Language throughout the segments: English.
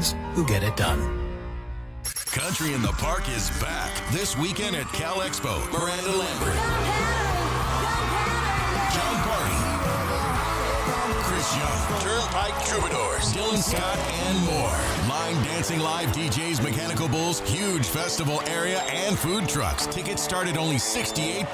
ones who get it done. Country in the Park is back this weekend at Cal Expo. Miranda Lambert, John Party, Chris Young, Turnpike Troubadours, Dylan Scott, and more. Line dancing live DJs, Mechanical Bulls, huge festival area, and food trucks. Tickets start at only $68.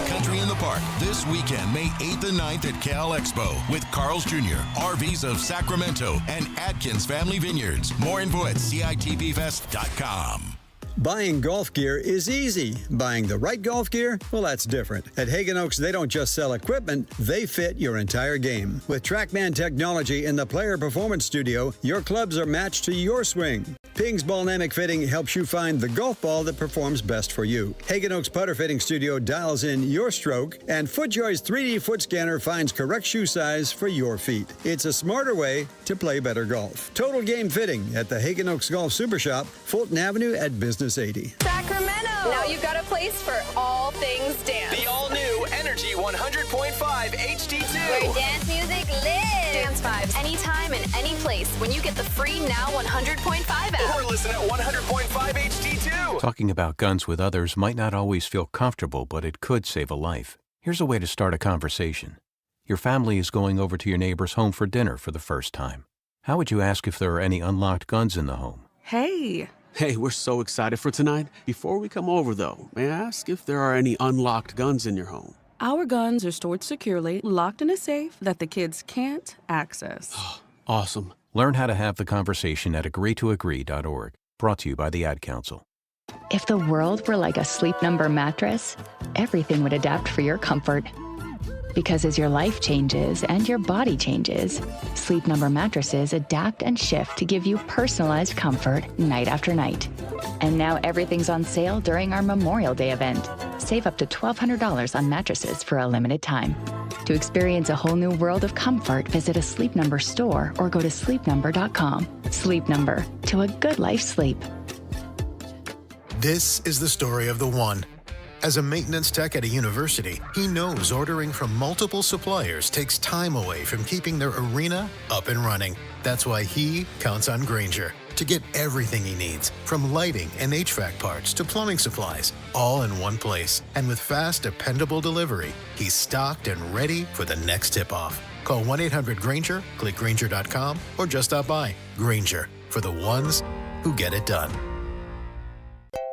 Country in the Park this weekend, May 8th and 9th at Cal Expo with Carl's Jr., RVs of Sacramento, and Atkins Family Vineyards. More info at CITPFest.com. Buying golf gear is easy. Buying the right golf gear? Well, that's different. At Hagen Oaks, they don't just sell equipment, they fit your entire game. With TrackMan technology in the Player Performance Studio, your clubs are matched to your swing. Ping's Ballnamic Fitting helps you find the golf ball that performs best for you. Hagen Oaks Putter Fitting Studio dials in your stroke, and FootJoy's 3D foot scanner finds correct shoe size for your feet. It's a smarter way to play better golf. Total Game Fitting at the Hagen Oaks Golf Super Shop, Fulton Avenue at Business 80. Sacramento! Now you've got a place for all things dance. The all-new Energy 100.5 HD2. Where dance music lives. Dance vibes anytime and any place when you get the free Now 100.5 app. Or listen at 100.5 HD2. Talking about guns with others might not always feel comfortable, but it could save a life. Here's a way to start a conversation. Your family is going over to your neighbor's home for dinner for the first time. How would you ask if there are any unlocked guns in the home? Hey. Hey, we're so excited for tonight. Before we come over, though, may I ask if there are any unlocked guns in your home? Our guns are stored securely, locked in a safe that the kids can't access. Awesome. Learn how to have the conversation at agreetoagree.org. Brought to you by the Ad Council. If the world were like a Sleep Number mattress, everything would adapt for your comfort. Because as your life changes and your body changes, Sleep Number mattresses adapt and shift to give you personalized comfort night after night. And now everything's on sale during our Memorial Day event. Save up to $1,200 on mattresses for a limited time. To experience a whole new world of comfort, visit a Sleep Number store or go to sleepnumber.com. Sleep Number, to a good life's sleep. This is the story of the one. As a maintenance tech at a university, he knows ordering from multiple suppliers takes time away from keeping their arena up and running. That's why he counts on Grainger to get everything he needs, from lighting and HVAC parts to plumbing supplies, all in one place. And with fast, dependable delivery, he's stocked and ready for the next tip-off. Call 1-800-GRAINGER, click Grainger.com, or just stop by. Grainger, for the ones who get it done.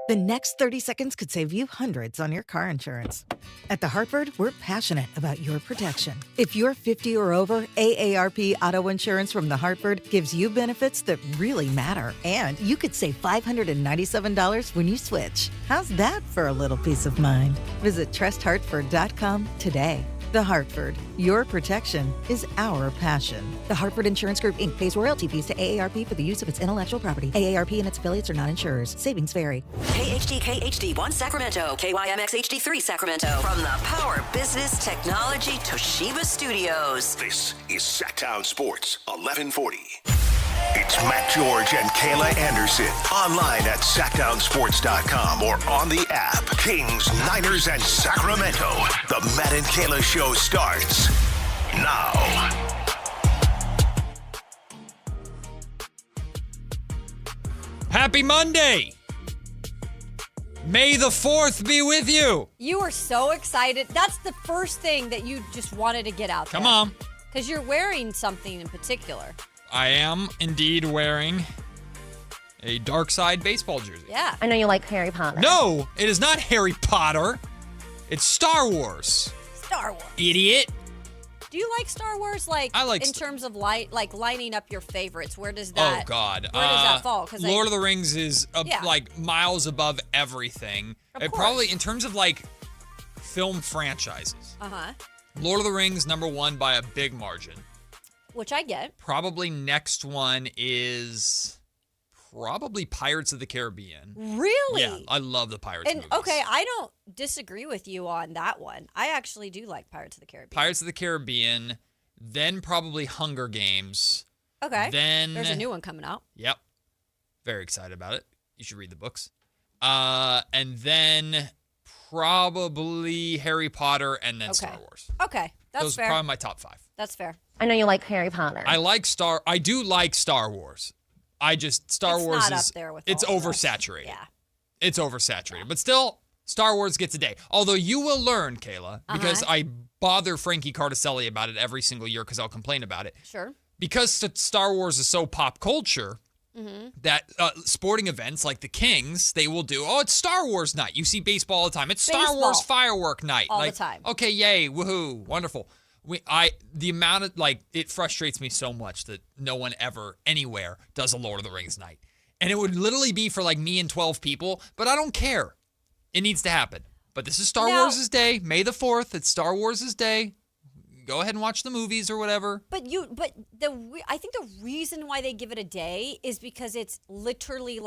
The next 30 seconds could save you hundreds on your car insurance. At The Hartford, we're passionate about your protection. If you're 50 or over, AARP Auto Insurance from The Hartford gives you benefits that really matter. And you could save $597 when you switch. How's that for a little peace of mind? Visit trusthartford.com today. The Hartford, your protection is our passion. The Hartford Insurance Group, Inc. pays royalty fees to AARP for the use of its intellectual property. AARP and its affiliates are not insurers. Savings vary. KHD1 Sacramento, KYMX HD3 Sacramento. From the Power Business Technology Toshiba Studios. This is Sactown Sports 1140. It's Matt George and Kayla Anderson. Online at SactownSports.com or on the app. Kings, Niners, and Sacramento. The Matt and Kayla Show starts now. Happy Monday! May the 4th be with you. You are so excited. That's the first thing that you just wanted to get out there. Come on. Because you're wearing something in particular. I am indeed wearing a Dark Side baseball jersey. Yeah. I know you like Harry Potter. No, it is not Harry Potter. It's Star Wars. Star Wars. Idiot. Do you like Star Wars? I like in terms of like lining up your favorites. Where does that? Oh God. Where does that fall? Because Lord of the Rings is like miles above everything. Probably in terms of like film franchises. Lord of the Rings #1 by a big margin. Which I get. Probably next one is probably Pirates of the Caribbean. Really? Yeah, I love the Pirates movies. Okay, I don't disagree with you on that one. I actually do like Pirates of the Caribbean. Pirates of the Caribbean, then probably Hunger Games. Okay. Then there's a new one coming out. Yep. Very excited about it. You should read the books. And then probably Harry Potter and then Star Wars. Okay, that's Those fair. are probably my top 5. That's fair. I know you like Harry Potter. I do like Star Wars. Star Wars not is up there with it's all of us. oversaturated. Yeah. It's oversaturated. But still, Star Wars gets a day. Although you will learn, Kayla, because I bother Frankie Cardicelli about it every single year because I'll complain about it. Sure. Because Star Wars is so pop culture, that sporting events like the Kings, they will do, it's Star Wars night. You see baseball all the time. It's Star Wars firework night. All the time. Okay, yay, woohoo, wonderful. The amount of, it frustrates me so much that no one ever, anywhere, does a Lord of the Rings night. And it would literally be for, me and 12 people, but I don't care. It needs to happen. But this is Star Wars' day, May the 4th. It's Star Wars' day. Go ahead and watch the movies or whatever. But I think the reason why they give it a day is because it's literally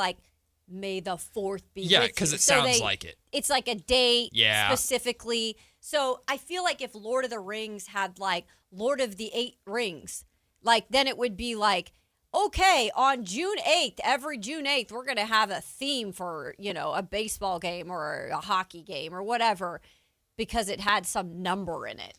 May the 4th be with you. Yeah, because it sounds like it. It's like a day specifically. So I feel like if Lord of the Rings had Lord of the Eight Rings, then it would be okay, on June 8th, every June 8th, we're going to have a theme for, a baseball game or a hockey game or whatever because it had some number in it.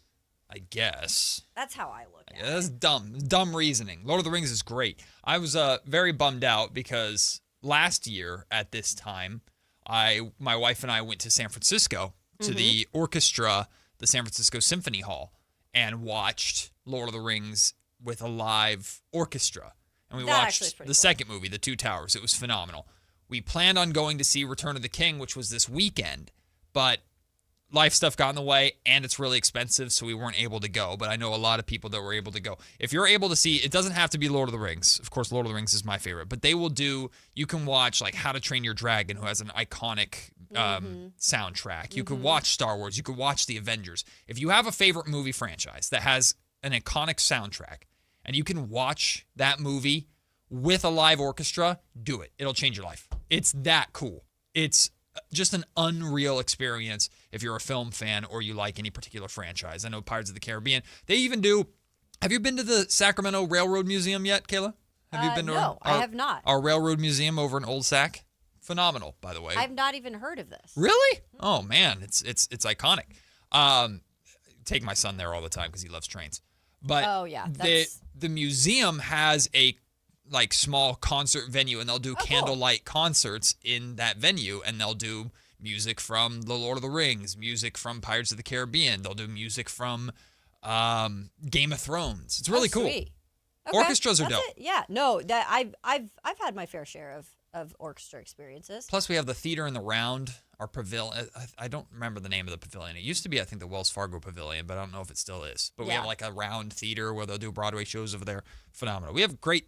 I guess. That's how I look at it. That's dumb reasoning. Lord of the Rings is great. I was very bummed out because last year at this time, my wife and I went to San Francisco to the orchestra, the San Francisco Symphony Hall, and watched Lord of the Rings with a live orchestra. And we watched the second movie, The Two Towers. It was phenomenal. We planned on going to see Return of the King, which was this weekend, but life stuff got in the way, and it's really expensive, so we weren't able to go. But I know a lot of people that were able to go. If you're able to see, it doesn't have to be Lord of the Rings. Of course, Lord of the Rings is my favorite. But they will do, you can watch How to Train Your Dragon, who has an iconic soundtrack. You could watch Star Wars. You could watch The Avengers. If you have a favorite movie franchise that has an iconic soundtrack, and you can watch that movie with a live orchestra, do it. It'll change your life. It's that cool. It's just an unreal experience if you're a film fan or you like any particular franchise. I know Pirates of the Caribbean. They even do. Have you been to the Sacramento Railroad Museum yet, Kayla? Have you been to No, I have not. Our railroad museum over in Old Sac? Phenomenal, by the way. I've not even heard of this. Really? Oh man, it's iconic. Take my son there all the time because he loves trains. But the museum has a small concert venue, and they'll do candlelight concerts in that venue, and they'll do music from The Lord of the Rings, music from Pirates of the Caribbean. They'll do music from Game of Thrones. It's really cool. Okay. Orchestras are dope. Yeah, no, that I've had my fair share of orchestra experiences. Plus, we have the theater in the round. Our pavilion. I don't remember the name of the pavilion. It used to be, I think, the Wells Fargo Pavilion, but I don't know if it still is. But we have a round theater where they'll do Broadway shows over there. Phenomenal. We have great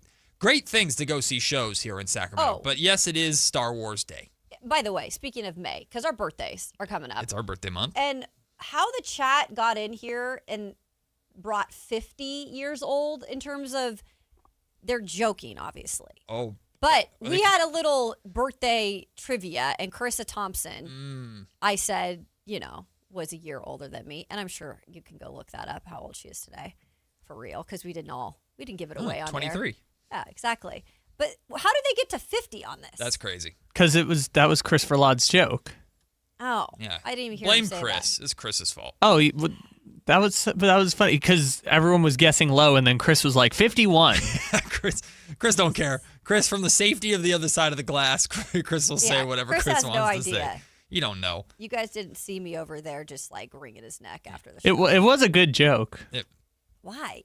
things to go see shows here in Sacramento. But yes, it is Star Wars Day. By the way, speaking of May, because our birthdays are coming up. It's our birthday month. And how the chat got in here and brought 50 years old in terms of, they're joking, obviously. Oh. But we had a little birthday trivia, and Carissa Thompson, I said, was a year older than me. And I'm sure you can go look that up, how old she is today, for real, because we didn't give it away on 23. Yeah, exactly. But how did they get to 50 on this? That's crazy. Because that was Chris Verlaud's joke. Oh, yeah. I didn't even hear Blame him say Chris. that. It's Chris's fault. Oh, that was funny because everyone was guessing low, and then Chris was like 51. Chris don't care. Chris, from the safety of the other side of the glass, Chris will say whatever Chris wants to say. You don't know. You guys didn't see me over there just wringing his neck after the show. It was a good joke. Why?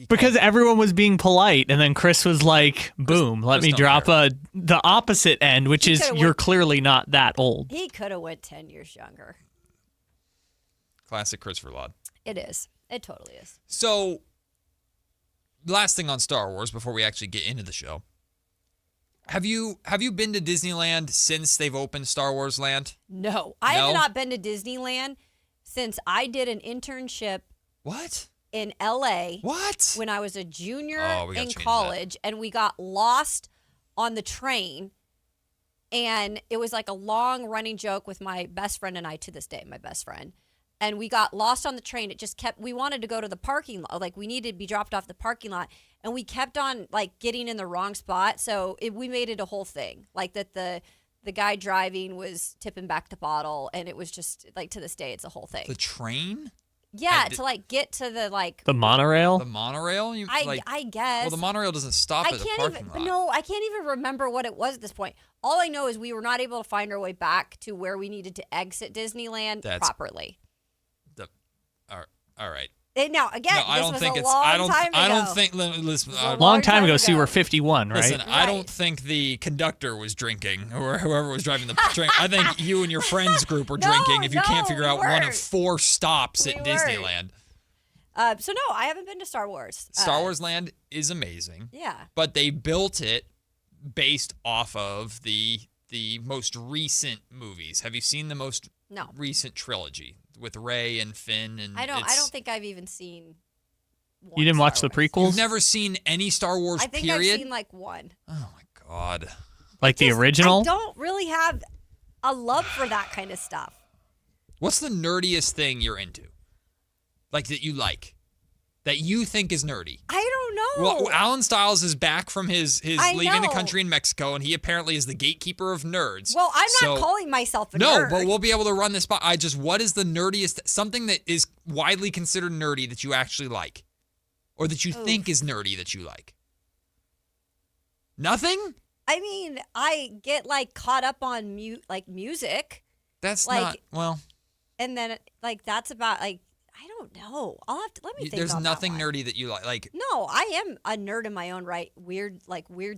Because everyone was being polite, and then Chris was like, boom, let me drop the opposite end, which is you're clearly not that old. He could have went 10 years younger. Classic Chris Verlaud. It is. It totally is. So, last thing on Star Wars before we actually get into the show. Have you been to Disneyland since they've opened Star Wars Land? No. I have not been to Disneyland since I did an internship. What? In LA. What? When I was a junior in college, and we got lost on the train, and it was like a long running joke with my best friend and I, to this day, my best friend. And we got lost on the train. It just we wanted to go to the parking lot. We needed to be dropped off the parking lot. And we kept on getting in the wrong spot. So we made it a whole thing. That the guy driving was tipping back the bottle. And it was just to this day, it's a whole thing. The train? Yeah, to like get to the like the monorail. The monorail? I guess. Well, the monorail doesn't stop at the parking lot. No, I can't even remember what it was at this point. All I know is we were not able to find our way back to where we needed to exit Disneyland properly. All right. Now again, this was a long time ago. I don't think. Listen, long time ago. So you were 51, right? Listen, I don't think the conductor was drinking or whoever was driving the train. I think you and your friends group were drinking. If you can't figure out one of 4 stops at Disneyland. So no, I haven't been to Star Wars. Star Wars Land is amazing. Yeah. But they built it based off of the most recent movies. Have you seen the most recent trilogy with Rey and Finn? And I don't think I've even seen one. You didn't watch the prequels? You've never seen any Star Wars, I think period? I've seen like one. Oh, my God. Like the original? I don't really have a love for that kind of stuff. What's the nerdiest thing you're into? Like that you like? That you think is nerdy? I don't know. Well, Alan Stiles is back from his leaving the country in Mexico, and he apparently is the gatekeeper of nerds. Well, I'm not calling myself a nerd. No, but we'll be able to run this by. What is the nerdiest, something that is widely considered nerdy that you actually like? Or that you think is nerdy that you like? Nothing? I mean, I get like caught up on music. That's like, not, well. And then like that's about like, I don't know. I'll have to let me think. There's nothing nerdy that you like. Like no, I am a nerd in my own right. Weird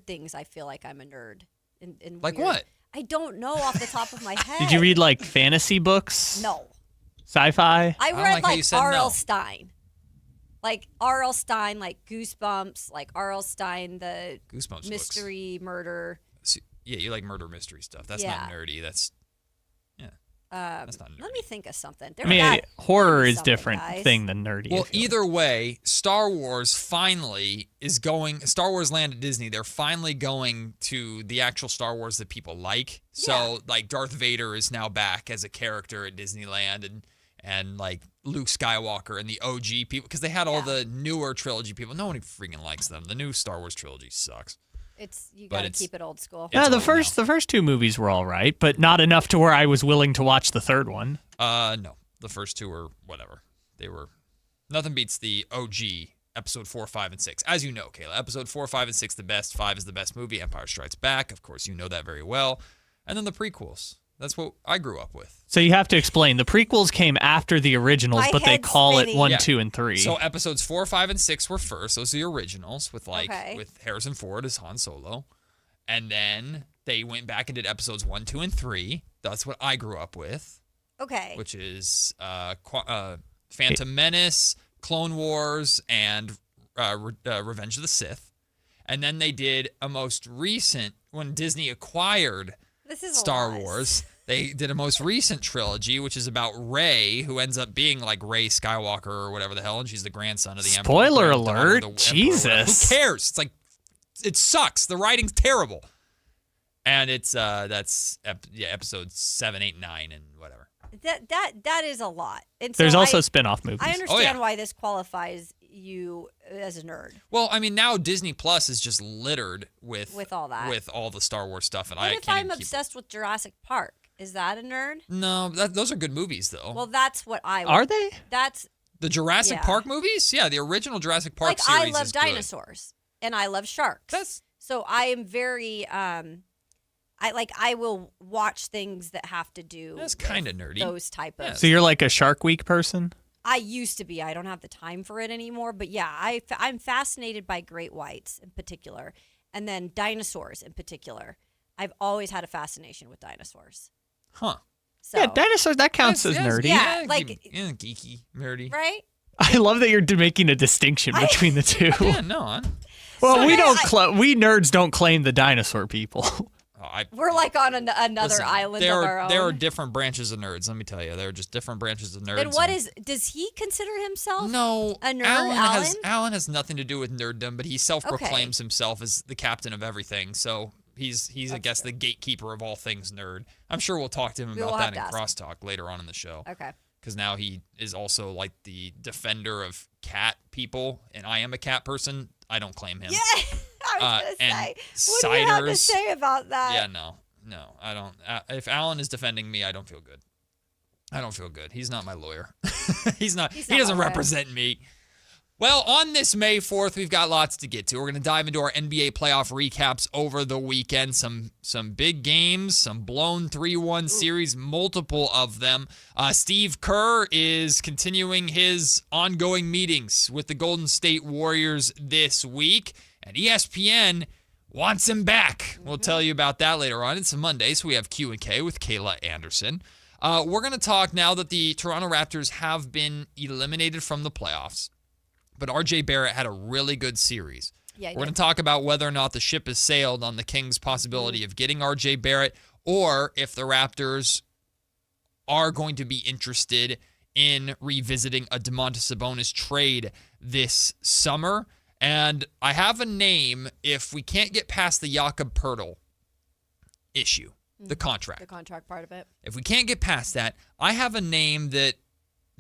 things. I feel like I'm a nerd. In like weird. what? I don't know off the top of my head. Did you read like fantasy books? No. Sci-fi? I read like R.L. Stein. Like R.L. Stein, like Goosebumps, like R.L. Stein, the Goosebumps mystery books. Murder. Yeah, you like murder mystery stuff. That's not nerdy. That's that's not nerdy. Let me think of something. Horror is different thing than nerdy. Well, either way, Star Wars finally is going. Star Wars Land at Disney. They're finally going to the actual Star Wars that people like. So, like Darth Vader is now back as a character at Disneyland, and like Luke Skywalker and the OG people, because they had all the newer trilogy people. Nobody freaking likes them. The new Star Wars trilogy sucks. You gotta keep it old school. Yeah, the first 2 movies were all right, but not enough to where I was willing to watch the third one. No, the first 2 were whatever. They were nothing beats the OG episode 4, 5, and 6. As you know, Kayla, episode 4, 5, and 6 the best. 5 is the best movie. Empire Strikes Back, of course, you know that very well. And then the prequels. That's what I grew up with. So you have to explain. The prequels came after the originals, but they call it 1, 2, and 3. So episodes 4, 5, and 6 were first. Those are the originals with with Harrison Ford as Han Solo. And then they went back and did episodes 1, 2, and 3. That's what I grew up with. Okay. Which is Phantom Menace, Clone Wars, and Revenge of the Sith. And then they did a most recent, when Disney acquired Star Wars. They did a most recent trilogy, which is about Rey, who ends up being like Rey Skywalker or whatever the hell, and she's the grandson of the Emperor. Spoiler alert! Jesus, who cares? It's like it sucks. The writing's terrible, and it's episodes 7, 8, 9, and whatever. That is a lot. And there's also spin-off movies. I understand why this qualifies you as a nerd. Well, I mean, now Disney Plus is just littered with all that, with all the Star Wars stuff, and what if I'm obsessed with Jurassic Park? Is that a nerd? No, those are good movies, though. Well, that's what I are they? That's the Jurassic Park movies. Yeah, the original Jurassic Park series. I love dinosaurs and I love sharks. So I am very I will watch things that have to do. That's kind of nerdy. Those type of. So you're like a Shark Week person? I used to be. I don't have the time for it anymore. But yeah, I'm fascinated by great whites in particular, and then dinosaurs in particular. I've always had a fascination with dinosaurs. Huh. So, yeah, dinosaurs, that counts as nerdy. Yeah, geeky, nerdy. Right? I love that you're making a distinction between the two. Yeah, no. Well, we nerds don't claim the dinosaur people. We're like on another island of our own. There are different branches of nerds, let me tell you. There are just different branches of nerds. And does he consider himself a nerd, Alan has nothing to do with nerddom, but he self-proclaims himself as the captain of everything, so he's I guess, the gatekeeper of all things nerd. I'm sure we'll talk to him about that in Crosstalk later on in the show. Okay. Because now he is also like the defender of cat people, and I am a cat person. I don't claim him. Yeah, I was going to say. What do you have to say about that? Yeah, no, I don't. If Alan is defending me, I don't feel good. I don't feel good. He's not my lawyer. He doesn't represent me. Well, on this May 4th, we've got lots to get to. We're going to dive into our NBA playoff recaps over the weekend. Some big games, some blown 3-1 series, multiple of them. Steve Kerr is continuing his ongoing meetings with the Golden State Warriors this week, and ESPN wants him back. We'll tell you about that later on. It's a Monday, so we have Q&K with Kayla Anderson. We're going to talk now that the Toronto Raptors have been eliminated from the playoffs. But R.J. Barrett had a really good series. Yeah, we're going to talk about whether or not the ship has sailed on the Kings' possibility of getting R.J. Barrett, or if the Raptors are going to be interested in revisiting a Domantas Sabonis trade this summer. And I have a name if we can't get past the Jakob Poeltl issue, the contract. The contract part of it. If we can't get past that, I have a name that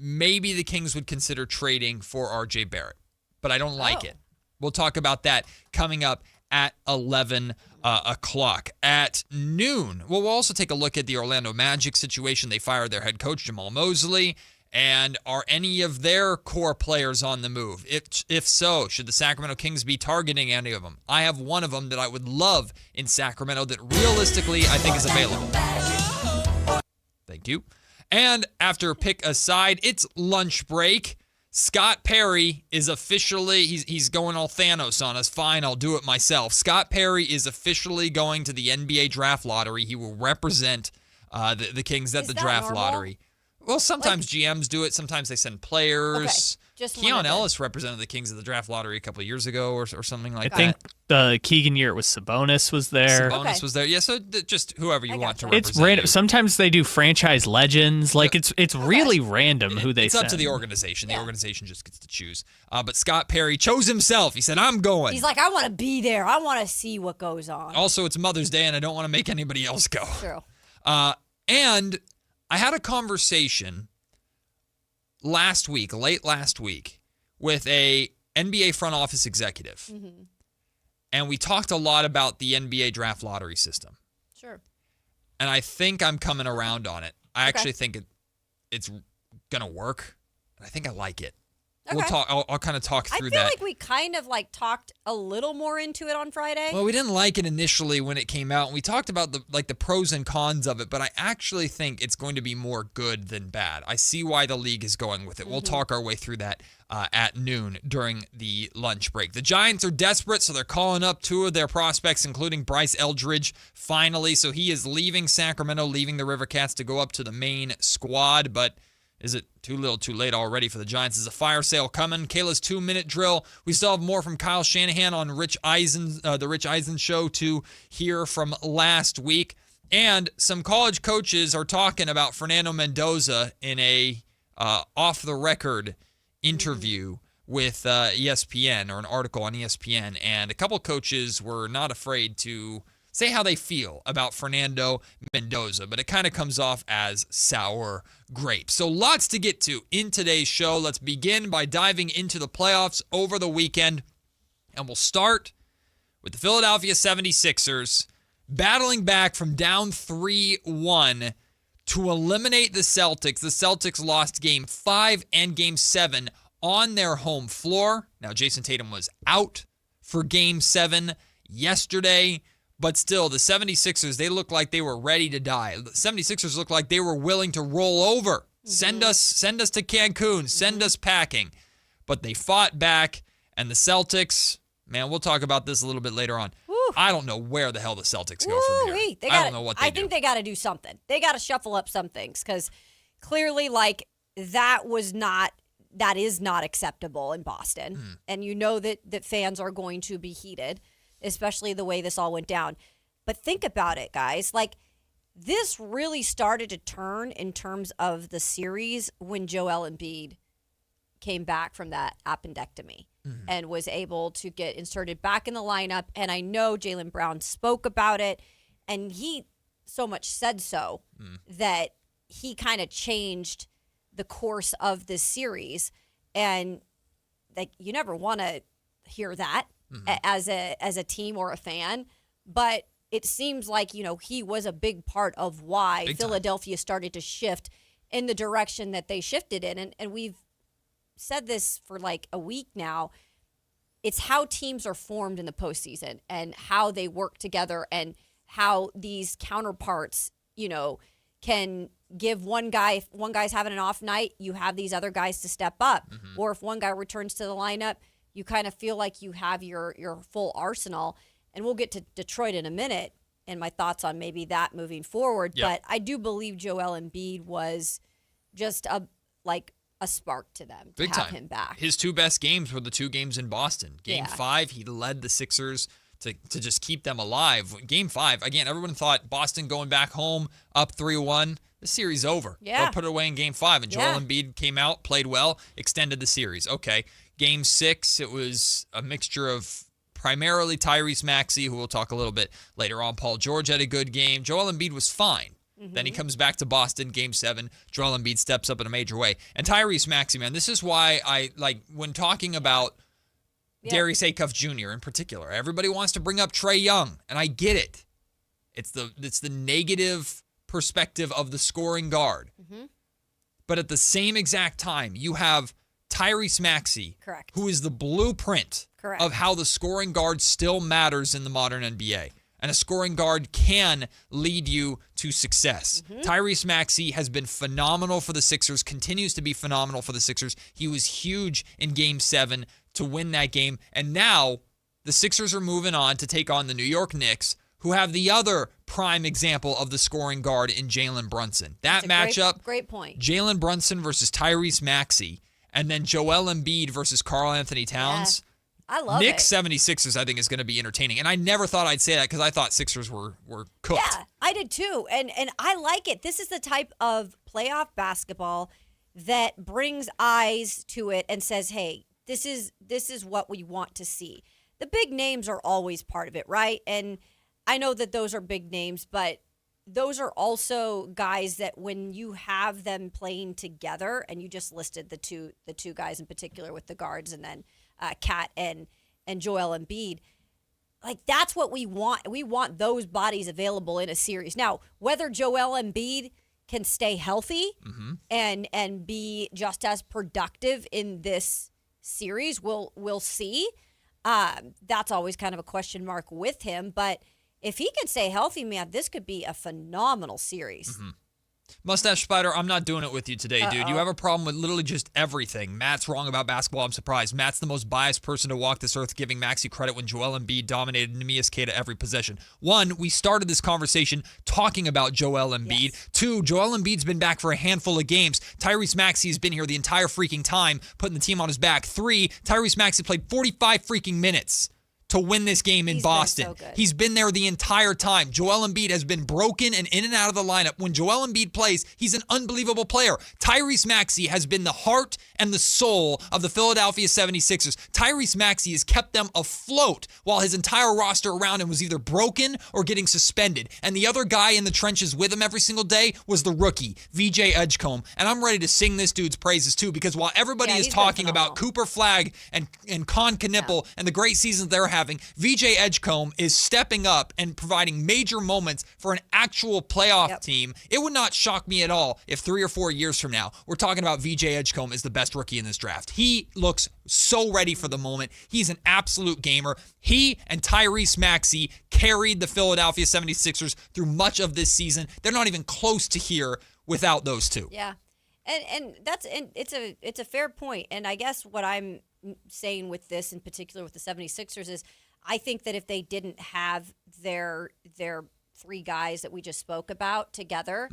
maybe the Kings would consider trading for R.J. Barrett, but I don't like it. We'll talk about that coming up at 11 o'clock. At noon, we'll also take a look at the Orlando Magic situation. They fired their head coach, Jamal Mosley, and are any of their core players on the move? If so, should the Sacramento Kings be targeting any of them? I have one of them that I would love in Sacramento that realistically I think is available. Thank you. And after pick a side, it's lunch break. Scott Perry is officially, he's going all Thanos on us. Fine, I'll do it myself. Scott Perry is officially going to the NBA draft lottery. He will represent the Kings at the draft lottery. Well, sometimes GMs do it. Sometimes they send players. Keon Ellis represented the Kings at the draft lottery a couple of years ago or something like that. I think the Keegan year it was Sabonis was there. Sabonis was there. Yeah, so just whoever you want to represent. It's random. Sometimes they do franchise legends. Like it's really random who they send. It's up to the organization. The organization just gets to choose. But Scott Perry chose himself. He said, I'm going. He's like, I want to be there. I want to see what goes on. Also, it's Mother's Day, and I don't want to make anybody else go. True. And I had a conversation late last week, with a NBA front office executive. Mm-hmm. And we talked a lot about the NBA draft lottery system. Sure. And I think I'm coming around on it. I actually think it's going to work. And I think I like it. Okay. We'll talk. I'll kind of talk through that. I feel like we kind of talked a little more into it on Friday. Well, we didn't like it initially when it came out, and we talked about the pros and cons of it. But I actually think it's going to be more good than bad. I see why the league is going with it. Mm-hmm. We'll talk our way through that at noon during the lunch break. The Giants are desperate, so they're calling up two of their prospects, including Bryce Eldridge. Finally, so he is leaving Sacramento, leaving the Rivercats to go up to the main squad, but. Is it too little, too late already for the Giants? Is a fire sale coming? Kayla's 2-minute drill. We still have more from Kyle Shanahan on the Rich Eisen show to hear from last week. And some college coaches are talking about Fernando Mendoza in a off-the-record interview with ESPN, or an article on ESPN. And a couple coaches were not afraid to say how they feel about Fernando Mendoza, but it kind of comes off as sour grapes. So lots to get to in today's show. Let's begin by diving into the playoffs over the weekend, and we'll start with the Philadelphia 76ers battling back from down 3-1 to eliminate the Celtics. The Celtics lost Game 5 and Game 7 on their home floor. Now, Jason Tatum was out for Game 7 yesterday. But still, the 76ers, they look like they were ready to die. The 76ers look like they were willing to roll over. Mm-hmm. Send us to Cancun. Send us packing. But they fought back, and the Celtics, man, we'll talk about this a little bit later on. Woo. I don't know where the hell the Celtics go from here. I don't know what they do. I think they got to do something. They got to shuffle up some things, because clearly, that is not acceptable in Boston. Mm. And you know that fans are going to be heated, especially the way this all went down. But think about it, guys. This really started to turn in terms of the series when Joel Embiid came back from that appendectomy and was able to get inserted back in the lineup. And I know Jaylen Brown spoke about it, and he so much said so that he kind of changed the course of this series. And you never want to hear that. As a team or a fan, but it seems like he was a big part of why Philadelphia started to shift in the direction that they shifted in. And we've said this for like a week now. It's how teams are formed in the postseason and how they work together and how these counterparts, can give one guy, if one guy's having an off night, you have these other guys to step up. Mm-hmm. Or if one guy returns to the lineup, you kind of feel like you have your full arsenal. And we'll get to Detroit in a minute and my thoughts on maybe that moving forward. Yep. But I do believe Joel Embiid was just a spark to them to have him back. His 2 best games were the 2 games in Boston. Game 5, he led the Sixers to just keep them alive. Game 5, again, everyone thought Boston going back home up 3-1. The series over. Yeah. They'll put it away in Game 5. And Joel Embiid came out, played well, extended the series. Okay. Game 6, it was a mixture of primarily Tyrese Maxey, who we'll talk a little bit later on. Paul George had a good game. Joel Embiid was fine. Mm-hmm. Then he comes back to Boston, Game 7. Joel Embiid steps up in a major way. And Tyrese Maxey, man, this is why I like when talking about Darius Acuff Jr. in particular. Everybody wants to bring up Trae Young, and I get it. It's the negative perspective of the scoring guard. Mm-hmm. But at the same exact time, you have Tyrese Maxey, who is the blueprint of how the scoring guard still matters in the modern NBA. And a scoring guard can lead you to success. Mm-hmm. Tyrese Maxey has been phenomenal for the Sixers, continues to be phenomenal for the Sixers. He was huge in Game 7 to win that game. And now the Sixers are moving on to take on the New York Knicks, who have the other prime example of the scoring guard in Jalen Brunson. That matchup, great point. Jalen Brunson versus Tyrese Maxey, and then Joel Embiid versus Karl Anthony Towns. Yeah. I love Knicks it. 76ers, I think, is going to be entertaining. And I never thought I'd say that because I thought Sixers were cooked. Yeah, I did too. And I like it. This is the type of playoff basketball that brings eyes to it and says, hey, this is what we want to see. The big names are always part of it, right? And I know that those are big names, but those are also guys that when you have them playing together, and you just listed the two guys in particular with the guards and then Kat and Joel Embiid, like that's what we want. We want those bodies available in a series. Now, whether Joel Embiid can stay healthy and be just as productive in this series, we'll see. That's always kind of a question mark with him, but if he can stay healthy, man, this could be a phenomenal series. Mm-hmm. Mustache Spider, I'm not doing it with you today, dude. You have a problem with literally just everything. Matt's wrong about basketball. I'm surprised. Matt's the most biased person to walk this earth, giving Maxey credit when Joel Embiid dominated Neemias Queta every possession. 1, we started this conversation talking about Joel Embiid. Yes. 2, Joel Embiid's been back for a handful of games. Tyrese Maxey has been here the entire freaking time, putting the team on his back. 3, Tyrese Maxey played 45 freaking minutes to win this game in Boston. He's been there the entire time. Joel Embiid has been broken and in and out of the lineup. When Joel Embiid plays, he's an unbelievable player. Tyrese Maxey has been the heart and the soul of the Philadelphia 76ers. Tyrese Maxey has kept them afloat while his entire roster around him was either broken or getting suspended. And the other guy in the trenches with him every single day was the rookie, VJ Edgecombe. And I'm ready to sing this dude's praises too, because while everybody is talking about Cooper Flagg and Con Knippel and the great seasons they're having, VJ Edgecombe is stepping up and providing major moments for an actual playoff team. It would not shock me at all if 3 or 4 years from now, we're talking about VJ Edgecombe as the best rookie in this draft. He looks so ready for the moment. He's an absolute gamer. He and Tyrese Maxey carried the Philadelphia 76ers through much of this season. They're not even close to here without those two. Yeah. And it's a fair point. And I guess what I'm saying with this in particular with the 76ers is I think that if they didn't have their 3 guys that we just spoke about together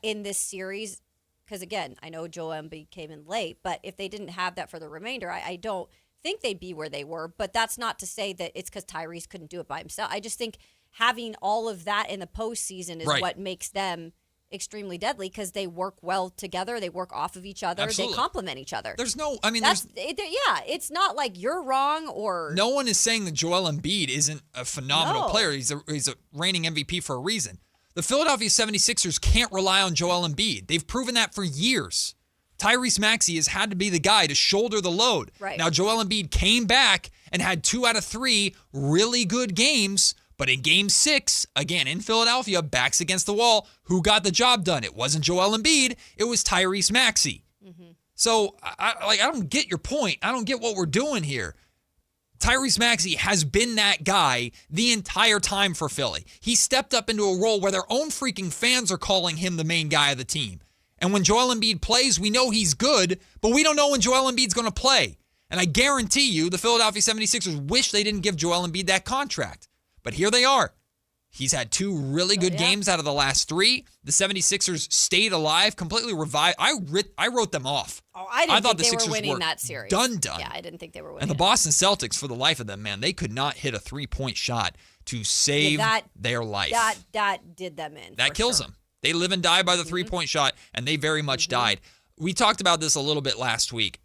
in this series, because again, I know Joel Embiid came in late, but if they didn't have that for the remainder, I don't think they'd be where they were. But that's not to say that it's because Tyrese couldn't do it by himself. I just think having all of that in the postseason is what makes them extremely deadly, because they work well together. They work off of each other. Absolutely. They complement each other. There's no, I mean, it's not like you're wrong or. No one is saying that Joel Embiid isn't a phenomenal player. He's a reigning MVP for a reason. The Philadelphia 76ers can't rely on Joel Embiid. They've proven that for years. Tyrese Maxey has had to be the guy to shoulder the load. Right. Now, Joel Embiid came back and had 2 out of 3 really good games, But in Game 6, again in Philadelphia, backs against the wall, who got the job done? It wasn't Joel Embiid. It was Tyrese Maxey. So I don't get your point. I don't get what we're doing here. Tyrese Maxey has been that guy the entire time for Philly. He stepped up into a role where their own freaking fans are calling him the main guy of the team. And when Joel Embiid plays, we know he's good, but we don't know when Joel Embiid's going to play. And I guarantee you the Philadelphia 76ers wish they didn't give Joel Embiid that contract. But here they are. He's had 2 really good games out of the last 3. The 76ers stayed alive, completely revived. I wrote them off. Oh, I didn't thought think the they Sixers were winning were that series. Done. Yeah, I didn't think they were winning. And the Boston Celtics, for the life of them, man, they could not hit a 3-point shot to save their life. That did them in. That kills them. They live and die by the 3-point shot, and they very much died. We talked about this a little bit last week.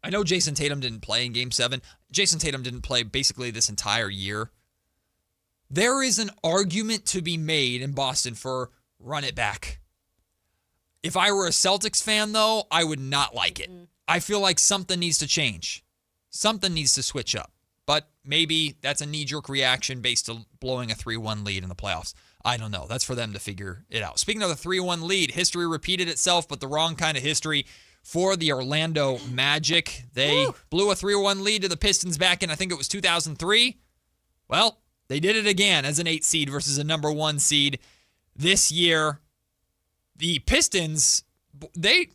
I know Jason Tatum didn't play in Game 7. Jason Tatum didn't play basically this entire year. There is an argument to be made in Boston for run it back. If I were a Celtics fan, though, I would not like it. I feel like something needs to change. Something needs to switch up. But maybe that's a knee-jerk reaction based on blowing a 3-1 lead in the playoffs. I don't know. That's for them to figure it out. Speaking of the 3-1 lead, history repeated itself, but the wrong kind of history for the Orlando Magic. They blew a 3-1 lead to the Pistons back in, I think it was 2003. Well, they did it again as an 8 seed versus a number 1 seed this year. The Pistons, they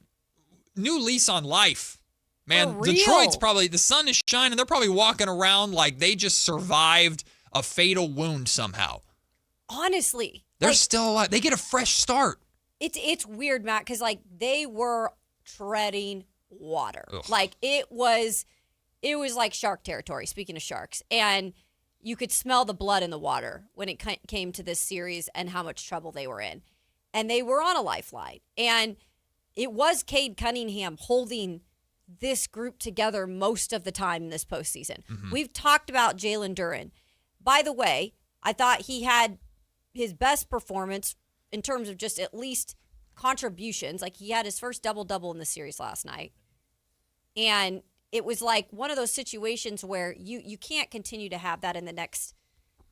new lease on life. Man, Detroit's probably, the sun is shining. They're probably walking around like they just survived a fatal wound somehow. Honestly. They're still alive. They get a fresh start. It's weird, Matt, because like they were treading water. Ugh. Like it was like shark territory, speaking of sharks. And you could smell the blood in the water when it came to this series and how much trouble they were in. And they were on a lifeline. And it was Cade Cunningham holding this group together most of the time in this postseason. We've talked about Jalen Duren. By the way, I thought he had his best performance in terms of just at least contributions. Like he had his first double-double in the series last night. And it was like one of those situations where you can't continue to have that in the next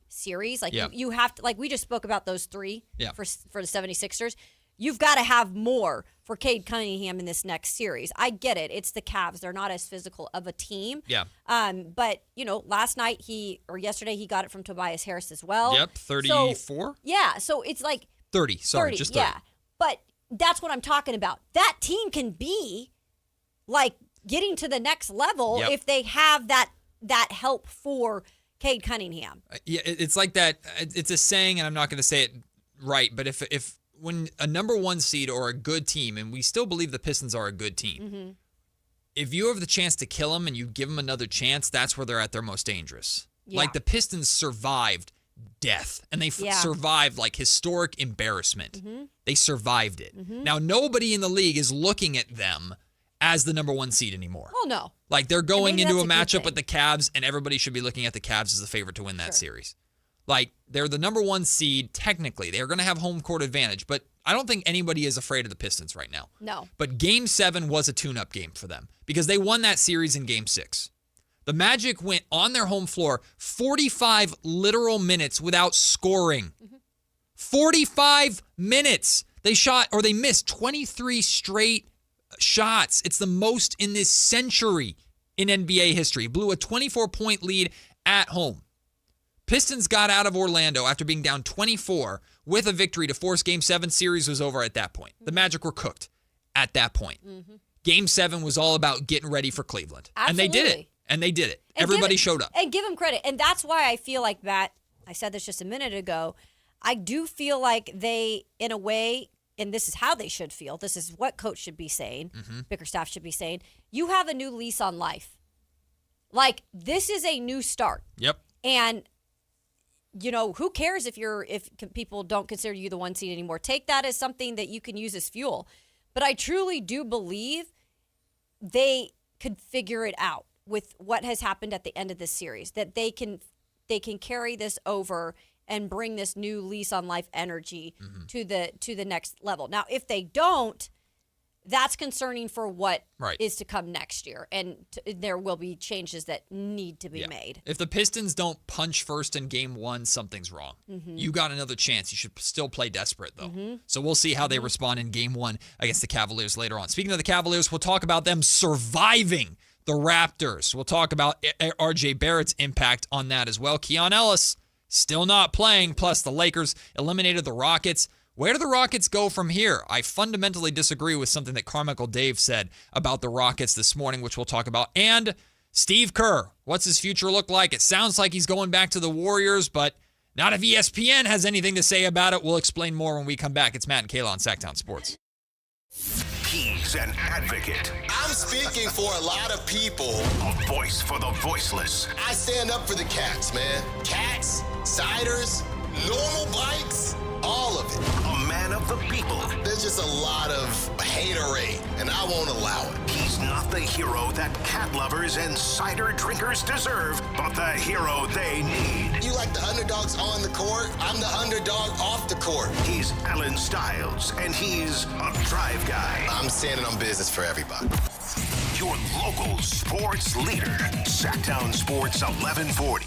series. Like you have to, like we just spoke about those 3 for the 76ers. You've got to have more for Cade Cunningham in this next series. I get it. It's the Cavs. They're not as physical of a team. Yeah. But, last night yesterday he got it from Tobias Harris as well. Yep, 34? So it's like 30. Sorry, just 30. Yeah. But that's what I'm talking about. That team can be like getting to the next level if they have that help for Cade Cunningham. It's like that. It's a saying, and I'm not going to say it right, but if when a number 1 seed or a good team, and we still believe the Pistons are a good team, if you have the chance to kill them and you give them another chance, that's where they're at their most dangerous. Yeah. Like the Pistons survived death, and they survived like historic embarrassment. They survived it. Now, nobody in the league is looking at them as the number 1 seed anymore. Oh, no. Like they're going into a matchup with the Cavs, and everybody should be looking at the Cavs as the favorite to win that series. Like they're the number 1 seed technically. They're going to have home court advantage, but I don't think anybody is afraid of the Pistons right now. No. But Game 7 was a tune-up game for them because they won that series in Game 6. The Magic went on their home floor 45 literal minutes without scoring. 45 minutes. They missed 23 straight shots. It's the most in this century in NBA history. Blew a 24-point lead at home. Pistons got out of Orlando after being down 24 with a victory to force Game 7. Series was over at that point. The Magic were cooked at that point. Game 7 was all about getting ready for Cleveland. Absolutely. And they did it. Everybody showed up. And give them credit. And that's why I feel like, Matt, I said this just a minute ago, I do feel like they, in a way, and this is how they should feel, this is what coach should be saying, Bickerstaff should be saying, you have a new lease on life. Like, this is a new start. Yep. And who cares if people don't consider you the 1 seed anymore? Take that as something that you can use as fuel. But I truly do believe they could figure it out with what has happened at the end of this series, that they can carry this over and bring this new lease on life energy to the next level. Now, if they don't, that's concerning for what Right. is to come next year. And there will be changes that need to be made. If the Pistons don't punch first in game 1, something's wrong. You got another chance. You should still play desperate, though. So we'll see how they respond in game 1 against the Cavaliers later on. Speaking of the Cavaliers, we'll talk about them surviving the Raptors. We'll talk about RJ Barrett's impact on that as well. Keon Ellis still not playing, plus the Lakers eliminated the Rockets. Where do the Rockets go from here? I fundamentally disagree with something that Carmichael Dave said about the Rockets this morning, which we'll talk about. And Steve Kerr, what's his future look like? It sounds like he's going back to the Warriors, but not if ESPN has anything to say about it. We'll explain more when we come back. It's Matt and Kayla on Sactown Sports. He's an advocate. I'm speaking for a lot of people. A voice for the voiceless. I stand up for the cats, man. Cats, ciders, normal bikes, all of it. A man of the people. There's just a lot of haterade, and I won't allow it. He's not the hero that cat lovers and cider drinkers deserve, but the hero they need. You like the underdogs on the court? I'm the underdog off the court. He's Alan Stiles, and he's a drive guy. I'm standing on business for everybody. Your local sports leader, Sactown Sports 1140.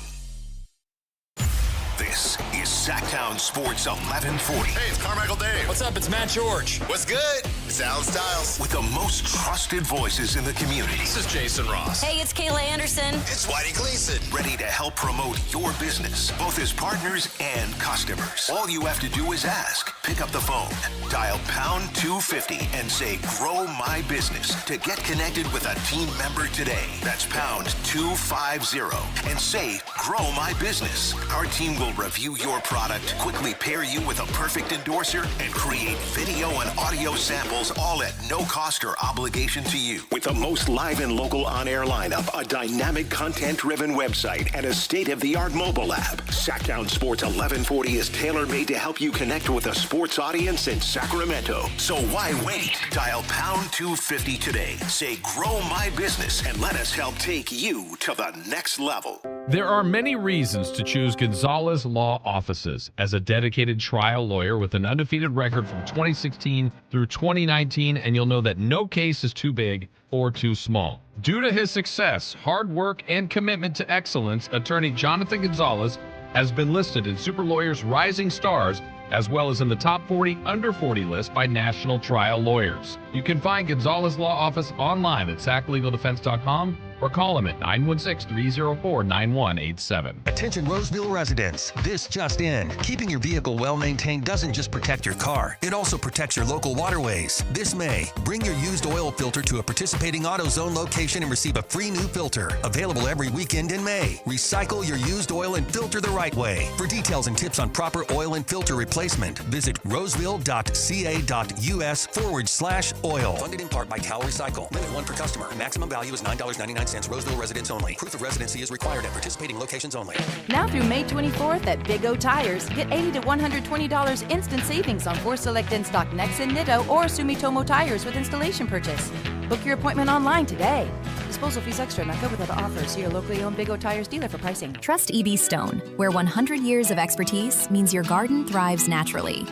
This is Sactown Sports 1140. Hey, it's Carmichael Dave. What's up? It's Matt George. What's good? It's Alan Stiles. With the most trusted voices in the community. This is Jason Ross. Hey, it's Kayla Anderson. It's Whitey Gleason. Ready to help promote your business, both as partners and customers. All you have to do is ask. Pick up the phone, dial pound 250 and say, grow my business to get connected with a team member today. That's pound 250 and say, grow my business. Our team will review your product, quickly pair you with a perfect endorser, and create video and audio samples all at no cost or obligation to you. With the most live and local on-air lineup, a dynamic content-driven website, and a state-of-the-art mobile app, Sactown Sports 1140 is tailor-made to help you connect with a sports audience in Sacramento. So why wait? Dial pound 250 today. Say, grow my business, and let us help take you to the next level. There are many reasons to choose Gonzalez Law Offices. As a dedicated trial lawyer with an undefeated record from 2016 through 2019, and you'll know that no case is too big or too small. Due to his success, hard work, and commitment to excellence, attorney Jonathan Gonzalez has been listed in Super Lawyers Rising Stars, as well as in the top 40 under 40 list by national trial lawyers. You can find Gonzalez Law Office online at saclegaldefense.com or call him at 916-304-9187. Attention Roseville residents, this just in. Keeping your vehicle well maintained doesn't just protect your car, it also protects your local waterways. This May, bring your used oil filter to a participating AutoZone location and receive a free new filter. Available every weekend in May. Recycle your used oil and filter the right way. For details and tips on proper oil and filter replacement, visit roseville.ca.us/oil. Funded in part by Cal Recycle. Limit 1 per customer. Maximum value is $9.99. Roseville residents only. Proof of residency is required at participating locations only. Now through May 24th at Big O Tires, get $80 to $120 instant savings on 4 select in-stock Nexen, Nitto, or Sumitomo tires with installation purchase. Book your appointment online today. Disposal fees extra, not covered with other offers. See your locally owned Big O Tires dealer for pricing. Trust EB Stone, where 100 years of expertise means your garden thrives naturally.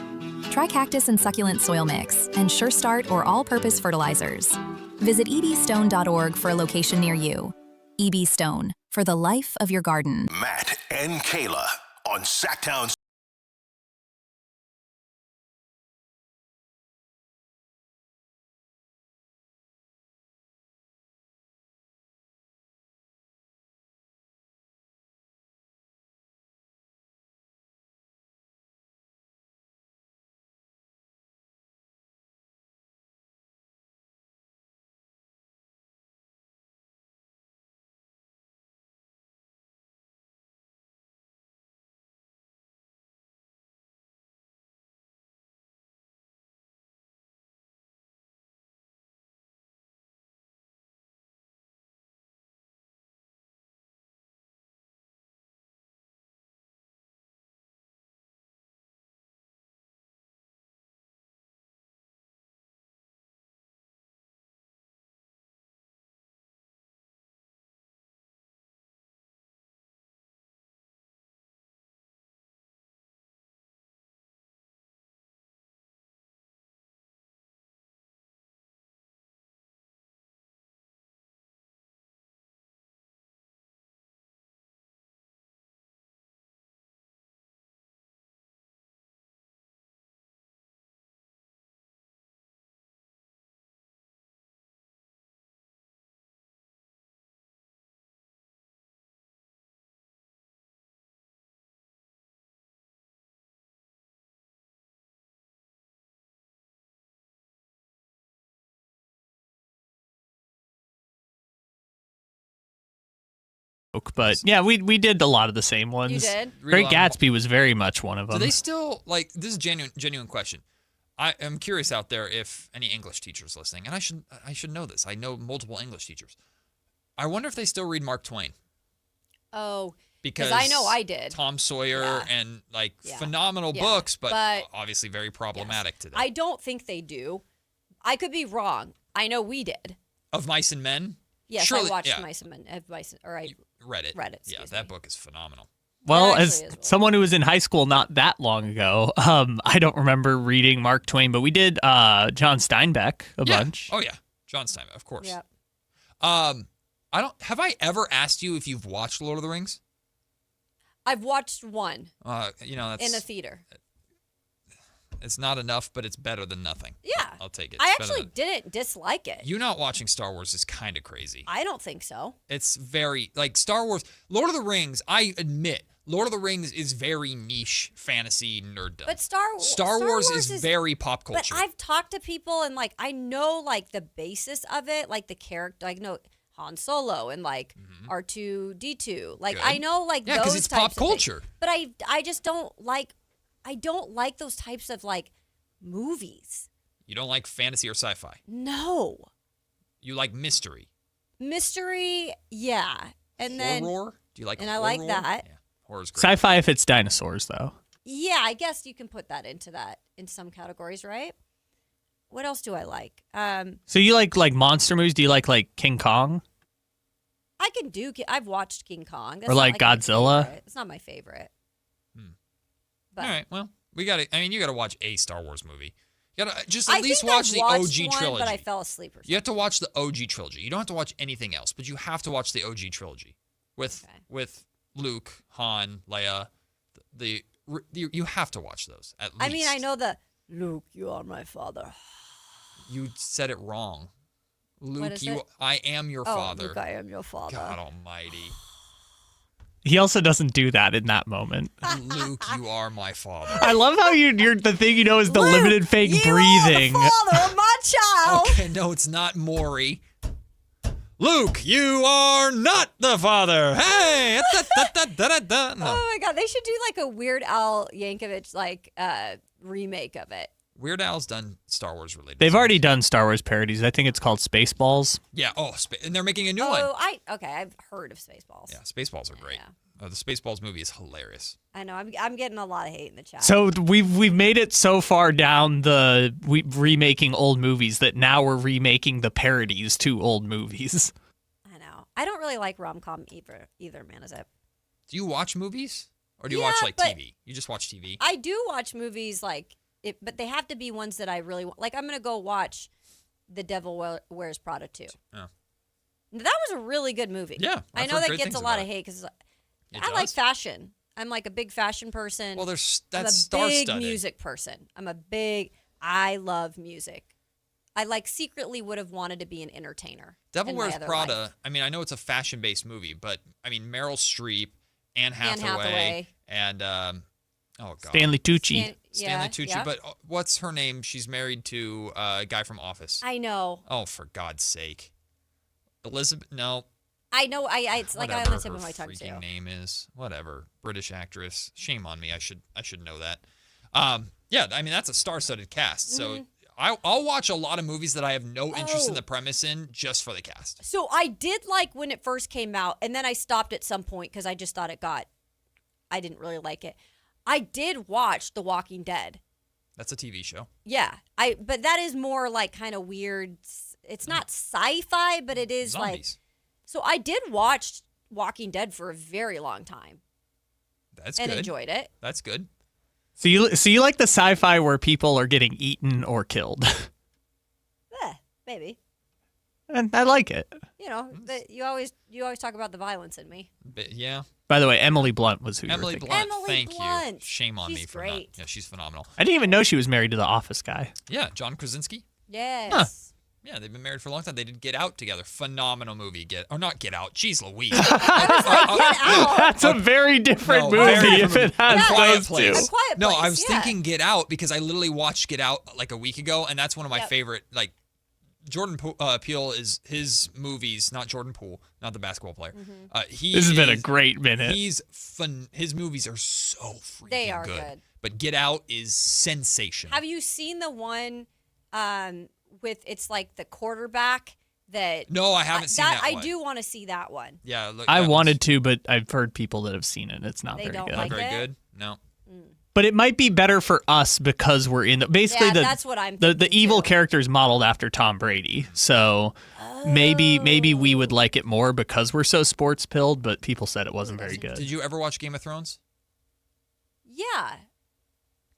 Try cactus and succulent soil mix and Sure Start or all-purpose fertilizers. Visit ebstone.org for a location near you. EB Stone, for the life of your garden. Matt and Kayla on Sactown But yeah, we did a lot of the same ones. You did? Great Gatsby was very much one of them. Do they still, like, this is a genuine question. I am curious out there if any English teachers listening, and I should know this. I know multiple English teachers. I wonder if they still read Mark Twain. Oh, because I know I did. Tom Sawyer and phenomenal books, but obviously very problematic today. I don't think they do. I could be wrong. I know we did. Of Mice and Men? Yes, surely, I watched Mice and Men. Read it. Read it. Yeah, that book is phenomenal. Well, as someone who was in high school not that long ago, I don't remember reading Mark Twain, but we did John Steinbeck a bunch. Oh yeah, John Steinbeck, of course. Yep. Have I ever asked you if you've watched Lord of the Rings? I've watched one. That's in a theater. It's not enough, but it's better than nothing. Yeah. I'll take it. I actually didn't dislike it. You not watching Star Wars is kind of crazy. I don't think so. It's very, like, Star Wars. Lord of the Rings, I admit, Lord of the Rings is very niche fantasy nerddom. But Star Wars is very pop culture. But I've talked to people, and, like, I know, like, the basis of it, like, the character. I know Han Solo and, like, R2-D2. Like, Good. I know, like, those because it's types pop of culture. things. But I just don't like... I don't like those types of, like, movies. You don't like fantasy or sci-fi? No. You like mystery? Mystery, yeah. And then... Horror? Do you like And horror? I like that. Yeah, horror's great. Sci-fi if it's dinosaurs, though. Yeah, I guess you can put that in some categories, right? What else do I like? So you like monster movies? Do you like King Kong? I can do... I've watched King Kong. That's or not like Godzilla? It's not my favorite. All right, well, you got to watch a Star Wars movie. You got to just at least watch the OG trilogy. But I fell asleep or something. You have to watch the OG trilogy. You don't have to watch anything else, but you have to watch the OG trilogy with Luke, Han, Leia. You have to watch those at least. I mean, I know the Luke, you are my father. You said it wrong. Luke, it? I am your father. Luke, I am your father. God almighty. He also doesn't do that in that moment. Luke, you are my father. I love how you're the thing you know is the Luke, limited fake you breathing. Are the father of my child. Okay, no, it's not Maury. Luke, you are not the father. Hey! No. Oh my God, they should do like a Weird Al Yankovic remake of it. Weird Al's done Star Wars related. They've already done Star Wars parodies. I think it's called Spaceballs. Yeah. Oh, and they're making a new one. I've heard of Spaceballs. Yeah, Spaceballs are great. Yeah. The Spaceballs movie is hilarious. I know. I'm getting a lot of hate in the chat. So we've made it so far down remaking old movies that now we're remaking the parodies to old movies. I know. I don't really like rom-com either, man. Is it? Do you watch movies or do you watch TV? You just watch TV. I do watch movies but they have to be ones that I really want. Like, I'm going to go watch The Devil Wears Prada 2. Oh. That was a really good movie. Yeah. I know that gets a lot of hate because I like fashion. I'm like a big fashion person. Well, that's star-studded. I'm a big music person. I love music. I secretly would have wanted to be an entertainer. Devil Wears Prada, I mean, I know it's a fashion-based movie, but I mean, Meryl Streep, Anne Hathaway. And oh god, Stanley Tucci. Stanley Tucci, yeah. But what's her name? She's married to a guy from Office. I know. Oh, for God's sake, Elizabeth. No. I know. It's like I only tip of my tongue too. Freaking name is whatever. British actress. Shame on me. I should know that. Yeah. I mean, that's a star-studded cast. So I'll watch a lot of movies that I have no interest in the premise in just for the cast. So I did like when it first came out, and then I stopped at some point because I just thought I didn't really like it. I did watch The Walking Dead. That's a TV show. Yeah, but that is more like kind of weird. It's not sci-fi, but it is zombies. So I did watch Walking Dead for a very long time. That's good. And enjoyed it. That's good. So you like the sci-fi where people are getting eaten or killed? Maybe. And I like it. You know, you always talk about the violence in me. But, yeah. By the way, Emily Blunt was who Emily you were Blunt. Emily Thank Blunt. you. Shame on me for great. not. Yeah, she's phenomenal. I didn't even know she was married to the Office guy. Yeah, John Krasinski. Yes. Huh. Yeah, they've been married for a long time. They did Get Out together. Phenomenal movie. Not Get Out. Jeez Louise. Get Out. That's a very different movie if it has those two. A Quiet Place. No, I was thinking Get Out because I literally watched Get Out like a week ago, and that's one of my favorite Jordan Peele is his movies, not Jordan Poole, not the basketball player. This has been a great minute. He's fun. His movies are so freaking They are good. But Get Out is sensational. Have you seen the one with it's like the quarterback that? No, I haven't seen that one. I do want to see that one. Yeah, look, I wanted to, but I've heard people that have seen it. It's not They very don't good. like Not very it? good. No. But it might be better for us because we're in the basically Yeah, the that's what I'm the thinking, evil character is modeled after Tom Brady. So maybe we would like it more because we're so sports pilled, but people said it wasn't very good. Did you ever watch Game of Thrones? Yeah.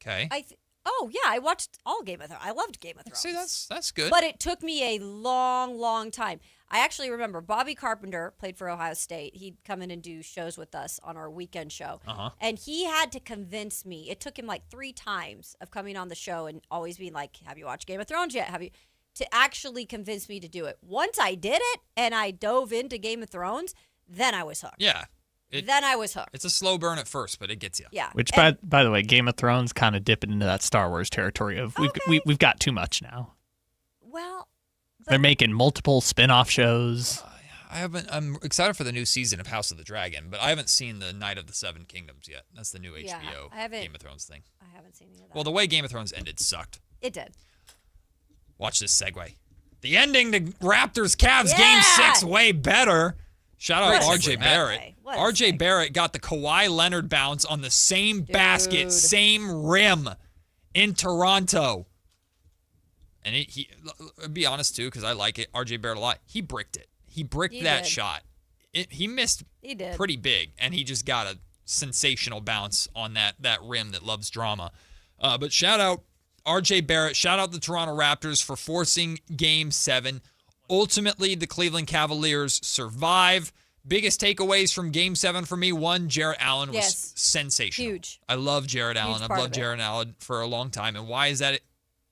Okay. I watched all Game of Thrones. I loved Game of Thrones. See, that's good. But it took me a long, long time. I actually remember Bobby Carpenter played for Ohio State. He'd come in and do shows with us on our weekend show. And he had to convince me. It took him like 3 times of coming on the show and always being like, have you watched Game of Thrones yet? To actually convince me to do it. Once I did it and I dove into Game of Thrones, then I was hooked. Yeah. Then I was hooked. It's a slow burn at first, but it gets you. Yeah. Which by the way, Game of Thrones kind of dipping into that Star Wars territory of we've got too much now. Well, they're making multiple spin-off shows. I'm excited for the new season of House of the Dragon, but I haven't seen the Night of the Seven Kingdoms yet. That's the new HBO Game of Thrones thing. I haven't seen any of that. Well, the way Game of Thrones ended sucked. It did. Watch this segue. The ending to Raptors-Cavs Game 6 way better. Shout out RJ Barrett. RJ Barrett got the Kawhi Leonard bounce on the same basket, same rim in Toronto. And he be honest, too, because I like it, RJ Barrett a lot. He bricked it. He bricked that shot. He missed pretty big, and he just got a sensational bounce on that rim that loves drama. But shout out RJ Barrett. Shout out the Toronto Raptors for forcing Game 7. Ultimately, the Cleveland Cavaliers survive. Biggest takeaways from Game 7 for me, one, Jarrett Allen was sensational. Huge. I love Jarrett Allen. I've loved Jarrett Allen for a long time. And why is that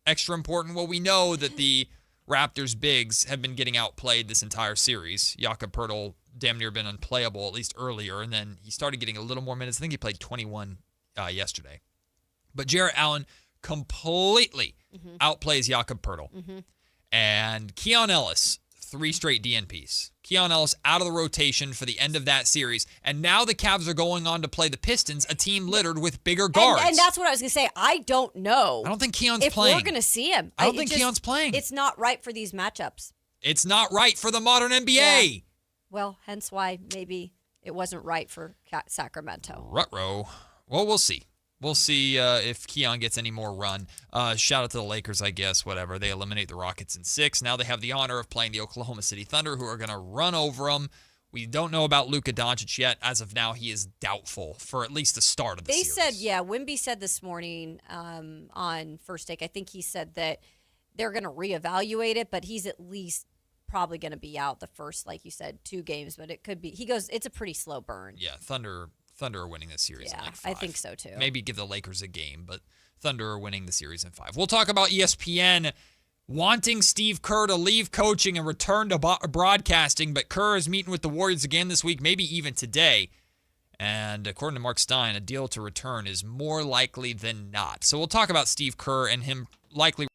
extra important? Well, we know that the Raptors bigs have been getting outplayed this entire series. Jakob Poeltl damn near been unplayable, at least earlier, and then he started getting a little more minutes. I think he played 21 yesterday. But Jarrett Allen completely outplays Jakob Poeltl. And Keon Ellis, 3 straight DNPs. Keon Ellis out of the rotation for the end of that series. And now the Cavs are going on to play the Pistons, a team littered with bigger guards. And that's what I was going to say. I don't know. I don't think Keon's if playing. We're going to see him. I don't think Keon's playing. It's not right for these matchups. It's not right for the modern NBA. Yeah. Well, hence why maybe it wasn't right for Sacramento. Ruh-roh. Well, we'll see. We'll see if Keon gets any more run. Shout out to the Lakers, I guess, whatever. They eliminate the Rockets in 6. Now they have the honor of playing the Oklahoma City Thunder, who are going to run over them. We don't know about Luka Doncic yet. As of now, he is doubtful for at least the start of the series. They said, Wimby said this morning on First Take, I think he said that they're going to reevaluate it, but he's at least probably going to be out the first, like you said, 2 games. But it could be, he goes, it's a pretty slow burn. Yeah, Thunder are winning this series in like 5. I think so too. Maybe give the Lakers a game, but Thunder are winning the series in 5. We'll talk about ESPN wanting Steve Kerr to leave coaching and return to broadcasting, but Kerr is meeting with the Warriors again this week, maybe even today. And according to Mark Stein, a deal to return is more likely than not. So we'll talk about Steve Kerr and him likely.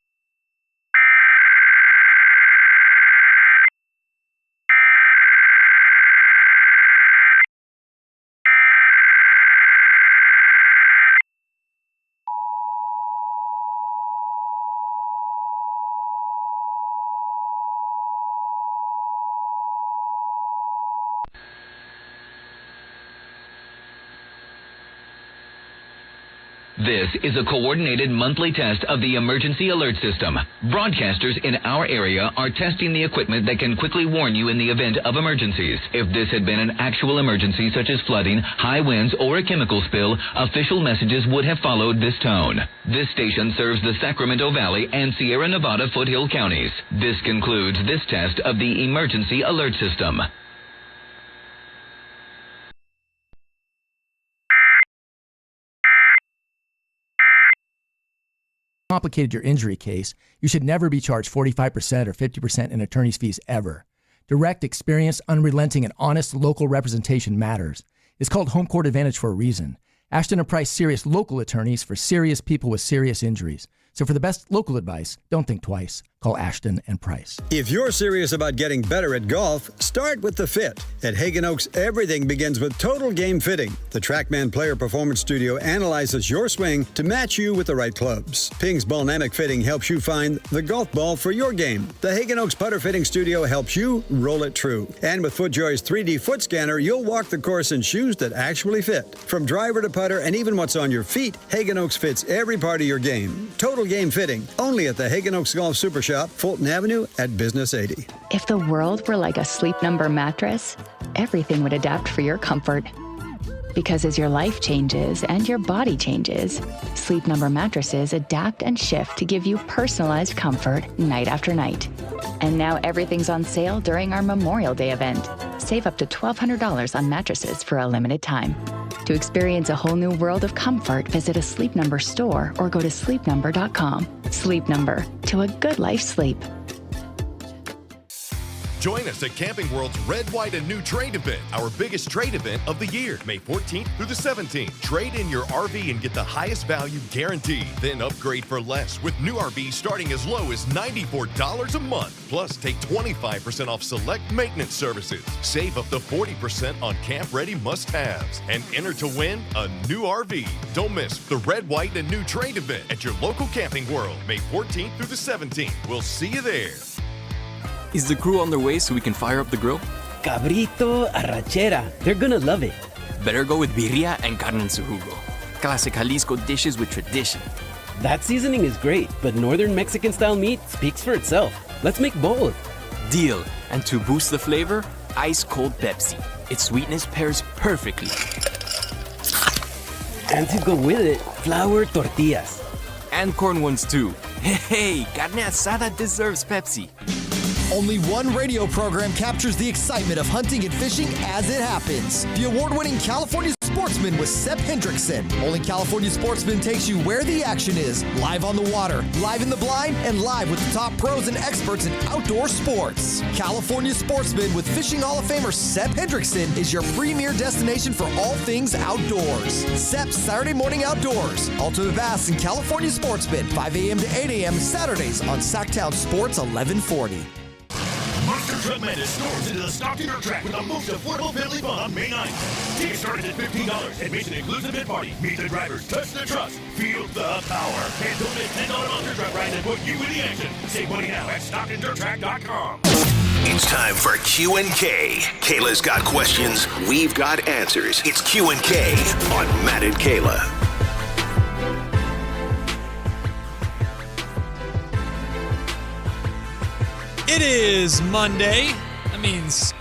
This is a coordinated monthly test of the emergency alert system. Broadcasters in our area are testing the equipment that can quickly warn you in the event of emergencies. If this had been an actual emergency such as flooding, high winds, or a chemical spill, official messages would have followed this tone. This station serves the Sacramento Valley and Sierra Nevada foothill counties. This concludes this test of the emergency alert system. Complicated your injury case, you should never be charged 45% or 50% in attorney's fees ever. Direct, experienced, unrelenting, and honest local representation matters. It's called Home Court Advantage for a reason. Ashton & Price serious local attorneys for serious people with serious injuries. So for the best local advice, don't think twice. Call Ashton and Price. If you're serious about getting better at golf, start with the fit. At Hagen Oaks, everything begins with total game fitting. The TrackMan Player Performance Studio analyzes your swing to match you with the right clubs. Ping's Ballnamic Fitting helps you find the golf ball for your game. The Hagen Oaks Putter Fitting Studio helps you roll it true. And with FootJoy's 3D foot scanner, you'll walk the course in shoes that actually fit. From driver to putter and even what's on your feet, Hagen Oaks fits every part of your game. Total game fitting, only at the Hagen Oaks Golf Super Shop, Fulton Avenue at Business 80. If the world were like a Sleep Number mattress, everything would adapt for your comfort. Because as your life changes and your body changes, Sleep Number mattresses adapt and shift to give you personalized comfort night after night. And now everything's on sale during our Memorial Day event. Save up to $1,200 on mattresses for a limited time. To experience a whole new world of comfort, visit a Sleep Number store or go to sleepnumber.com. Sleep Number, to a good life sleep. Join us at Camping World's Red, White, and New Trade event, our biggest trade event of the year, May 14th through the 17th. Trade in your RV and get the highest value guaranteed. Then upgrade for less with new RVs starting as low as $94 a month. Plus, take 25% off select maintenance services. Save up to 40% on camp-ready must-haves. And enter to win a new RV. Don't miss the Red, White, and New Trade event at your local Camping World, May 14th through the 17th. We'll see you there. Is the crew on their way so we can fire up the grill? Cabrito, arrachera. They're gonna love it. Better go with birria and carne en su jugo. Classic Jalisco dishes with tradition. That seasoning is great, but Northern Mexican-style meat speaks for itself. Let's make both. Deal. And to boost the flavor, ice-cold Pepsi. Its sweetness pairs perfectly. And to go with it, flour tortillas. And corn ones too. Hey, carne asada deserves Pepsi. Only one radio program captures the excitement of hunting and fishing as it happens. The award-winning California Sportsman with Sep Hendrickson. Only California Sportsman takes you where the action is, live on the water, live in the blind, and live with the top pros and experts in outdoor sports. California Sportsman with Fishing Hall of Famer Sep Hendrickson is your premier destination for all things outdoors. Sep's Saturday Morning Outdoors. Ultimate Bass and California Sportsman, 5 a.m. to 8 a.m. Saturdays on Sactown Sports 1140. Monster Truck Madness storms into the Stockton Dirt Track with the most affordable family fun on May 9th. Tickets started at $15. Admission includes a bid party. Meet the drivers, touch the trucks, feel the power. And don't miss $10 Monster Truck rides that put you in the action. Save money now at StocktonDirtTrack.com. It's time for Q&K. Kayla's got questions. We've got answers. It's Q&K on Matt and Kayla. It is Monday. That means,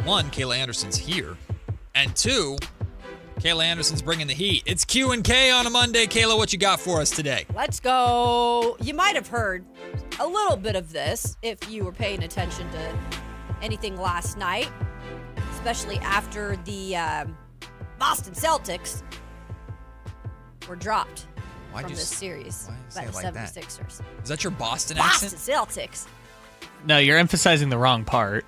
one, Kayla Anderson's here. And two, Kayla Anderson's bringing the heat. It's Q&K on a Monday. Kayla, what you got for us today? Let's go. You might have heard a little bit of this if you were paying attention to anything last night, especially after the Boston Celtics were dropped from this series by the 76ers. Is that your Boston accent? Boston Celtics. No, you're emphasizing the wrong part.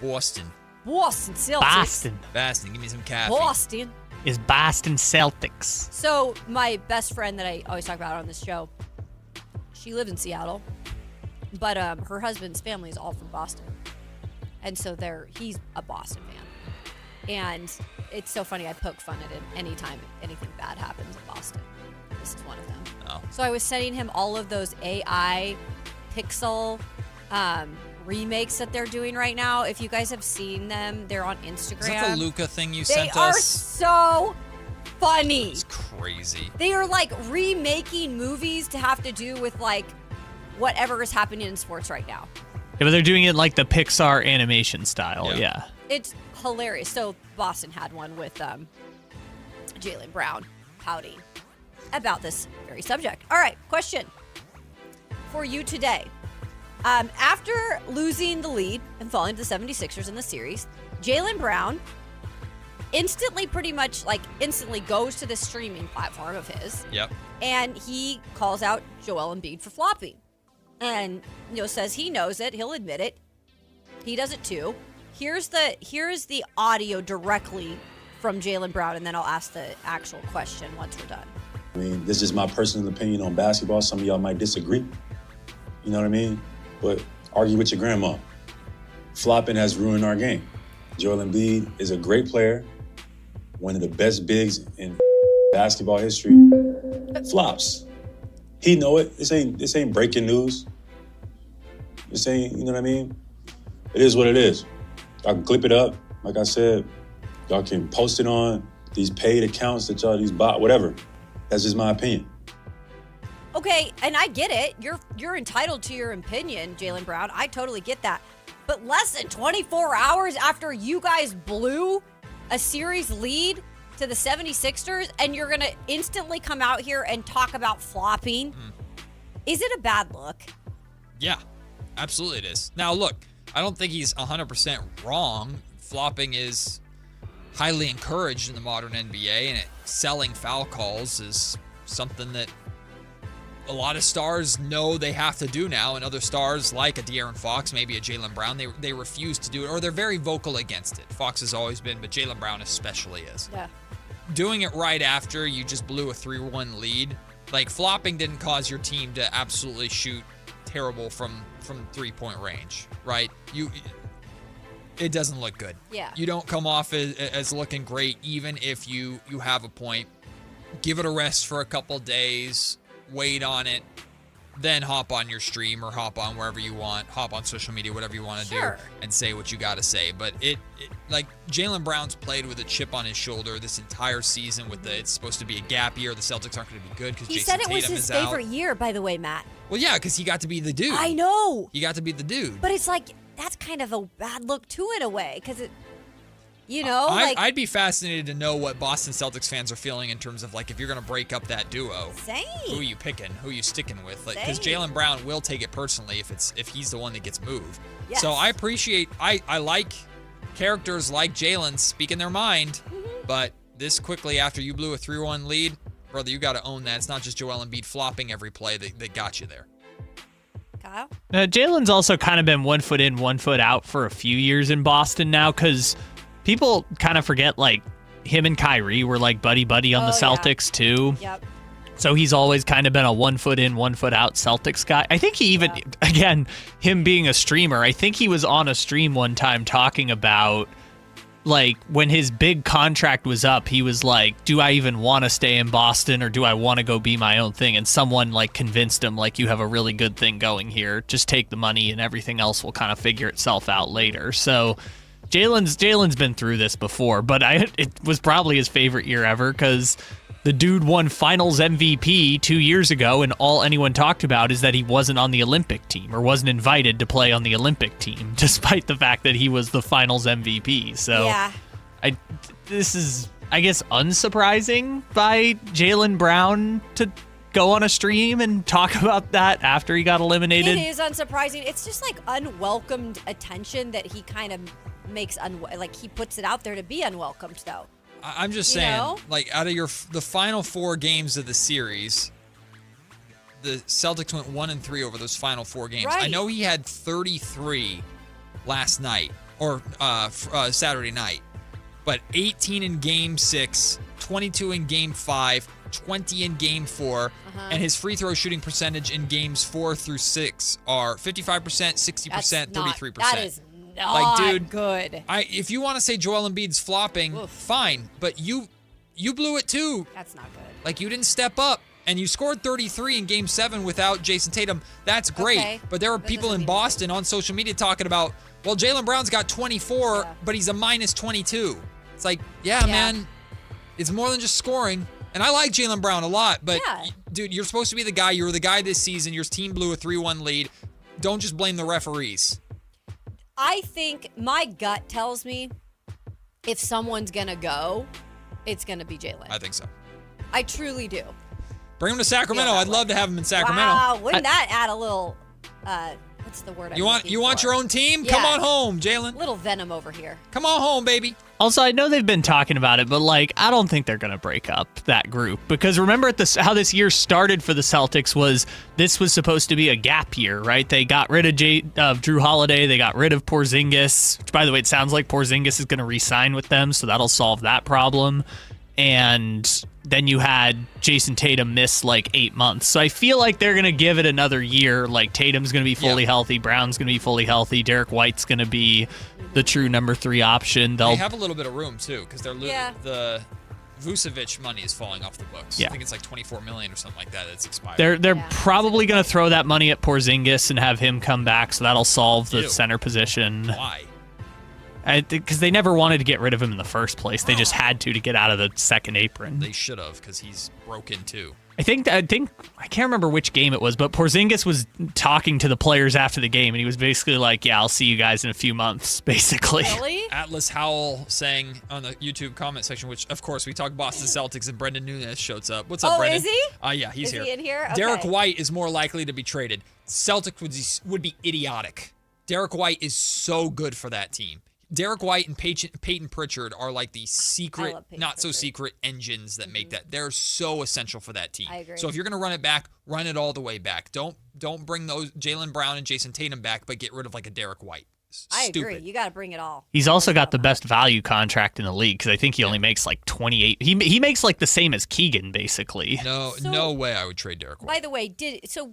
Boston Celtics. Boston. Give me some caffeine. Boston. Is Boston Celtics. So my best friend that I always talk about on this show, she lives in Seattle, but her husband's family is all from Boston. And so he's a Boston fan. And it's so funny, I poke fun at him anytime anything bad happens in Boston. This is one of them. Oh. So I was sending him all of those AI pixel remakes that they're doing right now. If you guys have seen them, they're on Instagram. Is that the Luca thing you sent us? They are so funny. It's crazy. They are like remaking movies to have to do with like whatever is happening in sports right now. Yeah, but they're doing it like the Pixar animation style. Yeah. It's hilarious. So Boston had one with Jaylen Brown pouting about this very subject. All right, question for you today. After losing the lead and falling to the 76ers in the series, Jaylen Brown instantly goes to the streaming platform of his. Yep. And he calls out Joel Embiid for flopping. And says he knows it, he'll admit it. He does it too. Here's the audio directly from Jaylen Brown, and then I'll ask the actual question once we're done. I mean, this is just my personal opinion on basketball. Some of y'all might disagree. You know what I mean? But argue with your grandma. Flopping has ruined our game. Joel Embiid is a great player, one of the best bigs in basketball history. Flops. He know it. This ain't breaking news. This ain't, you know what I mean? It is what it is. I can clip it up. Like I said, y'all can post it on these paid accounts that y'all, these bot, whatever. That's just my opinion. Okay, and I get it. You're entitled to your opinion, Jaylen Brown. I totally get that. But less than 24 hours after you guys blew a series lead to the 76ers, and you're going to instantly come out here and talk about flopping. Is it a bad look? Yeah, absolutely it is. Now, look, I don't think he's 100% wrong. Flopping is highly encouraged in the modern NBA, and selling foul calls is something that a lot of stars know they have to do now, and other stars like a De'Aaron Fox, maybe a Jaylen Brown, they refuse to do it, or they're very vocal against it. Fox has always been, but Jaylen Brown especially is. Yeah. Doing it right after you just blew a 3-1 lead, like flopping didn't cause your team to absolutely shoot terrible from 3-point range, right? It doesn't look good. Yeah. You don't come off as looking great, even if you have a point. Give it a rest for a couple days. Wait on it, then hop on your stream or hop on wherever you want, hop on social media, whatever you want to do, and say what you got to say. But it like Jaylen Brown's played with a chip on his shoulder this entire season. It's supposed to be a gap year. The Celtics aren't going to be good because Jason Tatum is out. He said it was his favorite year, by the way, Matt. Well, yeah, because he got to be the dude. I know. He got to be the dude. But it's like that's kind of a bad look too, in a way, because it. You know, I'd be fascinated to know what Boston Celtics fans are feeling in terms of, like, if you're going to break up that duo. Same. Who are you picking? Who are you sticking with? Like, because Jaylen Brown will take it personally if he's the one that gets moved. Yes. So I appreciate, I like characters like Jaylen speaking their mind, but this quickly after you blew a 3-1 lead, brother, you got to own that. It's not just Joel Embiid flopping every play that got you there. Kyle? Jaylen's also kind of been 1 foot in, 1 foot out for a few years in Boston now, because people kind of forget, like, him and Kyrie were, like, buddy-buddy on the Celtics, too. Yep. So he's always kind of been a 1 foot in, 1 foot out Celtics guy. I think he even, again, him being a streamer, I think he was on a stream one time talking about, like, when his big contract was up, he was like, do I even want to stay in Boston or do I want to go be my own thing? And someone, like, convinced him, like, you have a really good thing going here. Just take the money and everything else will kind of figure itself out later. So Jaylen's been through this before, but it was probably his favorite year ever because the dude won Finals MVP 2 years ago, and all anyone talked about is that he wasn't on the Olympic team or wasn't invited to play on the Olympic team, despite the fact that he was the Finals MVP. So this is, I guess, unsurprising by Jaylen Brown to go on a stream and talk about that after he got eliminated. It is unsurprising. It's just like unwelcomed attention that he kind of makes like he puts it out there to be unwelcomed, though. I'm just saying, like, out of the final 4 games of the series, the Celtics went 1-3 over those final 4 games. Right. I know he had 33 last night or Saturday night, but 18 in Game 6, 22 in Game 5, 20 in Game 4, and his free throw shooting percentage in Games 4 through 6 are 55%, 60%, 33%. That is not good. If you want to say Joel Embiid's flopping, fine, but you blew it too. That's not good. Like, you didn't step up, and you scored 33 in Game 7 without Jason Tatum. That's great, Okay. but there are people in Boston on social media talking about, well, Jaylen Brown's got 24, but he's a minus 22. It's like, man, it's more than just scoring. And I like Jaylen Brown a lot, but, dude, you're supposed to be the guy. You were the guy this season. Your team blew a 3-1 lead. Don't just blame the referees. I think my gut tells me if someone's going to go, it's going to be Jaylen. I think so. I truly do. Bring him to Sacramento. I'd love to have him in Sacramento. Wow, wouldn't that add a little, what's the word You want your own team? Come on home, Jaylen. Little venom over here. Come on home, baby. Also, I know they've been talking about it, but, like, I don't think they're going to break up that group. Because remember how this year started for the Celtics was this was supposed to be a gap year, right? They got rid of Drew Holiday. They got rid of Porzingis, which, by the way, it sounds like Porzingis is going to re-sign with them, so that'll solve that problem. and then you had Jason Tatum miss like 8 months. So I feel like they're going to give it another year. Like Tatum's going to be fully healthy. Brown's going to be fully healthy. Derek White's going to be the true number 3 option. They have a little bit of room, too, because they're the Vucevic money is falling off the books. I think it's like $24 million or something like that that's expired. They're probably going to throw that money at Porzingis and have him come back, so that'll solve the center position. Why? Because they never wanted to get rid of him in the first place. They just had to get out of the second apron. They should have, because he's broken too. I think I can't remember which game it was, but Porzingis was talking to the players after the game, and he was basically like, "Yeah, I'll see you guys in a few months," basically. Really? Atlas Howell saying on the YouTube comment section, which of course we talk Boston Celtics, and Brendan Nunes shows up. What's up, Brendan? Is he? Yeah, he's here. Is he in here? Okay. Derek White is more likely to be traded. Celtics would be idiotic. Derek White is so good for that team. Derek White and Peyton Pritchard are like the secret, not so secret engines that make that. They're so essential for that team. I agree. So if you're going to run it back, run it all the way back. Don't bring those Jaylen Brown and Jason Tatum back, but get rid of like a Derek White. I agree. You got to bring it all. He's also got the best value contract in the league because I think he only makes like 28. He makes like the same as Keegan, basically. No way I would trade Derek White. By the way,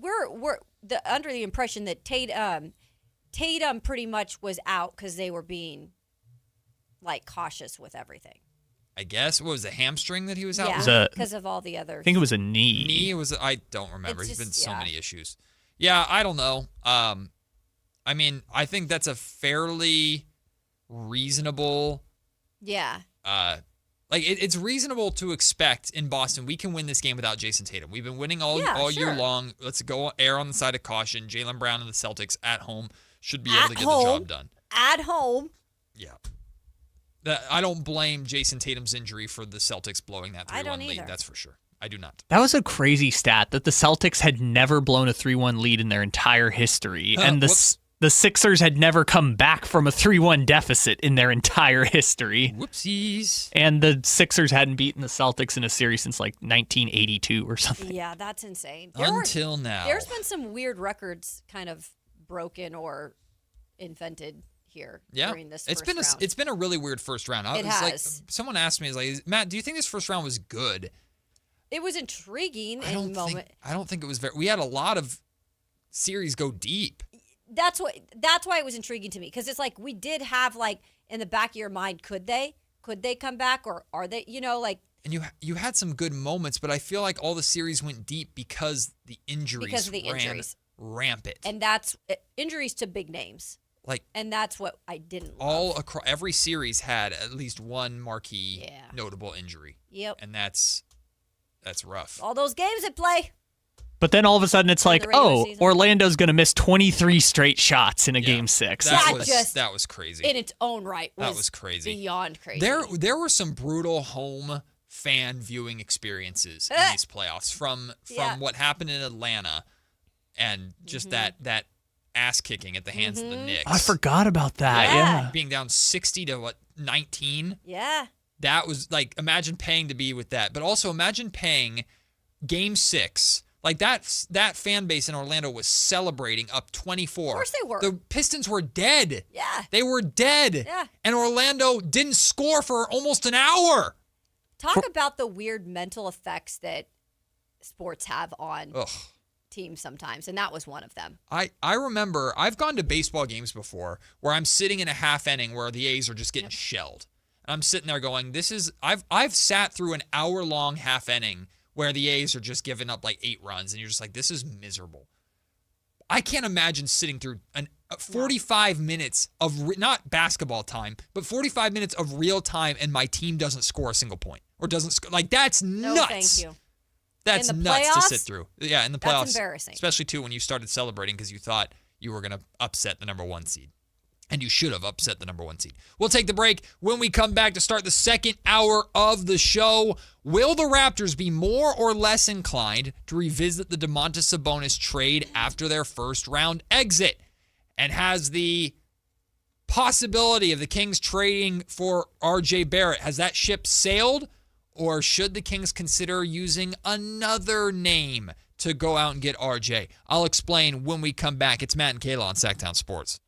we're under the impression that Tatum pretty much was out because they were being like cautious with everything. I guess. What was the hamstring that he was out? Yeah, because of all the other. I think it was a knee. Knee was. I don't remember. He's been so many issues. Yeah, I don't know. I mean, I think that's a fairly reasonable. Yeah. It's reasonable to expect in Boston we can win this game without Jason Tatum. We've been winning all year long. Let's go err on the side of caution. Jaylen Brown and the Celtics at home should be able to get the job done. At home. Yeah. I don't blame Jason Tatum's injury for the Celtics blowing that 3-1 lead. That's for sure. I do not. That was a crazy stat that the Celtics had never blown a 3-1 lead in their entire history. And the Sixers had never come back from a 3-1 deficit in their entire history. Whoopsies. And the Sixers hadn't beaten the Celtics in a series since like 1982 or something. Yeah, that's insane. Until now. There's been some weird records kind of broken or invented here during this first round. It's been a really weird first round. It has. Like, someone asked me, Matt, do you think this first round was good? It was intriguing I don't think it was very. We had a lot of series go deep. That's why it was intriguing to me, because it's like we did have like in the back of your mind, could they come back, or are they, And you had some good moments, but I feel like all the series went deep because the injuries ran rampant. And that's injuries to big names. And that's what I didn't love. Every series had at least one marquee notable injury. Yep. And that's rough. All those games at play. But then all of a sudden it's like, Orlando's going to miss 23 straight shots in a game 6. That was crazy. In its own right. That was crazy. Beyond crazy. There were some brutal home fan viewing experiences in these playoffs from what happened in Atlanta and just that ass kicking at the hands of the Knicks. I forgot about that. Yeah. Being down 60 to 19. Yeah. That was like, imagine paying to be with that. But also imagine paying game 6. Like that fan base in Orlando was celebrating up 24. Of course they were. The Pistons were dead. Yeah. They were dead. Yeah. And Orlando didn't score for almost an hour. Talk about the weird mental effects that sports have on teams sometimes, and that was one of them. I remember I've gone to baseball games before where I'm sitting in a half inning where the A's are just getting shelled. And I'm sitting there going, I've sat through an hour-long half inning where the A's are just giving up like 8 runs, and you're just like, this is miserable. I can't imagine sitting through 45 minutes of, not basketball time, but 45 minutes of real time, and my team doesn't score a single point. Or doesn't score. Like, that's nuts. No, thank you. That's nuts playoffs, to sit through. Yeah, in the playoffs. That's embarrassing. Especially, too, when you started celebrating because you thought you were going to upset the number 1 seed. And you should have upset the number 1 seed. We'll take the break. When we come back to start the second hour of the show, will the Raptors be more or less inclined to revisit the Domantas Sabonis trade after their first round exit? And has the possibility of the Kings trading for RJ Barrett, has that ship sailed? Or should the Kings consider using another name to go out and get RJ? I'll explain when we come back. It's Matt and Kayla on Sactown Sports.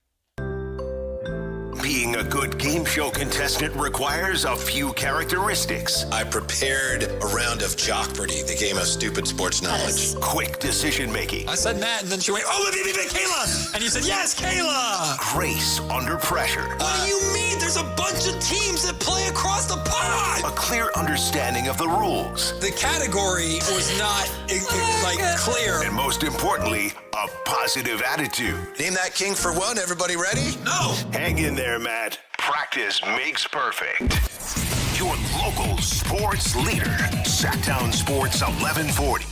Being a good game show contestant requires a few characteristics. I prepared a round of Jeopardy, the game of stupid sports knowledge. Quick decision making. I said Matt, and then she went, oh, Kayla! And you said, yes, Kayla! Grace under pressure. What do you mean? There's a bunch of teams that play across the pond! A clear understanding of the rules. The category was not, clear. And most importantly, a positive attitude. Name that king for one. Everybody ready? No! Hang in there, Matt. Practice makes perfect. Your local sports leader, Sactown Sports 1140.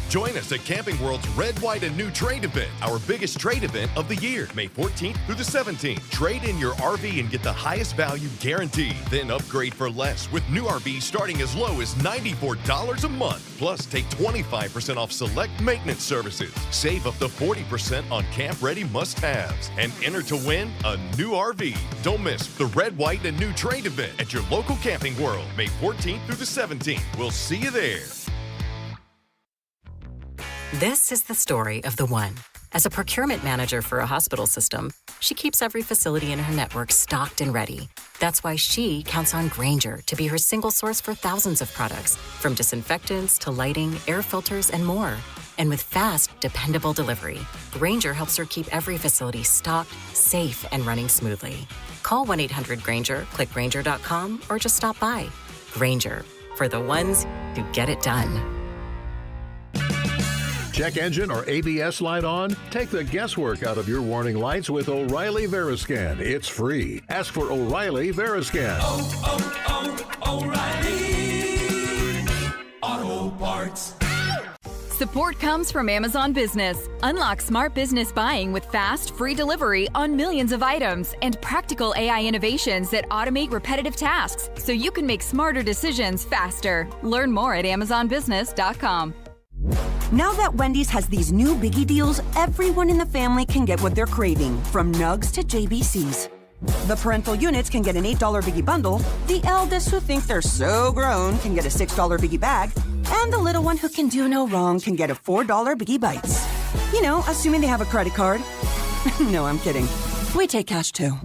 Join us at Camping World's Red, White, and New Trade event, our biggest trade event of the year, May 14th through the 17th. Trade in your RV and get the highest value guaranteed. Then upgrade for less with new RVs starting as low as $94 a month. Plus, take 25% off select maintenance services. Save up to 40% on camp-ready must-haves. And enter to win a new RV. Don't miss the Red, White, and New Trade event at your local Camping World, May 14th through the 17th. We'll see you there. This is the story of the one. As a procurement manager for a hospital system, she keeps every facility in her network stocked and ready. That's why she counts on Grainger to be her single source for thousands of products, from disinfectants to lighting, air filters, and more. And with fast, dependable delivery, Grainger helps her keep every facility stocked, safe, and running smoothly. Call 1-800-GRAINGER, click Grainger.com, or just stop by. Grainger, for the ones who get it done. Check engine or ABS light on? Take the guesswork out of your warning lights with O'Reilly Veriscan. It's free. Ask for O'Reilly Veriscan. O'Reilly Auto Parts. Support comes from Amazon Business. Unlock smart business buying with fast, free delivery on millions of items and practical AI innovations that automate repetitive tasks so you can make smarter decisions faster. Learn more at AmazonBusiness.com. Now that Wendy's has these new biggie deals, everyone in the family can get what they're craving, from nugs to JBCs. The parental units can get an $8 biggie bundle, the eldest who think they're so grown can get a $6 biggie bag, and the little one who can do no wrong can get a $4 biggie bites. You know, assuming they have a credit card. No, I'm kidding. We take cash too.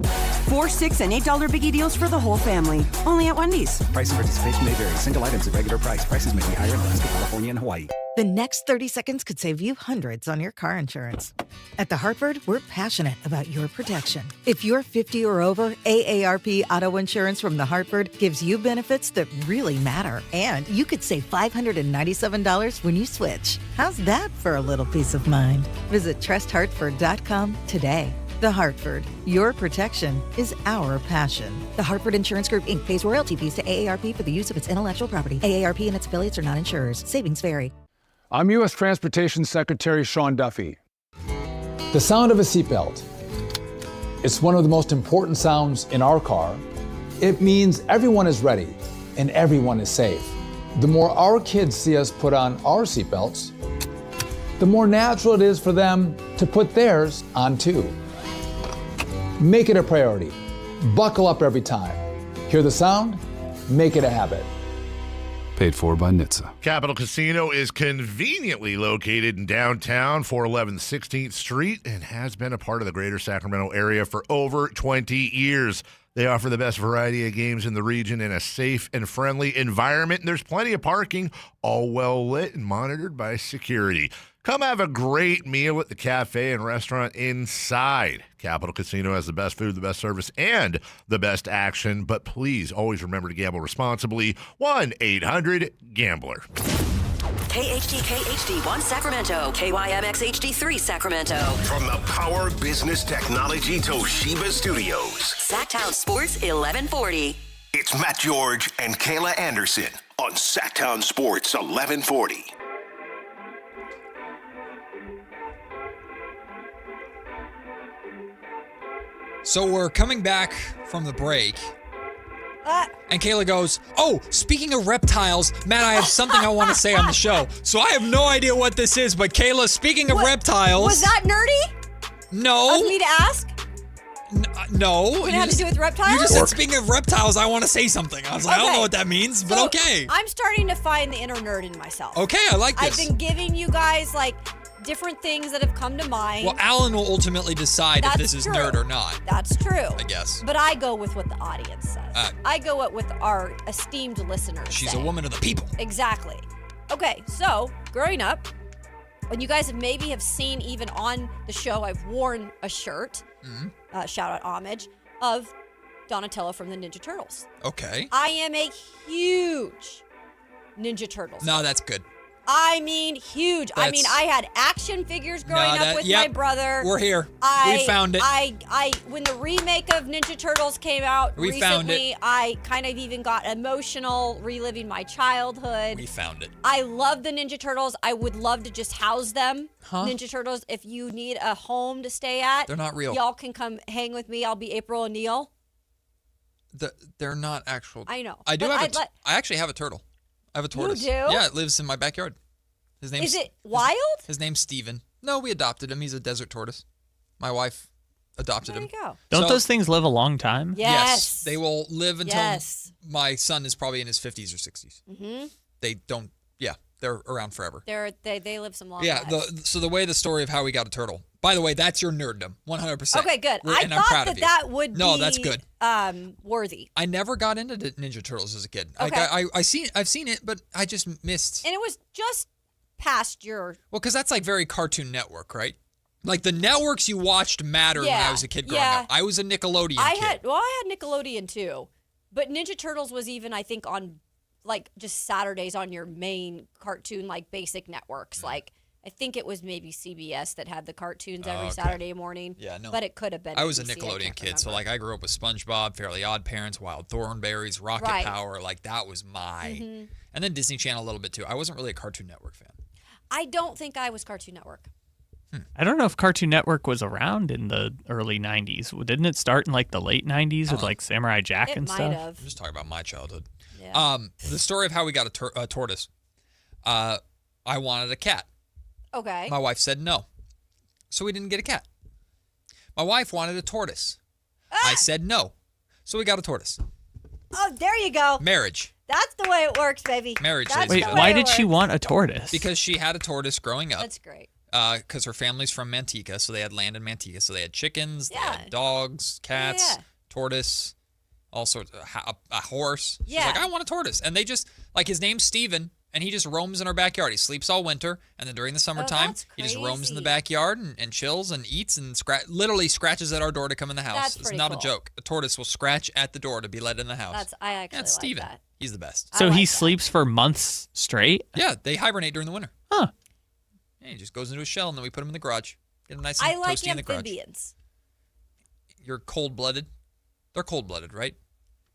4, 6, and $8 biggie deals for the whole family. Only at Wendy's. Price and participation may vary. Single items at regular price. Prices may be higher in Alaska, California, and Hawaii. The next 30 seconds could save you hundreds on your car insurance. At The Hartford, we're passionate about your protection. If you're 50 or over, AARP Auto Insurance from The Hartford gives you benefits that really matter. And you could save $597 when you switch. How's that for a little peace of mind? Visit trusthartford.com today. The Hartford, your protection is our passion. The Hartford Insurance Group, Inc. pays royalty fees to AARP for the use of its intellectual property. AARP and its affiliates are not insurers. Savings vary. I'm U.S. Transportation Secretary Sean Duffy. The sound of a seatbelt. It's one of the most important sounds in our car. It means everyone is ready and everyone is safe. The more our kids see us put on our seatbelts, the more natural it is for them to put theirs on too. Make it a priority. Buckle up every time. Hear the sound? Make it a habit. Paid for by NHTSA. Capital Casino is conveniently located in downtown, 411 16th Street, and has been a part of the greater Sacramento area for over 20 years. They offer the best variety of games in the region in a safe and friendly environment, and there's plenty of parking, all well lit and monitored by security. Come have a great meal at the cafe and restaurant inside. Capital Casino has the best food, the best service, and the best action. But please always remember to gamble responsibly. 1-800-GAMBLER. KHD1 Sacramento, KYMX HD3 Sacramento. From the Power Business Technology Toshiba Studios. Sactown Sports 1140. It's Matt George and Kayla Anderson on Sactown Sports 1140. So we're coming back from the break. And Kayla goes, oh, speaking of reptiles, Matt, I have something I want to say on the show. So I have no idea what this is, but Kayla, speaking of reptiles. Was that nerdy? No. Of me to ask? No. Did it have to do with reptiles? You just said, speaking of reptiles, I want to say something. I was like, I don't know what that means, but okay. I'm starting to find the inner nerd in myself. Okay, I like this. I've been giving you guys, like, different things that have come to mind. Well, Alan will ultimately decide if this is true. nerd or not. That's true. I guess. But I go with what the audience says. I go with our esteemed listeners. She's a woman of the people. Exactly. Okay, so growing up, and you guys maybe have seen even on the show, I've worn a shirt, shout out homage, of Donatello from the Ninja Turtles. Okay. I am a huge Ninja Turtles fan. No, that's good. I mean, huge. I mean, I had action figures growing up with my brother. We're here. We found it. When the remake of Ninja Turtles came out We found recently, it. I kind of even got emotional reliving my childhood. We found it. I love the Ninja Turtles. I would love to just house them. Huh? Ninja Turtles, if you need a home to stay at. They're not real. Y'all can come hang with me. I'll be April O'Neil. They're not actual. I know. I do but have I actually have a turtle. I have a tortoise. You do? Yeah, it lives in my backyard. His name's Is it wild? His name's Steven. No, we adopted him. He's a desert tortoise. My wife adopted him. There you go. Don't those things live a long time? Yes. They will live until my son is probably in his 50s or 60s. Mm-hmm. They don't, they're around forever. They live some long lives. So the way the story of how we got a turtle. By the way, that's your nerddom, 100%. Okay, good. And I'm proud of you. that would be that's good. Worthy. I never got into Ninja Turtles as a kid. Okay. I've seen it, but I just missed. And it was just past your... Well, because that's like very Cartoon Network, right? Like the networks you watched mattered when I was a kid growing up. I was a Nickelodeon kid. I had Nickelodeon too, but Ninja Turtles was even, I think, on like just Saturdays on your main cartoon, like basic networks. Like I think it was maybe CBS that had the cartoons every Saturday morning. Yeah, no. But it could have been. I was a NBC, Nickelodeon kid, so like I grew up with SpongeBob, Fairly Odd Parents, Wild Thornberrys, Rocket Power. Like that was my, and then Disney Channel a little bit too. I wasn't really a Cartoon Network fan. I don't think I was Cartoon Network. I don't know if Cartoon Network was around in the early 90s. Didn't it start in like the late 90s with like Samurai Jack and stuff? I'm just talking about my childhood. Yeah. The story of how we got a tortoise. I wanted a cat. Okay. My wife said no. So we didn't get a cat. My wife wanted a tortoise. I said no. So we got a tortoise. Oh, there you go. Marriage. That's the way it works, baby. Marriage. Wait, why did she want a tortoise? Because she had a tortoise growing up. That's great. Because her family's from Manteca, so they had land in Manteca. So they had chickens, they had dogs, cats, tortoise, all sorts of, a horse. She's like, I want a tortoise. And they just, like, his name's Steven, and he just roams in our backyard. He sleeps all winter, and then during the summertime, he just roams in the backyard and chills and eats and literally scratches at our door to come in the house. It's not a joke. A tortoise will scratch at the door to be let in the house. I actually That's like Steven. that. He's the best. So he sleeps for months straight? Yeah, they hibernate during the winter. Huh. Yeah, he just goes into a shell, and then we put him in the garage. Get him nice I and like toasty in the garage. amphibians. You're cold-blooded? They're cold-blooded, right?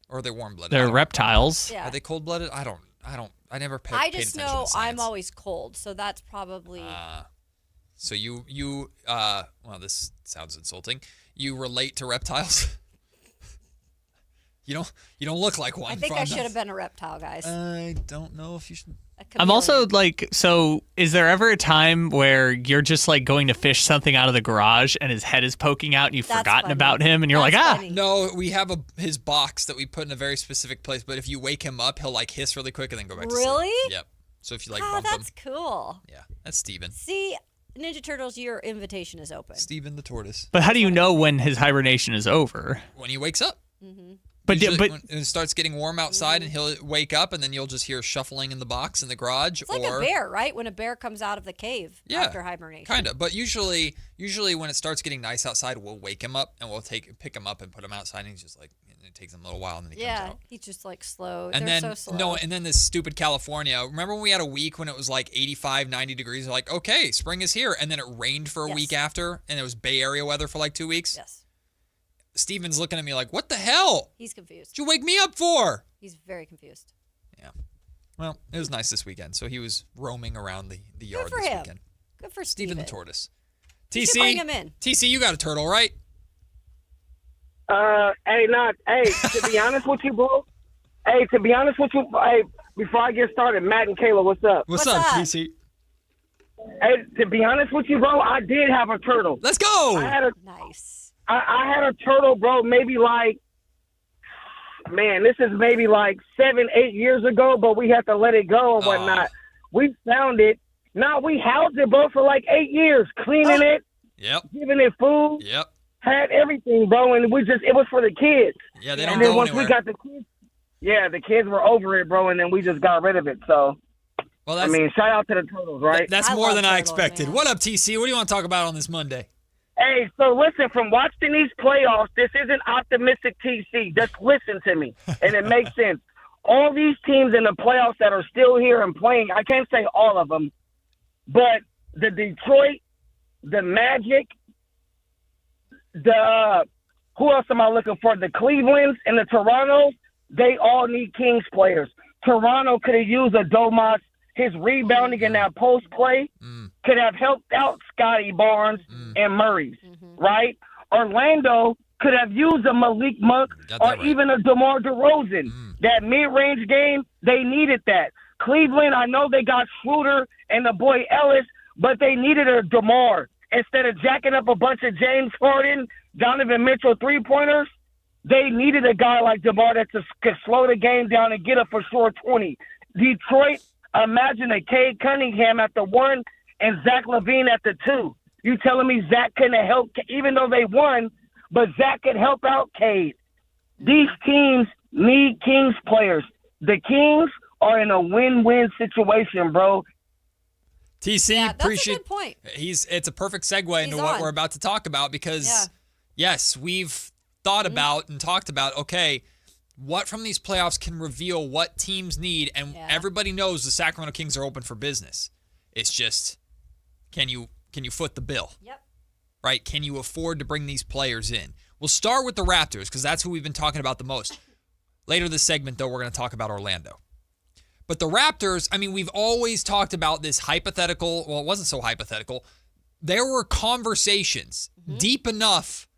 Or are they warm-blooded? They're reptiles. Yeah. Are they cold-blooded? I never paid I attention just to know science. I'm always cold, so that's probably... So well, this sounds insulting. You relate to reptiles? You don't look like one. I think I should have been a reptile, guys. I don't know if you should. I'm also like, so is there ever a time where you're just like going to fish something out of the garage and his head is poking out and you've forgotten about him and you're like, No, we have his box that we put in a very specific place, but if you wake him up, he'll like hiss really quick and then go back to sleep. Really? Yep. So if you like bump him. That's cool. Yeah, that's Steven. See, Ninja Turtles, your invitation is open. Steven the tortoise. But how do you know when his hibernation is over? When he wakes up. Mm-hmm. But when it starts getting warm outside and he'll wake up and then you'll just hear shuffling in the box in the garage. It's like a bear, right? When a bear comes out of the cave after hibernation. Kind of. But usually when it starts getting nice outside, we'll wake him up and we'll pick him up and put him outside. And he's just like, it takes him a little while and then he comes out. He's just like slow. And They're then, so slow. No, and then this stupid California. Remember when we had a week when it was like 85, 90 degrees? We're like, okay, spring is here. And then it rained for a week after and it was Bay Area weather for like 2 weeks. Yes. Steven's looking at me like, what the hell? He's confused. What'd you wake me up for? He's very confused. Yeah. Well, it was nice this weekend. So he was roaming around the yard Good for this him. weekend. Good for Steven the tortoise. You should TC, bring him in. TC, you got a turtle, right? Hey, to be honest with you, bro. Hey, to be honest with you, hey, before I get started, Matt and Kayla, what's up? What's up, TC? Hey, to be honest with you, bro, I did have a turtle. Let's go. Nice. I had a turtle, bro, maybe like, man, this is maybe like 7-8 years ago, but we had to let it go and whatnot. We found it Now we housed it, bro, for like 8 years, cleaning it, giving it food, had everything, bro, and it was for the kids. Yeah, they don't and then go once anywhere. we got the kids, the kids were over it, bro, and then we just got rid of it. So, well, I mean, shout out to the Turtles, right? That's more than I expected. What up, TC? What do you want to talk about on this Monday? Hey, so listen, from watching these playoffs, this isn't optimistic TC. Just listen to me, and it makes sense. All these teams in the playoffs that are still here and playing, I can't say all of them, but the Detroit, the Magic, who else am I looking for? The Clevelands and the Torontos, they all need Kings players. Toronto could have used a Domas. His rebounding in that post play could have helped out Scotty Barnes and Murray's, right? Orlando could have used a Malik Monk or even a DeMar DeRozan. That mid-range game, they needed that. Cleveland, I know they got Schroeder and the boy Ellis, but they needed a DeMar. Instead of jacking up a bunch of James Harden, Donovan Mitchell three-pointers, they needed a guy like DeMar that could slow the game down and get up for sure 20. Detroit, imagine a Cade Cunningham at the 1 and Zach LaVine at the 2. You telling me Zach couldn't have helped, even though they won, but Zach could help out Cade. These teams need Kings players. The Kings are in a win-win situation, bro. TC, appreciate. That's a good point. It's a perfect segue into what we're about to talk about because, yes, we've thought about and talked about, okay, what from these playoffs can reveal what teams need, and everybody knows the Sacramento Kings are open for business. It's just, can you foot the bill? Yep. Right? Can you afford to bring these players in? We'll start with the Raptors because that's who we've been talking about the most. Later this segment, though, we're going to talk about Orlando. But the Raptors, I mean, we've always talked about this hypothetical. Well, it wasn't so hypothetical. There were conversations deep enough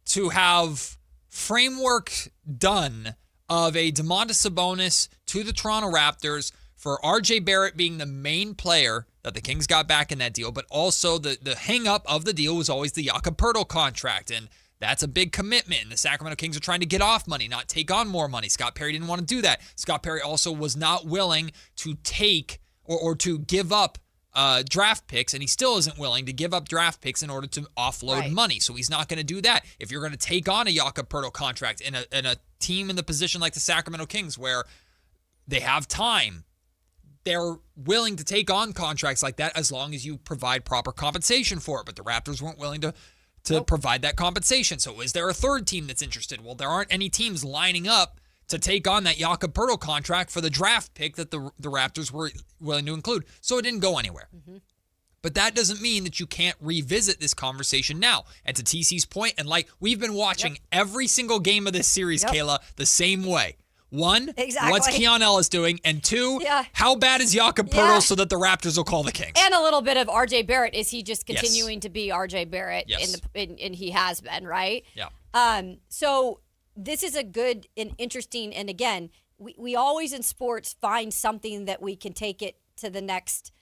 to have framework done of a Domantas Sabonis to the Toronto Raptors for RJ Barrett being the main player that the Kings got back in that deal, but also the hang-up of the deal was always the Jakob Poeltl contract, and that's a big commitment. And the Sacramento Kings are trying to get off money, not take on more money. Scott Perry didn't want to do that. Scott Perry also was not willing to take or to give up draft picks, and he still isn't willing to give up draft picks in order to offload money. So he's not going to do that. If you're going to take on a Jakob Poeltl contract in a team in the position like the Sacramento Kings where they have time, they're willing to take on contracts like that as long as you provide proper compensation for it. But the Raptors weren't willing to provide that compensation. So is there a third team that's interested? Well, there aren't any teams lining up to take on that Jakob Poeltl contract for the draft pick that the Raptors were willing to include. So it didn't go anywhere. But that doesn't mean that you can't revisit this conversation now. And to TC's point, and like we've been watching every single game of this series, Kayla, the same way. One, what's Keon Ellis doing? And two, how bad is Jakob Poeltl so that the Raptors will call the Kings? And a little bit of RJ Barrett. Is he just continuing to be RJ Barrett? Yes. And he has been, right? Yeah. So this is a good and interesting, and again, we always in sports find something that we can take it to the next,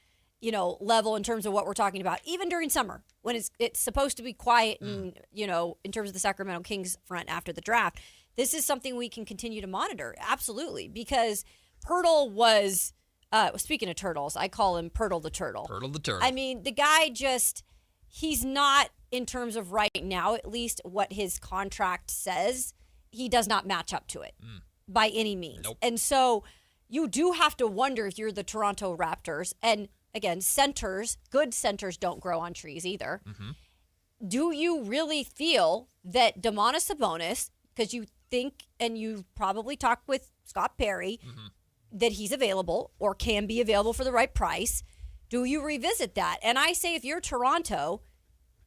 level in terms of what we're talking about. Even during summer, when it's supposed to be quiet and, in terms of the Sacramento Kings front after the draft. This is something we can continue to monitor, absolutely, because Poeltl was, speaking of turtles, I call him Poeltl the Turtle. Poeltl the Turtle. I mean, the guy he's not, in terms of right now, at least what his contract says, he does not match up to it by any means. Nope. And so you do have to wonder if you're the Toronto Raptors, and again, good centers don't grow on trees either. Do you really feel that Domantas Sabonis, because you think, and you probably talked with Scott Perry, that he's available or can be available for the right price, do you revisit that? And I say if you're Toronto,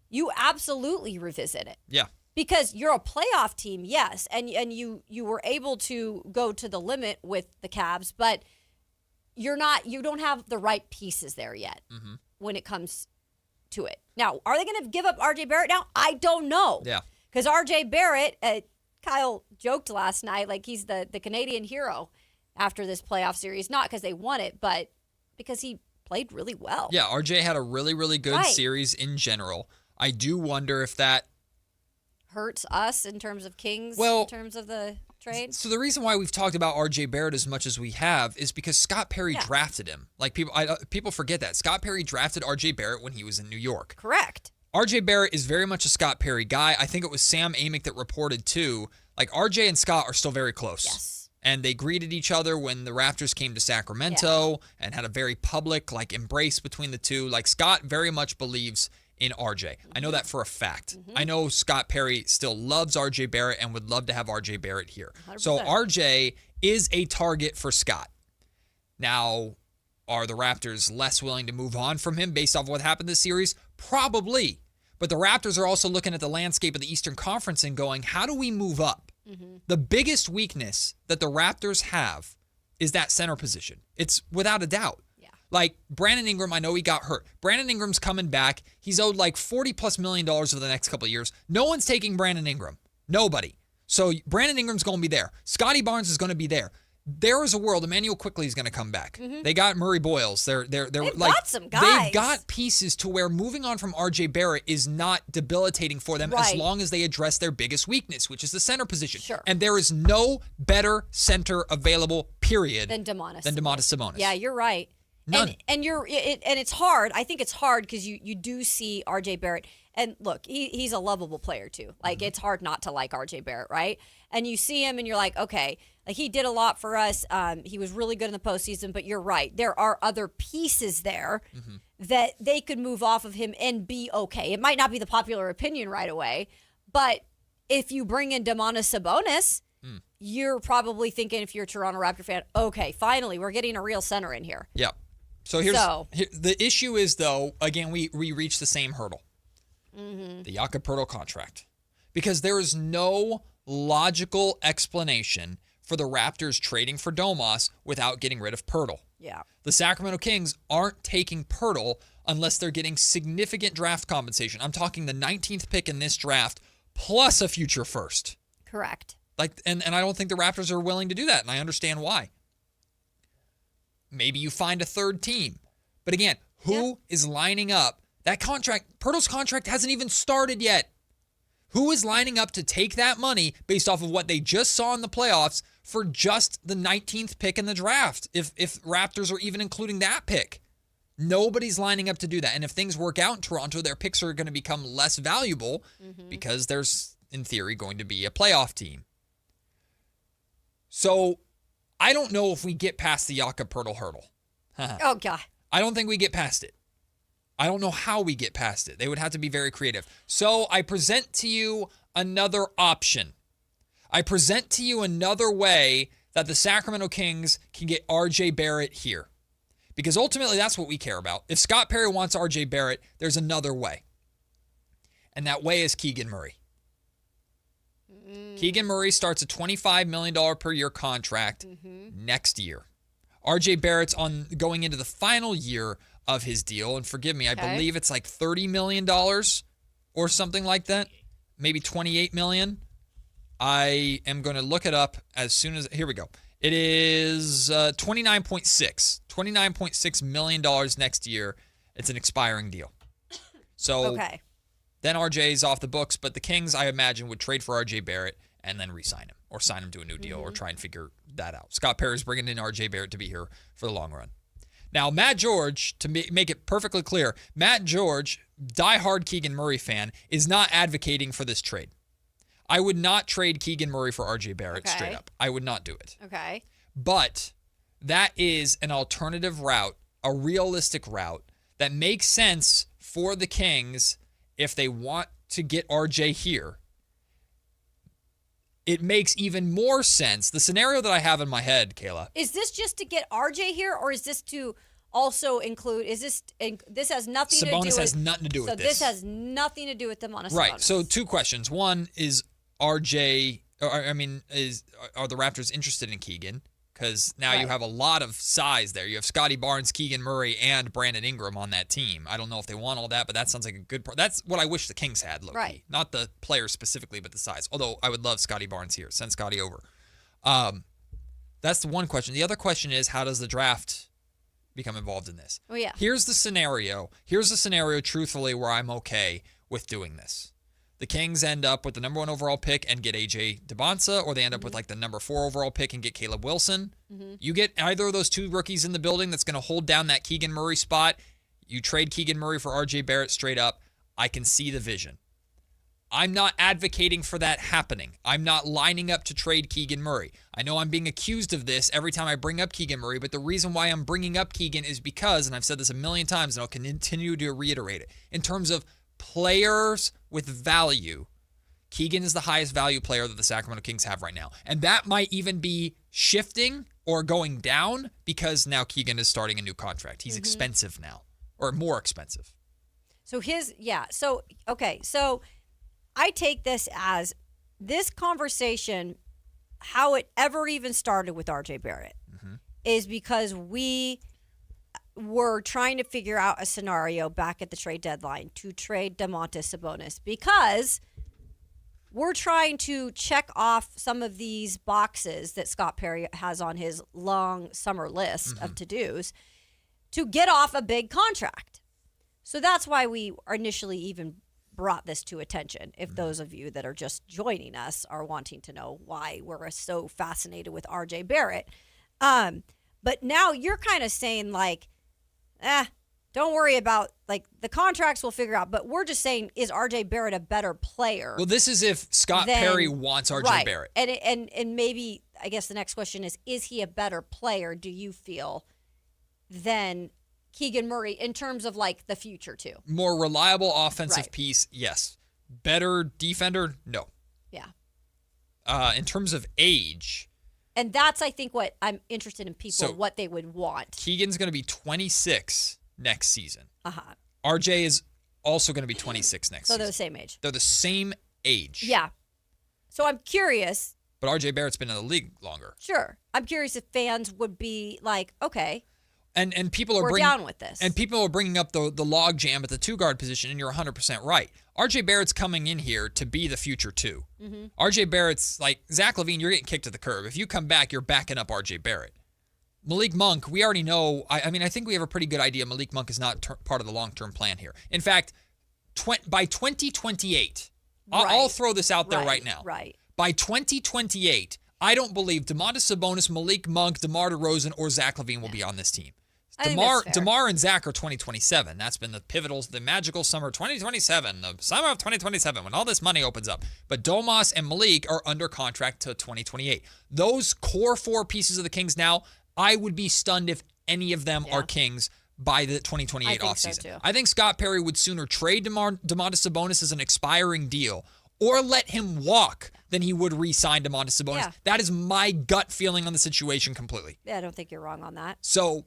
you absolutely revisit it. Yeah. Because you're a playoff team, yes, and you were able to go to the limit with the Cavs, but you don't have the right pieces there yet when it comes to it. Now, are they going to give up RJ Barrett now? I don't know. Yeah. Because RJ Barrett, Kyle joked last night like he's the Canadian hero after this playoff series, not because they won it, but because he played really well. Yeah, RJ had a really, really good series in general. I do wonder if that hurts us in terms of Kings, in terms of the trade? So the reason why we've talked about R.J. Barrett as much as we have is because Scott Perry drafted him. Like people forget that. Scott Perry drafted R.J. Barrett when he was in New York. Correct. R.J. Barrett is very much a Scott Perry guy. I think it was Sam Amick that reported too. Like R.J. and Scott are still very close. Yes. And they greeted each other when the Raptors came to Sacramento and had a very public embrace between the two. Like Scott very much believes in RJ. I know that for a fact. I know Scott Perry still loves RJ Barrett and would love to have RJ Barrett here. 100%. So RJ is a target for Scott. Now, are the Raptors less willing to move on from him based off what happened this series? Probably. But the Raptors are also looking at the landscape of the Eastern Conference and going, how do we move up? The biggest weakness that the Raptors have is that center position. It's without a doubt. Like Brandon Ingram, I know he got hurt. Brandon Ingram's coming back. He's owed like $40+ million over the next couple of years. No one's taking Brandon Ingram. Nobody. So Brandon Ingram's going to be there. Scotty Barnes is going to be there. There is a world. Emmanuel Quickley is going to come back. They got Murray Boyles. They've got some guys. They've got pieces to where moving on from RJ Barrett is not debilitating for them as long as they address their biggest weakness, which is the center position. Sure. And there is no better center available, period, than Domantas Sabonis. Yeah, you're right. None. And it's hard. I think it's hard because you do see RJ Barrett. And look, he's a lovable player too. Like it's hard not to like RJ Barrett, right? And you see him and you're like, okay, like he did a lot for us. He was really good in the postseason, but you're right. There are other pieces there that they could move off of him and be okay. It might not be the popular opinion right away, but if you bring in Domantas Sabonis, you're probably thinking, if you're a Toronto Raptor fan, okay, finally, we're getting a real center in here. Yeah. So here, the issue is, though, again, we reach the same hurdle. The Jakob Poeltl contract. Because there is no logical explanation for the Raptors trading for Domas without getting rid of Poeltl. Yeah. The Sacramento Kings aren't taking Poeltl unless they're getting significant draft compensation. I'm talking the 19th pick in this draft plus a future first. Correct. And I don't think the Raptors are willing to do that, and I understand why. Maybe you find a third team. But again, who is lining up? That contract, Poeltl's contract hasn't even started yet. Who is lining up to take that money based off of what they just saw in the playoffs for just the 19th pick in the draft, if Raptors are even including that pick? Nobody's lining up to do that. And if things work out in Toronto, their picks are going to become less valuable because there's, in theory, going to be a playoff team. So I don't know if we get past the Jakob Poeltl hurdle. Oh, God. I don't think we get past it. I don't know how we get past it. They would have to be very creative. So I present to you another option. I present to you another way that the Sacramento Kings can get RJ Barrett here. Because ultimately, that's what we care about. If Scott Perry wants RJ Barrett, there's another way. And that way is Keegan Murray. Keegan Murray starts a $25 million per year contract next year. RJ Barrett's going into the final year of his deal. And forgive me, I believe it's like $30 million or something like that. Maybe $28 million. I am going to look it up as soon as... Here we go. It is $29.6 million next year. It's an expiring deal. So then RJ's off the books, but the Kings, I imagine, would trade for RJ Barrett and then re-sign him or sign him to a new deal or try and figure that out. Scott Perry's bringing in RJ Barrett to be here for the long run. Now, Matt George, to make it perfectly clear, Matt George, diehard Keegan Murray fan, is not advocating for this trade. I would not trade Keegan Murray for RJ Barrett straight up. I would not do it. Okay. But that is an alternative route, a realistic route that makes sense for the Kings if they want to get RJ here. It makes even more sense. The scenario that I have in my head, Kayla. Is this just to get RJ here, or is this to also include, this has nothing to do with... Sabonis has nothing to do with this. So this has nothing to do with Domantas Sabonis. Right. So two questions. One is are the Raptors interested in Keegan? Because now you have a lot of size there. You have Scotty Barnes, Keegan Murray, and Brandon Ingram on that team. I don't know if they want all that, but that sounds like a good part. That's what I wish the Kings had, low-key. Right. Not the players specifically, but the size. Although I would love Scotty Barnes here. Send Scotty over. That's the one question. The other question is, how does the draft become involved in this? Oh, yeah. Here's the scenario, truthfully, where I'm okay with doing this. the Kings end up with the number 1 overall pick and get A.J. DeBonsa, or they end up with like the number 4 overall pick and get Caleb Wilson. You get either of those 2 rookies in the building that's going to hold down that Keegan Murray spot. You trade Keegan Murray for R.J. Barrett straight up. I can see the vision. I'm not advocating for that happening. I'm not lining up to trade Keegan Murray. I know I'm being accused of this every time I bring up Keegan Murray, but the reason why I'm bringing up Keegan is because, and I've said this a million times and I'll continue to reiterate it, in terms of players with value, Keegan is the highest value player that the Sacramento Kings have right now. And that might even be shifting or going down because now Keegan is starting a new contract. He's expensive now, or more expensive. So So I take this as this conversation, how it ever even started with RJ Barrett, is because we were trying to figure out a scenario back at the trade deadline to trade Domantas Sabonis, because we're trying to check off some of these boxes that Scott Perry has on his long summer list of to-dos to get off a big contract. So that's why we initially even brought this to attention. If those of you that are just joining us are wanting to know why we're so fascinated with RJ Barrett. But now you're kind of saying like, don't worry about like the contracts, we'll figure out. But we're just saying, is RJ Barrett a better player? Well, this is if Scott Perry wants RJ Barrett. And maybe, I guess the next question is he a better player, do you feel, than Keegan Murray in terms of like the future too? More reliable offensive piece, yes. Better defender, no. Yeah. In terms of age. And that's, I think, what I'm interested in people, what they would want. Keegan's going to be 26 next season. Uh-huh. RJ is also going to be 26 next season. So they're the same age. They're the same age. Yeah. So I'm curious. But RJ Barrett's been in the league longer. Sure. I'm curious if fans would be like, okay. And people are down with this. And people are bringing up the log jam at the 2-guard position, and you're 100% right. RJ Barrett's coming in here to be the future 2. RJ Barrett's like Zach LaVine, you're getting kicked to the curb. If you come back, you're backing up RJ Barrett. Malik Monk, we already know. I mean, I think we have a pretty good idea Malik Monk is not part of the long-term plan here. In fact, by 2028, I'll throw this out there right now. Right. By 2028, I don't believe Domantas Sabonis, Malik Monk, DeMar DeRozan, or Zach LaVine will be on this team. DeMar and Zach are 2027. That's been the magical summer 2027, the summer of 2027, when all this money opens up. But Domas and Malik are under contract to 2028. Those core 4 pieces of the Kings now, I would be stunned if any of them are Kings by the 2028 offseason. I think Scott Perry would sooner trade Domantas Sabonis as an expiring deal or let him walk than he would re-sign Domantas Sabonis. Yeah. That is my gut feeling on the situation completely. Yeah, I don't think you're wrong on that. So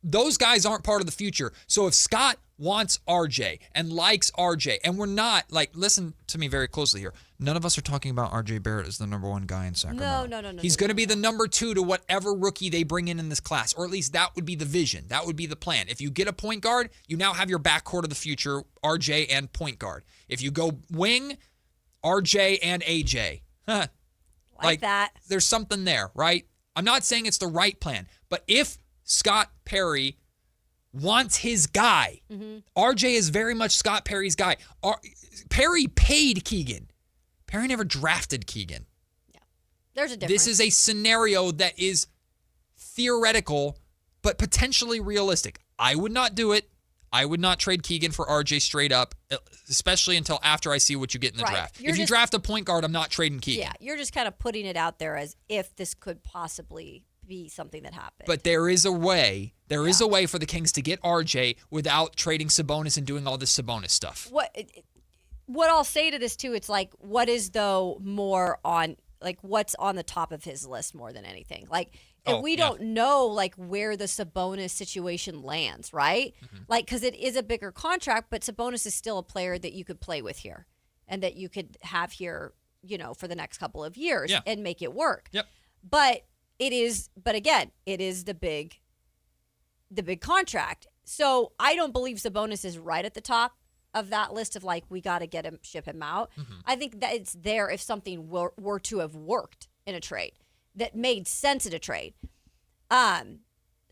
those guys aren't part of the future. So if Scott wants RJ and likes RJ, and we're not, like, listen to me very closely here. None of us are talking about RJ Barrett as the number 1 guy in Sacramento. No. He's going to be the number 2 to whatever rookie they bring in this class, or at least that would be the vision. That would be the plan. If you get a point guard, you now have your backcourt of the future, RJ and point guard. If you go wing, RJ and AJ. Like that. There's something there, right? I'm not saying it's the right plan, but if Scott Perry wants his guy, RJ is very much Scott Perry's guy. Perry paid Keegan. Perry never drafted Keegan. Yeah. There's a difference. This is a scenario that is theoretical, but potentially realistic. I would not do it. I would not trade Keegan for RJ straight up, especially until after I see what you get in the draft. If you draft a point guard, I'm not trading Keegan. Yeah, you're just kind of putting it out there as if this could possibly be something that happened. But there is a way. There is a way for the Kings to get RJ without trading Sabonis and doing all this Sabonis stuff. What I'll say to this too, it's like, what is though more on, like, what's on the top of his list more than anything? Like, if we don't know, like, where the Sabonis situation lands, right? Like, because it is a bigger contract, but Sabonis is still a player that you could play with here and that you could have here, you know, for the next couple of years and make it work. Yep. But again, it is the big contract. So I don't believe Sabonis is right at the top of that list of, like, we got to ship him out. I think that it's there if something were to have worked in a trade that made sense in a trade.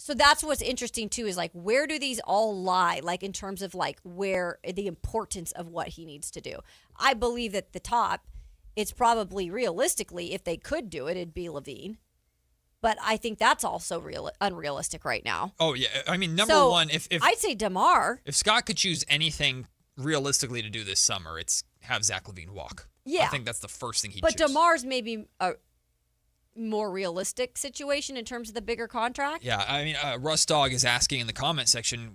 So that's what's interesting too, is like, where do these all lie? Like in terms of like where the importance of what he needs to do. I believe at the top, it's probably realistically, if they could do it, it'd be Levine. But I think that's also unrealistic right now. Oh yeah, I mean, number one, if I'd say DeMar. If Scott could choose anything realistically to do this summer, it's have Zach LaVine walk. Yeah, I think that's the first thing he'd choose. But DeMar's maybe a more realistic situation in terms of the bigger contract. Yeah, I mean, Russ Dog is asking in the comment section,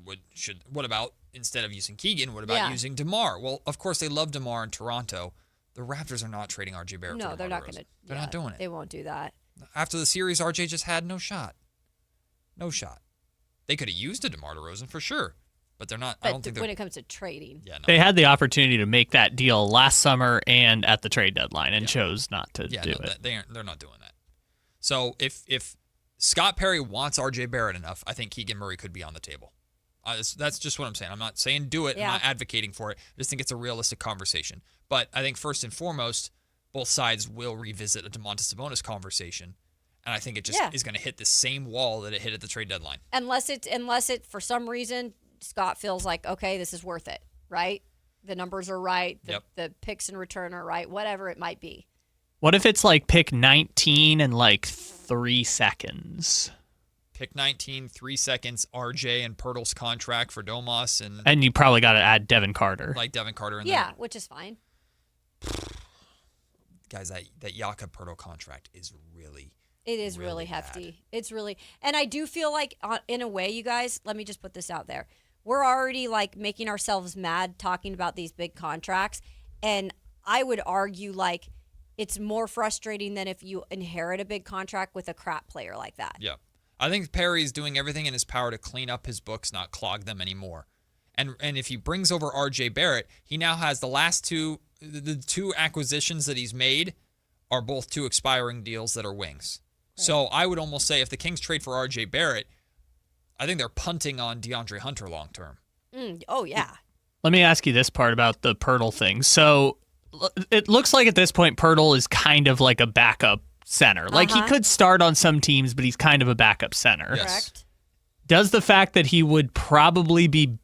what about instead of using Keegan, what about using DeMar? Well, of course they love DeMar in Toronto. The Raptors are not trading RJ Barrett. No, for they're not going to. They're not doing it. They won't do that. After the series, RJ just had no shot. No shot. They could have used a DeMar DeRozan for sure, but they're not. But I don't think when it comes to trading, they had the opportunity to make that deal last summer and at the trade deadline, and chose not to do it. They're not doing that. So if Scott Perry wants RJ Barrett enough, I think Keegan Murray could be on the table. That's just what I'm saying. I'm not saying do it. I'm not advocating for it. I just think it's a realistic conversation. But I think first and foremost, both sides will revisit a Domantas Sabonis conversation, and I think it just is going to hit the same wall that it hit at the trade deadline. Unless it for some reason Scott feels like, okay, this is worth it, right? The numbers are right, the picks in return are right, whatever it might be. What if it's like pick 19 and like 3 seconds? Pick 19, 3 seconds, RJ and Pirtle's contract for Domas, and you probably got to add Devin Carter, like Devin Carter, in there, which is fine. Guys, that Jakob Pirtle contract is really really hefty. It's really, and I do feel like in a way, you guys, let me just put this out there. We're already like making ourselves mad talking about these big contracts, and I would argue like it's more frustrating than if you inherit a big contract with a crap player like that. Yeah. I think Perry's doing everything in his power to clean up his books, not clog them anymore. And if he brings over RJ Barrett, he now has the two acquisitions that he's made are both 2 expiring deals that are wings. Right. So I would almost say if the Kings trade for RJ Barrett, I think they're punting on DeAndre Hunter long term. Oh, yeah. Let me ask you this part about the Pirtle thing. So it looks like at this point Pirtle is kind of like a backup center. Like he could start on some teams, but he's kind of a backup center. Yes. Correct. Does the fact that he would probably be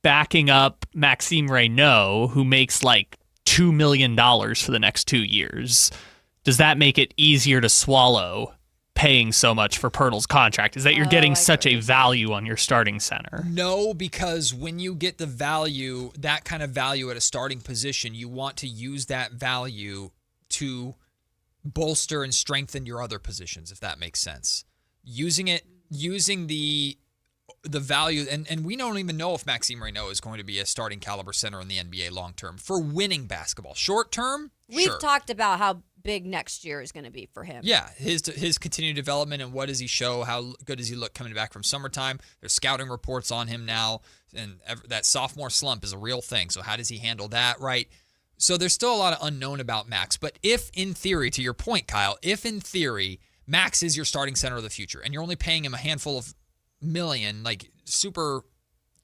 backing up Maxime Reynaud, who makes like $2 million for the next 2 years, does that make it easier to swallow paying so much for Pirtle's contract? Is that you're getting such a value on your starting center? No, because when you get the value, that kind of value at a starting position, you want to use that value to bolster and strengthen your other positions, if that makes sense. Using the value, and we don't even know if Maxime Reynaud is going to be a starting caliber center in the NBA long term for winning basketball. Short term, we've talked about how big next year is going to be for him. Yeah, his continued development and what does he show? How good does he look coming back from summertime? There's scouting reports on him now, and that sophomore slump is a real thing. So how does he handle that, right? So there's still a lot of unknown about Max. But if in theory, to your point, Kyle, if in theory Max is your starting center of the future and you're only paying him a handful of million, like super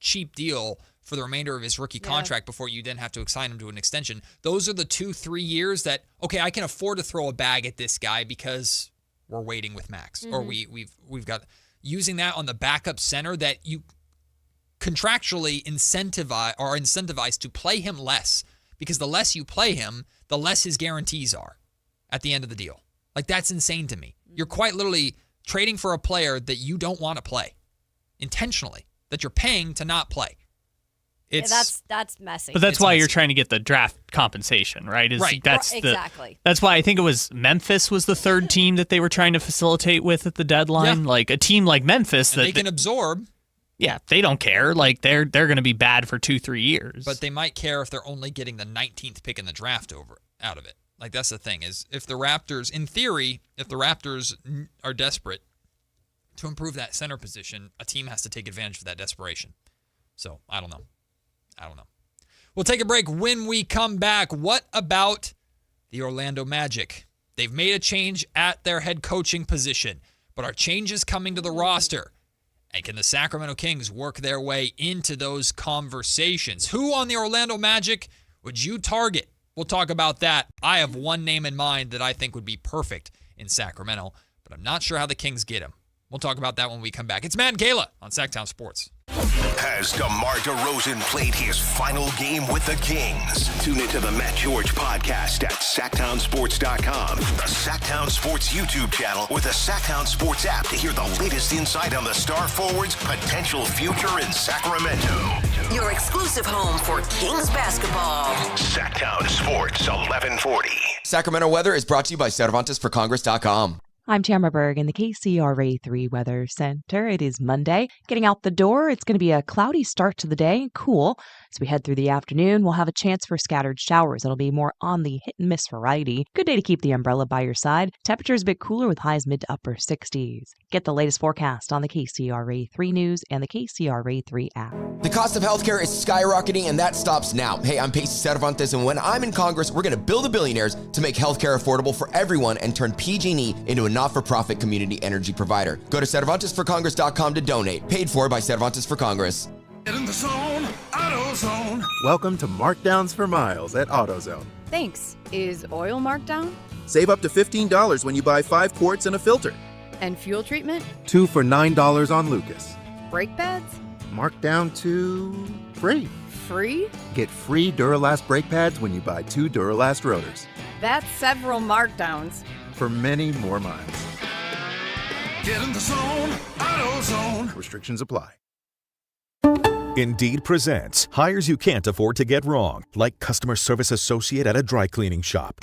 cheap deal for the remainder of his rookie contract before you then have to assign him to an extension. Those are the 2-3 years that, okay, I can afford to throw a bag at this guy because we're waiting with Max. Or we've got using that on the backup center that you contractually incentivized to play him less, because the less you play him, the less his guarantees are at the end of the deal. Like, that's insane to me. You're quite literally trading for a player that you don't want to play intentionally, that you're paying to not play. That's messy. But that's why you're trying to get the draft compensation, right? Right. Exactly. That's why I think it was Memphis was the third team that they were trying to facilitate with at the deadline. Yeah. Like a team like Memphis that they can absorb. Yeah, they don't care. Like they're going to be bad for 2-3 years. But they might care if they're only getting the 19th pick in the draft out of it. Like, that's the thing, is if the Raptors, in theory, if the Raptors are desperate to improve that center position, a team has to take advantage of that desperation. So, I don't know. We'll take a break. When we come back, what about the Orlando Magic? They've made a change at their head coaching position, but are changes coming to the roster? And can the Sacramento Kings work their way into those conversations? Who on the Orlando Magic would you target? We'll talk about that. I have one name in mind that I think would be perfect in Sacramento, but I'm not sure how the Kings get him. We'll talk about that when we come back. It's Matt and Kayla on Sactown Sports. Has DeMar DeRozan played his final game with the Kings? Tune into the Matt George podcast at SactownSports.com, the Sactown Sports YouTube channel, or the Sactown Sports app to hear the latest insight on the star forward's potential future in Sacramento. Your exclusive home for Kings basketball. Sactown Sports 1140. Sacramento weather is brought to you by CervantesForCongress.com. I'm Tamara Berg in the KCRA3 Weather Center. It is Monday. Getting out the door, it's going to be a cloudy start to the day, cool. As we head through the afternoon, we'll have a chance for scattered showers. It'll be more on the hit and miss variety. Good day to keep the umbrella by your side. Temperatures a bit cooler with highs mid to upper 60s. Get the latest forecast on the KCRA3 News and the KCRA3 app. The cost of healthcare is skyrocketing, and that stops now. Hey, I'm Pacey Cervantes, and when I'm in Congress, we're going to build the billionaires to make healthcare affordable for everyone and turn PG&E into a not-for-profit community energy provider. Go to CervantesForCongress.com to donate. Paid for by Cervantes for Congress. Get in the zone, AutoZone. Welcome to Markdowns for Miles at AutoZone. Thanks. Is oil marked down? Save up to $15 when you buy 5 quarts and a filter. And fuel treatment? 2 for $9 on Lucas. Brake pads? Marked down to free. Free? Get free Duralast brake pads when you buy 2 Duralast rotors. That's several markdowns. For many more miles. Get in the zone, AutoZone. Restrictions apply. Indeed presents hires you can't afford to get wrong, like customer service associate at a dry cleaning shop.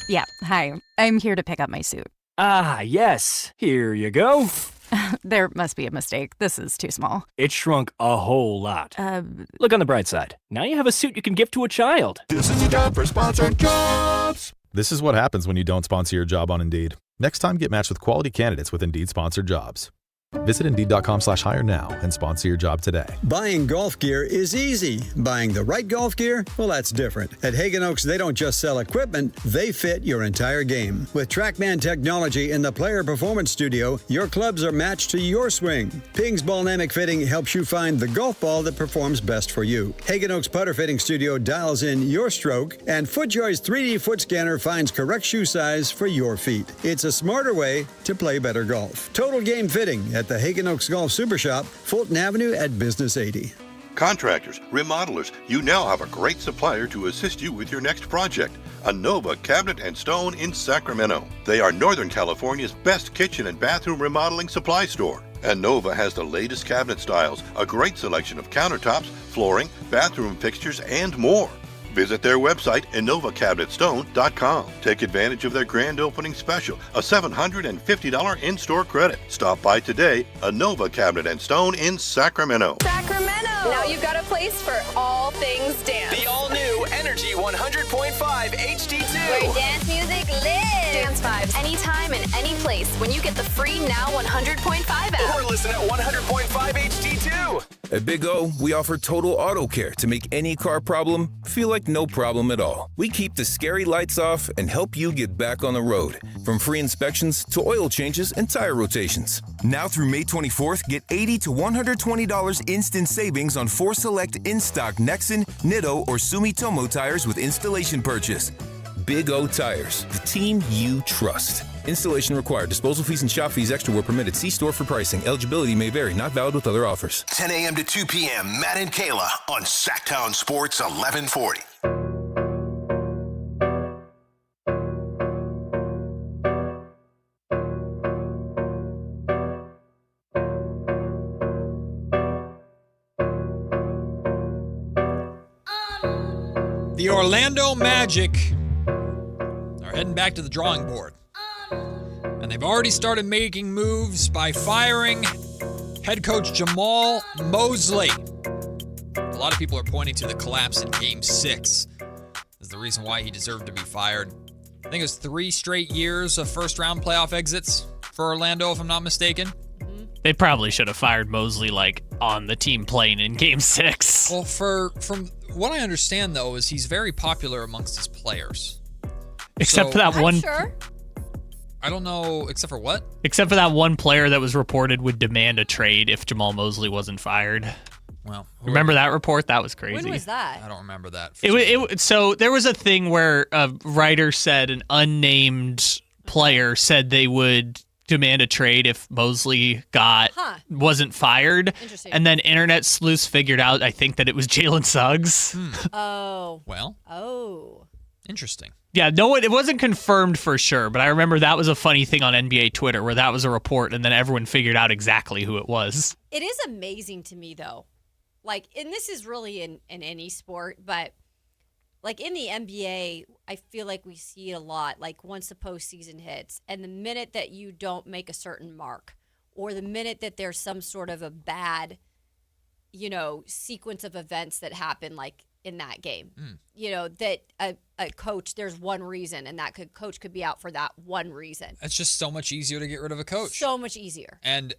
Yeah, hi. I'm here to pick up my suit. Ah, yes. Here you go. There must be a mistake. This is too small. It shrunk a whole lot. Look on the bright side. Now you have a suit you can give to a child. This is your time for sponsored jobs. This is what happens when you don't sponsor your job on Indeed. Next time, get matched with quality candidates with Indeed sponsored jobs. Visit Indeed.com/hire now and sponsor your job today. Buying golf gear is easy. Buying the right golf gear, well, that's different. At Hagen Oaks, they don't just sell equipment, they fit your entire game. With TrackMan technology in the Player Performance Studio, your clubs are matched to your swing. Ping's Ballnamic Fitting helps you find the golf ball that performs best for you. Hagen Oaks Putter Fitting Studio dials in your stroke, and FootJoy's 3D foot scanner finds correct shoe size for your feet. It's a smarter way to play better golf. Total Game Fitting at the Hagen Oaks Golf Super Shop, Fulton Avenue at Business 80. Contractors, remodelers, you now have a great supplier to assist you with your next project. Anova Cabinet and Stone in Sacramento. They are Northern California's best kitchen and bathroom remodeling supply store. Anova has the latest cabinet styles, a great selection of countertops, flooring, bathroom fixtures, and more. Visit their website, InnovaCabinetStone.com. Take advantage of their grand opening special, a $750 in-store credit. Stop by today, Innova Cabinet and Stone in Sacramento. Sacramento! Now you've got a place for all things dance. The all-new Energy 100.5 HD2. Where dance music lives. Dance vibes anytime and any place when you get the free Now 100.5 app. Or listen at 100.5 HD2. At Big O, we offer total auto care to make any car problem feel like no problem at all. We keep the scary lights off and help you get back on the road. From free inspections to oil changes and tire rotations. Now through May 24th, get $80 to $120 instant savings on 4 select in-stock Nexen, Nitto, or Sumitomo tires with installation purchase. Big O Tires, the team you trust. Installation required. Disposal fees and shop fees extra were permitted. See store for pricing. Eligibility may vary. Not valid with other offers. 10 a.m. to 2 p.m. Matt and Kayla on Sactown Sports 1140. The Orlando Magic are heading back to the drawing board. And they've already started making moves by firing head coach Jamal Mosley. A lot of people are pointing to the collapse in Game 6 as the reason why he deserved to be fired. I think it was 3 straight years of first-round playoff exits for Orlando, if I'm not mistaken. They probably should have fired Mosley, on the team playing in Game 6. Well, from what I understand, though, is he's very popular amongst his players. Except for that one... Sure. I don't know, except for what? Except for that one player that was reported would demand a trade if Jamal Mosley wasn't fired. Well, remember that report? That was crazy. When was that? I don't remember that. So there was a thing where a writer said an unnamed player said they would demand a trade if Mosley wasn't fired. Interesting. And then internet sleuths figured out, I think, that it was Jalen Suggs. Oh. Well. Oh. Interesting. Yeah, no, it wasn't confirmed for sure, but I remember that was a funny thing on NBA Twitter where that was a report and then everyone figured out exactly who it was. It is amazing to me, though. Like, and this is really in any sport, but like in the NBA, I feel like we see it a lot. Like once the postseason hits, and the minute that you don't make a certain mark, or the minute that there's some sort of a bad, sequence of events that happen, like in that game, that a coach, there's one reason, and that coach could be out for that one reason. It's just so much easier to get rid of a coach. So much easier. And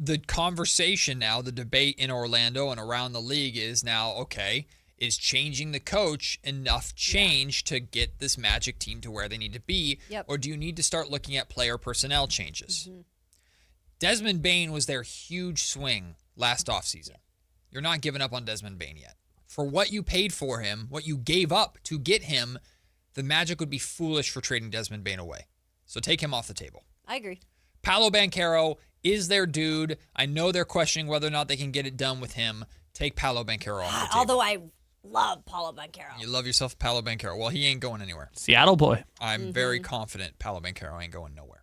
the conversation now, the debate in Orlando and around the league is now, okay, is changing the coach enough change to get this Magic team to where they need to be? Yep. Or do you need to start looking at player personnel changes? Mm-hmm. Desmond Bane was their huge swing last offseason. You're not giving up on Desmond Bane yet. For what you paid for him, what you gave up to get him, the Magic would be foolish for trading Desmond Bane away. So take him off the table. I agree. Paolo Banchero is their dude. I know they're questioning whether or not they can get it done with him. Take Paolo Banchero off the table. Although I love Paolo Banchero. You love yourself Paolo Banchero. Well, he ain't going anywhere. Seattle boy. I'm very confident Paolo Banchero ain't going nowhere.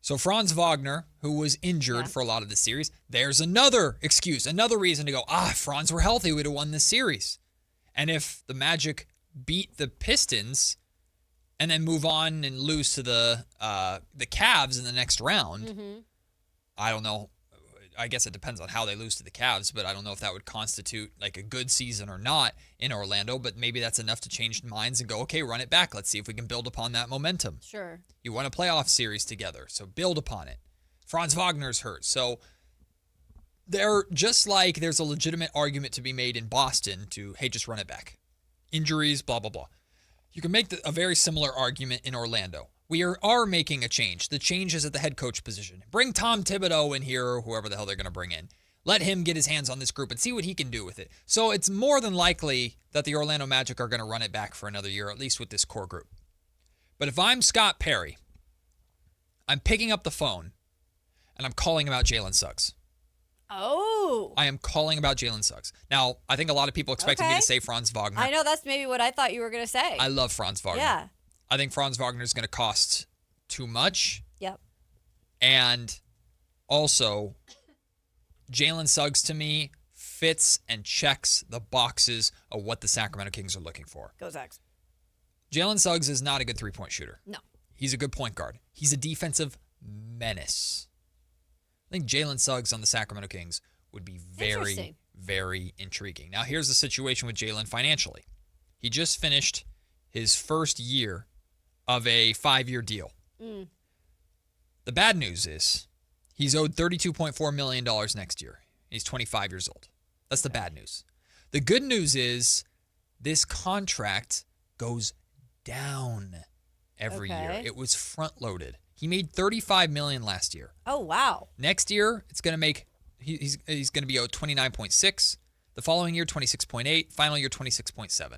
So Franz Wagner, who was injured for a lot of the series, there's another excuse, another reason to go, if Franz were healthy, we'd have won this series. And if the Magic beat the Pistons and then move on and lose to the Cavs in the next round, I don't know. I guess it depends on how they lose to the Cavs, but I don't know if that would constitute like a good season or not in Orlando, but maybe that's enough to change minds and go, okay, run it back. Let's see if we can build upon that momentum. Sure. You won a playoff series together, so build upon it. Franz Wagner's hurt, so they're just like there's a legitimate argument to be made in Boston to, hey, just run it back. Injuries, blah, blah, blah. You can make a very similar argument in Orlando. We are making a change. The change is at the head coach position. Bring Tom Thibodeau in here or whoever the hell they're going to bring in. Let him get his hands on this group and see what he can do with it. So it's more than likely that the Orlando Magic are going to run it back for another year, at least with this core group. But if I'm Scott Perry, I'm picking up the phone and I'm calling about Jalen Suggs. Oh. I am calling about Jalen Suggs. Now, I think a lot of people expected me to say Franz Wagner. I know that's maybe what I thought you were going to say. I love Franz Wagner. Yeah. I think Franz Wagner is going to cost too much. Yep. And also, Jalen Suggs to me fits and checks the boxes of what the Sacramento Kings are looking for. Go Zags. Jalen Suggs is not a good three-point shooter. No. He's a good point guard. He's a defensive menace. I think Jalen Suggs on the Sacramento Kings would be very, very intriguing. Now, here's the situation with Jalen financially. He just finished his first year of a 5-year deal. The bad news is he's owed $32.4 million next year. He's 25 years old. That's the bad news. The good news is this contract goes down every year. It was front-loaded. He made $35 million last year. Oh, wow. Next year, it's going to make he's going to be owed $29.6. The following year, $26.8. Final year, $26.7.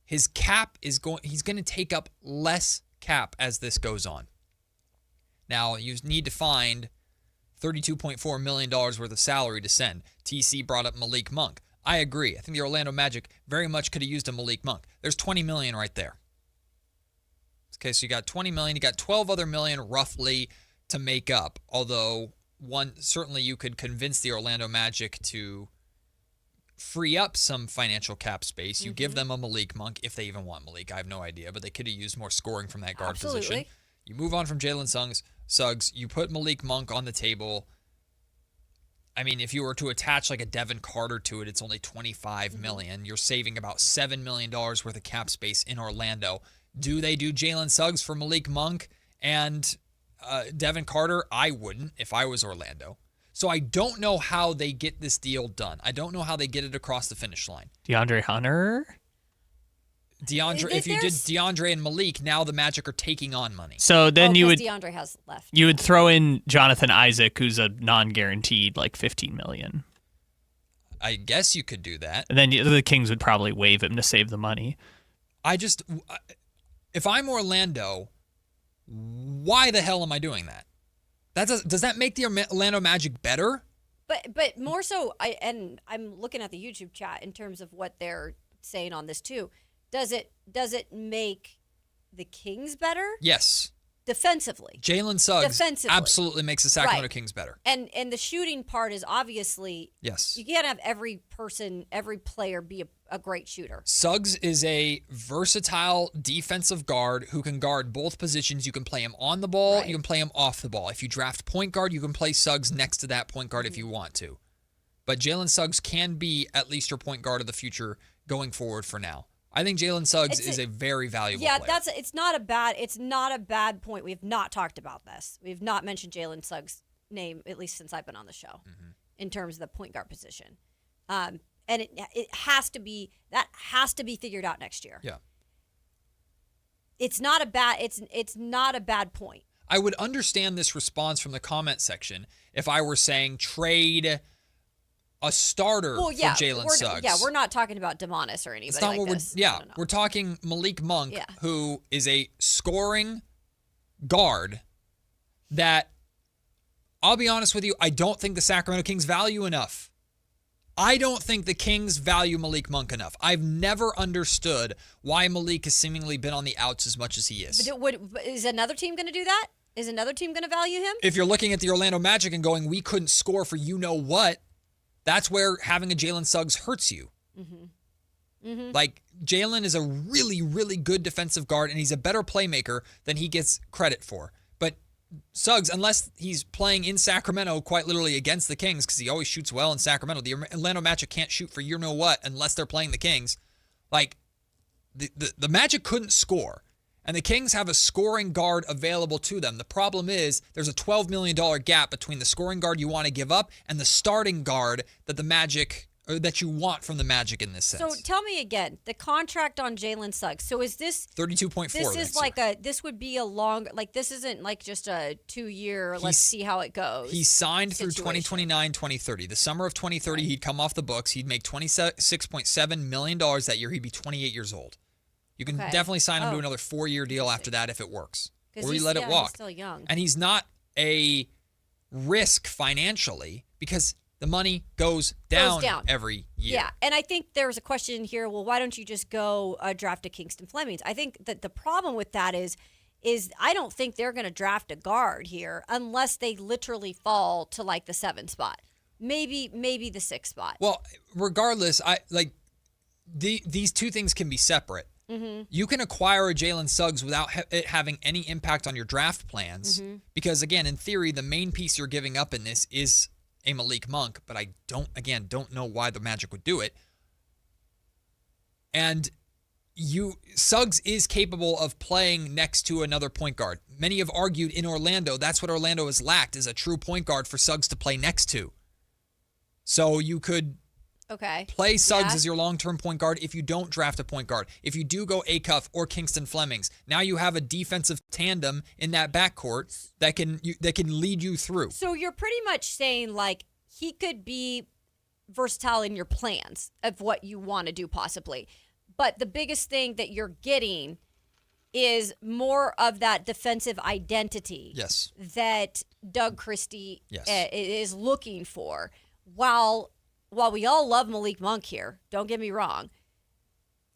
His cap he's going to take up less cap as this goes on. Now, you need to find $32.4 million worth of salary to send. TC brought up Malik Monk. I agree. I think the Orlando Magic very much could have used a Malik Monk. There's $20 million right there. Okay, so you got $20 million. You got $12 other million roughly to make up. Although, certainly you could convince the Orlando Magic to free up some financial cap space. You give them a Malik Monk, if they even want Malik. I have no idea, but they could have used more scoring from that guard position. You move on from Jalen Suggs. You put Malik Monk on the table. I mean, if you were to attach like a Devin Carter to it, it's only $25 million. You're saving about $7 million worth of cap space in Orlando. Do they do Jalen Suggs for Malik Monk and Devin Carter? I wouldn't if I was Orlando. So I don't know how they get this deal done. I don't know how they get it across the finish line. DeAndre Hunter? If you did DeAndre and Malik, now the Magic are taking on money. So then DeAndre has left. You would throw in Jonathan Isaac, who's a non-guaranteed like $15 million. I guess you could do that. And then the Kings would probably waive him to save the money. If I'm Orlando, why the hell am I doing that? Does that make the Orlando Magic better? But more so, I'm looking at the YouTube chat in terms of what they're saying on this too. Does it make the Kings better? Yes. Defensively. Jalen Suggs absolutely makes the Sacramento Kings better. And the shooting part is obviously, yes, you can't have every player be a great shooter. Suggs is a versatile defensive guard who can guard both positions. You can play him on the ball, you can play him off the ball. If you draft point guard, you can play Suggs next to that point guard if you want to. But Jalen Suggs can be at least your point guard of the future going forward for now. I think Jalen Suggs is a very valuable player. Yeah, it's not a bad point. We have not talked about this. We have not mentioned Jalen Suggs' name, at least since I've been on the show, in terms of the point guard position. And it has to be figured out next year. Yeah. It's not a bad point. I would understand this response from the comment section if I were saying trade a starter for Jalen Suggs. Yeah, we're not talking about Demonis or anybody like this. No. We're talking Malik Monk, who is a scoring guard that, I'll be honest with you, I don't think the Sacramento Kings value enough. I don't think the Kings value Malik Monk enough. I've never understood why Malik has seemingly been on the outs as much as he is. But is another team going to do that? Is another team going to value him? If you're looking at the Orlando Magic and going, we couldn't score for you-know-what, that's where having a Jalen Suggs hurts you. Like, Jalen is a really, really good defensive guard, and he's a better playmaker than he gets credit for. But Suggs, unless he's playing in Sacramento quite literally against the Kings, because he always shoots well in Sacramento, the Orlando Magic can't shoot for you-know-what unless they're playing the Kings. Like, the Magic couldn't score. And the Kings have a scoring guard available to them. The problem is there's a $12 million gap between the scoring guard you want to give up and the starting guard that the Magic, or that you want from the Magic in this sense. So tell me again, the contract on Jalen Suggs. So is this 32.4? This is like this would be a long, like this isn't like just a 2-year, let's see how it goes. He signed through 2029, 2030. The summer of 2030, he'd come off the books. He'd make $26.7 million that year. He'd be 28 years old. You can definitely sign him to another 4-year deal after that if it works. Or you let it walk. He's still young. And he's not a risk financially because the money goes down every year. Yeah, and I think there's a question here, well, why don't you just go draft a Kingston Flemings? I think that the problem with that is I don't think they're going to draft a guard here unless they literally fall to like the 7th spot. Maybe the 6th spot. Well, regardless, these two things can be separate. You can acquire a Jalen Suggs without it having any impact on your draft plans because, again, in theory, the main piece you're giving up in this is a Malik Monk, but I don't know why the Magic would do it. And Suggs is capable of playing next to another point guard. Many have argued in Orlando, that's what Orlando has lacked, is a true point guard for Suggs to play next to. So you could play Suggs as your long-term point guard if you don't draft a point guard. If you do go Acuff or Kingston Flemings, now you have a defensive tandem in that backcourt that can lead you through. So you're pretty much saying like he could be versatile in your plans of what you want to do possibly. But the biggest thing that you're getting is more of that defensive identity that Doug Christie is looking for. While we all love Malik Monk here, don't get me wrong,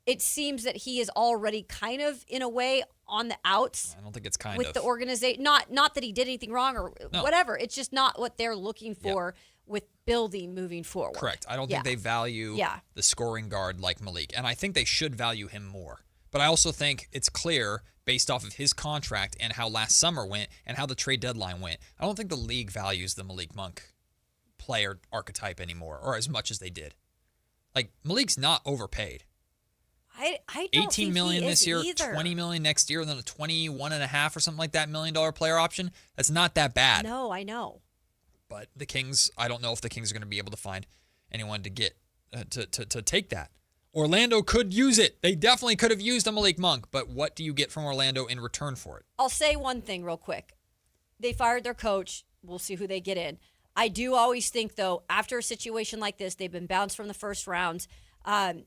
it seems that he is already kind of, in a way, on the outs. I don't think it's kind with of. the organization. Not that he did anything wrong or whatever. It's just not what they're looking for with building moving forward. Correct. I don't think they value the scoring guard like Malik, and I think they should value him more. But I also think it's clear, based off of his contract and how last summer went and how the trade deadline went, I don't think the league values the Malik Monk player archetype anymore, or as much as they did. Like, Malik's not overpaid. I don't $18 million this year, either. $20 million next year, and then a $21.5 or something like that $1 million player option. That's not that bad. No, I know. But the Kings, I don't know if the Kings are going to be able to find anyone to get to take that. Orlando could use it. They definitely could have used a Malik Monk, but what do you get from Orlando in return for it? I'll say one thing real quick. They fired their coach. We'll see who they get in. I do always think, though, after a situation like this, they've been bounced from the first rounds. I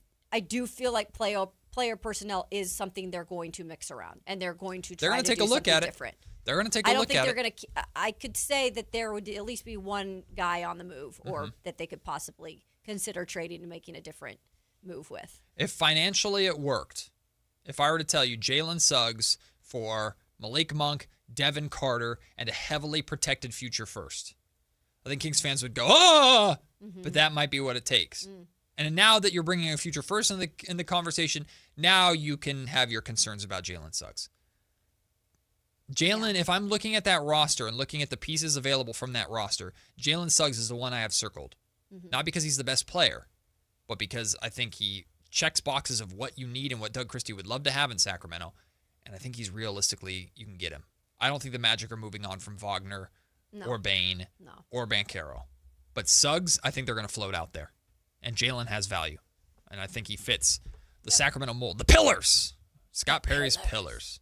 do feel like playoff player personnel is something they're going to mix around, and they're going to They're try going to to take do a look something at different. They're going to take a look at it. I don't think they're going to. I could say that there would at least be one guy on the move, or that they could possibly consider trading and making a different move with. If financially it worked, if I were to tell you Jalen Suggs for Malik Monk, Devin Carter, and a heavily protected future first, I think Kings fans would go, oh, but that might be what it takes. And now that you're bringing a future first in the conversation, now you can have your concerns about Jalen Suggs. Jalen, if I'm looking at that roster and looking at the pieces available from that roster, Jalen Suggs is the one I have circled. Not because he's the best player, but because I think he checks boxes of what you need and what Doug Christie would love to have in Sacramento. And I think he's realistically, you can get him. I don't think the Magic are moving on from Wagner or Bane or Banchero. But Suggs, I think they're going to float out there. And Jalen has value. And I think he fits the Sacramento mold. The pillars! Scott Perry's pillars.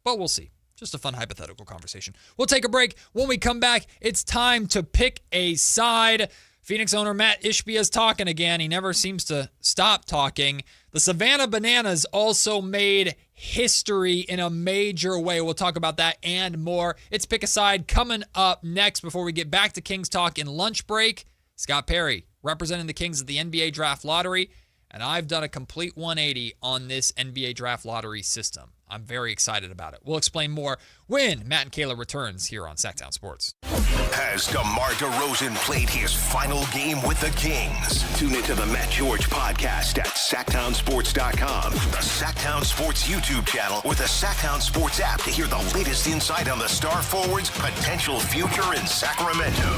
But we'll see. Just a fun hypothetical conversation. We'll take a break. When we come back, it's time to pick a side. Phoenix owner Matt Ishbia's talking again. He never seems to stop talking. The Savannah Bananas also made history in a major way. We'll talk about that and more. It's Pick a Side coming up next before we get back to Kings talk in lunch break. Scott Perry representing the Kings at the NBA Draft Lottery. And I've done a complete 180 on this NBA Draft Lottery system. I'm very excited about it. We'll explain more when Matt and Kayla returns here on Sactown Sports. Has DeMar DeRozan played his final game with the Kings? Tune into the Matt George podcast at SactownSports.com, the Sactown Sports YouTube channel, or the Sactown Sports app to hear the latest insight on the star forward's potential future in Sacramento.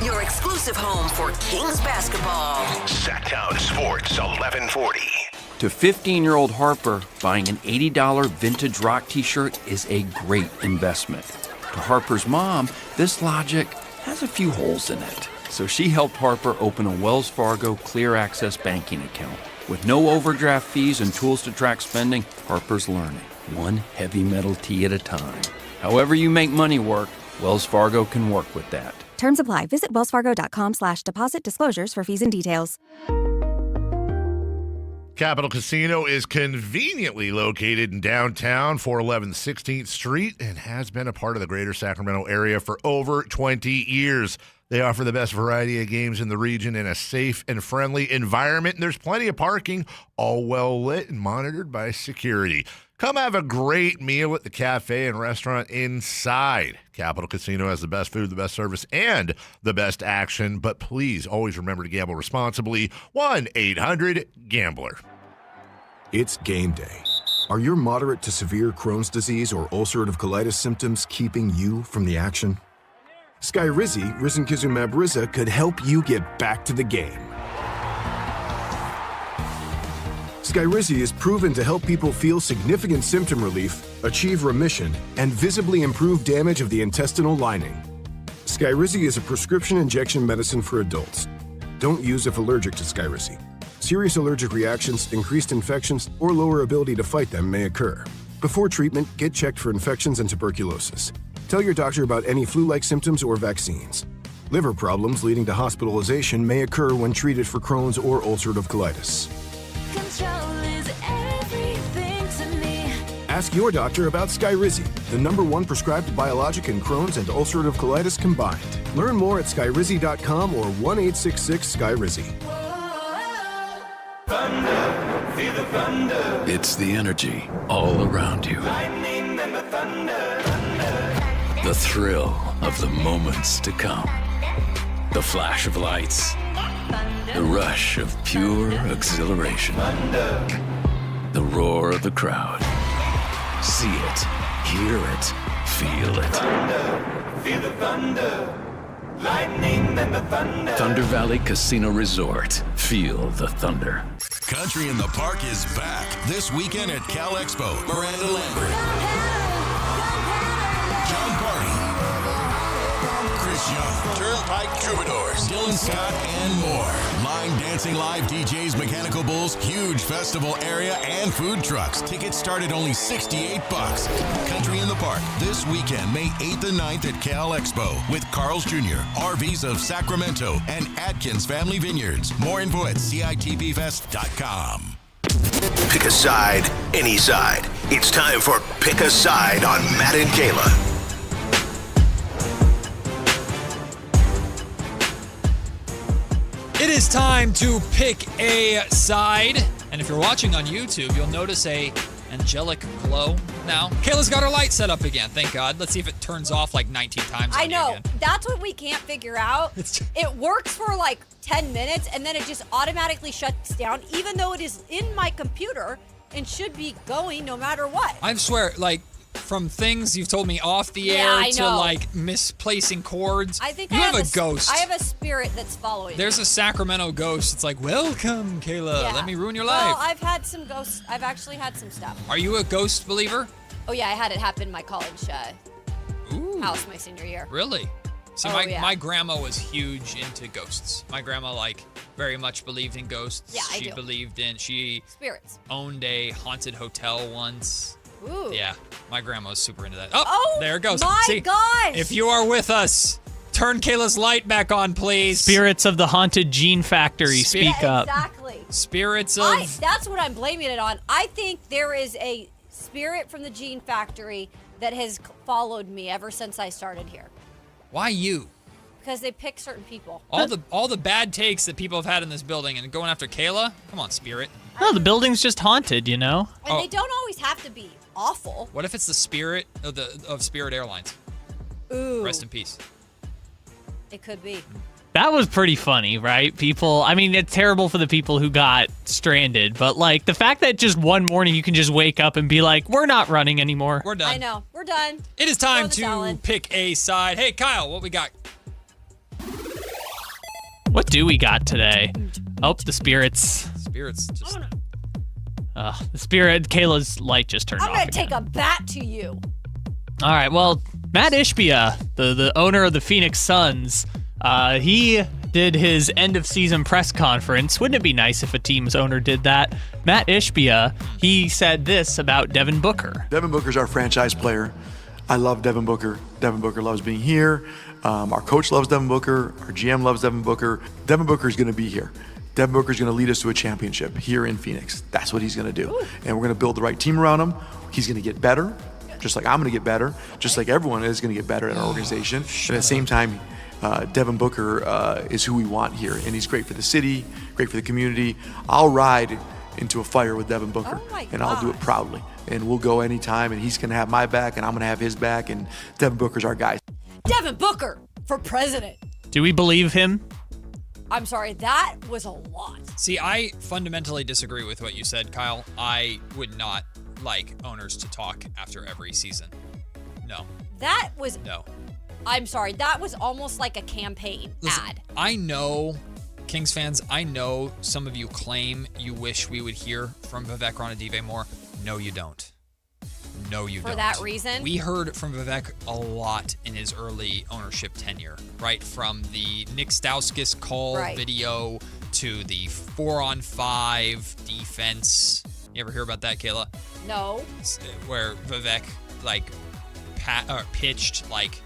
Your exclusive home for Kings basketball. Sactown Sports 1140. To 15-year-old Harper, buying an $80 vintage rock t-shirt is a great investment. To Harper's mom, this logic has a few holes in it. So she helped Harper open a Wells Fargo Clear Access banking account. With no overdraft fees and tools to track spending, Harper's learning, one heavy metal tee at a time. However you make money work, Wells Fargo can work with that. Terms apply. Visit wellsfargo.com/deposit disclosures for fees and details. Capital Casino is conveniently located in downtown, 411 16th Street, and has been a part of the greater Sacramento area for over 20 years. They offer the best variety of games in the region in a safe and friendly environment, and there's plenty of parking, all well lit and monitored by security. Come have a great meal at the cafe and restaurant inside. Capital Casino has the best food, the best service, and the best action. But please always remember to gamble responsibly. 1-800-GAMBLER. It's game day. Are your moderate to severe Crohn's disease or ulcerative colitis symptoms keeping you from the action? Skyrizi, risankizumab Riza, could help you get back to the game. Skyrizi is proven to help people feel significant symptom relief, achieve remission, and visibly improve damage of the intestinal lining. Skyrizi is a prescription injection medicine for adults. Don't use if allergic to Skyrizi. Serious allergic reactions, increased infections, or lower ability to fight them may occur. Before treatment, get checked for infections and tuberculosis. Tell your doctor about any flu-like symptoms or vaccines. Liver problems leading to hospitalization may occur when treated for Crohn's or ulcerative colitis. Control is everything to me. Ask your doctor about Skyrizi, the #1 prescribed biologic in Crohn's and ulcerative colitis combined. Learn more at skyrizi.com or 1-866-SKYRIZI. Thunder, feel the thunder. It's the energy all around you. Lightning and the thunder. The thrill of the moments to come. The flash of lights. The rush of pure exhilaration. The roar of the crowd. See it, hear it, feel it. Feel the thunder. Lightning and the thunder. Thunder Valley Casino Resort. Feel the thunder. Country in the Park is back this weekend at Cal Expo. Miranda Lambert, John Party, Chris Young, Turnpike Troubadours, Dylan Scott, and more. Line dancing live DJs, Mechanical Bulls, huge festival area, and food trucks. Tickets start at only $68. Country in the Park this weekend, May 8th and 9th at Cal Expo with Carl's Jr., RVs of Sacramento, and Atkins Family Vineyards. More info at CITVFest.com. Pick a side, any side. It's time for Pick a Side on Matt and Kayla. It is time to pick a side. And if you're watching on YouTube, you'll notice a angelic glow now. Kayla's got her light set up again, thank God. Let's see if it turns off like 19 times. I know. That's what we can't figure out. It works for like 10 minutes, and then it just automatically shuts down, even though it is in my computer and should be going no matter what. I swear, like, from things you've told me off the air to like misplacing chords. I think you have a ghost. I have a spirit that's following There's me. a Sacramento ghost. It's like, welcome, Kayla. Yeah. Let me ruin your Well, life. I've had some ghosts. I've actually had some stuff. Are you a ghost believer? Oh, yeah, I had it happen in my college house my senior year. Really? See, my grandma was huge into ghosts. My grandma, like, very much believed in ghosts. Yeah, I She do. believed in, she Spirits. owned a haunted hotel once. Ooh. Yeah, my grandma was super into that. Oh, there it goes. my See, gosh. if you are with us, turn Kayla's light back on, please. Spirits of the haunted gene factory, speak up. Exactly. Spirits of... That's what I'm blaming it on. I think there is a spirit from the gene factory that has followed me ever since I started here. Why you? Because they pick certain people. All the bad takes that people have had in this building and going after Kayla? Come on, Spirit. No, the building's just haunted, you know? And they don't always have to be awful. What if it's the spirit of Spirit Airlines? Ooh. Rest in peace. It could be. That was pretty funny, right? People, I mean, it's terrible for the people who got stranded, but like the fact that just one morning you can just wake up and be like, we're not running anymore. We're done. I know. We're done. It is time Throw the to salad. pick a side. Hey, Kyle, what we got? What do we got today? Oh, the spirits. Spirits just... The spirit, Kayla's light just turned I'm off going to again. take a bat to you. All right, well, Matt Ishbia, the owner of the Phoenix Suns, he did his end-of-season press conference. Wouldn't it be nice if a team's owner did that? Matt Ishbia, he said this about Devin Booker. Devin Booker's our franchise player. I love Devin Booker. Devin Booker loves being here. Our coach loves Devin Booker. Our GM loves Devin Booker. Devin Booker's going to be here. Devin Booker's going to lead us to a championship here in Phoenix. That's what he's going to do. Ooh. And we're going to build the right team around him. He's going to get better, just like I'm going to get better, just like everyone is going to get better in our organization. And at the same time, Devin Booker is who we want here. And he's great for the city, great for the community. I'll ride into a fire with Devin Booker, and I'll do it proudly. And we'll go anytime, and he's going to have my back, and I'm going to have his back, and Devin Booker's our guy. Devin Booker for president. Do we believe him? I'm sorry, that was a lot. See, I fundamentally disagree with what you said, Kyle. I would not like owners to talk after every season. No. That was... No. I'm sorry, that was almost like a campaign ad. I know, Kings fans, I know some of you claim you wish we would hear from Vivek Ranadive more. No, you don't. No, you don't. For that reason? We heard from Vivek a lot in his early ownership tenure, right? From the Nick Stauskas call video to the 4-on-5 defense. You ever hear about that, Kayla? No. Where Vivek, like, pitched, like,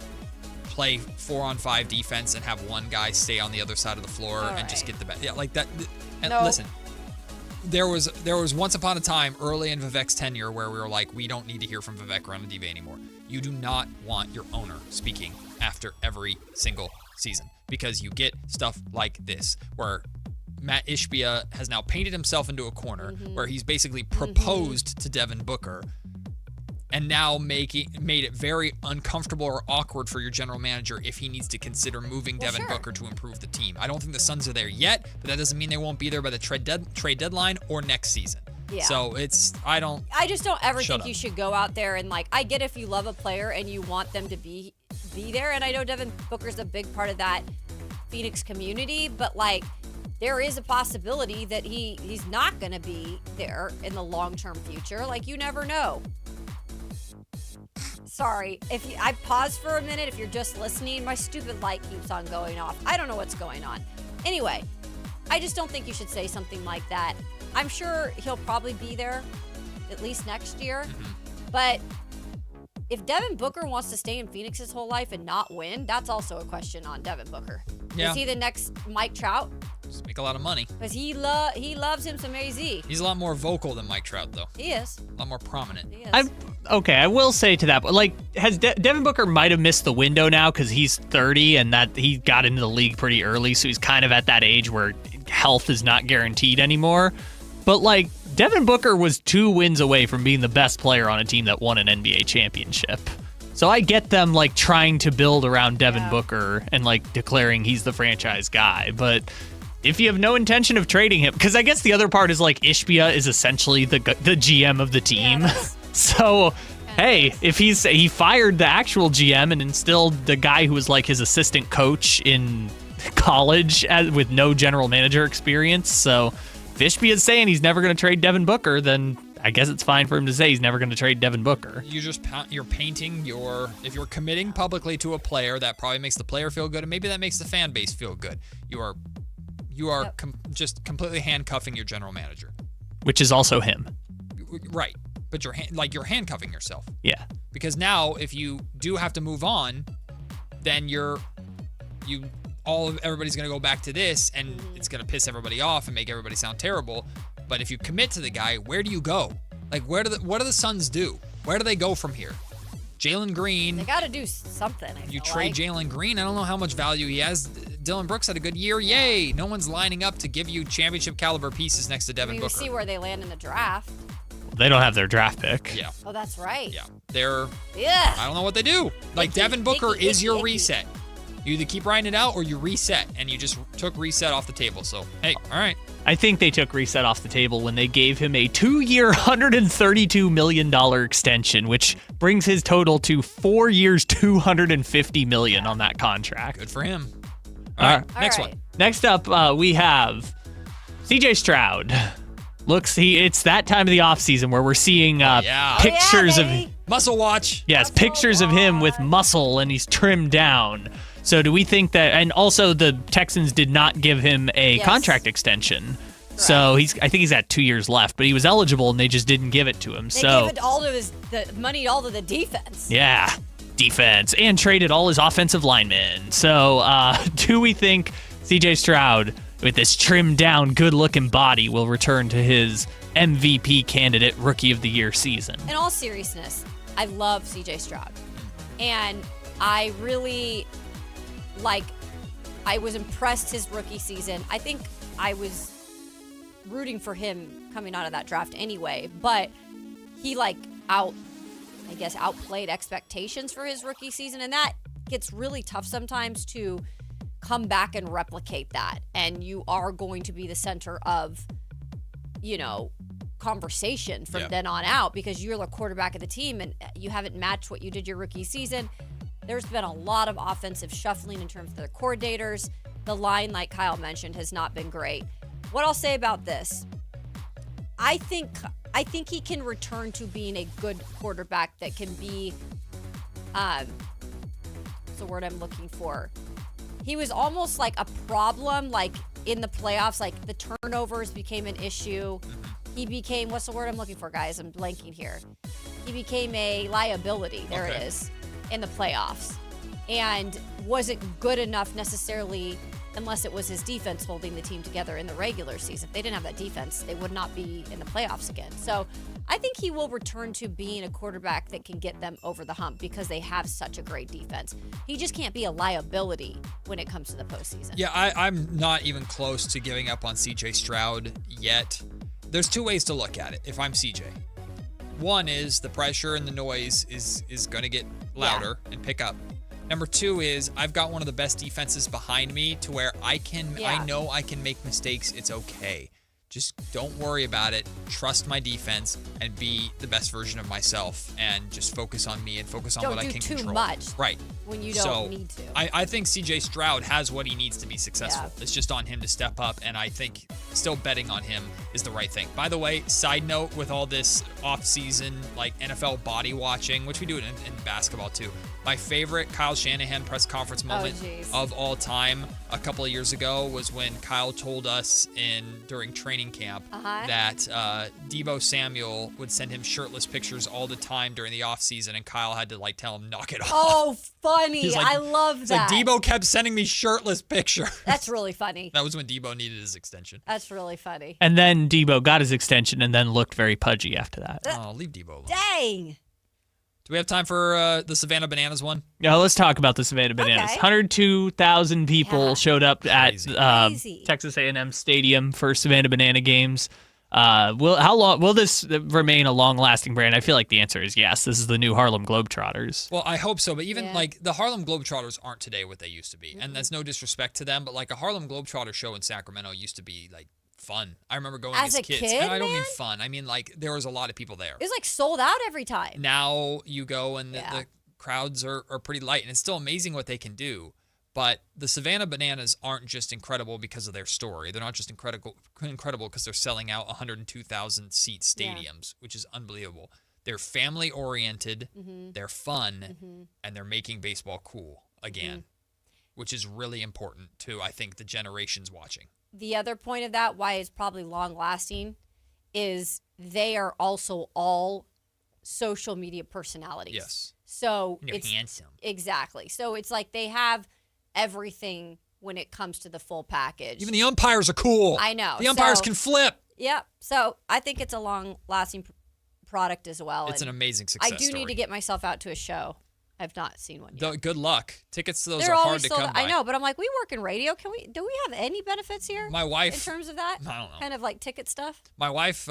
play 4-on-5 defense and have one guy stay on the other side of the floor and just get the ball. Yeah, like that. And listen, there was once upon a time early in Vivek's tenure where we were like, we don't need to hear from Vivek Ranadive anymore. You do not want your owner speaking after every single season because you get stuff like this where Matt Ishbia has now painted himself into a corner where he's basically proposed to Devin Booker and now made it very uncomfortable or awkward for your general manager if he needs to consider moving Devin Booker to improve the team. I don't think the Suns are there yet, but that doesn't mean they won't be there by the trade deadline or next season. Yeah. So I just don't ever think you should go out there and, like, I get if you love a player and you want them to be there, and I know Devin Booker's a big part of that Phoenix community, but, like, there is a possibility that he's not going to be there in the long-term future. Like, you never know. Sorry, I pause for a minute if you're just listening. My stupid light keeps on going off. I don't know what's going on. Anyway, I just don't think you should say something like that. I'm sure he'll probably be there at least next year. But if Devin Booker wants to stay in Phoenix his whole life and not win, that's also a question on Devin Booker. Yeah. Is he the next Mike Trout? Just make a lot of money. Because he loves him some AZ. He's a lot more vocal than Mike Trout, though. He is. A lot more prominent. He is. I will say to that, like, Devin Booker might have missed the window now because he's 30 and that he got into the league pretty early, so he's kind of at that age where health is not guaranteed anymore. But, like, Devin Booker was 2 wins away from being the best player on a team that won an NBA championship. So I get them, like, trying to build around Devin Booker and, like, declaring he's the franchise guy. But if you have no intention of trading him, because I guess the other part is, like, Ishbia is essentially the GM of the team. Yeah, so, hey, if he fired the actual GM and instilled the guy who was, like, his assistant coach in college with no general manager experience. So if Ishbia is saying he's never going to trade Devin Booker, then I guess it's fine for him to say he's never going to trade Devin Booker. You're painting if you're committing publicly to a player, that probably makes the player feel good, and maybe that makes the fan base feel good. You are just completely handcuffing your general manager, which is also him. Right, but you're handcuffing yourself. Yeah. Because now, if you do have to move on, then everybody's going to go back to this, and it's going to piss everybody off and make everybody sound terrible. But if you commit to the guy, where do you go? Like, what do the Suns do? Where do they go from here? Jalen Green. They got to do something. You trade Jalen Green. I don't know how much value he has. Dylan Brooks had a good year. Yay. No one's lining up to give you championship caliber pieces next to Devin Booker. We see where they land in the draft. They don't have their draft pick. Yeah. Oh, that's right. Yeah. I don't know what they do. Like, Devin Booker is your reset. You either keep riding it out or you reset, and you just took reset off the table. So, hey, all right. I think they took reset off the table when they gave him a 2-year, $132 million extension, which brings his total to 4 years, $250 million on that contract. Good for him. All right. Next one. Next up, we have CJ Stroud. It's that time of the offseason where we're seeing pictures of muscle watch. Yes, pictures of him with muscle, and he's trimmed down. So do we think that, and also the Texans did not give him a contract extension. Right. So I think he's got 2 years left, but he was eligible and they just didn't give it to him. They gave it all to the money, all to the defense. Yeah, defense, and traded all his offensive linemen. So do we think CJ Stroud, with this trimmed down, good looking body, will return to his MVP candidate Rookie of the Year season? In all seriousness, I love CJ Stroud. And I really I was impressed his rookie season. I think I was rooting for him coming out of that draft anyway, but he outplayed expectations for his rookie season, and that gets really tough sometimes to come back and replicate that. And you are going to be the center of, conversation from then on out because you're the quarterback of the team and you haven't matched what you did your rookie season. There's been a lot of offensive shuffling in terms of their coordinators. The line, like Kyle mentioned, has not been great. What I'll say about this, I think he can return to being a good quarterback that can be, what's the word I'm looking for? He was almost like a problem, like in the playoffs, like the turnovers became an issue. He became, what's the word I'm looking for, guys? I'm blanking here. He became a liability. There it is. In the playoffs, and wasn't good enough necessarily unless it was his defense holding the team together in the regular season. If they didn't have that defense, they would not be in the playoffs again. So I think he will return to being a quarterback that can get them over the hump because they have such a great defense. He just can't be a liability when it comes to the postseason. Yeah, I'm not even close to giving up on CJ Stroud yet. There's 2 ways to look at it if I'm CJ. One is the pressure and the noise is going to get louder and pick up. Number 2 is I've got one of the best defenses behind me to where I know I can make mistakes. It's okay. Just don't worry about it. Trust my defense and be the best version of myself and just focus on me and focus on what I can control. Don't do too much. Right. When you don't need to. I think CJ Stroud has what he needs to be successful. Yeah. It's just on him to step up, and I think still betting on him is the right thing. By the way, side note with all this off-season like NFL body watching, which we do in basketball too. My favorite Kyle Shanahan press conference moment of all time a couple of years ago was when Kyle told us during training camp that Deebo Samuel would send him shirtless pictures all the time during the offseason, and Kyle had to tell him knock it off. Oh, fuck funny. He's like- I love It's like that. Debo kept sending me shirtless pictures. That's really funny. That was when Debo needed his extension. That's really funny. And then Debo got his extension and then looked very pudgy after that. Oh, leave Debo alone. Dang. Do we have time for the Savannah Bananas one? Yeah, let's talk about the Savannah Bananas. 102,000 people showed up at Texas A&M Stadium for Savannah Banana games. How long will this remain a long-lasting brand? I feel like the answer is yes. This is the new Harlem Globetrotters. Well, I hope so. But even like the Harlem Globetrotters aren't today what they used to be. And that's no disrespect to them, but like a Harlem Globetrotter show in Sacramento used to be like fun. I remember going as a kids. kid, And I don't mean man? fun. I mean like there was a lot of people there. It was like sold out every time. Now you go and the crowds are pretty light, and it's still amazing what they can do. But the Savannah Bananas aren't just incredible because of their story. They're not just incredible because they're selling out 102,000 seat stadiums, which is unbelievable. They're family oriented, they're fun, and they're making baseball cool again, which is really important to, I think, the generations watching. The other point of that, why it's probably long lasting, is they are also all social media personalities. Yes. So They're it's handsome. Exactly. So it's like they have everything when it comes to the full package. Even the umpires are cool. I know. The umpires So- can flip. Yep. So I think it's a long-lasting product as well. It's an and amazing success I do story. need to get myself out to a show. I've not seen one yet. Good luck. Tickets to those They're are hard always to sold come out. by. I know, but I'm like, we work in radio. Do we have any benefits here? My wife- in terms of that? I don't know. Kind of like ticket stuff. My wife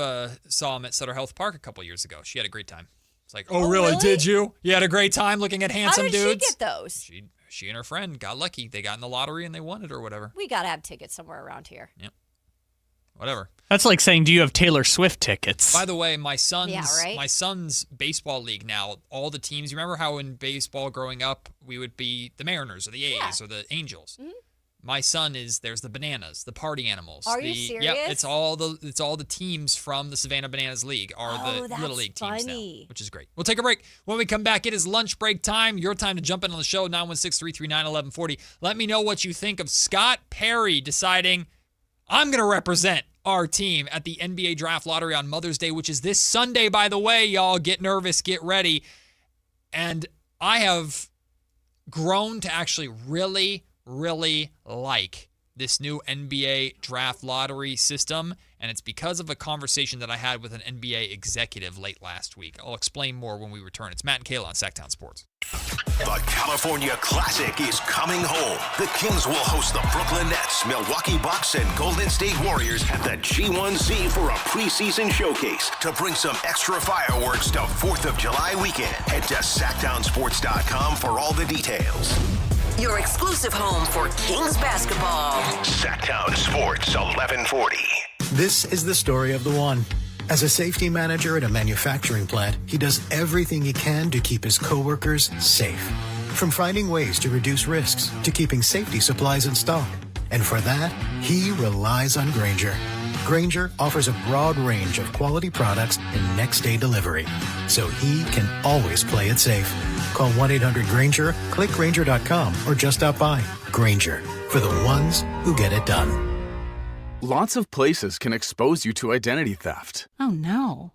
saw him at Sutter Health Park a couple years ago. She had a great time. It's like, Oh, really? really? Did you? You had a great time looking at handsome How did dudes? she get those? She and her friend got lucky. They got in the lottery and they won it or whatever. We gotta have tickets somewhere around here. Yep. Whatever. That's like saying, do you have Taylor Swift tickets? By the way, my son's right? my son's baseball league now, all the teams, you remember how in baseball growing up we would be the Mariners or the A's or the Angels? My son there's the Bananas, the Party Animals. Are you serious? Yep, it's all the teams from the Savannah Bananas League are the that's Little League teams funny. now, which is great. We'll take a break. When we come back, it is lunch break time. Your time to jump in on the show, 916-339-1140. Let me know what you think of Scott Perry deciding, I'm going to represent our team at the NBA Draft Lottery on Mother's Day, which is this Sunday, by the way, y'all. Get nervous, get ready. And I have grown to actually really, really like this new NBA Draft Lottery system, and it's because of a conversation that I had with an NBA executive late last week. I'll explain more when we return. It's Matt and Kayla on Sactown Sports. The California Classic is coming home. The Kings will host the Brooklyn Nets, Milwaukee Bucks, and Golden State Warriors at the G1Z for a preseason showcase. To bring some extra fireworks to 4th of July weekend, head to SactownSports.com for all the details. Your exclusive home for Kings basketball. Sactown Sports 1140. This is the story of the one. As a safety manager at a manufacturing plant, he does everything he can to keep his coworkers safe. From finding ways to reduce risks to keeping safety supplies in stock. And for that, he relies on Grainger. Grainger offers a broad range of quality products and next-day delivery, so he can always play it safe. Call 1-800-GRAINGER, click Grainger.com, or just stop by. Grainger, for the ones who get it done. Lots of places can expose you to identity theft. Oh no.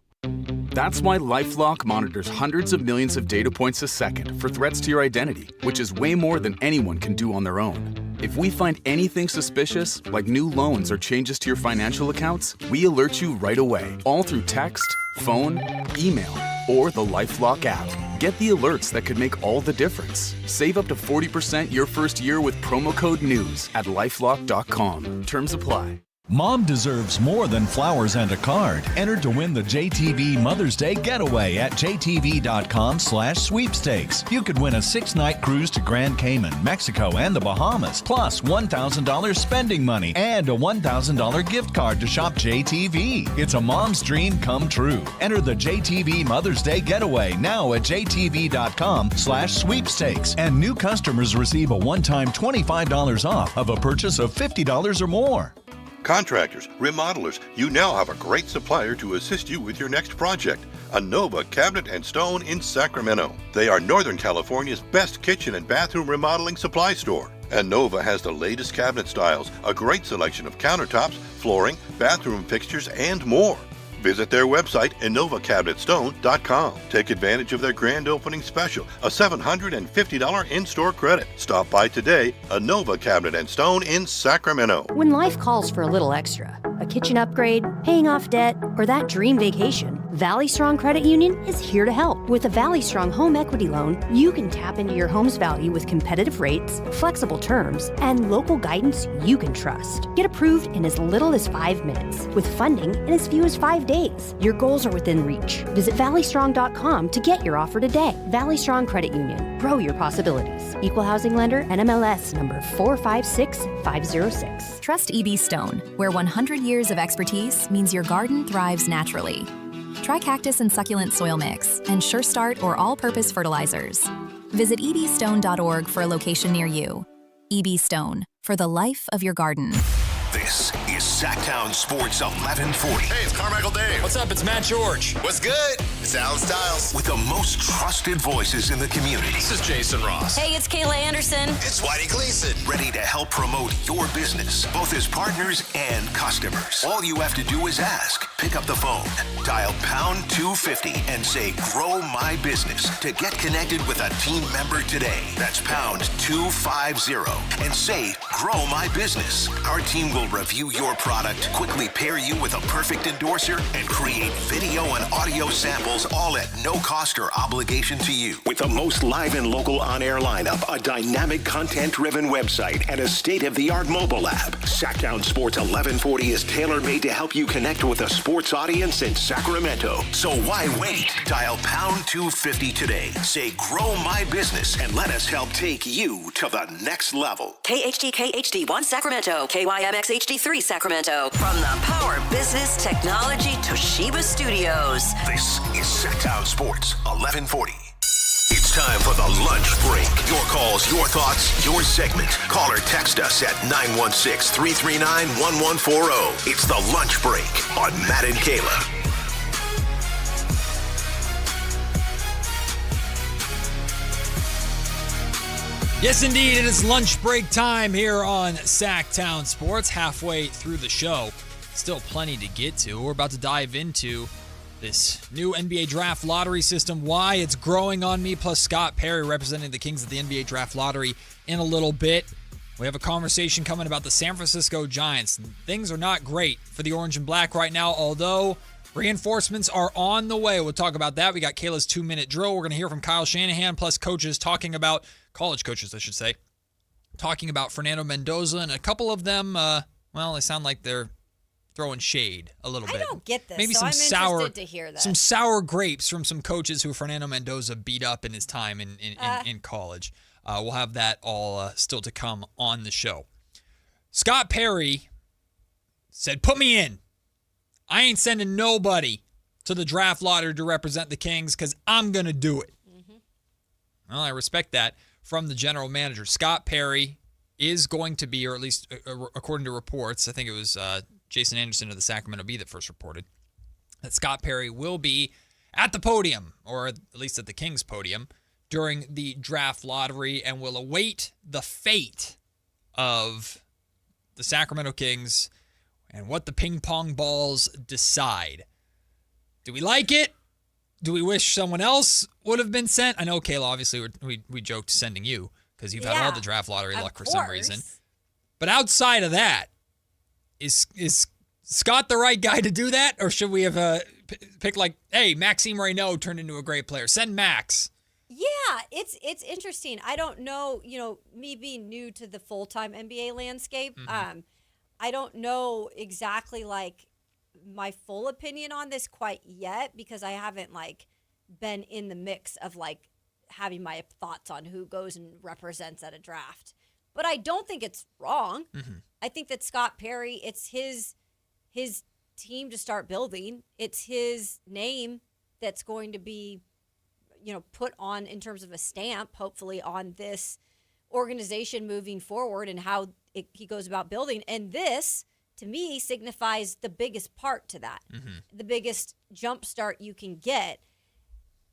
That's why LifeLock monitors hundreds of millions of data points a second for threats to your identity, which is way more than anyone can do on their own. If we find anything suspicious, like new loans or changes to your financial accounts, we alert you right away, all through text, phone, email, or the LifeLock app. Get the alerts that could make all the difference. Save up to 40% your first year with promo code NEWS at LifeLock.com. Terms apply. Mom deserves more than flowers and a card. Enter to win the JTV Mother's Day Getaway at jtv.com/sweepstakes. You could win a 6-night cruise to Grand Cayman, Mexico, and the Bahamas, plus $1,000 spending money and a $1,000 gift card to shop JTV. It's a mom's dream come true. Enter the JTV Mother's Day Getaway now at jtv.com/sweepstakes. And new customers receive a one-time $25 off of a purchase of $50 or more. Contractors, remodelers, you now have a great supplier to assist you with your next project. Anova Cabinet and Stone in Sacramento. They are Northern California's best kitchen and bathroom remodeling supply store. Anova has the latest cabinet styles, a great selection of countertops, flooring, bathroom fixtures, and more. Visit their website, InnovaCabinetStone.com. Take advantage of their grand opening special, a $750 in-store credit. Stop by today, Innova Cabinet and Stone in Sacramento. When life calls for a little extra, a kitchen upgrade, paying off debt, or that dream vacation, Valley Strong Credit Union is here to help. With a Valley Strong home equity loan, you can tap into your home's value with competitive rates, flexible terms, and local guidance you can trust. Get approved in as little as 5 minutes, with funding in as few as 5 days. Your goals are within reach. Visit valleystrong.com to get your offer today. Valley Strong Credit Union. Grow your possibilities. Equal housing lender, NMLS number 456506. Trust EB Stone, where 100 years of expertise means your garden thrives naturally. Try cactus and succulent soil mix and Sure Start or all-purpose fertilizers. Visit ebstone.org for a location near you. EB Stone, for the life of your garden. This is Sactown Sports 1140. Hey, it's Carmichael Dave. What's up? It's Matt George. What's good? It's Alan Stiles. With the most trusted voices in the community. This is Jason Ross. Hey, it's Kayla Anderson. It's Whitey Gleason. Ready to help promote your business, both as partners and customers. All you have to do is ask. Pick up the phone, dial pound 250 and say, grow my business to get connected with a team member today. That's pound 250 and say, grow my business. Our team will review your product, quickly pair you with a perfect endorser, and create video and audio samples all at no cost or obligation to you. With the most live and local on-air lineup, a dynamic content-driven website, and a state-of-the-art mobile app, Sactown Sports 1140 is tailor-made to help you connect with a sports audience in Sacramento. So why wait? Dial pound 250 today. Say, grow my business, and let us help take you to the next level. KHD1 Sacramento, KYMX HD3 Sacramento. From the Power Business Technology Toshiba Studios. This is Sactown Sports 1140. It's time for the lunch break. Your calls, your thoughts, your segment. Call or text us at 916-339-1140. It's the lunch break on Matt and Kayla. Yes, indeed. It is lunch break time here on Sactown Sports. Halfway through the show. Still plenty to get to. We're about to dive into this new NBA draft lottery system, why it's growing on me, plus Scott Perry representing the Kings at the NBA draft lottery in a little bit. We have a conversation coming about the San Francisco Giants. Things are not great for the orange and black right now, although reinforcements are on the way. We'll talk about that. We got Kayla's 2-minute drill. We're going to hear from Kyle Shanahan, plus coaches talking about, college coaches, I should say, talking about Fernando Mendoza, and a couple of them, they sound like they're throwing shade a little bit. I don't get this. Maybe so some I'm sour, interested to hear that. some sour grapes from some coaches who Fernando Mendoza beat up in his time in college. We'll have that all still to come on the show. Scott Perry said, "Put me in. I ain't sending nobody to the draft lottery to represent the Kings because I'm gonna do it." Mm-hmm. Well, I respect that from the general manager. Scott Perry is going to be, or at least according to reports, I think it was Jason Anderson of the Sacramento Bee that first reported that Scott Perry will be at the podium, or at least at the Kings podium, during the draft lottery and will await the fate of the Sacramento Kings and what the ping pong balls decide. Do we like it? Do we wish someone else would have been sent? I know, Kayla, obviously we joked sending you because you've had all the draft lottery luck for some reason. But outside of that, is Scott the right guy to do that? Or should we have picked like, hey, Maxime Reynaud turned into a great player. Send Max. Yeah, it's interesting. I don't know, me being new to the full-time NBA landscape, I don't know exactly like my full opinion on this quite yet because I haven't been in the mix of having my thoughts on who goes and represents at a draft. But I don't think it's wrong. Mm-hmm. I think that Scott Perry, it's his team to start building. It's his name that's going to be, put on in terms of a stamp, hopefully, on this organization moving forward and how he goes about building. And this, to me, signifies the biggest part to that. Mm-hmm. The biggest jump start you can get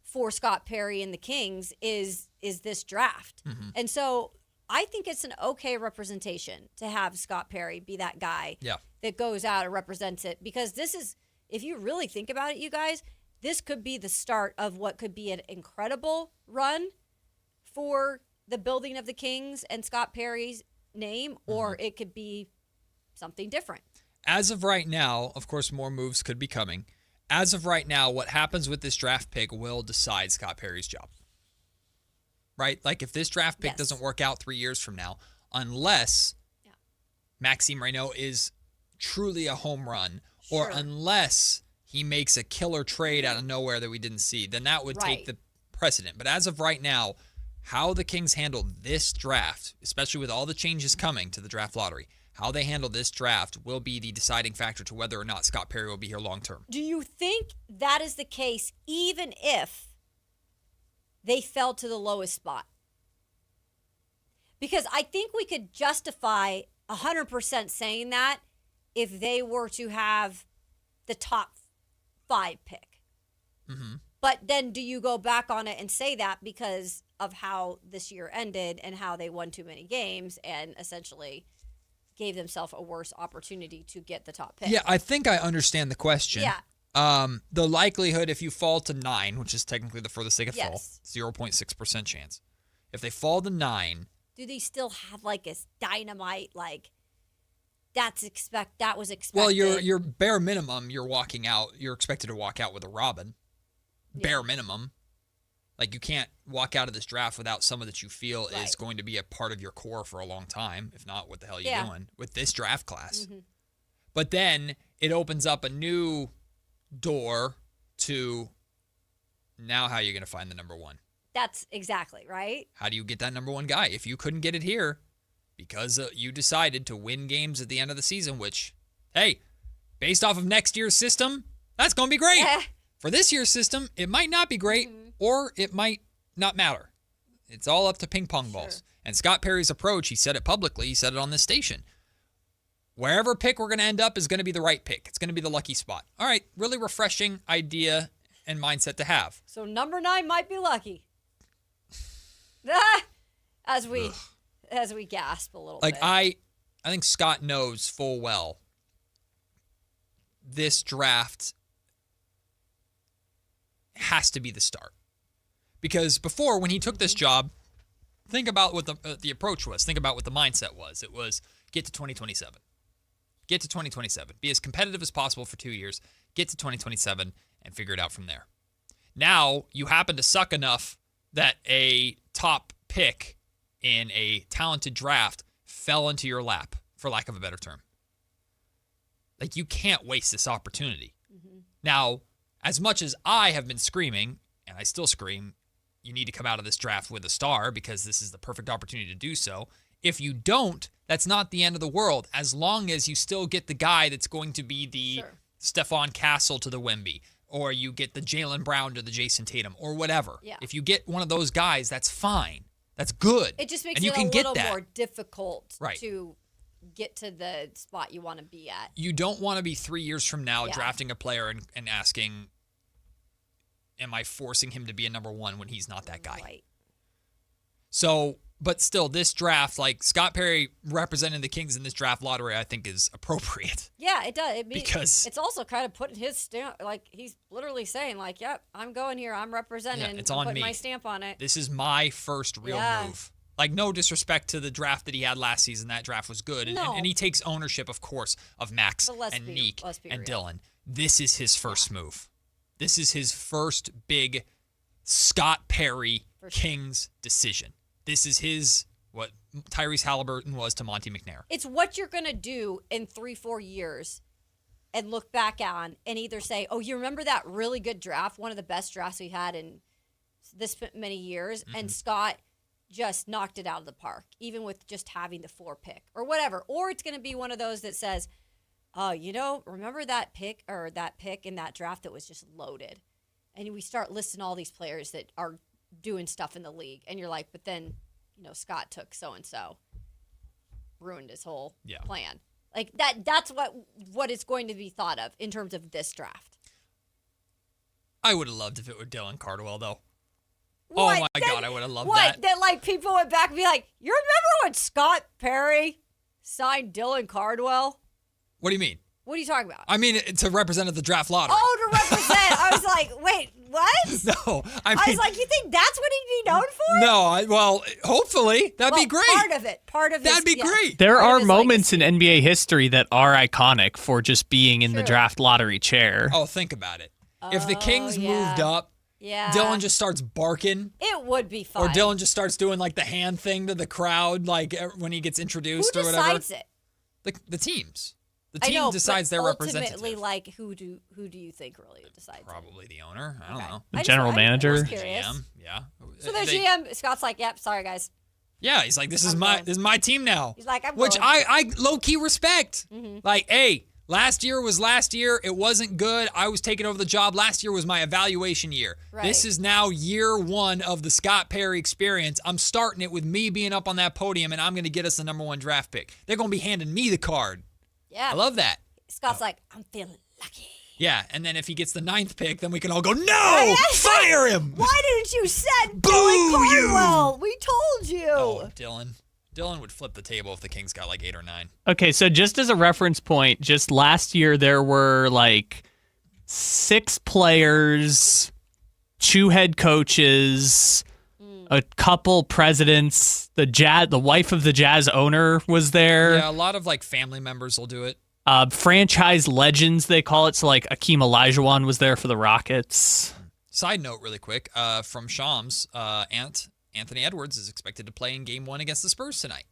for Scott Perry and the Kings is this draft. Mm-hmm. And so I think it's an okay representation to have Scott Perry be that guy that goes out and represents it, because this is if you really think about it, you guys, this could be the start of what could be an incredible run for the building of the Kings and Scott Perry's name, or it could be something different. As of right now, of course, more moves could be coming. As of right now, what happens with this draft pick will decide Scott Perry's job. Right? Like if this draft pick doesn't work out 3 years from now, unless Maxime Reynaud is truly a home run, or unless he makes a killer trade out of nowhere that we didn't see, then that would take the precedent. But as of right now, how the Kings handle this draft, especially with all the changes coming to the draft lottery, how they handle this draft will be the deciding factor to whether or not Scott Perry will be here long term. Do you think that is the case even if they fell to the lowest spot? Because I think we could justify 100% saying that if they were to have the top 5 pick. Mm-hmm. But then do you go back on it and say that because of how this year ended and how they won too many games and essentially gave themselves a worse opportunity to get the top pick? Yeah, I think I understand the question. Yeah. The likelihood if you fall to 9, which is technically the furthest they could fall, Yes. 0.6% chance. If they fall to 9, Do they still have like a dynamite, like that was expected? well, your bare minimum, you're expected to walk out with a Robin. Bare minimum. Like you can't walk out of this draft without someone that you feel is going to be a part of your core for a long time. If not, what the hell are you doing with this draft class? Mm-hmm. But then it opens up a new door to now how are you going to find the number 1? That's exactly right. How do you get that number 1 guy? If you couldn't get it here because you decided to win games at the end of the season, which, hey, based off of next year's system, that's going to be great. For this year's system, it might not be great or it might not matter. It's all up to ping pong balls. And Scott Perry's approach, he said it publicly, he said it on this station. Wherever pick we're going to end up is going to be the right pick. It's going to be the lucky spot. All right, really refreshing idea and mindset to have. So number 9 might be lucky. As we gasp a little bit. I think Scott knows full well this draft has to be the start. Because before, when he took this job, think about what the approach was. Think about what the mindset was. It was get to 2027. Get to 2027. Be as competitive as possible for 2 years. Get to 2027 and figure it out from there. Now, you happen to suck enough that a top pick in a talented draft fell into your lap, for lack of a better term. Like, you can't waste this opportunity. Mm-hmm. Now, as much as I have been screaming, and I still scream, you need to come out of this draft with a star because this is the perfect opportunity to do so. If you don't, that's not the end of the world, as long as you still get the guy that's going to be the Stephon Castle to the Wemby, or you get the Jaylen Brown to the Jason Tatum, or whatever. Yeah. If you get one of those guys, that's fine. That's good. It just makes and you it can a get little that. more difficult Right. to get to the spot you want to be at. You don't want to be 3 years from now Yeah. drafting a player and asking, am I forcing him to be a number 1 when he's not that guy? Right. So, but still, this draft, like Scott Perry representing the Kings in this draft lottery, I think is appropriate. Yeah, it does. Because it's also kind of putting his stamp, like he's literally saying, like, "Yep, I'm going here. I'm representing. Yeah, it's I'm on putting me. my stamp on it." This is my first real move. Like, no disrespect to the draft that he had last season. That draft was good. And he takes ownership, of course, of Max and Neek and Dylan. This is his first move. This is his first big Scott Perry Kings decision. This is his, what Tyrese Halliburton was to Monty McNair. It's what you're going to do in 3-4 years and look back on and either say, oh, you remember that really good draft, one of the best drafts we had in this many years, and Scott just knocked it out of the park, even with just having the 4 pick or whatever. Or it's going to be one of those that says, oh, remember that pick or that pick in that draft that was just loaded. And we start listing all these players that are doing stuff in the league. And you're like, but then, Scott took so-and-so, ruined his whole plan. Like that's what it's going to be thought of in terms of this draft. I would have loved if it were Dylan Cardwell, though. What? Oh, my God, I would have loved what? that. That, like, people went back and be like, you remember when Scott Perry signed Dylan Cardwell? What do you mean? What are you talking about? I mean, to represent the draft lottery. Oh, to represent. I was like, wait, what? No, I was like, you think that's what he'd be known for? No, well, hopefully that'd be great. Part of that'd be great. There are moments in NBA history that are iconic for just being in the draft lottery chair. Oh, think about it. If the Kings moved up, Dylan just starts barking. It would be fun. Or Dylan just starts doing like the hand thing to the crowd, like when he gets introduced or whatever. Who decides it? The teams. The team decides their representative. Ultimately, like who do you think really decides? Probably the owner. I don't know. The general manager. The GM. Yeah. So the GM Scott's like, yep, sorry guys. Yeah, he's like, this is my team now. He's like, I'm which going. I low key respect. Mm-hmm. Like, hey, last year was last year. It wasn't good. I was taking over the job. Last year was my evaluation year. Right. This is now year one of the Scott Perry experience. I'm starting it with me being up on that podium, and I'm going to get us the number 1 draft pick. They're going to be handing me the card. Yeah. I love that. Scott's like, I'm feeling lucky. Yeah, and then if he gets the 9th pick, then we can all go, no, fire him. Why didn't you send Boo Dylan you. Cardwell? We told you. Oh, Dylan. Dylan would flip the table if the Kings got like 8 or 9. Okay, so just as a reference point, just last year there were like 6 players, 2 head coaches, a couple presidents. The wife of the Jazz owner was there. Yeah, a lot of like family members will do it. Franchise legends, they call it. So like Akeem Olajuwon was there for the Rockets. Side note, really quick, from Shams, Anthony Edwards is expected to play in Game 1 against the Spurs tonight.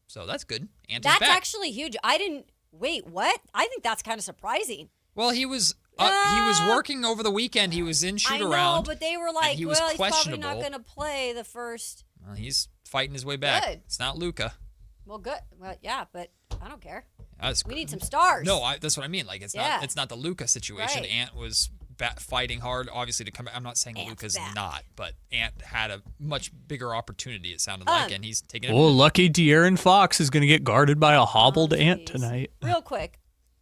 So that's good. That's actually huge. Wait, what? I think that's kind of surprising. Well, he was working over the weekend. He was in shoot-around. I know, but they were like, he's probably not going to play the first. Well, he's fighting his way back. Good. It's not Luka. Well, good. Well, yeah, but I don't care. We need some stars. No, that's what I mean. Like it's not the Luka situation. Right. Ant was fighting hard, obviously, to come back. I'm not saying Luka's not, but Ant had a much bigger opportunity, it sounded like, and he's taking it. Oh, lucky De'Aaron Fox is going to get guarded by a hobbled Ant tonight. Real quick,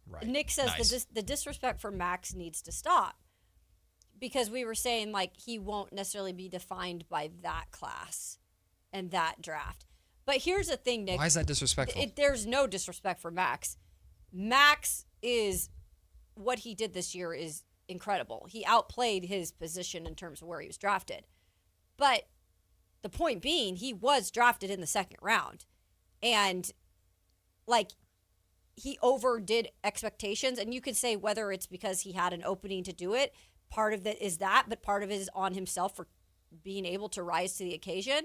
right. Nick says the disrespect for Max needs to stop because we were saying, like, he won't necessarily be defined by that class and that draft. But here's the thing, Nick. Why is that disrespectful? There's no disrespect for Max. Max is what he did this year is incredible. He outplayed his position in terms of where he was drafted. But the point being, he was drafted in the 2nd round. And, like, he overdid expectations. And you could say whether it's because he had an opening to do it. Part of it is that, but part of it is on himself for being able to rise to the occasion.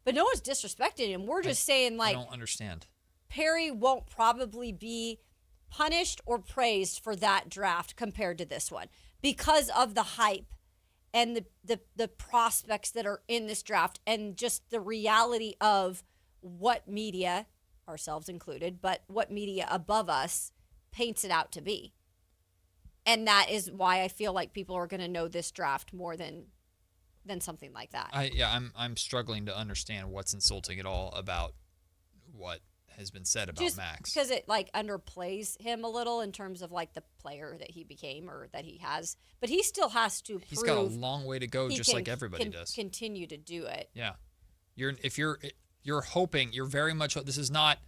But no one's disrespecting him. We're just saying, like, I don't understand. Perry won't probably be punished or praised for that draft compared to this one because of the hype and the prospects that are in this draft and just the reality of what media, ourselves included, but what media above us paints it out to be. And that is why I feel like people are going to know this draft more than something like that. I'm struggling to understand what's insulting at all about what has been said about just Max. Because it like underplays him a little in terms of like the player that he became or that he has, but he still has to. He's got a long way to go, just like everybody does. Continue to do it. Yeah, you're hoping. You're very much. This is not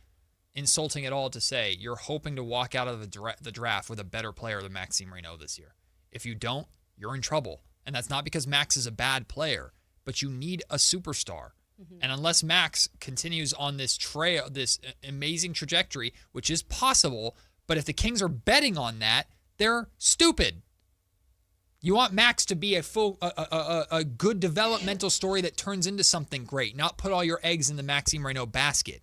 insulting at all to say you're hoping to walk out of the draft with a better player than Maxime Reno this year. If you don't, you're in trouble. And that's not because Max is a bad player, but you need a superstar. Mm-hmm. And unless Max continues on this trail, this amazing trajectory, which is possible, but if the Kings are betting on that, they're stupid. You want Max to be a good developmental story that turns into something great, not put all your eggs in the Maxime Reno basket.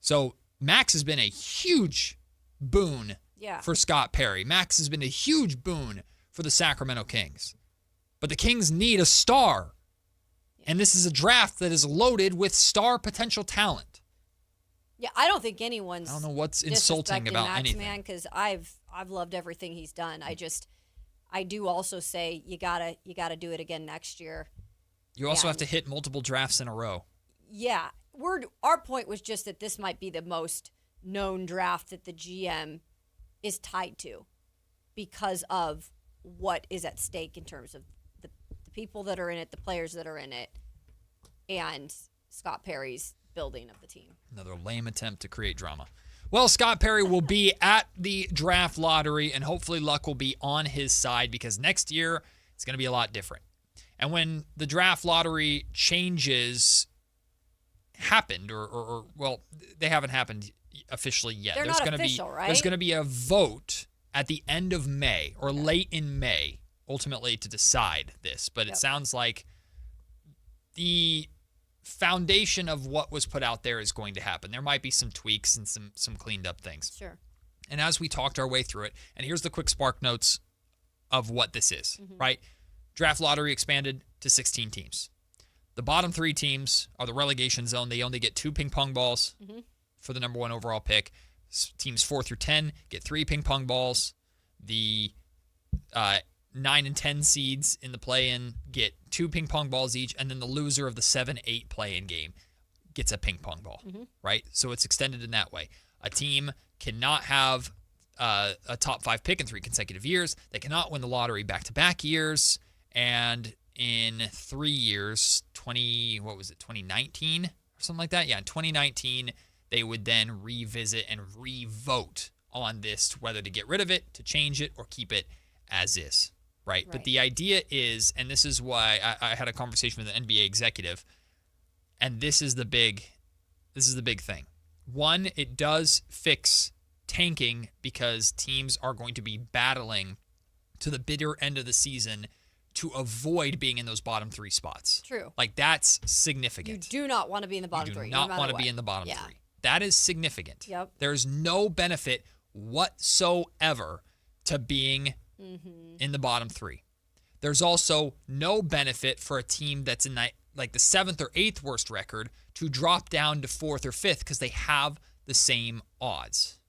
So Max has been a huge boon for Scott Perry. Max has been a huge boon for the Sacramento Kings. But the Kings need a star. And this is a draft that is loaded with star potential talent. Yeah, I don't think anyone's I don't know what's insulting about Max, anything. Man, because I've loved everything he's done. I do also say you gotta do it again next year. You also have to hit multiple drafts in a row. Yeah. Our point was just that this might be the most known draft that the GM is tied to because of what is at stake in terms of the people that are in it, the players that are in it, and Scott Perry's building of the team. Another lame attempt to create drama. Well, Scott Perry will be at the draft lottery, and hopefully luck will be on his side because next year it's going to be a lot different. And when the draft lottery changes happened, or well, they haven't happened officially yet. They're not official, right? There's going to be a vote at the end of May or late in May, ultimately, to decide this. But it sounds like the foundation of what was put out there is going to happen. There might be some tweaks and some cleaned up things. Sure. And as we talked our way through it, and here's the quick spark notes of what this is, right? Draft lottery expanded to 16 teams. The bottom 3 teams are the relegation zone. They only get 2 ping pong balls for the number 1 overall pick. Teams 4 through 10 get 3 ping pong balls. The 9 and 10 seeds in the play-in get 2 ping pong balls each, and then the loser of the 7-8 play-in game gets a ping pong ball, right? So it's extended in that way. A team cannot have a top 5 pick in 3 consecutive years. They cannot win the lottery back-to-back years, and in 3 years, 2019 or something like that? Yeah, in 2019, they would then revisit and re-vote on this, whether to get rid of it, to change it, or keep it as is. Right. But the idea is, and this is why I had a conversation with an NBA executive, and this is the big thing. One, it does fix tanking because teams are going to be battling to the bitter end of the season to avoid being in those bottom 3 spots. True. Like, that's significant. You do not want to be in the bottom 3. You do not want to be in the bottom 3. That is significant. Yep. There's no benefit whatsoever to being in the bottom 3. There's also no benefit for a team that's in the 7th or 8th worst record to drop down to 4th or 5th because they have the same odds.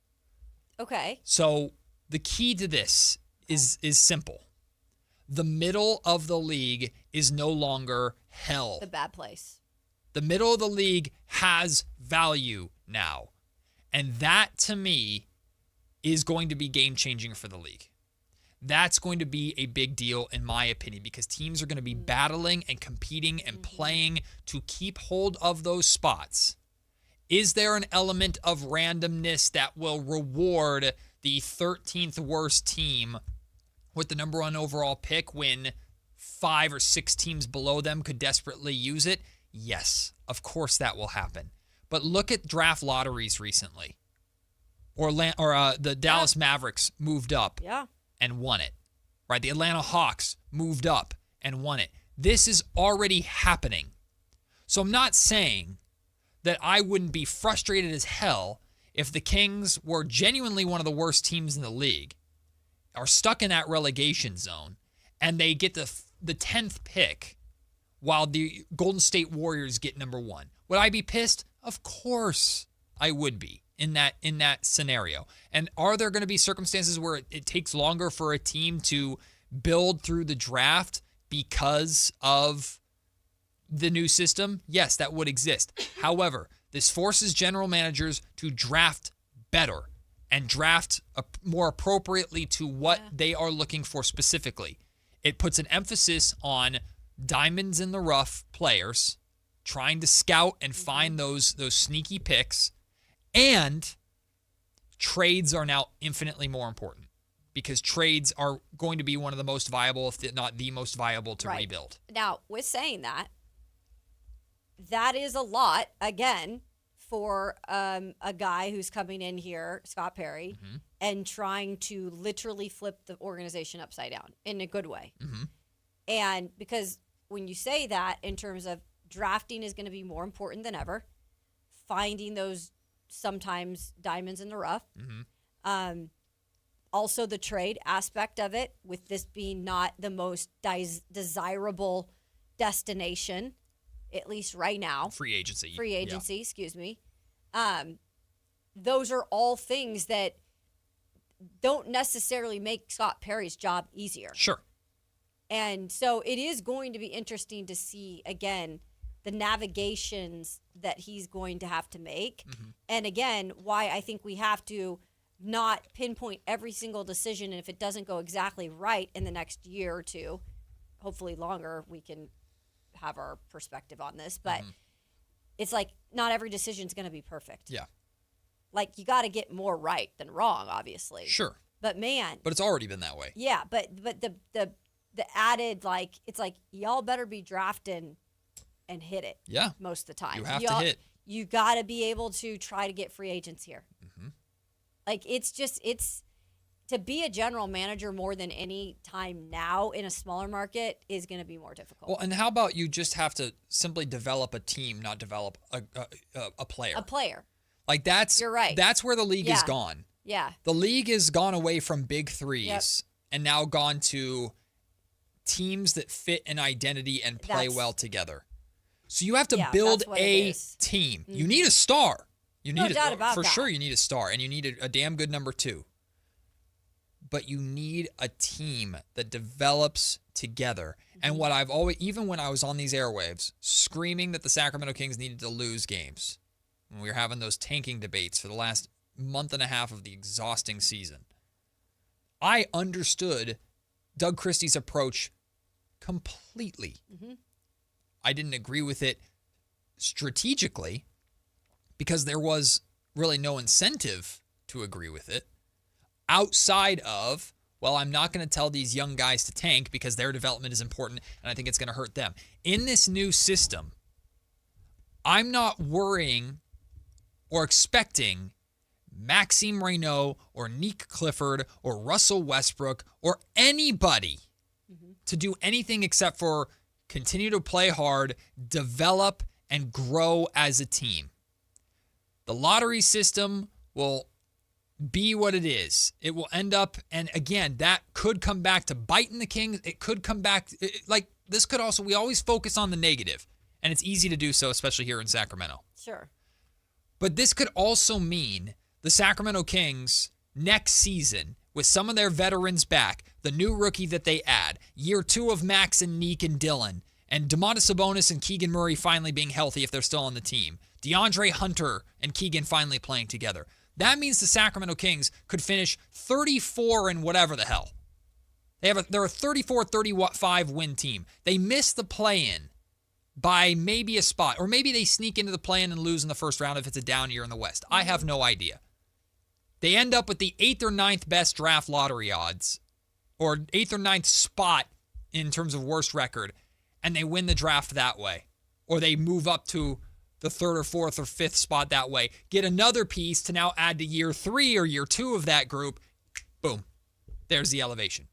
Okay. So the key to this is simple. The middle of the league is no longer hell. The bad place. The middle of the league has value now. And that, to me, is going to be game-changing for the league. That's going to be a big deal, in my opinion, because teams are going to be battling and competing and playing to keep hold of those spots. Is there an element of randomness that will reward the 13th worst team with the number 1 overall pick when 5 or 6 teams below them could desperately use it? Yes, of course that will happen. But look at draft lotteries recently. The Dallas Mavericks moved up. Yeah. And won it, right? The Atlanta Hawks moved up and won it. This is already happening. So I'm not saying that I wouldn't be frustrated as hell if the Kings were genuinely one of the worst teams in the league, are stuck in that relegation zone, and they get the 10th pick while the Golden State Warriors get number 1. Would I be pissed? Of course I would be. In that scenario. And are there going to be circumstances where it takes longer for a team to build through the draft because of the new system? Yes, that would exist. However, this forces general managers to draft better and draft more appropriately to what they are looking for specifically. It puts an emphasis on diamonds in the rough players, trying to scout and find those sneaky picks. And trades are now infinitely more important because trades are going to be one of the most viable, if not the most viable, to rebuild. Now, with saying that, that is a lot, again, for a guy who's coming in here, Scott Perry, and trying to literally flip the organization upside down in a good way. And because when you say that in terms of drafting is going to be more important than ever, finding those sometimes diamonds in the rough. Also the trade aspect of it, with this being not the most desirable destination, at least right now. Free agency, excuse me. Those are all things that don't necessarily make Scott Perry's job easier. Sure. And so it is going to be interesting to see, again, the navigations that he's going to have to make. And again, why I think we have to not pinpoint every single decision. And if it doesn't go exactly right in the next year or two, hopefully longer, we can have our perspective on this. But it's like not every decision is going to be perfect. Yeah. like you got to get more right than wrong, obviously. Sure. But man. But it's already been that way. Yeah, but the added, like, it's like y'all better be drafting and hit it. Yeah. Most of the time. You have to hit. You got to be able to try to get free agents here. Mm-hmm. Like, it's to be a general manager more than any time now in a smaller market is going to be more difficult. Well, and how about you just have to simply develop a team, not develop a player? A player. Like that's You're right. That's where the league is gone. Yeah. The league has gone away from big threes and now gone to teams that fit an identity and play well together. So you have to build a team. Mm-hmm. You need a star. You need sure you need a star, and you need a damn good number 2. But you need a team that develops together. Mm-hmm. And what I've always, even when I was on these airwaves, screaming that the Sacramento Kings needed to lose games, when we were having those tanking debates for the last month and a half of the exhausting season, I understood Doug Christie's approach completely. Mm-hmm. I didn't agree with it strategically because there was really no incentive to agree with it outside of, well, I'm not going to tell these young guys to tank because their development is important and I think it's going to hurt them. In this new system, I'm not worrying or expecting Maxime Reynaud or Nick Clifford or Russell Westbrook or anybody to do anything except for continue to play hard, develop, and grow as a team. The lottery system will be what it is. It will end up, and again, that could come back to biting the Kings. It could come back, this could also, we always focus on the negative, and it's easy to do so, especially here in Sacramento. Sure. But this could also mean the Sacramento Kings next season, with some of their veterans back, the new rookie that they add, year 2 of Max and Neek and Dylan, and Domantas Sabonis and Keegan Murray finally being healthy if they're still on the team, DeAndre Hunter and Keegan finally playing together. That means the Sacramento Kings could finish 34 and whatever the hell. They're a 34-35 win team. They miss the play-in by maybe a spot, or maybe they sneak into the play-in and lose in the first round if it's a down year in the West. I have no idea. They end up with the 8th or 9th best draft lottery odds, or 8th or 9th spot in terms of worst record, and they win the draft that way. Or they move up to the 3rd or 4th or 5th spot that way. Get another piece to now add to year 3 or year 2 of that group. Boom. There's the elevation.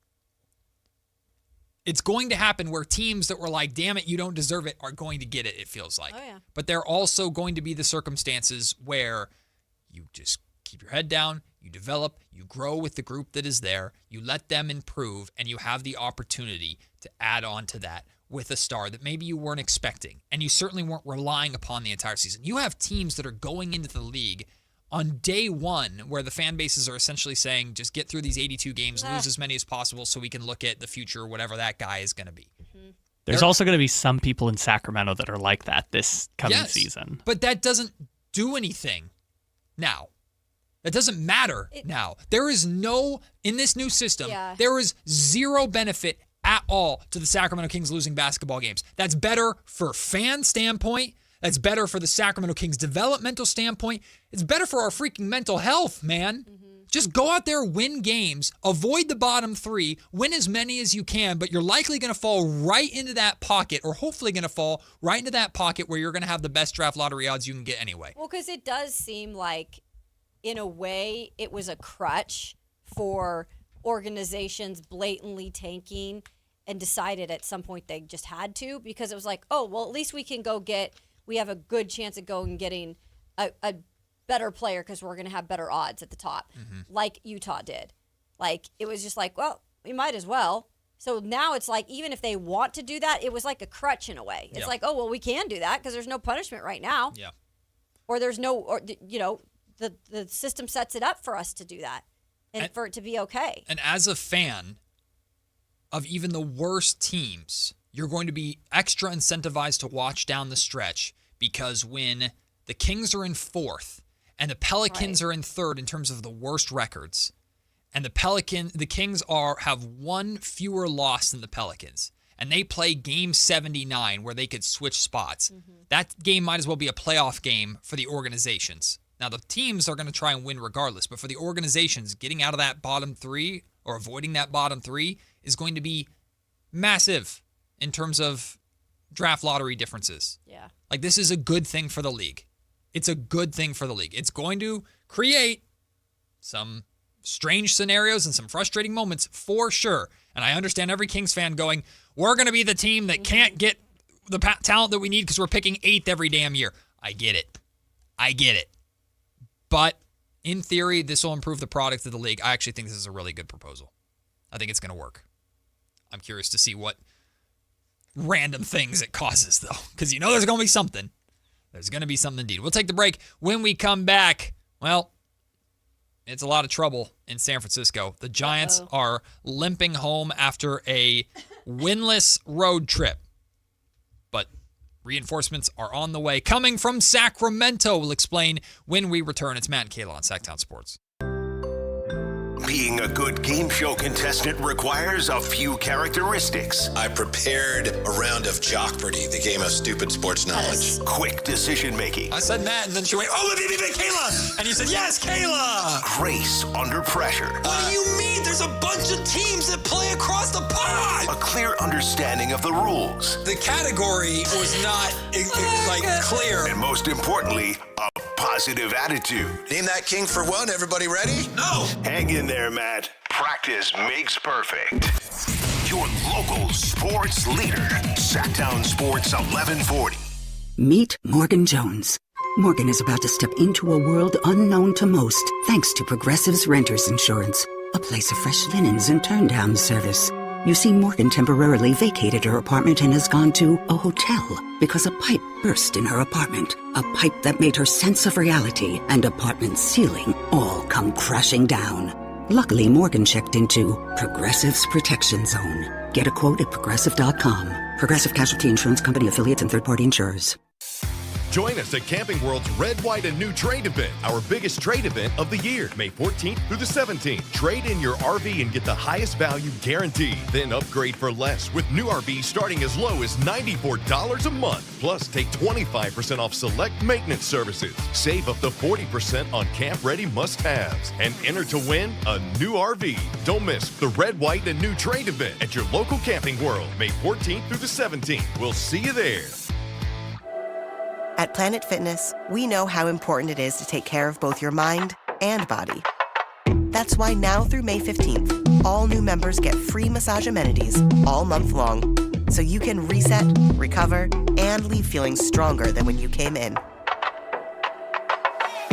It's going to happen where teams that were like, damn it, you don't deserve it, are going to get it, it feels like. Oh, yeah. But there are also going to be the circumstances where you just keep your head down, you develop, you grow with the group that is there, you let them improve, and you have the opportunity to add on to that with a star that maybe you weren't expecting, and you certainly weren't relying upon the entire season. You have teams that are going into the league on day one where the fan bases are essentially saying, just get through these 82 games, lose as many as possible so we can look at the future, whatever that guy is going to be. Mm-hmm. There's also going to be some people in Sacramento that are like that this coming season. But that doesn't do anything now. That doesn't matter now. There is no, in this new system, there is zero benefit at all to the Sacramento Kings losing basketball games. That's better for fan standpoint. That's better for the Sacramento Kings developmental standpoint. It's better for our freaking mental health, man. Mm-hmm. Just go out there, win games, avoid the bottom 3, win as many as you can, but you're likely going to fall right into that pocket, or hopefully going to fall right into that pocket where you're going to have the best draft lottery odds you can get anyway. Well, because it does seem like, in a way, it was a crutch for organizations blatantly tanking and decided at some point they just had to, because it was like, oh, well, at least we have a good chance of going and getting a better player because we're going to have better odds at the top, like Utah did. Like, it was just like, well, we might as well. So now it's like, even if they want to do that, it was like a crutch in a way. It's like, oh, well, we can do that because there's no punishment right now. Yeah. Or there's no, or, you know, the system sets it up for us to do that and for it to be okay. And as a fan of even the worst teams, you're going to be extra incentivized to watch down the stretch, because when the Kings are in 4th and the Pelicans are in 3rd in terms of the worst records, and the Kings have one fewer loss than the Pelicans, and they play game 79 where they could switch spots, that game might as well be a playoff game for the organizations Now, the teams are going to try and win regardless, but for the organizations, getting out of that bottom 3 or avoiding that bottom 3 is going to be massive in terms of draft lottery differences. Yeah. Like, this is a good thing for the league. It's a good thing for the league. It's going to create some strange scenarios and some frustrating moments for sure. And I understand every Kings fan going, we're going to be the team that can't get the talent that we need because we're picking 8th every damn year. I get it. But in theory, this will improve the product of the league. I actually think this is a really good proposal. I think it's going to work. I'm curious to see what random things it causes, though, because there's going to be something. There's going to be something indeed. We'll take the break. When we come back, well, it's a lot of trouble in San Francisco. The Giants are limping home after a winless road trip. But reinforcements are on the way. Coming from Sacramento, we'll explain when we return. It's Matt and Kayla on Sactown Sports. Being a good game show contestant requires a few characteristics. I prepared a round of Jockpardy, the game of stupid sports knowledge. Quick decision making. I said Matt, and then she went, Kayla! And you said, yes, Kayla! Grace under pressure. What do you mean? There's a bunch of teams that play across the pond! A clear understanding of the rules. The category was not, clear. And most importantly, a positive attitude. Name that king for one. Everybody ready? No! Hang in there, Matt. Practice makes perfect. Your local sports leader, Sactown Sports 1140. Meet Morgan Jones. Morgan is about to step into a world unknown to most, thanks to Progressive's Renters Insurance, a place of fresh linens and turn-down service. You see, Morgan temporarily vacated her apartment and has gone to a hotel because a pipe burst in her apartment. A pipe that made her sense of reality and apartment ceiling all come crashing down. Luckily, Morgan checked into Progressive's Protection Zone. Get a quote at Progressive.com. Progressive Casualty Insurance Company affiliates and third-party insurers. Join us at Camping World's Red, White, and New Trade event, our biggest trade event of the year, May 14th through the 17th. Trade in your RV and get the highest value guaranteed. Then upgrade for less with new RVs starting as low as $94 a month. Plus, take 25% off select maintenance services. Save up to 40% on camp-ready must-haves. And enter to win a new RV. Don't miss the Red, White, and New Trade event at your local Camping World, May 14th through the 17th. We'll see you there. At Planet Fitness, we know how important it is to take care of both your mind and body. That's why now through May 15th, all new members get free massage amenities all month long, so you can reset, recover, and leave feeling stronger than when you came in.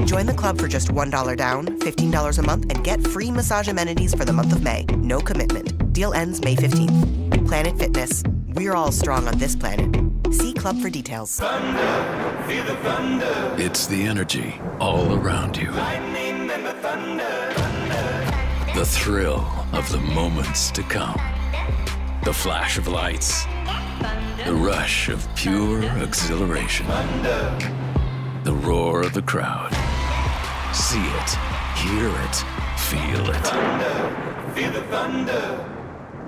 Join the club for just $1 down, $15 a month, and get free massage amenities for the month of May. No commitment. Deal ends May 15th. Planet Fitness. We're all strong on this planet. See club for details. Thunder, feel the thunder. It's the energy all around you. Lightning and the thunder, thunder. The thrill of the moments to come. The flash of lights. The rush of pure exhilaration. The roar of the crowd. See it, hear it, feel it. Thunder, feel the thunder.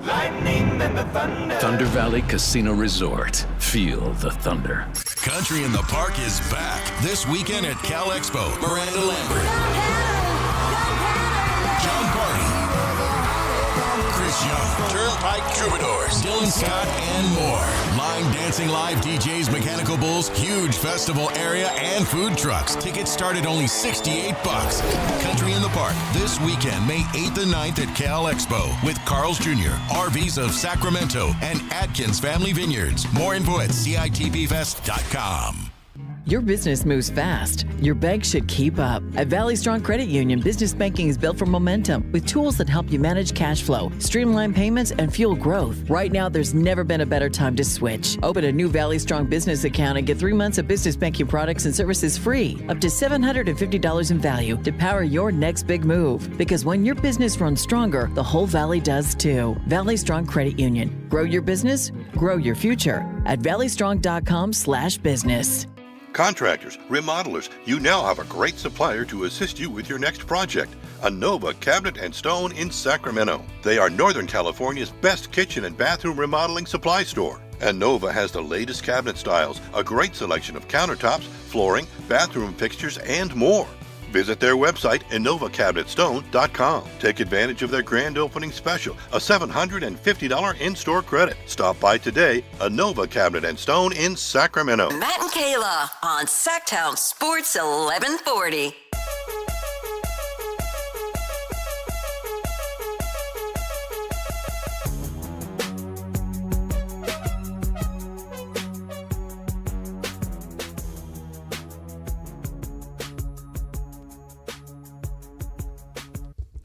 Lightning and the thunder. Thunder Valley Casino Resort. Feel the thunder. Country in the Park is back this weekend at Cal Expo. Miranda Lambert, John Party, Chris Young, Turnpike Troubadours, Dylan Scott, and more. Line dancing live DJs, Mechanical Bulls, huge festival area, and food trucks. Tickets start at only $68. Country in the Park this weekend, May 8th and 9th at Cal Expo with Carl's Jr., RVs of Sacramento, and Atkins Family Vineyards. More info at CITVFest.com. Your business moves fast. Your bank should keep up. At Valley Strong Credit Union, business banking is built for momentum with tools that help you manage cash flow, streamline payments, and fuel growth. Right now, there's never been a better time to switch. Open a new Valley Strong business account and get 3 months of business banking products and services free, up to $750 in value to power your next big move. Because when your business runs stronger, the whole Valley does too. Valley Strong Credit Union. Grow your business, grow your future at valleystrong.com/business. Contractors, remodelers, you now have a great supplier to assist you with your next project. Nova Cabinet and Stone in Sacramento. They are Northern California's best kitchen and bathroom remodeling supply store. Nova has the latest cabinet styles, a great selection of countertops, flooring, bathroom fixtures, and more. Visit their website, InnovaCabinetStone.com. Take advantage of their grand opening special, a $750 in-store credit. Stop by today, Innova Cabinet and Stone in Sacramento. Matt and Kayla on Sactown Sports 1140.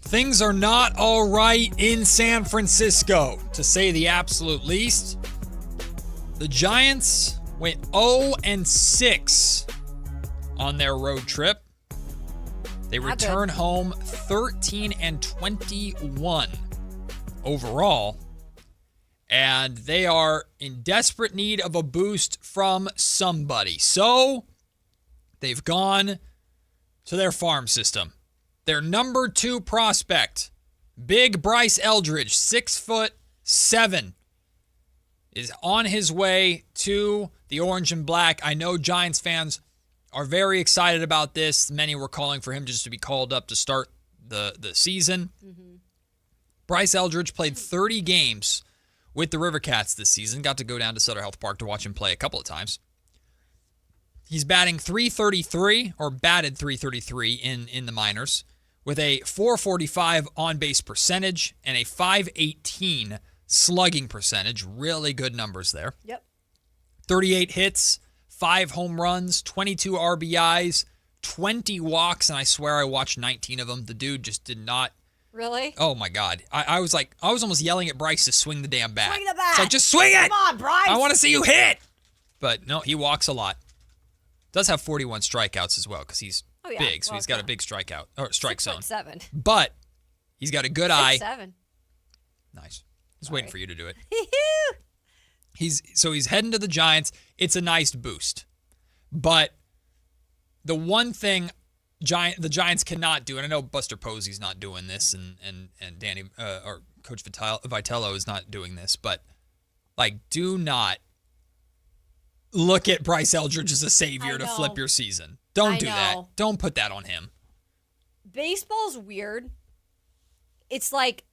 Things are not all right in San Francisco, to say the absolute least. The Giants went 0-6 on their road trip. They return home 13-21 overall. And they are in desperate need of a boost from somebody. So they've gone to their farm system. Their number 2 prospect, Big Bryce Eldridge, 6'7", is on his way to the orange and black. I know Giants fans are very excited about this. Many were calling for him just to be called up to start the season. Mm-hmm. Bryce Eldridge played 30 games with the River Cats this season. Got to go down to Sutter Health Park to watch him play a couple of times. He's batting .333, or batted .333 in the minors, with a .445 on-base percentage and a .518 slugging percentage. Really good numbers there. Yep. 38 hits, 5 home runs, 22 RBIs, 20 walks, and I swear I watched 19 of them. The dude just did not. Really? Oh, my God. I was almost yelling at Bryce to swing the damn bat. Swing the bat. It's like, just swing it. Come on, Bryce. I want to see you hit. But no, he walks a lot. Does have 41 strikeouts as well because he's big, so he's got a big strikeout or strike zone. 6'7". But he's got a good eye. 6'7". Nice. Just waiting for you to do it. He's heading to the Giants. It's a nice boost. But the one thing the Giants cannot do, and I know Buster Posey's not doing this, and Danny or Coach Vitello is not doing this, but do not look at Bryce Eldridge as a savior to flip your season. Don't do that. Don't put that on him. Baseball's weird. It's like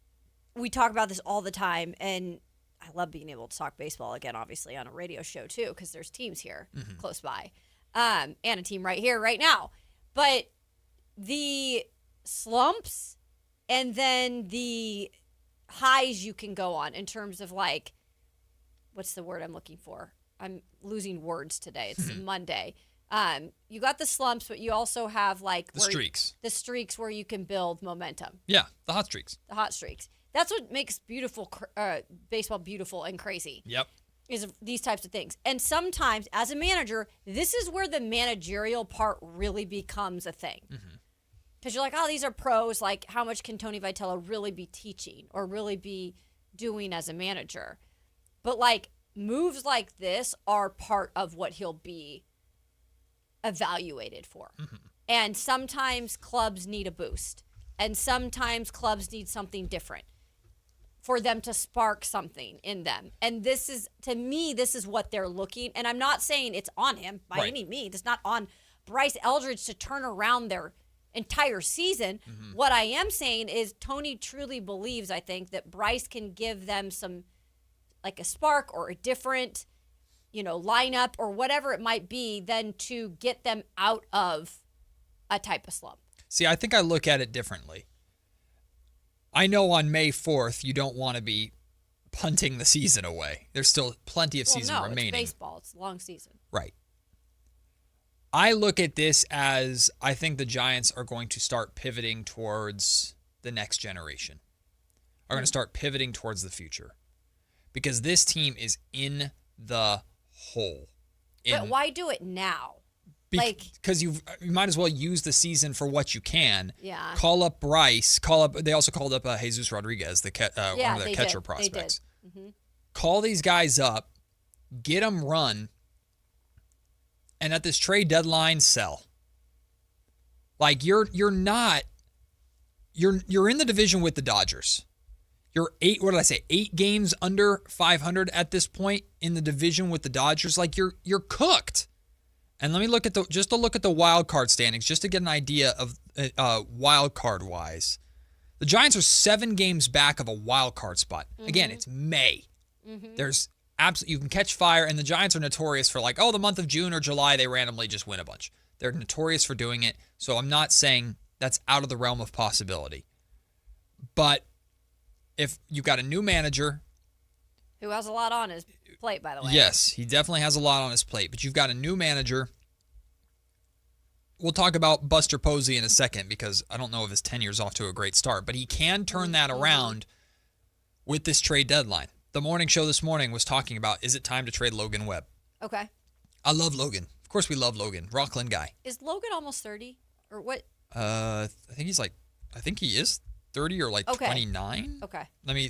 we talk about this all the time, and I love being able to talk baseball again, obviously, on a radio show, too, because there's teams here close by, and a team right here, right now. But the slumps and then the highs you can go on in terms of, what's the word I'm looking for? I'm losing words today. It's Monday. You got the slumps, but you also have the streaks. The streaks where you can build momentum. Yeah, the hot streaks. The hot streaks. That's what makes baseball beautiful and crazy. Yep. Is these types of things. And sometimes, as a manager, this is where the managerial part really becomes a thing. Because you're like, oh, these are pros. How much can Tony Vitello really be teaching or really be doing as a manager? But, moves like this are part of what he'll be evaluated for. And sometimes clubs need a boost. And sometimes clubs need something different for them to spark something in them. And this is, to me, this is what they're looking. And I'm not saying it's on him by any means. It's not on Bryce Eldridge to turn around their entire season. What I am saying is Tony truly believes, I think, that Bryce can give them some, a spark or a different, lineup or whatever it might be, then to get them out of a type of slump. See, I think I look at it differently. I know on May 4th, you don't want to be punting the season away. There's still plenty of season remaining. It's baseball. It's a long season. Right. I look at this as I think the Giants are going to start pivoting towards the next generation. Are going to start pivoting towards the future. Because this team is in the hole. But why do it now? Because you might as well use the season for what you can. Yeah. Call up Bryce. They also called up Jesus Rodriguez, one of their catcher prospects. They did. Call these guys up, get them run, and at this trade deadline, sell. You're in the division with the Dodgers. You're 8 games under 500 at this point in the division with the Dodgers. You're cooked. And let me look at the wild card standings, just to get an idea of wild card wise. The Giants are 7 games back of a wild card spot. Again, it's May. There's absolutely, you can catch fire, and the Giants are notorious for the month of June or July, they randomly just win a bunch. They're notorious for doing it, so I'm not saying that's out of the realm of possibility. But if you've got a new manager, who has a lot on his plate, by the way. Yes, he definitely has a lot on his plate, but you've got a new manager. We'll talk about Buster Posey in a second because I don't know if his tenure's off to a great start, but he can turn that around with this trade deadline. The morning show this morning was talking about, is it time to trade Logan Webb? Okay. I love Logan. Of course we love Logan. Rockland guy. Is Logan almost 30? Or what? I think he is 30 or 29. Okay. Let me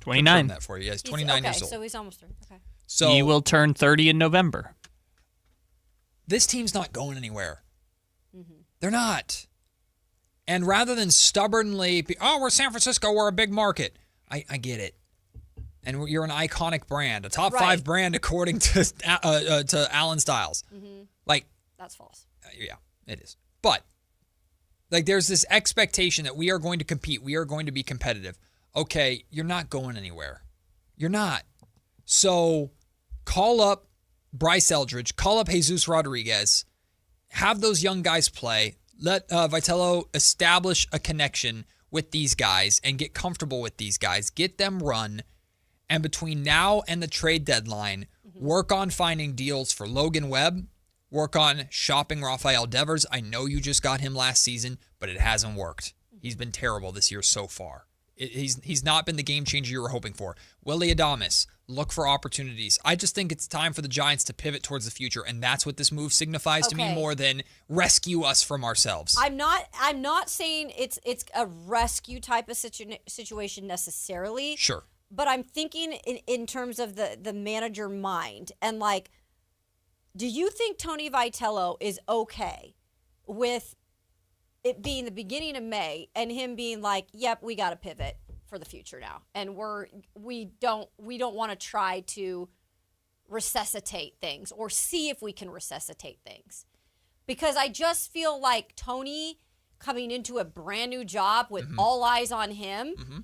29. confirm that for you. Yeah, he's 29 years old. So he's almost 30. Okay. So he will turn 30 in November. This team's not going anywhere. They're not. And rather than stubbornly, we're San Francisco, we're a big market. I get it. And you're an iconic brand, a top 5 brand according to Alan Stiles. That's false. Yeah, it is. But there's this expectation that we are going to compete. We are going to be competitive. Okay, you're not going anywhere. You're not. So call up Bryce Eldridge, call up Jesus Rodriguez, have those young guys play, let Vitello establish a connection with these guys and get comfortable with these guys, get them run, and between now and the trade deadline, work on finding deals for Logan Webb, work on shopping Rafael Devers. I know you just got him last season, but it hasn't worked. He's been terrible this year so far. He's not been the game changer you were hoping for. Willie Adames, look for opportunities. I just think it's time for the Giants to pivot towards the future, and that's what this move signifies to me more than rescue us from ourselves. I'm not saying it's a rescue type of situation necessarily. Sure. But I'm thinking in terms of the manager mind. And do you think Tony Vitello is okay with it being the beginning of May and him being like, yep, we got to pivot for the future now. And we don't want to try to resuscitate things or see if we can resuscitate things. Because I just feel like Tony coming into a brand new job with all eyes on him,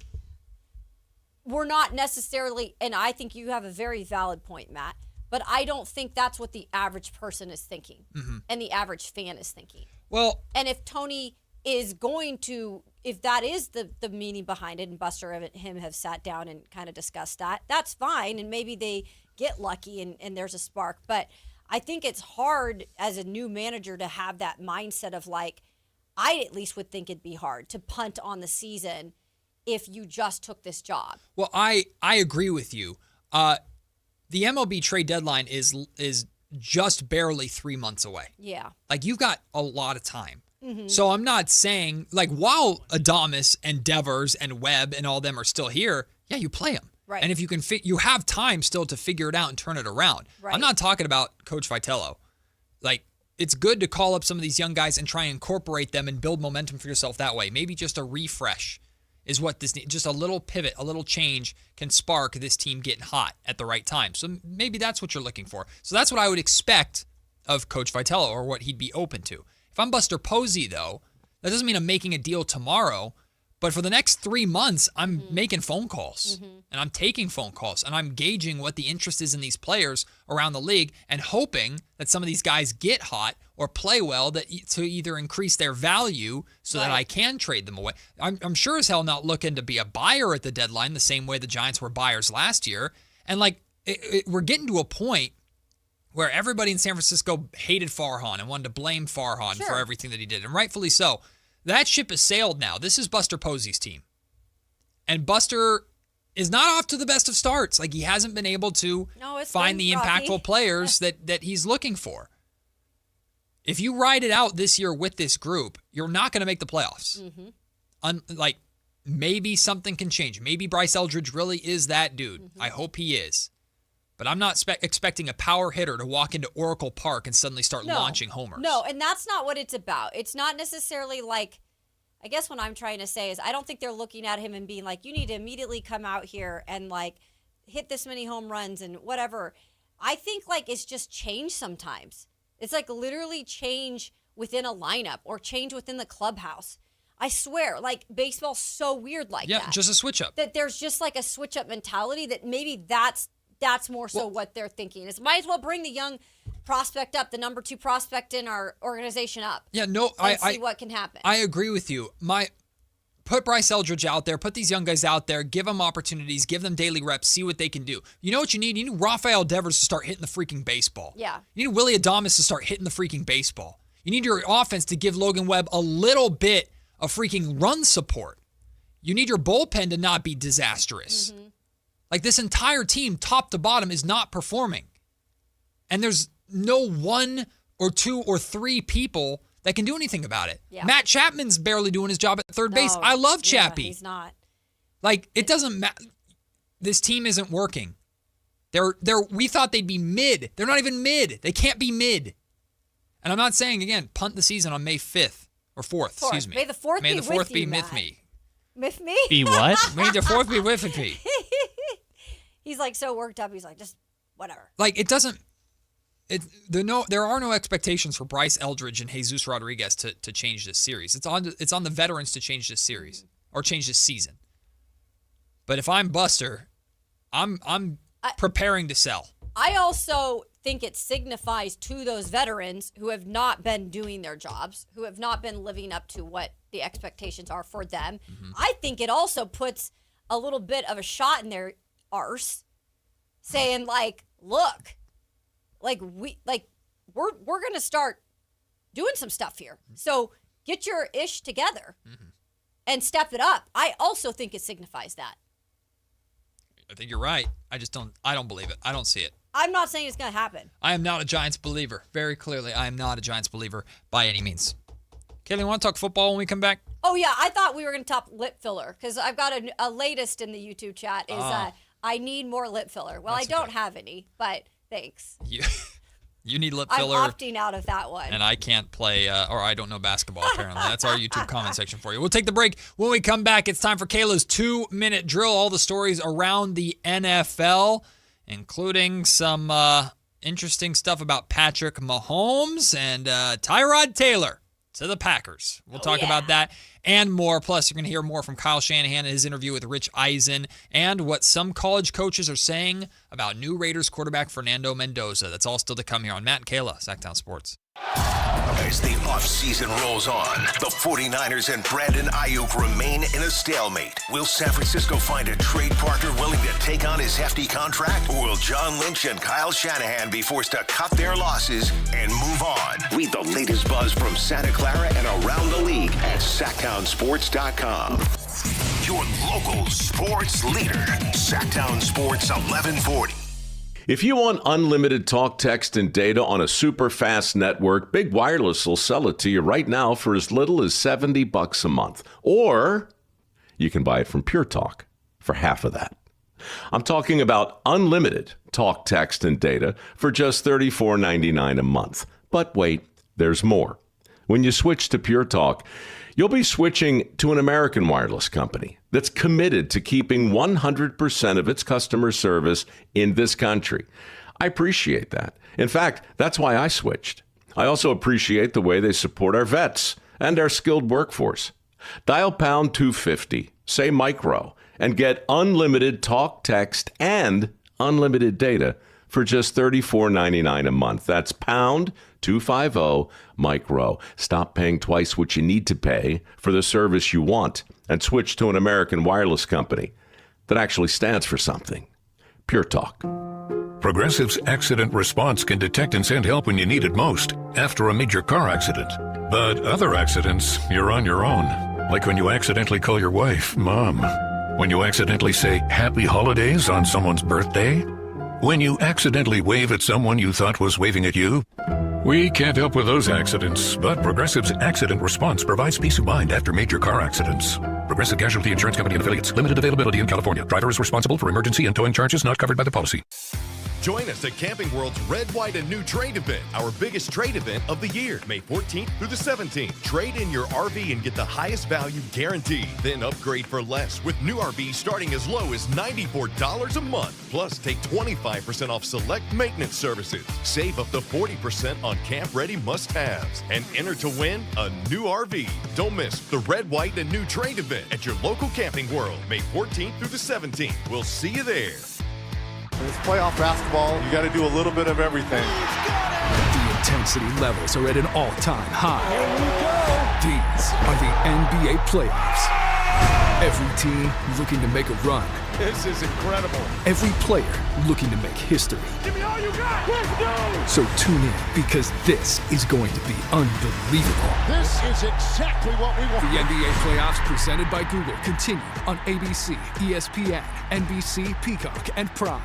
we're not necessarily, and I think you have a very valid point, Matt, but I don't think that's what the average person is thinking and the average fan is thinking. Well, and if Tony is going to, if that is the meaning behind it, and Buster and him have sat down and kind of discussed that, that's fine. And maybe they get lucky and there's a spark. But I think it's hard as a new manager to have that mindset of I at least would think it'd be hard to punt on the season if you just took this job. Well, I agree with you. The MLB trade deadline is just barely 3 months away. Yeah. You've got a lot of time. So I'm not saying, while Adames and Devers and Webb and all them are still here, yeah, you play them. Right. And if you can you have time still to figure it out and turn it around. Right. I'm not talking about Coach Vitello. It's good to call up some of these young guys and try and incorporate them and build momentum for yourself that way. Maybe just a refresh is what this just a little pivot, a little change can spark this team getting hot at the right time. So maybe that's what you're looking for. So that's what I would expect of Coach Vitello or what he'd be open to. If I'm Buster Posey, though, that doesn't mean I'm making a deal tomorrow, but for the next 3 months, I'm making phone calls and I'm taking phone calls and I'm gauging what the interest is in these players around the league and hoping that some of these guys get hot or play well to either increase their value so that I can trade them away. I'm sure as hell not looking to be a buyer at the deadline the same way the Giants were buyers last year. And we're getting to a point where everybody in San Francisco hated Farhan and wanted to blame Farhan for everything that he did, and rightfully so. That ship has sailed now. This is Buster Posey's team. And Buster is not off to the best of starts. He hasn't been able to find the impactful players that he's looking for. If you ride it out this year with this group, you're not going to make the playoffs. Maybe something can change. Maybe Bryce Eldridge really is that dude. I hope he is. But I'm not expecting a power hitter to walk into Oracle Park and suddenly start launching homers. No, and that's not what it's about. It's not necessarily I guess what I'm trying to say is I don't think they're looking at him and being you need to immediately come out here and hit this many home runs and whatever. I think it's just changed sometimes. It's like literally change within a lineup or change within the clubhouse. I swear, like baseball's so weird like that. Yeah, just a switch up. That there's just like a switch up mentality that maybe that's more so what they're thinking is might as well bring the young prospect up, the number 2 prospect in our organization up. Yeah, no, and see what can happen. I agree with you. Put Bryce Eldridge out there, put these young guys out there, give them opportunities, give them daily reps, see what they can do. You know what you need? You need Rafael Devers to start hitting the freaking baseball. Yeah. You need Willie Adames to start hitting the freaking baseball. You need your offense to give Logan Webb a little bit of freaking run support. You need your bullpen to not be disastrous. Mm-hmm. Like this entire team, top to bottom, is not performing. And there's no 1 or 2 or 3 people that can do anything about it. Yeah. Matt Chapman's barely doing his job at third base. I love Chappie. He's not. Like, it doesn't matter. This team isn't working. We thought they'd be mid. They're not even mid. They can't be mid. And I'm not saying, again, punt the season on May 5th or 4th. Excuse me. May the 4th May be the 4th with be you, with Matt. me. With me? Be what? May the 4th be with me. He's like so worked up. He's like, just whatever. Like, it doesn't. There are no expectations for Bryce Eldridge and Jesus Rodriguez to change this series. It's on the veterans to change this series or change this season. But if I'm Buster, I'm preparing to sell. I also think it signifies to those veterans who have not been doing their jobs, who have not been living up to what the expectations are for them. Mm-hmm. I think it also puts a little bit of a shot in their arse, saying like, look. We're gonna start doing some stuff here. So get your ish together and step it up. I also think it signifies that. I think you're right. I don't believe it. I don't see it. I'm not saying it's gonna happen. I am not a Giants believer. Very clearly, I am not a Giants believer by any means. Kayla, you want to talk football when we come back? Oh yeah, I thought we were gonna talk lip filler because I've got a latest in the YouTube chat is I need more lip filler. Well, I don't have any, but thanks. You need lip filler. I'm opting out of that one. And I can't play, or I don't know basketball, apparently. That's our YouTube comment section for you. We'll take the break. When we come back, it's time for Kayla's 2-minute drill. All the stories around the NFL, including some interesting stuff about Patrick Mahomes and Tyrod Taylor to the Packers. We'll talk about that and more. Plus, you're going to hear more from Kyle Shanahan in his interview with Rich Eisen and what some college coaches are saying about new Raiders quarterback Fernando Mendoza. That's all still to come here on Matt and Kayla, Sactown Sports. As the offseason rolls on, the 49ers and Brandon Ayuk remain in a stalemate. Will San Francisco find a trade partner willing to take on his hefty contract? Or will John Lynch and Kyle Shanahan be forced to cut their losses and move on? Read the latest buzz from Santa Clara and around the league at SactownSports.com. Your local sports leader, Sactown Sports 1140. If you want unlimited talk, text, and data on a super fast network, Big Wireless will sell it to you right now for as little as $70 a month. Or you can buy it from Pure Talk for half of that. I'm talking about unlimited talk, text, and data for just $34.99 a month. But wait, there's more. When you switch to Pure Talk, you'll be switching to an American wireless company that's committed to keeping 100% of its customer service in this country. I appreciate that. In fact, that's why I switched. I also appreciate the way they support our vets and our skilled workforce. Dial pound 250, say micro, and get unlimited talk, text, and unlimited data for just $34.99 a month. That's pound 250 micro. Stop paying twice what you need to pay for the service you want and switch to an American wireless company that actually stands for something. Pure Talk. Progressive's accident response can detect and send help when you need it most after a major car accident. But other accidents, you're on your own. Like when you accidentally call your wife Mom. When you accidentally say Happy Holidays on someone's birthday. When you accidentally wave at someone you thought was waving at you. We can't help with those accidents, but Progressive's accident response provides peace of mind after major car accidents. Progressive Casualty Insurance Company and Affiliates. Limited availability in California. Driver is responsible for emergency and towing charges not covered by the policy. Join us at Camping World's Red, White, and New Trade Event, our biggest trade event of the year, May 14th through the 17th. Trade in your RV and get the highest value guaranteed. Then upgrade for less with new RVs starting as low as $94 a month. Plus, take 25% off select maintenance services. Save up to 40% on camp-ready must-haves. And enter to win a new RV. Don't miss the Red, White, and New Trade Event at your local Camping World, May 14th through the 17th. We'll see you there. When it's playoff basketball, you got to do a little bit of everything. The intensity levels are at an all-time high. These are the NBA playoffs. Every team looking to make a run. This is incredible. Every player looking to make history. Give me all you got. Let's go. So tune in, because this is going to be unbelievable. This is exactly what we want. The NBA playoffs presented by Google continue on ABC, ESPN, NBC, Peacock, and Prime.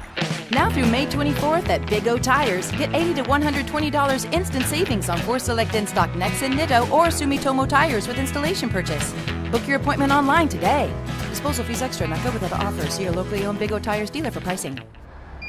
Now through May 24th at Big O Tires, get $80 to $120 instant savings on 4 select in-stock Nexen, Nitto, or Sumitomo tires with installation purchase. Book your appointment online today. Disposal fees extra, not covered with other offers. See your locally owned Big O Tires dealer for pricing.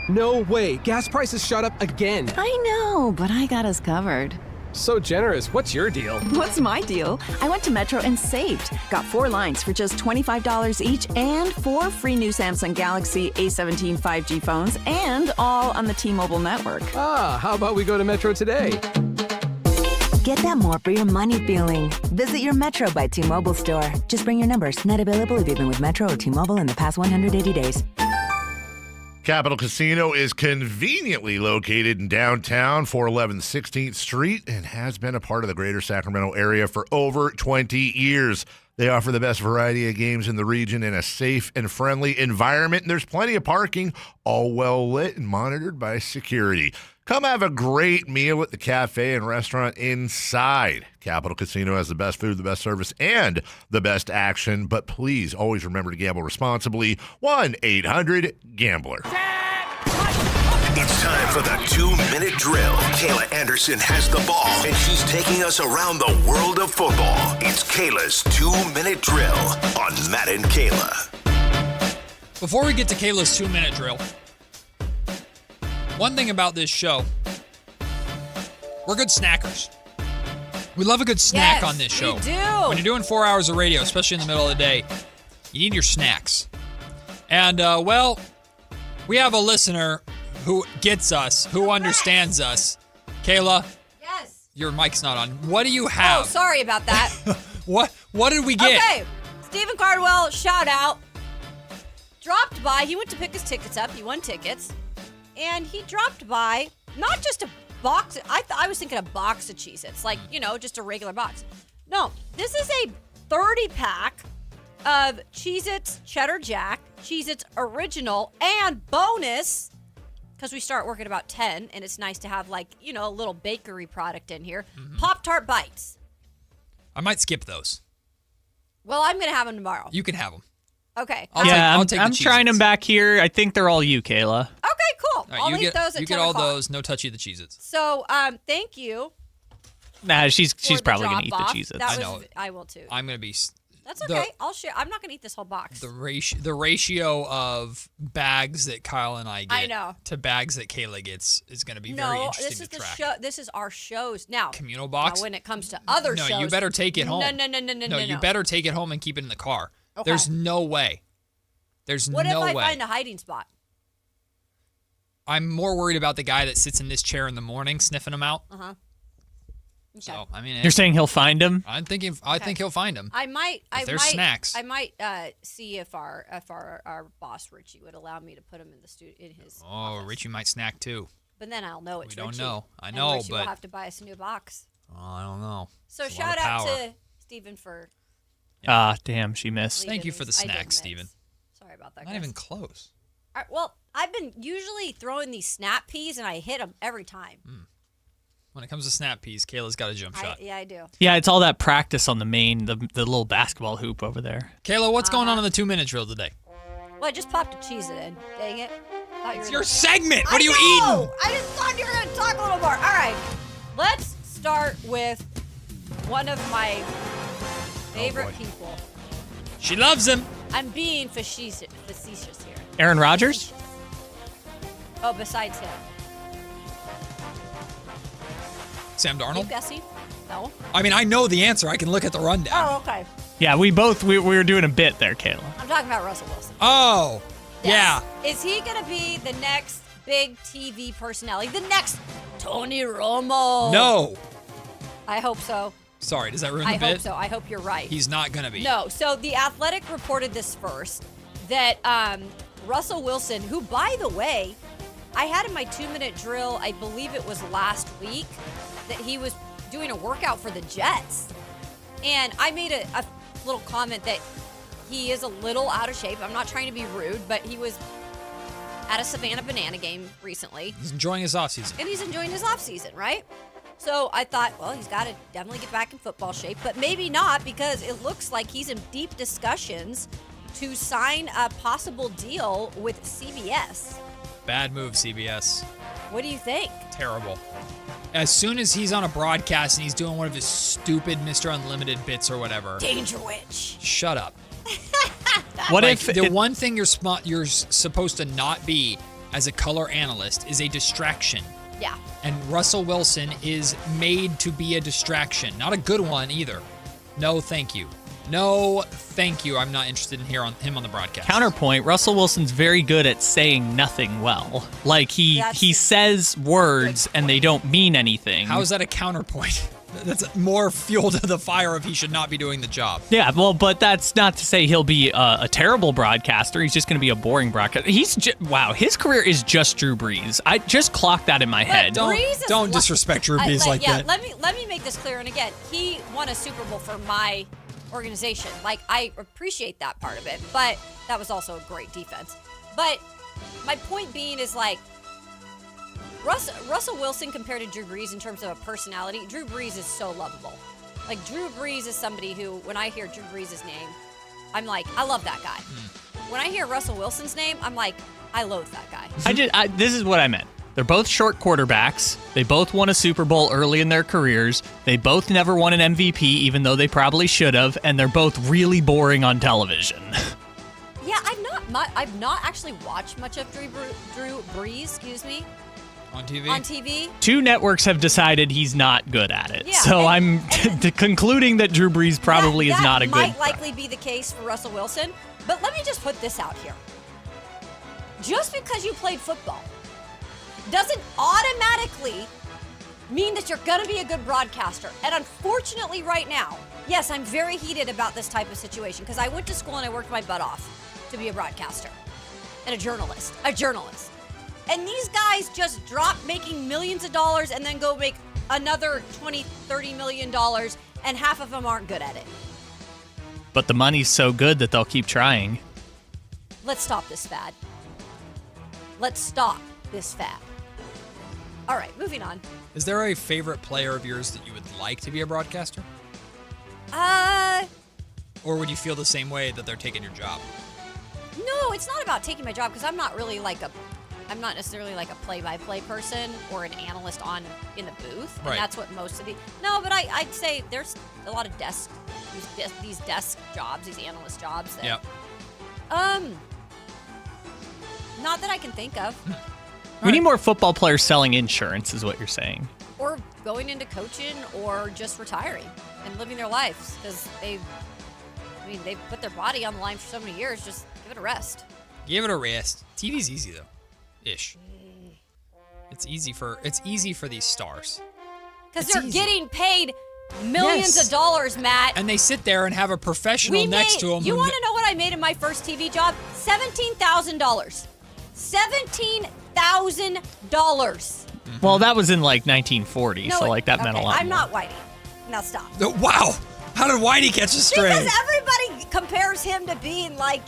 No way. Gas prices shot up again. I know, but I got us covered. So generous. What's your deal? What's my deal? I went to Metro and saved. Got 4 lines for just $25 each and 4 free new Samsung Galaxy A17 5G phones, and all on the T-Mobile network. Ah, how about we go to Metro today? Get that more for your money feeling. Visit your Metro by T-Mobile store. Just bring your numbers. Not available if you've been with Metro or T-Mobile in the past 180 days. Capital Casino is conveniently located in downtown, 411 16th Street, and has been a part of the greater Sacramento area for over 20 years. They offer the best variety of games in the region in a safe and friendly environment, and there's plenty of parking, all well lit and monitored by security. Come have a great meal at the cafe and restaurant inside. Capital Casino has the best food, the best service, and the best action. But please always remember to gamble responsibly. 1-800-GAMBLER. It's time for the 2-minute drill. Kayla Anderson has the ball, and she's taking us around the world of football. It's Kayla's 2-minute drill on Matt and Kayla. Before we get to Kayla's 2-minute drill, one thing about this show, we're good snackers. We love a good snack on this show. We do. When you're doing 4 hours of radio, especially in the middle of the day, you need your snacks. And, well, we have a listener who gets us, who understands us. Kayla? Yes. Your mic's not on. What do you have? Oh, sorry about that. What did we get? Okay. Stephen Cardwell, shout out. Dropped by. He went to pick his tickets up. He won tickets. And he dropped by, not just a box. I was thinking a box of Cheez-Its, like, just a regular box. No, this is a 30-pack of Cheez-Its Cheddar Jack, Cheez-Its Original, and bonus, because we start working about 10, and it's nice to have, a little bakery product in here. Mm-hmm. Pop-Tart Bites. I might skip those. Well, I'm going to have them tomorrow. You can have them. Okay. I'm trying them back here. I think they're all you, Kayla. Okay, cool. Right, I'll eat those at 10 You get all o'clock. those. No touchy the Cheez-Its. So, thank you. Nah, she's probably going to eat the drop-off. Cheez-Its. I know. I will too. I'm going to be... That's okay. I'll share. I'm not going to eat this whole box. The ratio of bags that Kyle and I get to bags that Kayla gets is going to be very interesting to track. This is our shows. Now, communal box? Now when it comes to other shows... No, you better take it home. No, you better take it home and keep it in the car. Okay. There's no way. What if I find a hiding spot? I'm more worried about the guy that sits in this chair in the morning sniffing them out. Uh-huh. Okay. So, You're saying he'll find them? I think he'll find them. I might. Snacks. I might see if our boss Richie would allow me to put him in the in his. office. Richie might snack too. But then I'll know it's We don't Richie. know. I And know, Richie but will have to buy us a new box. Oh, I don't know. So It's a shout lot of out power. to Stephen for. Damn, she missed. Thank you for the snacks, Stephen. Sorry about that. Not guys. even close. All right, well, I've been usually throwing these snap peas, and I hit them every time. When it comes to snap peas, Kayla's got a jump shot. Yeah, I do. Yeah, it's all that practice on the little basketball hoop over there. Kayla, what's going on in the 2-minute drill today? Well, I just popped a Cheez-It in. Dang it. It's your segment. What are you eating? eating? I just thought you were going to talk a little more. All right. Let's start with one of my favorite people. She loves him. I'm being facetious here. Aaron Rodgers? Oh, besides him. Sam Darnold? Keep guessing? No. I mean, I know the answer. I can look at the rundown. Oh, okay. Yeah, we were doing a bit there, Kayla. I'm talking about Russell Wilson. Oh, yes. Yeah. Is he going to be the next big TV personality? The next Tony Romo? No. I hope so. Sorry, does that ruin the bit? I hope so. I hope you're right. He's not going to be. No. So The Athletic reported this first, that Russell Wilson, who, by the way, I had in my 2-minute drill, I believe it was last week, that he was doing a workout for the Jets. And I made a little comment that he is a little out of shape. I'm not trying to be rude, but he was at a Savannah Banana game recently. He's enjoying his offseason. And he's enjoying his offseason, right? So I thought, well, he's got to definitely get back in football shape, but maybe not, because it looks like he's in deep discussions to sign a possible deal with CBS. Bad move, CBS. What do you think? Terrible. As soon as he's on a broadcast and he's doing one of his stupid Mr. Unlimited bits or whatever. Danger Witch. Shut up. What like, if the one thing you're supposed to not be as a color analyst is a distraction? Yeah. And Russell Wilson is made to be a distraction. Not a good one either. No, thank you. No, thank you. I'm not interested in hearing him on the broadcast. Counterpoint, Russell Wilson's very good at saying nothing well. Like, he says words and they don't mean anything. How is that a counterpoint? That's more fuel to the fire if he should not be doing the job. Yeah, well, but that's not to say he'll be a terrible broadcaster. He's just going to be a boring broadcaster. Wow, his career is just Drew Brees. I just clocked that in my head. Don't disrespect Drew Brees like that. Let me make this clear. And again, he won a Super Bowl for my organization. Like, I appreciate that part of it, but that was also a great defense. But my point being is, like, Russell Wilson compared to Drew Brees in terms of a personality, Drew Brees is so lovable. Like, Drew Brees is somebody who, when I hear Drew Brees' name, I'm like, I love that guy. When I hear Russell Wilson's name, I'm like, I loathe that guy. This is what I meant. They're both short quarterbacks. They both won a Super Bowl early in their careers. They both never won an MVP, even though they probably should have. And they're both really boring on television. Yeah, I've not actually watched much of Drew Brees, excuse me. On TV? On TV. 2 networks have decided he's not good at it. Yeah, so I'm concluding that Drew Brees probably is not a good. That might likely be the case for Russell Wilson. But let me just put this out here. Just because you played football doesn't automatically mean that you're going to be a good broadcaster. And unfortunately right now, yes, I'm very heated about this type of situation because I went to school and I worked my butt off to be a broadcaster and a journalist. And these guys just drop making millions of dollars and then go make another $20, $30 million, and half of them aren't good at it. But the money's so good that they'll keep trying. Let's stop this fad. All right, moving on. Is there a favorite player of yours that you would like to be a broadcaster? Or would you feel the same way that they're taking your job? No, it's not about taking my job because I'm not necessarily like a play-by-play person or an analyst in the booth. And that's what most of the... No, but I'd say there's a lot of these desk jobs, these analyst jobs. That, yep. Not that I can think of. We need more football players selling insurance, is what you're saying. Or going into coaching or just retiring and living their lives because they've put their body on the line for so many years. Just give it a rest. Give it a rest. TV's easy, though. Ish. It's easy for these stars. Because they're getting paid millions of dollars, Matt. And they sit there and have a professional next to them. You want to know what I made in my first TV job? $17,000. $17,000. Well, that was in like 1940, so like that meant a lot. I'm not Whitey. Now stop. Wow. How did Whitey catch a stray? Because everybody compares him to being like,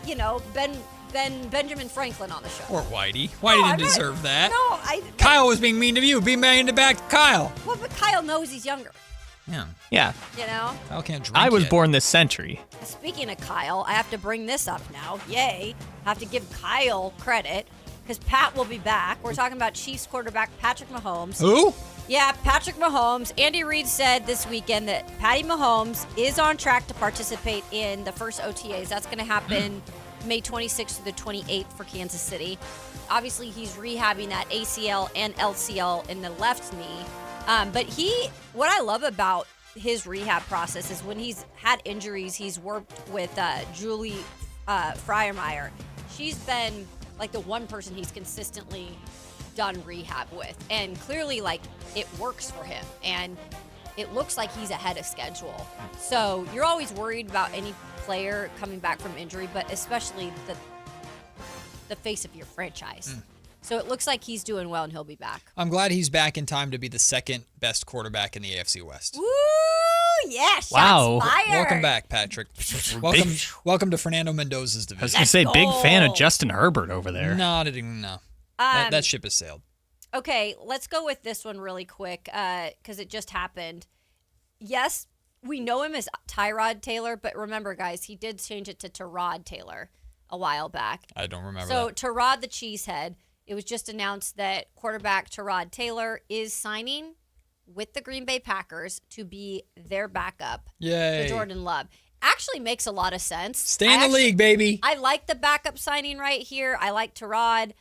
Benjamin Franklin on the show. Poor Whitey. Whitey didn't deserve that. No, Kyle was being mean to you. Be mean to back to Kyle. Well, but Kyle knows he's younger. Yeah. You know? Kyle can't drink I was yet. born this century. Speaking of Kyle, I have to bring this up now. Yay. I have to give Kyle credit because Pat will be back. We're talking about Chiefs quarterback Patrick Mahomes. Who? Yeah, Patrick Mahomes. Andy Reid said this weekend that Patty Mahomes is on track to participate in the first OTAs. That's going to happen May 26th to the 28th for Kansas City. obviously he's rehabbing that ACL and LCL in the left knee. But what I love about his rehab process is when he's had injuries, he's worked with Julie Freiermeyer. She's been like the one person he's consistently done rehab with. And clearly, like, it works for him. And it looks like he's ahead of schedule. So you're always worried about any player coming back from injury, but especially the face of your franchise. So it looks like he's doing well and he'll be back. I'm glad he's back in time to be the second best quarterback in the AFC West. Woo! Yeah, shots Wow. fired. Welcome back, Patrick. Welcome to Fernando Mendoza's division. I was going to say, big fan of Justin Herbert over there. No. That ship has sailed. Okay, let's go with this one really quick because it just happened. Yes, we know him as Tyrod Taylor, but remember, guys, he did change it to Tyrod Taylor a while back. I don't remember So that. Tyrod the Cheesehead, it was just announced that quarterback Tyrod Taylor is signing with the Green Bay Packers to be their backup Yay. to Jordan Love. Actually makes a lot of sense. Stay in the league, baby. I like the backup signing right here. I like Tyrod.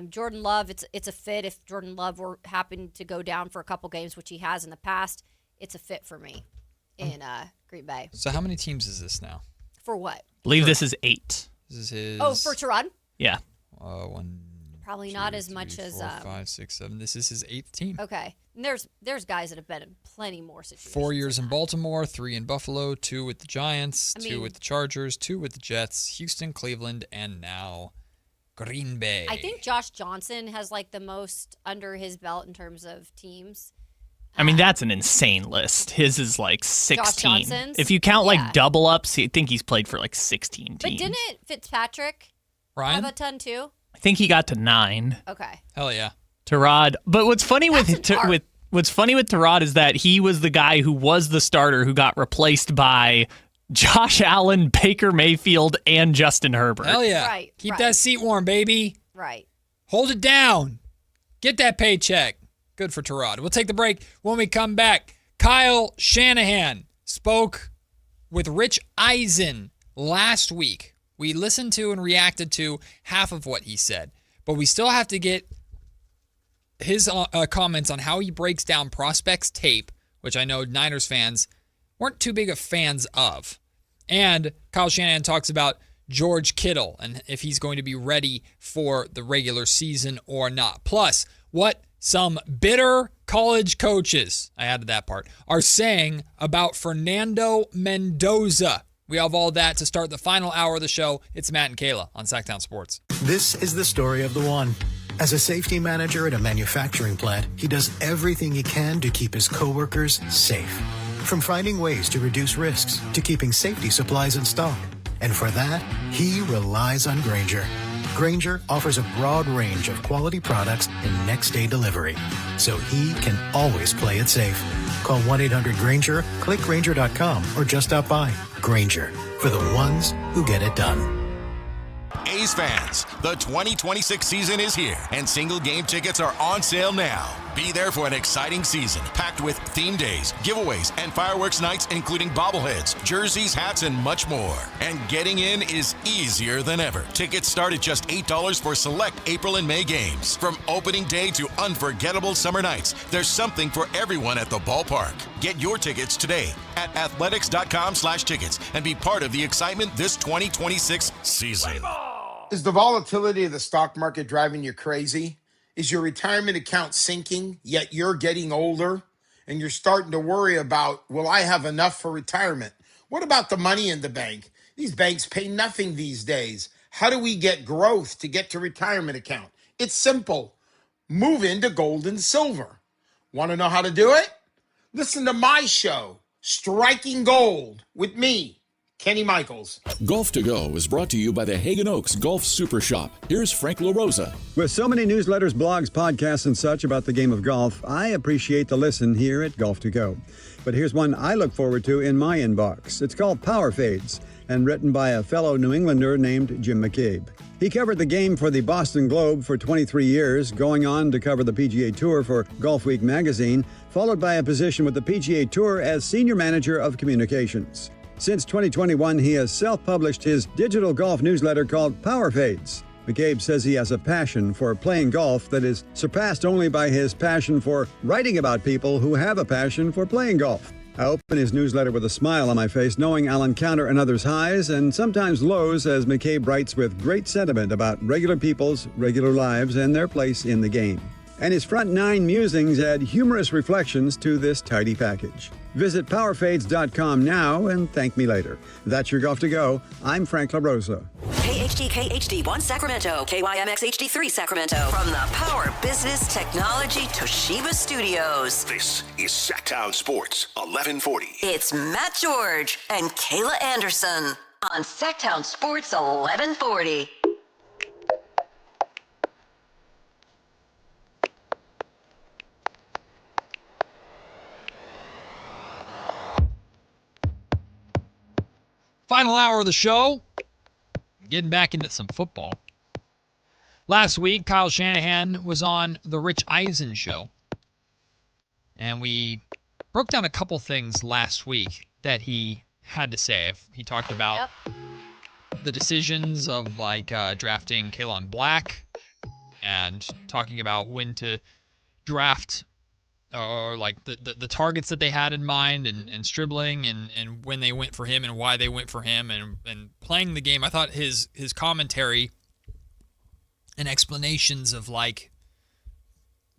Jordan Love, it's a fit. If Jordan Love were happen to go down for a couple games, which he has in the past, it's a fit for me in Green Bay. So how many teams is this now? For what? I believe this is 8. This is his... Oh, for Tyrod? Yeah. Probably not as much as... 4, 5, 6, 7. This is his 8th team. Okay. And there's guys that have been in plenty more situations. 4 years in Baltimore, 3 in Buffalo, 2 with the Giants, 2 with the Chargers, 2 with the Jets, Houston, Cleveland, and now Green Bay. I think Josh Johnson has like the most under his belt in terms of teams. I mean, that's an insane list. His is like 16. Josh Johnson's? If you count like double ups, I think he's played for like 16 teams. But didn't Fitzpatrick Ryan? have a ton too? I think he got to 9. Okay. Hell yeah. Tyrod. But what's funny with Tyrod is that he was the guy who was the starter who got replaced by Josh Allen, Baker Mayfield, and Justin Herbert. Hell yeah. Right. Keep that seat warm, baby. Right. Hold it down. Get that paycheck. Good for Tyrod. We'll take the break. When we come back, Kyle Shanahan spoke with Rich Eisen last week. We listened to and reacted to half of what he said, but we still have to get his comments on how he breaks down prospects tape, which I know Niners fans weren't too big of fans of. And Kyle Shanahan talks about George Kittle and if he's going to be ready for the regular season or not. Plus, what some bitter college coaches, I added that part, are saying about Fernando Mendoza. We have all that to start the final hour of the show. It's Matt and Kayla on Sactown Sports. This is the story of the one. As a safety manager at a manufacturing plant, he does everything he can to keep his coworkers safe. From finding ways to reduce risks to keeping safety supplies in stock. And for that, he relies on Grainger. Grainger offers a broad range of quality products and next-day delivery, so he can always play it safe. Call 1-800-GRAINGER, click Grainger.com, or just stop by. Grainger, for the ones who get it done. A's fans, the 2026 season is here, and single game tickets are on sale now. Be there for an exciting season, packed with theme days, giveaways, and fireworks nights, including bobbleheads, jerseys, hats, and much more. And getting in is easier than ever. Tickets start at just $8 for select April and May games. From opening day to unforgettable summer nights, there's something for everyone at the ballpark. Get your tickets today at athletics.com/tickets and be part of the excitement this 2026 season. Is the volatility of the stock market driving you crazy? Is your retirement account sinking, yet you're getting older and you're starting to worry about, will I have enough for retirement? What about the money in the bank? These banks pay nothing these days. How do we get growth to get to retirement account? It's simple. Move into gold and silver. Want to know how to do it? Listen to my show, Striking Gold, with me, Kenny Michaels. Golf to Go is brought to you by the Hagen Oaks Golf Super Shop. Here's Frank LaRosa. With so many newsletters, blogs, podcasts, and such about the game of golf, I appreciate the listen here at Golf to Go. But here's one I look forward to in my inbox. It's called Power Fades and written by a fellow New Englander named Jim McCabe. He covered the game for the Boston Globe for 23 years, going on to cover the PGA Tour for Golfweek magazine, followed by a position with the PGA Tour as Senior Manager of Communications. Since 2021, he has self-published his digital golf newsletter called Power Fades. McCabe says he has a passion for playing golf that is surpassed only by his passion for writing about people who have a passion for playing golf. I open his newsletter with a smile on my face, knowing I'll encounter another's highs and sometimes lows as McCabe writes with great sentiment about regular people's regular lives and their place in the game. And his front 9 musings add humorous reflections to this tidy package. Visit powerfades.com now and thank me later. That's your Golf to Go. I'm Frank LaRosa. KHD1 Sacramento, KYMX HD3 Sacramento. From the Power Business Technology Toshiba Studios. This is Sactown Sports 1140. It's Matt George and Kayla Anderson on Sactown Sports 1140. Final hour of the show. Getting back into some football. Last week, Kyle Shanahan was on the Rich Eisen Show. And we broke down a couple things last week that he had to say. He talked about the decisions of drafting Kaelon Black and talking about when to draft or like the targets that they had in mind and Stribling and when they went for him and why they went for him and playing the game. I thought his commentary and explanations of like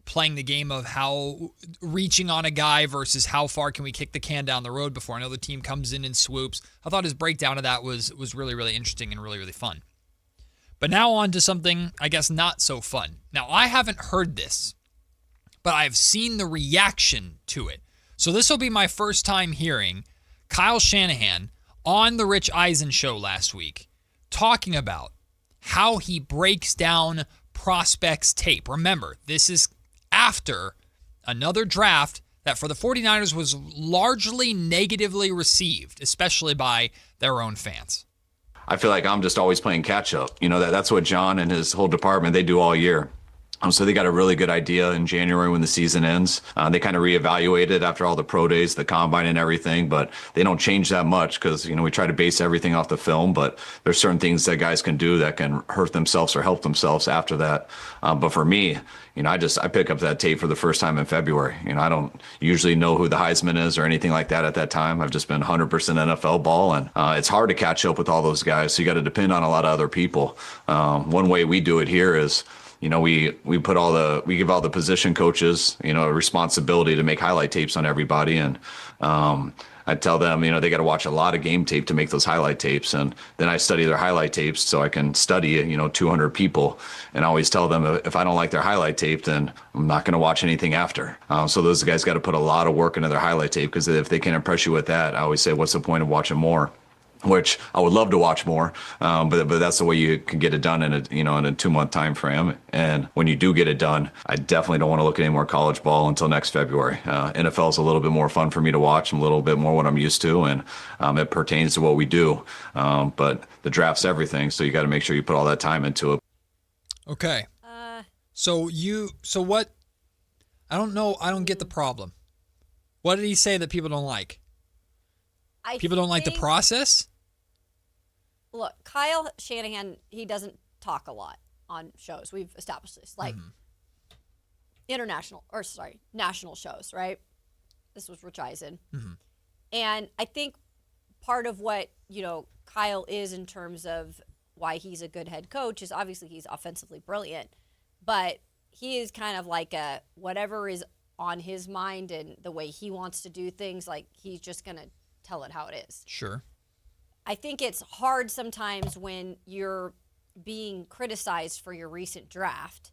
playing the game of how reaching on a guy versus how far can we kick the can down the road before another team comes in and swoops. I thought his breakdown of that was really, really interesting and really, really fun. But now on to something, I guess, not so fun. Now, I haven't heard this, but I've seen the reaction to it. So this will be my first time hearing Kyle Shanahan on the Rich Eisen Show last week talking about how he breaks down prospects' tape. Remember, this is after another draft that for the 49ers was largely negatively received, especially by their own fans. I feel like I'm just always playing catch up. You know, that's what John and his whole department, they do all year. So they got a really good idea in January when the season ends. They kind of reevaluate it after all the pro days, the combine and everything, but they don't change that much because, you know, we try to base everything off the film, but there's certain things that guys can do that can hurt themselves or help themselves after that. But for me, you know, I pick up that tape for the first time in February. You know, I don't usually know who the Heisman is or anything like that at that time. I've just been 100% NFL ball, and it's hard to catch up with all those guys. So you got to depend on a lot of other people. One way we do it here is, you know, we give all the position coaches, you know, a responsibility to make highlight tapes on everybody. And I tell them, you know, they got to watch a lot of game tape to make those highlight tapes. And then I study their highlight tapes so I can study, you know, 200 people. And I always tell them if I don't like their highlight tape, then I'm not going to watch anything after. So those guys got to put a lot of work into their highlight tape, because if they can't impress you with that, I always say, what's the point of watching more? Which I would love to watch more, but that's the way you can get it done in a 2-month time frame. And when you do get it done, I definitely don't want to look at any more college ball until next February. NFL is a little bit more fun for me to watch, a little bit more what I'm used to, and it pertains to what we do. But the draft's everything, so you got to make sure you put all that time into it. Okay. So what? I don't know. I don't get the problem. What did he say that people don't like? People don't like the process? Look, Kyle Shanahan, he doesn't talk a lot on shows. We've established this. Like, national shows, right? This was Rich Eisen. Mm-hmm. And I think part of what, you know, Kyle is in terms of why he's a good head coach is obviously he's offensively brilliant. But he is kind of like a whatever is on his mind and the way he wants to do things, like he's just going to tell it how it is. Sure. I think it's hard sometimes when you're being criticized for your recent draft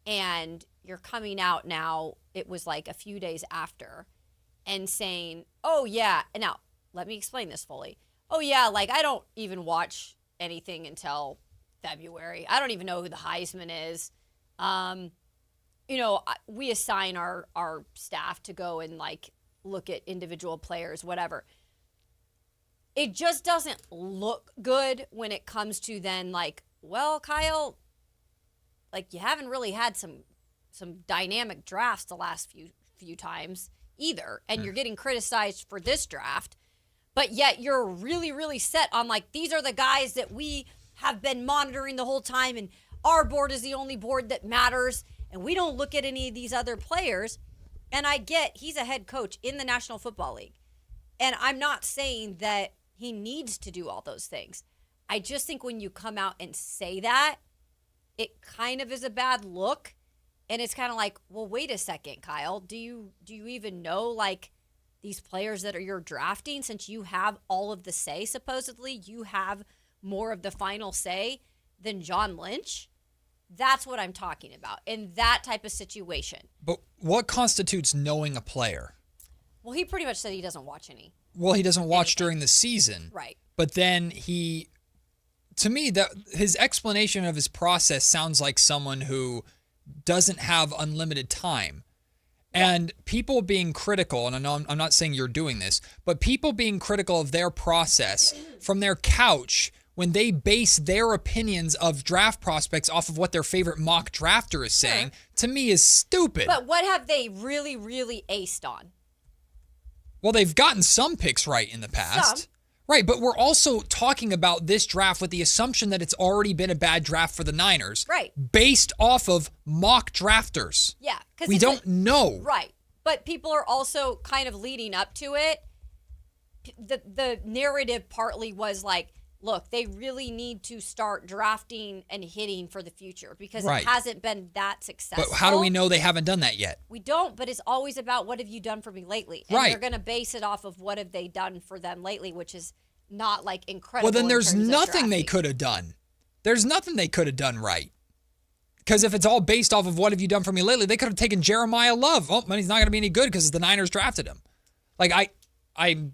and you're coming out now, it was like a few days after, and saying, oh yeah, now let me explain this fully. Oh yeah, like I don't even watch anything until February. I don't even know who the Heisman is. You know, we assign our staff to go and like look at individual players, whatever. It just doesn't look good when it comes to then like, well, Kyle, like you haven't really had some dynamic drafts the last few times either, and you're getting criticized for this draft, but yet you're really, really set on like these are the guys that we have been monitoring the whole time, and our board is the only board that matters, and we don't look at any of these other players. And I get he's a head coach in the National Football League. And I'm not saying that he needs to do all those things. I just think when you come out and say that, it kind of is a bad look. And it's kind of like, well, wait a second, Kyle. Do you even know, like, these players that you're drafting, since you have all of the say, supposedly? You have more of the final say than John Lynch? That's what I'm talking about in that type of situation. But what constitutes knowing a player? Well, he pretty much said he doesn't watch any. Well, he doesn't watch during the season. Right. But then to me, his explanation of his process sounds like someone who doesn't have unlimited time. And people being critical, and I know I'm not saying you're doing this, but people being critical of their process from their couch when they base their opinions of draft prospects off of what their favorite mock drafter is saying, to me is stupid. But what have they really, really aced on? Well, they've gotten some picks right in the past. Some. Right, but we're also talking about this draft with the assumption that it's already been a bad draft for the Niners. Right. Based off of mock drafters. Yeah. We don't know. Right. But people are also kind of leading up to it. The narrative partly was like, look, they really need to start drafting and hitting for the future because it hasn't been that successful. But how do we know they haven't done that yet? We don't, but it's always about what have you done for me lately? And they're going to base it off of what have they done for them lately, which is not like incredible. Well, then there's nothing they could have done. There's nothing they could have done right. Because if it's all based off of what have you done for me lately, they could have taken Jeremiah Love. Oh, man, he's not going to be any good because the Niners drafted him. Like I'm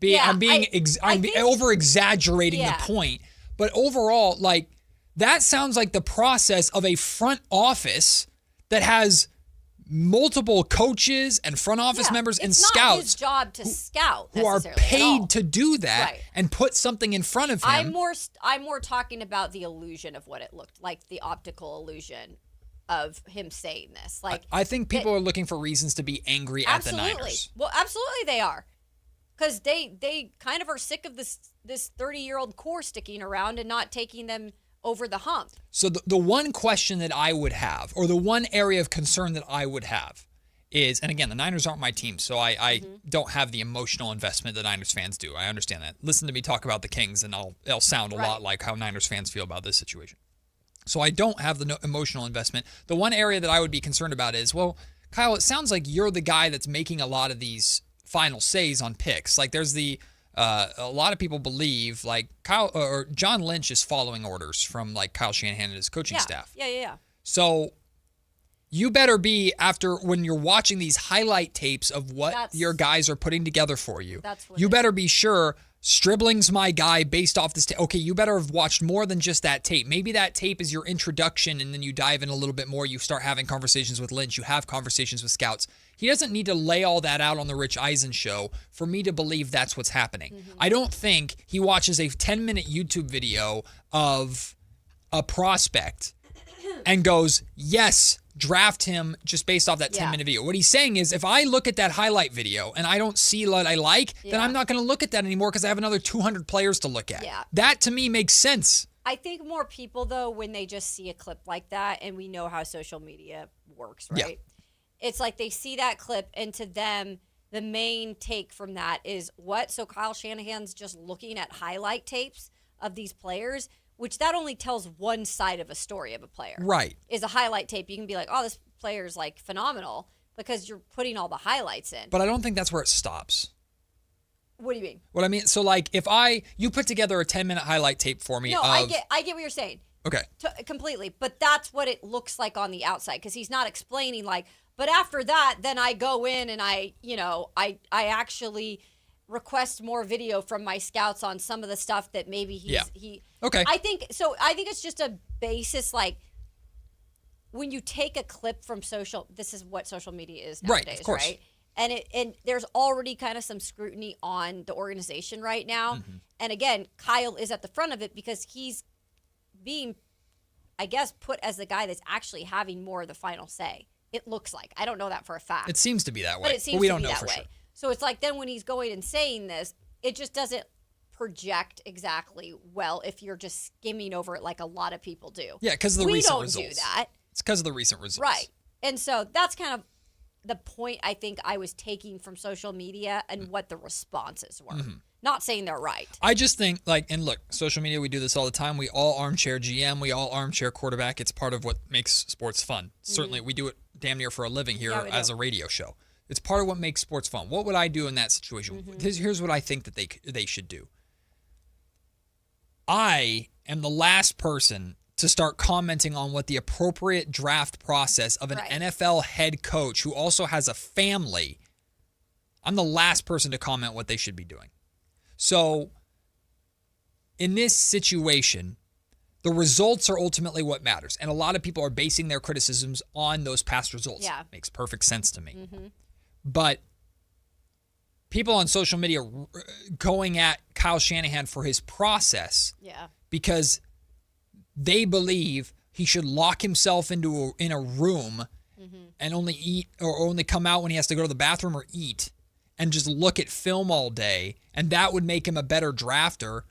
over-exaggerating the point. But overall, like, that sounds like the process of a front office that has multiple coaches and front office members and scouts. It's not his job to scout who are paid to do that and put something in front of him. I'm more talking about the illusion of what it looked like, the optical illusion of him saying this. Like, I think people are looking for reasons to be angry at the Niners. Well, absolutely they are. Because they kind of are sick of this 30-year-old core sticking around and not taking them over the hump. So the one question that I would have, or the one area of concern that I would have is, and again, the Niners aren't my team, so I don't have the emotional investment that Niners fans do. I understand that. Listen to me talk about the Kings, and it'll sound a lot like how Niners fans feel about this situation. So I don't have the emotional investment. The one area that I would be concerned about is, well, Kyle, it sounds like you're the guy that's making a lot of these final says on picks. Like there's a lot of people believe like Kyle or John Lynch is following orders from like Kyle Shanahan and his coaching staff. Yeah. So you better be, after when you're watching these highlight tapes of what your guys are putting together for you, you better be sure Stribling's my guy based off this tape. Okay, you better have watched more than just that tape. Maybe that tape is your introduction and then you dive in a little bit more. You start having conversations with Lynch. You have conversations with scouts. He doesn't need to lay all that out on the Rich Eisen show for me to believe that's what's happening. Mm-hmm. I don't think he watches a 10-minute YouTube video of a prospect and goes, yes, draft him just based off that 10-minute video. What he's saying is, if I look at that highlight video and I don't see what I like, then I'm not going to look at that anymore because I have another 200 players to look at. Yeah. That, to me, makes sense. I think more people, though, when they just see a clip like that, and we know how social media works, right? Yeah. It's like they see that clip, and to them, the main take from that is, what? So Kyle Shanahan's just looking at highlight tapes of these players, which that only tells one side of a story of a player. Right. Is a highlight tape. You can be like, oh, this player's like phenomenal because you're putting all the highlights in. But I don't think that's where it stops. What do you mean? What I mean, so like if you put together a 10-minute highlight tape for me. No, I get what you're saying. Okay. Completely. But that's what it looks like on the outside, because he's not explaining like, but after that, then I go in and I actually request more video from my scouts on some of the stuff that maybe Okay. I think it's just a basis, like when you take a clip from this is what social media is nowadays, right? Of course. Right? And there's already kind of some scrutiny on the organization right now. Mm-hmm. And again, Kyle is at the front of it because he's being, I guess, put as the guy that's actually having more of the final say. It looks like. I don't know that for a fact. It seems to be that way. But it seems we to don't be know that for way. sure. So it's like then when he's going and saying this, it just doesn't project exactly well if you're just skimming over it like a lot of people do. Yeah, because of the recent results. We don't do that. It's because of the recent results. Right. And so that's kind of the point I think I was taking from social media and what the responses were. Mm-hmm. Not saying they're right. I just think, and look, social media, we do this all the time. We all armchair GM. We all armchair quarterback. It's part of what makes sports fun. Mm-hmm. Certainly, we do it damn near for a living here as a radio show. It's part of what makes sports fun. What would I do in that situation? Mm-hmm. Here's what I think that they should do. I am the last person to start commenting on what the appropriate draft process of an NFL head coach who also has a family. I'm the last person to comment what they should be doing. So, in this situation, the results are ultimately what matters. And a lot of people are basing their criticisms on those past results. Yeah. Makes perfect sense to me. Mm-hmm. But people on social media going at Kyle Shanahan for his process because they believe he should lock himself in a room and only eat or only come out when he has to go to the bathroom or eat and just look at film all day, and that would make him a better drafter.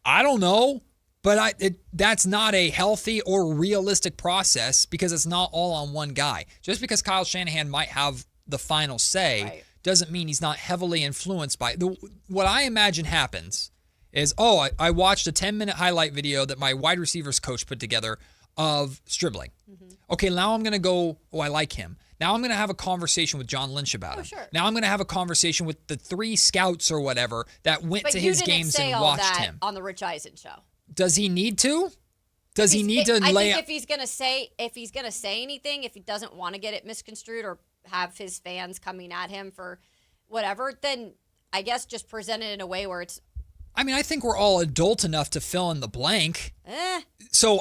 I don't know, but that's not a healthy or realistic process because it's not all on one guy. Just because Kyle Shanahan might have the final say doesn't mean he's not heavily influenced by it. What I imagine happens is, I watched a 10-minute highlight video that my wide receivers coach put together of Stribling. Mm-hmm. Okay, now I'm going to go, I like him. Now I'm going to have a conversation with John Lynch about him. Sure. Now I'm going to have a conversation with the 3 scouts or whatever that went to his games and watched him. On the Rich Eisen show. Does he need to? Does he need to lay out? If he's going to say anything, if he doesn't want to get it misconstrued or have his fans coming at him for whatever, then I guess just present it in a way where it's. I think we're all adult enough to fill in the blank. So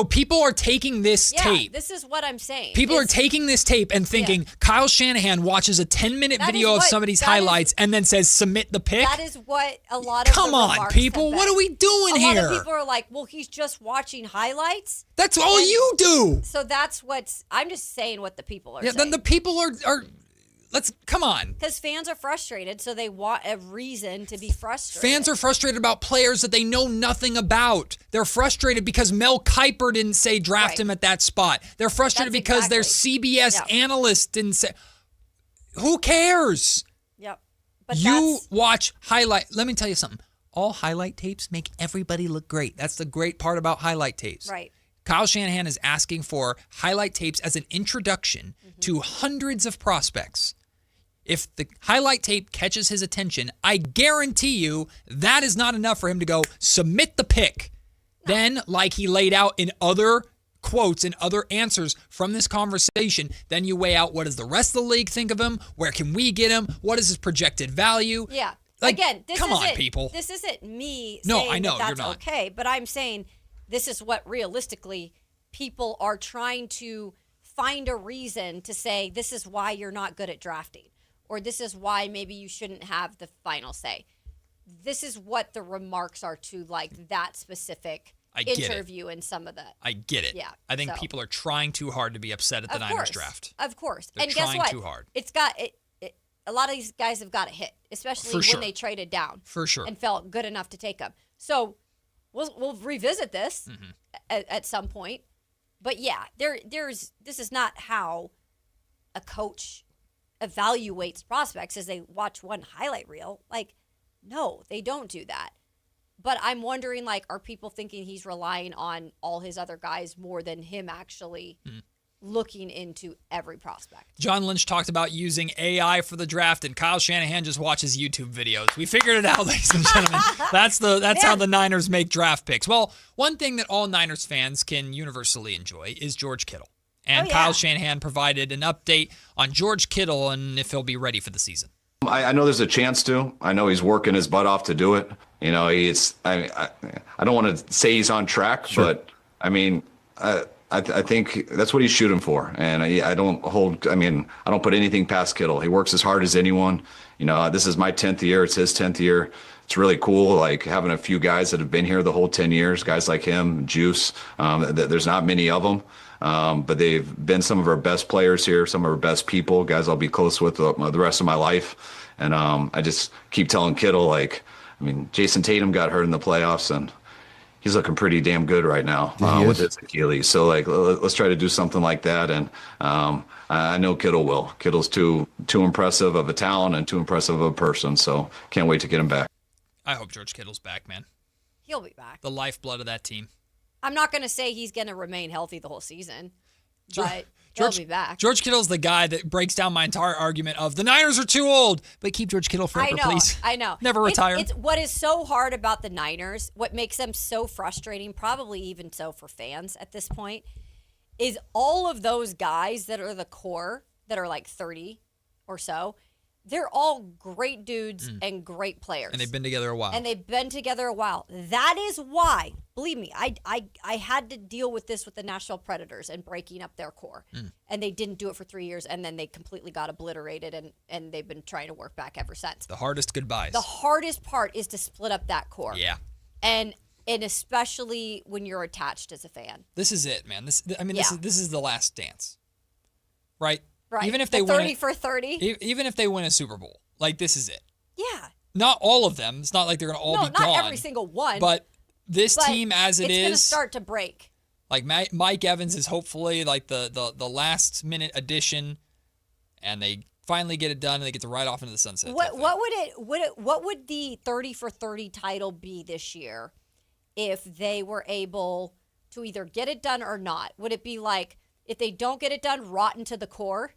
people are taking this tape. This is what I'm saying. People are taking this tape and thinking Kyle Shanahan watches a 10-minute video of somebody's highlights and then says submit the pick. That is what a lot of Come on, people. What are we doing here? A lot of people are like, well, he's just watching highlights. That's all you do. So that's I'm just saying what the people are saying. Then the people are come on. Because fans are frustrated, so they want a reason to be frustrated. Fans are frustrated about players that they know nothing about. They're frustrated because Mel Kiper didn't say draft him at that spot. They're frustrated because their CBS analyst didn't say. Who cares? Yep. But you watch highlight. Let me tell you something. All highlight tapes make everybody look great. That's the great part about highlight tapes. Right. Kyle Shanahan is asking for highlight tapes as an introduction to hundreds of prospects. If the highlight tape catches his attention, I guarantee you that is not enough for him to go submit the pick. No. Then, like he laid out in other quotes and other answers from this conversation, then you weigh out what does the rest of the league think of him? Where can we get him? What is his projected value? Yeah. Again, people. This isn't me saying I know, that's you're not. Okay, but I'm saying this is what realistically people are trying to find a reason to say this is why you're not good at drafting. Or this is why maybe you shouldn't have the final say. This is what the remarks are to that specific interview and some of that. I get it. Yeah. I think people are trying too hard to be upset at the Niners draft. Of course. They're trying guess what? too hard. It's got a lot of these guys have got a hit, especially when they traded down. For sure. And felt good enough to take them. So we'll revisit this at some point. But yeah, this is not how a coach evaluates prospects as they watch one highlight reel. No, they don't do that. But I'm wondering, are people thinking he's relying on all his other guys more than him actually looking into every prospect? John Lynch talked about using AI for the draft, and Kyle Shanahan just watches YouTube videos. We figured it out, ladies and gentlemen. That's how the Niners make draft picks. Well, one thing that all Niners fans can universally enjoy is George Kittle. And Kyle Shanahan provided an update on George Kittle and if he'll be ready for the season. I know there's a chance to. I know he's working his butt off to do it. I don't want to say he's on track, but I think that's what he's shooting for. And I don't put anything past Kittle. He works as hard as anyone. This is my 10th year. It's his 10th year. It's really cool, having a few guys that have been here the whole 10 years, guys like him, Juice. There's not many of them. But they've been some of our best players here, some of our best people, guys I'll be close with the rest of my life. And I just keep telling Kittle, I mean, Jason Tatum got hurt in the playoffs, and he's looking pretty damn good right now with his Achilles. So, like, let's try to do something like that. And I know Kittle will. Kittle's too impressive of a talent and too impressive of a person. So, can't wait to get him back. I hope George Kittle's back, man. He'll be back. The lifeblood of that team. I'm not going to say he's going to remain healthy the whole season, but he'll be back. George Kittle's the guy that breaks down my entire argument of the Niners are too old, but keep George Kittle forever, please. I know. Never retire. It's what is so hard about the Niners, what makes them so frustrating, probably even so for fans at this point, is all of those guys that are the core, that are like 30 or so, they're all great dudes and great players. And they've been together a while. That is why, believe me, I had to deal with this with the Nashville Predators and breaking up their core. And they didn't do it for 3 years, and then they completely got obliterated, and they've been trying to work back ever since. The hardest goodbyes. The hardest part is to split up that core. Yeah. And especially when you're attached as a fan. This is it, man. This is the last dance. Right? Right. Even if they win 30 for 30. Even if they win a Super Bowl, like, this is it. Yeah. Not all of them. It's not like they're going to all be gone. Not every single one. But this team as it is. It's going to start to break. Like, Mike Evans is hopefully like the last minute addition, and they finally get it done and they get to ride off into the sunset. What would the 30 for 30 title be this year if they were able to either get it done or not? Would it be like, if they don't get it done, rotten to the core?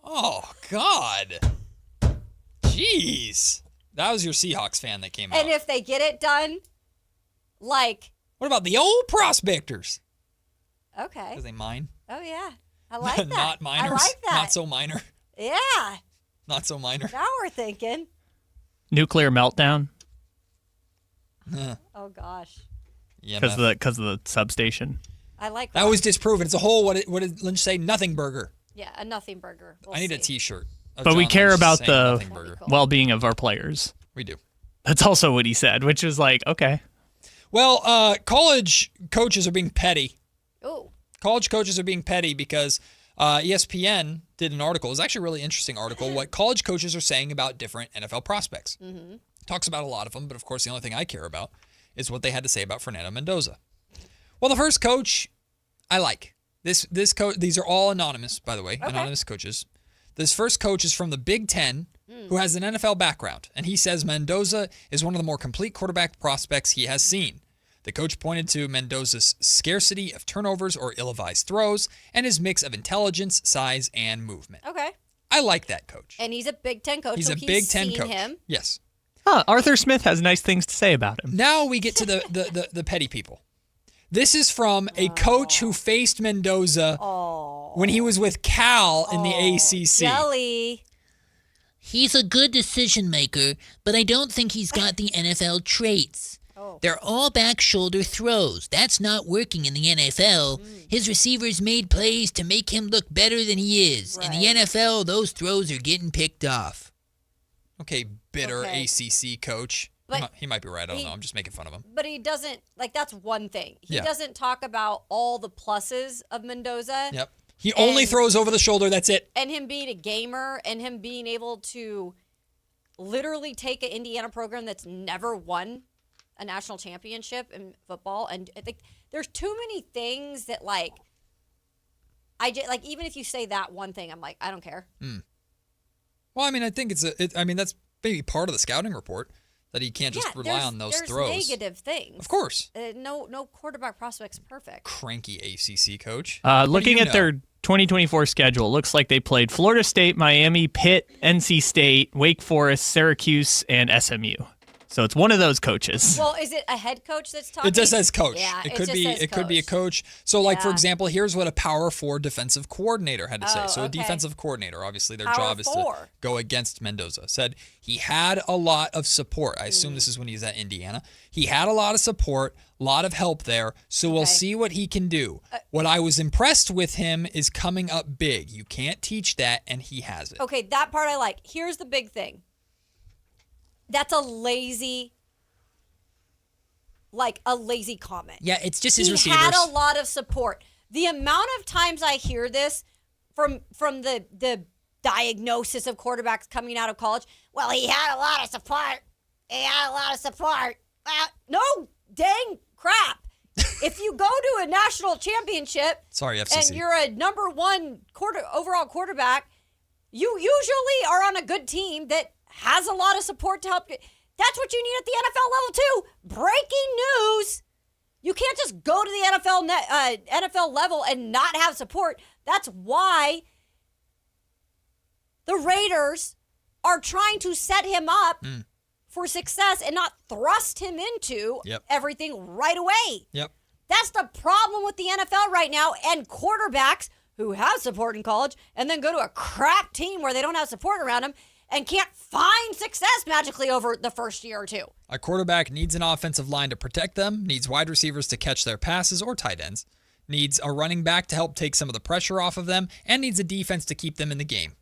Oh, God. Jeez. That was your Seahawks fan that came out. And if they get it done, like... What about the old prospectors? Okay. Because they mine? Oh, yeah. I like that. Not minors? I like that. Not so minor? Yeah. Not so minor? Now we're thinking. Nuclear meltdown? Oh, gosh. Because of the substation. I like that. Was disproven. It's a whole, what did Lynch say? Nothing burger. Yeah, a nothing burger. I need a T-shirt. But we care about the well-being of our players. We do. That's also what he said, which was like, okay. Well, college coaches are being petty. Oh. College coaches are being petty because ESPN did an article. It was actually a really interesting article, what college coaches are saying about different NFL prospects. Mm-hmm. Talks about a lot of them, but of course the only thing I care about is what they had to say about Fernando Mendoza. Well, the first coach I like. This coach, these are all anonymous, by the way, anonymous coaches. This first coach is from the Big Ten, who has an NFL background, and he says Mendoza is one of the more complete quarterback prospects he has seen. The coach pointed to Mendoza's scarcity of turnovers or ill-advised throws and his mix of intelligence, size, and movement. Okay. I like that coach. And he's a Big Ten coach. He's so a Big Ten coach. Him. Yes. Arthur Smith has nice things to say about him. Now we get to the petty people. This is from a coach who faced Mendoza when he was with Cal in the ACC. Jelly. He's a good decision maker, but I don't think he's got the NFL traits. They're all back shoulder throws. That's not working in the NFL. His receivers made plays to make him look better than he is. In the NFL, those throws are getting picked off. Okay, bitter ACC coach. But he might be right. I don't know. I'm just making fun of him. But he doesn't, that's one thing. He doesn't talk about all the pluses of Mendoza. Yep. He only throws over the shoulder. That's it. And him being a gamer and him being able to literally take an Indiana program that's never won a national championship in football. And I think there's too many things that, even if you say that one thing, I'm like, I don't care. Well, I mean, I think that's maybe part of the scouting report. That he can't just rely on those throws. There's negative things. Of course. No quarterback prospect's perfect. Cranky ACC coach. Looking at their 2024 schedule, looks like they played Florida State, Miami, Pitt, NC State, Wake Forest, Syracuse, and SMU. So it's one of those coaches. Well, is it a head coach that's talking? It just says coach. Yeah, it could be a coach. So, for example, here's what a Power 4 defensive coordinator had to say. So a defensive coordinator, obviously, their job is to go against Mendoza. Said he had a lot of support. I assume this is when he's at Indiana. He had a lot of support, a lot of help there. So we'll see what he can do. What I was impressed with him is coming up big. You can't teach that, and he has it. Okay, that part I like. Here's the big thing. That's a lazy comment. Yeah, it's just his receivers. He had a lot of support. The amount of times I hear this from the diagnosis of quarterbacks coming out of college, well, he had a lot of support. he had a lot of support. No dang crap. If you go to a national championship Sorry, FCC. and you're a number one overall quarterback, you usually are on a good team that has a lot of support to help. That's what you need at the NFL level too. Breaking news. You can't just go to the NFL level and not have support. That's why the Raiders are trying to set him up for success and not thrust him into everything right away. Yep. That's the problem with the NFL right now, and quarterbacks who have support in college and then go to a crap team where they don't have support around them and can't find success magically over the first year or two. A quarterback needs an offensive line to protect them, needs wide receivers to catch their passes or tight ends, needs a running back to help take some of the pressure off of them, and needs a defense to keep them in the game.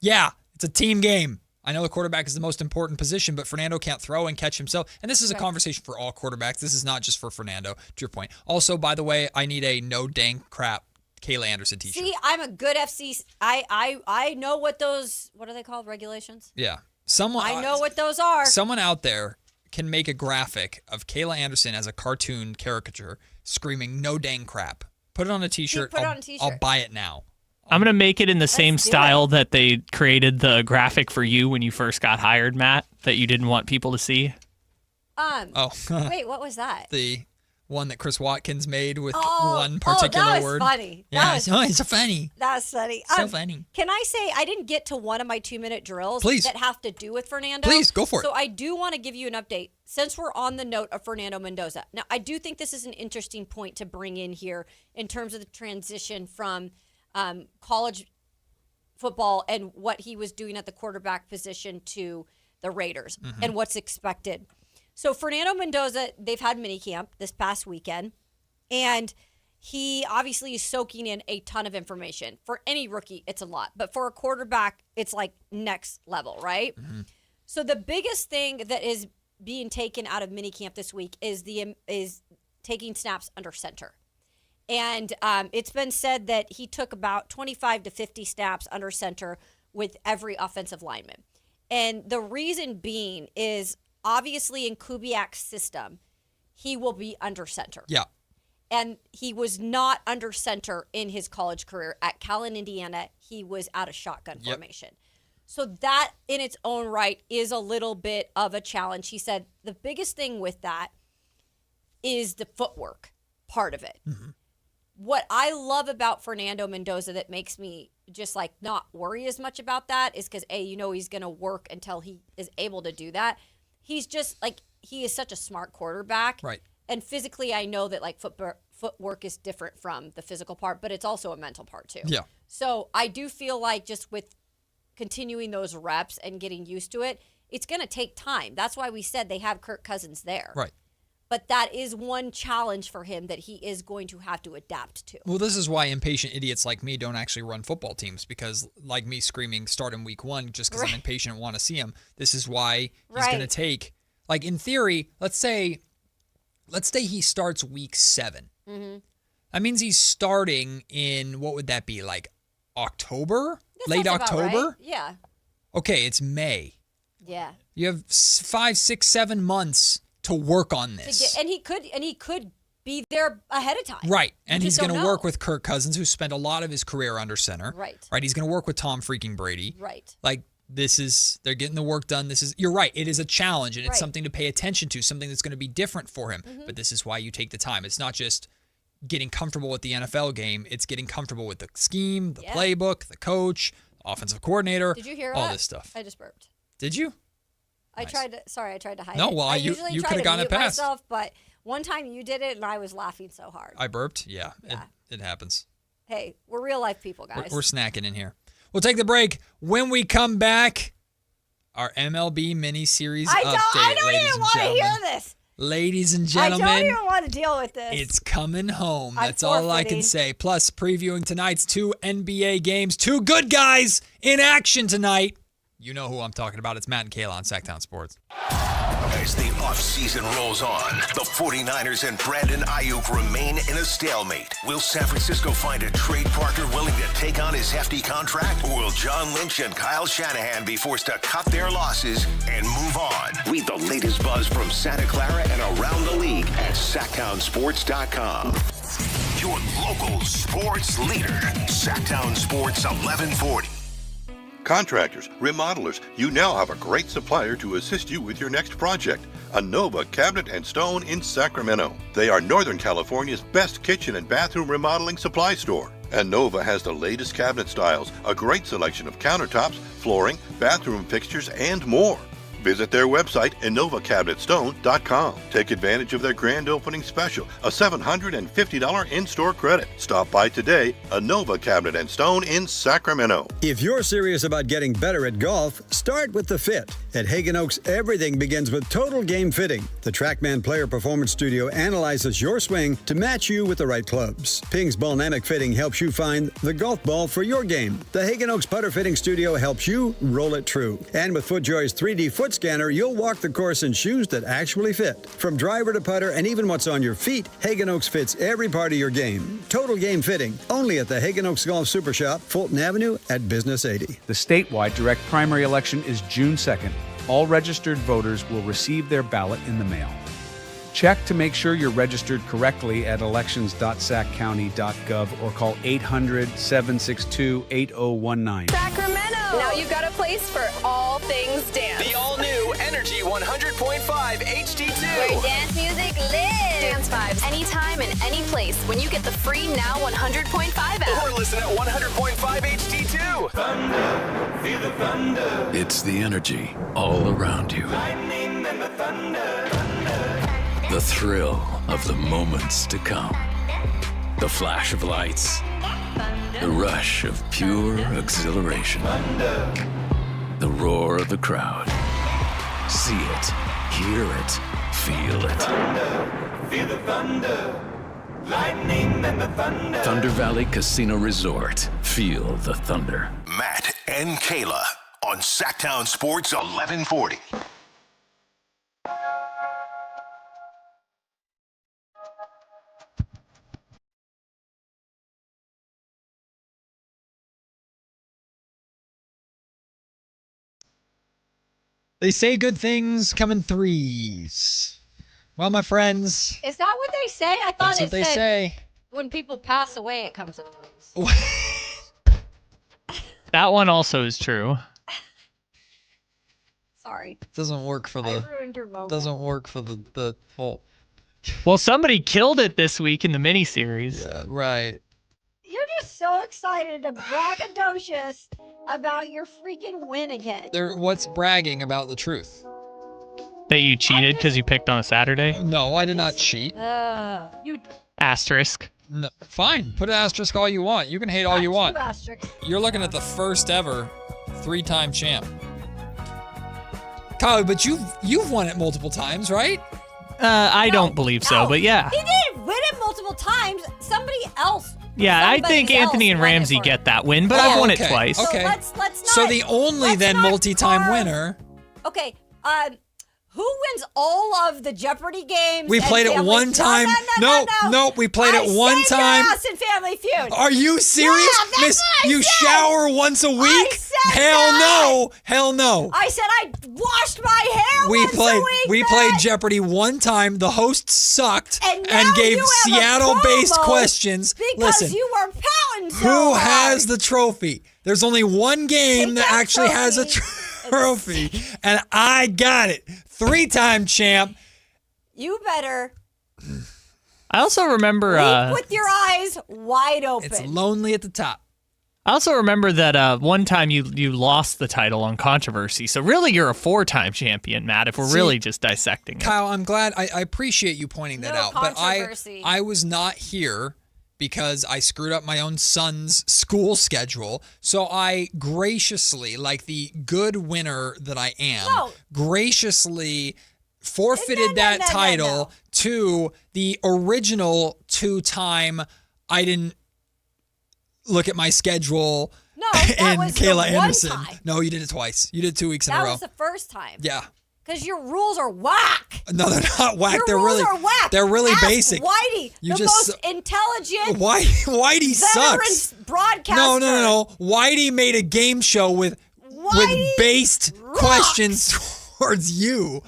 Yeah, it's a team game. I know the quarterback is the most important position, but Fernando can't throw and catch himself. And this is a conversation for all quarterbacks. This is not just for Fernando, to your point. Also, by the way, I need a no dang crap Kayla Anderson t-shirt. See, I'm a good FC. I know what those, what are they called, regulations? Yeah. I know what those are. Someone out there can make a graphic of Kayla Anderson as a cartoon caricature screaming no dang crap. Put it on a t-shirt. Put it on a t-shirt. I'll buy it now. I'm going to make it in the same style that they created the graphic for you when you first got hired, Matt, that you didn't want people to see. Wait, what was that? The one that Chris Watkins made with one particular that was word. Funny. Yeah, it's so funny. That was funny. So funny. Can I say I didn't get to one of my 2-minute drills Please. that have to do with Fernando? Please, go for it. So I do want to give you an update since we're on the note of Fernando Mendoza. Now, I do think this is an interesting point to bring in here in terms of the transition from college football and what he was doing at the quarterback position to the Raiders and what's expected. So Fernando Mendoza, they've had minicamp this past weekend, and he obviously is soaking in a ton of information. For any rookie, it's a lot, but for a quarterback, it's like next level, right? So the biggest thing that is being taken out of minicamp this week is taking snaps under center. And it's been said that he took about 25 to 50 snaps under center with every offensive lineman. And the reason being is obviously in Kubiak's system, he will be under center. Yeah. And he was not under center in his college career. At Cal in Indiana, he was out of shotgun formation. So that in its own right is a little bit of a challenge. He said the biggest thing with that is the footwork part of it. What I love about Fernando Mendoza that makes me just like not worry as much about that is because he's going to work until he is able to do that. He's just like, he is such a smart quarterback. Right. And physically, I know that like footwork is different from the physical part, but it's also a mental part too. Yeah. So I do feel like just with continuing those reps and getting used to it, it's going to take time. That's why we said they have Kirk Cousins there. Right. But that is one challenge for him that he is going to have to adapt to. Well, this is why impatient idiots like me don't actually run football teams, because like me screaming start in week 1 just because I'm impatient and want to see him. This is why he's going to take, like in theory, let's say he starts week 7. That means he's starting in, what would that be, like October? Late October? Right. Yeah. Okay, it's May. Yeah. You have 5, 6, 7 months to work on this. And he could be there ahead of time. Right. And he's going to work with Kirk Cousins, who spent a lot of his career under center. Right. Right. He's going to work with Tom freaking Brady. Right. Like, they're getting the work done. You're right. It is a challenge, and it's something to pay attention to, something that's going to be different for him. But this is why you take the time. It's not just getting comfortable with the NFL game. It's getting comfortable with the scheme, the playbook, the coach, offensive coordinator. Did you hear all that? this stuff? I just burped. Did you? I tried to hide it. No, well, I you usually could try have to gotten it mute past. myself, but one time you did it, and I was laughing so hard. I burped? Yeah. It happens. Hey, we're real life people, guys. We're snacking in here. We'll take the break. When we come back, our MLB mini-series update, I don't even want to hear this. Ladies and gentlemen, I don't even want to deal with this. It's coming home. I'm That's all I can forfeiting. say. Plus, previewing tonight's 2 NBA games. 2 good guys in action tonight. You know who I'm talking about. It's Matt and Kayla on Sactown Sports. As the offseason rolls on, the 49ers and Brandon Ayuk remain in a stalemate. Will San Francisco find a trade partner willing to take on his hefty contract? Or will John Lynch and Kyle Shanahan be forced to cut their losses and move on? Read the latest buzz from Santa Clara and around the league at SactownSports.com. Your local sports leader, Sactown Sports 1140. Contractors, remodelers, you now have a great supplier to assist you with your next project. Anova Cabinet and Stone in Sacramento. They are Northern California's best kitchen and bathroom remodeling supply store. Anova has the latest cabinet styles, a great selection of countertops, flooring, bathroom fixtures, and more. Visit their website, InnovaCabinetStone.com. Take advantage of their grand opening special, a $750 in-store credit. Stop by today, Innova Cabinet and Stone in Sacramento. If you're serious about getting better at golf, start with the fit. At Hagen Oaks, everything begins with Total Game Fitting. The TrackMan Player Performance Studio analyzes your swing to match you with the right clubs. Ping's Ballnamic Fitting helps you find the golf ball for your game. The Hagen Oaks Putter Fitting Studio helps you roll it true. And with FootJoy's 3D foot scanner, you'll walk the course in shoes that actually fit. From driver to putter and even what's on your feet, Hagen Oaks fits every part of your game. Total Game Fitting, only at the Hagen Oaks Golf Super Shop, Fulton Avenue at Business 80. The statewide direct primary election is June 2nd. All registered voters will receive their ballot in the mail. Check to make sure you're registered correctly at elections.saccounty.gov or call 800-762-8019. Sacramento! Now you've got a place for all things dance. The all-new Energy 100.5 HD2. Where dance music lives. Dance vibes anytime and any place when you get the free Now 100.5 app. Or listen at 100.5 HD2. Thunder, feel the thunder. It's the energy all around you. Lightning and the thunder. The thrill of the moments to come. The flash of lights. The rush of pure exhilaration. The roar of the crowd. See it, hear it, feel it. Feel the thunder. Lightning and the thunder. Thunder Valley Casino Resort. Feel the thunder. Matt and Kayla on Sactown Sports 1140. They say good things come in threes. Well, my friends. Is that what they say? I thought That's what they say. When people pass away, it comes in threes. That one also is true. Sorry. Doesn't work for the. I ruined your vocal. Doesn't work for the whole. Well, somebody killed it this week in the miniseries. Yeah, right. You're just so excited and braggadocious about your freaking win again. What's bragging about the truth? That you cheated because you picked on a Saturday? No, I did not cheat. You Asterisk. No, fine. Put an asterisk all you want. You can hate all you want. asterisks. You're looking at the first ever 3-time champ. Kyle, but you've won it multiple times, right? I don't believe so, but yeah. He didn't win it multiple times. Somebody else. Yeah, I think Anthony and Ramsey get that win, but I've won it twice. Okay. So let's not. So the only then multi-time winner. Okay. Who wins all of the Jeopardy games? We played it one time. No, we played it one time. Your ass in Family Feud. Are you serious? Yeah, Miss, you shower once a week? Hell no. Hell no. I said I washed my hair once a week. We played Jeopardy one time. The host sucked and gave you have Seattle-based a promo questions. Because Listen, you were pouting so who hard. has the trophy? There's only one game that actually has a trophy, and I got it. 3-time champ. You better I also remember leap with your eyes wide open. It's lonely at the top. I also remember that one time you lost the title on controversy. So really you're a 4-time champion, Matt, if we're really just dissecting it. Kyle, I'm glad. I appreciate you pointing that out. But controversy. I was not here because I screwed up my own son's school schedule. So I graciously, like the good winner that I am, graciously forfeited that title to the original 2-time. I didn't look at my schedule. No, that and was Kayla the one Anderson. time. No, you did it twice. You did 2 weeks in a row. That was the first time. Yeah. Because your rules are whack. No, they're not whack. Your they're rules really are whack. They're really Ask basic. Whitey, You the just- most intelligent Whitey veteran sucks. broadcaster. No. Whitey made a game show with based questions towards you.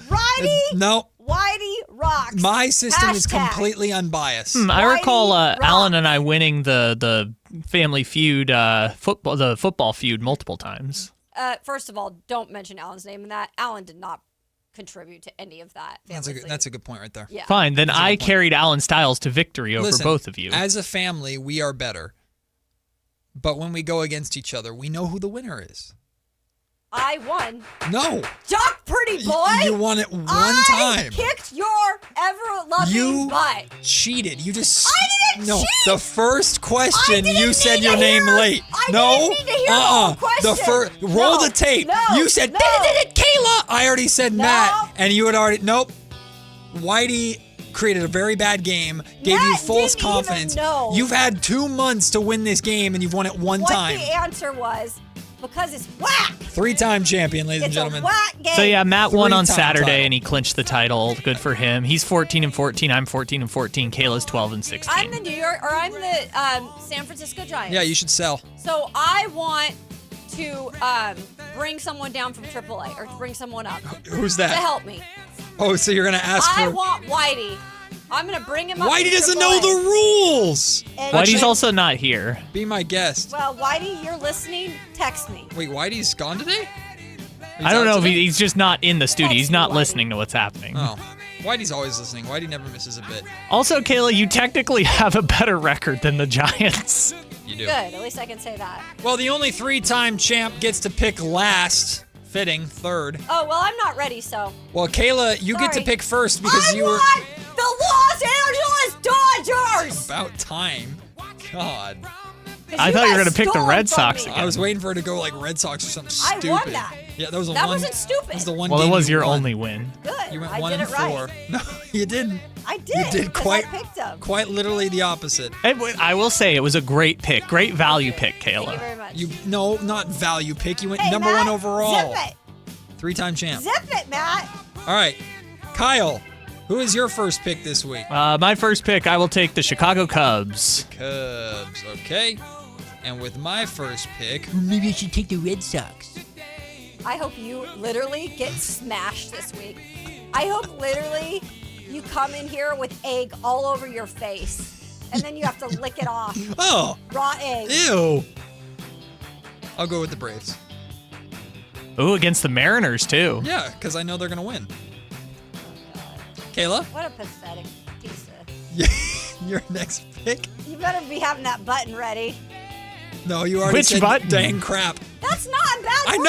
No. Whitey rocks. My system is Hashtag. completely unbiased. I recall Alan and I winning the Family Feud football feud multiple times. First of all, don't mention Alan's name in that. Alan did not contribute to any of that. That's a good point right there. Yeah. Fine, then I carried Alan Styles to victory over Listen, both of you. As a family, we are better. But when we go against each other, we know who the winner is. I won. No. Duck, pretty boy. You won it one I time. kicked your ever-loving You butt. cheated. You just I didn't cheat. The first question you said need your to name hear- late. I no. didn't need to hear the whole question. Roll No, the tape. no, you said no. Kayla. I already said Matt, and you had already Whitey created a very bad game, gave you Matt false didn't even confidence. know. You've had 2 months to win this game, and you've won it one What time. the answer was, because it's whack. 3-time champion, ladies and It's a gentlemen. whack game. So yeah, Matt won on 3-time Saturday title. and he clinched the title. Good for him. He's 14-14. I'm 14-14. Kayla's 12-16. I'm the New York, or I'm the San Francisco Giants. Yeah, you should sell. So I want to bring someone down from AAA, or to bring someone up. Who's that? To help me. Oh, so you're gonna ask I for? want Whitey. I'm gonna bring him up. Whitey from doesn't AAA. know the rules. And Whitey's also not here. Be my guest. Well, Whitey, you're listening. Text me. Wait, Whitey's gone today? I don't know if today? he's just not in the studio. He's not Whitey. listening to what's happening. Oh, Whitey's always listening. Whitey never misses a bit. Also, Kayla, you technically have a better record than the Giants. You do. Good. At least I can say that. Well, the only 3-time champ gets to pick last. Fitting, third. Oh well, I'm not ready. So. Well, Kayla, you get to Sorry. pick first because you were. want the Los Angeles Dodgers. About time. God. I thought you were going to pick the Red Sox I again. was waiting for her to go like Red Sox or something I stupid. won that. Yeah, that was a That one. wasn't stupid. That was the one Well, it game was you your won. only win. Good. You went I 1 did and it right. 4. No, you didn't. I did. You did 'cause quite, I picked him. quite literally the opposite. I will say it was a great pick. Great value pick, Kayla. Thank you very much. You no, not value pick. You went Hey, number Matt, 1 overall. Zip it. 3-time champ. Zip it, Matt. All right, Kyle, who is your first pick this week? My first pick, I will take the Chicago Cubs. Cubs. Okay. And with my first pick, Maybe I should take the Red Sox. I hope you literally get smashed this week. I hope literally you come in here with egg all over your face, and then you have to lick it off. oh, Raw egg. ew. I'll go with the Braves. Ooh, against the Mariners, too. Yeah, because I know they're gonna win. Kayla, What a pathetic piece of... your next pick? You better be having that button ready. No, you already Which said button? dang crap. That's not a bad I word.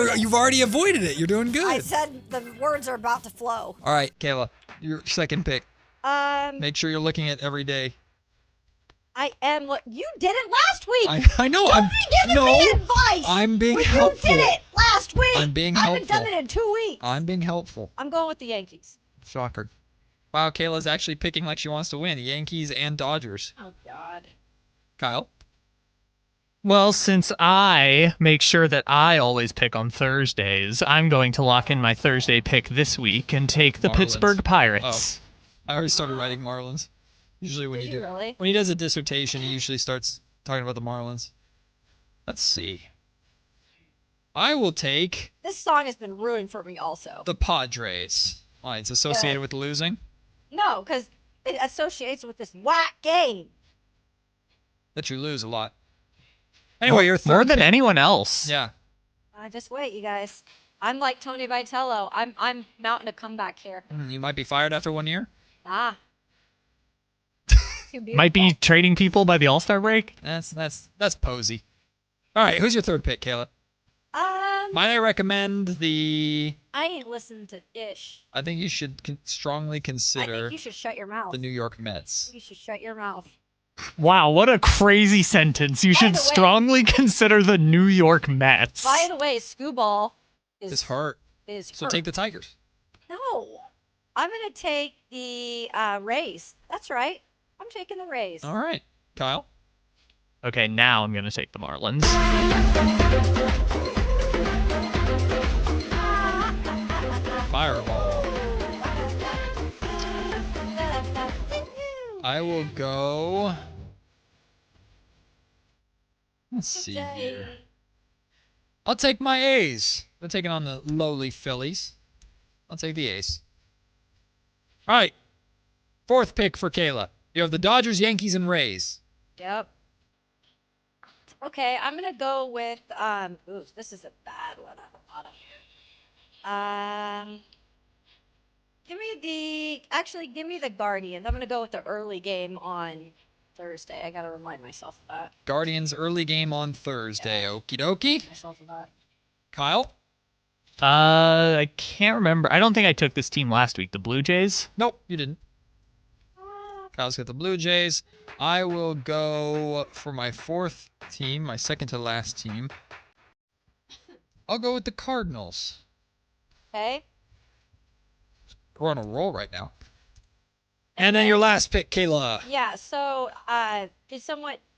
know you've already avoided it. You're doing good. I said the words are about to flow. All right, Kayla, your second pick. Um, Make sure you're looking at every day. I am. You did it last week. I know. Don't be giving me advice. I'm being when helpful. You did it last week. I'm being I haven't helpful. done it in 2 weeks. I'm being helpful. I'm going with the Yankees. Shocker. Wow, Kayla's actually picking like she wants to win. Yankees and Dodgers. Oh God. Kyle? Well, since I make sure that I always pick on Thursdays, I'm going to lock in my Thursday pick this week and take the Marlins. Pittsburgh Pirates. I already started writing Marlins. Usually when Did you you do really? when he does a dissertation, he usually starts talking about the Marlins. Let's see. I will take This song has been ruined for me also. the Padres. Why? It's associated with losing? No, because it associates with this whack game. That you lose a lot. Anyway, your third More than pick. anyone else. Yeah. Just wait, you guys. I'm like Tony Vitello. I'm mounting a comeback here. You might be fired after 1 year. Ah. Too beautiful. Might be trading people by the All-Star break. That's posy. All right, who's your third pick, Kayla? Might I recommend the? I ain't listening to Ish. I think you should strongly I consider think you should shut your mouth. the New York Mets. You should shut your mouth. Wow, what a crazy sentence. You should the way- strongly consider the New York Mets. By the way, Scooball It's hurt. is So hurt. take the Tigers. No. I'm going to take the Rays. That's right. I'm taking the Rays. All right, Kyle. Okay, now I'm going to take the Marlins. Fireball. I will go. Let's see here. I'll take my A's. They're taking on the lowly Phillies. I'll take the A's. All right. 4th pick for Kayla. You have the Dodgers, Yankees, and Rays. Yep. Okay, I'm gonna go with ooh, this is a bad one at the bottom. Give me the Guardians. I'm gonna go with the early game on Thursday. I gotta remind myself of that. Guardians early game on Thursday. Okie dokie. Myself of that. Kyle? I can't remember. I don't think I took this team last week. The Blue Jays? Nope, you didn't. Kyle's got the Blue Jays. I will go for my 4th team, my second to last team. I'll go with the Cardinals. Okay. We're on a roll right now. And then your last pick, Kayla. Yeah, so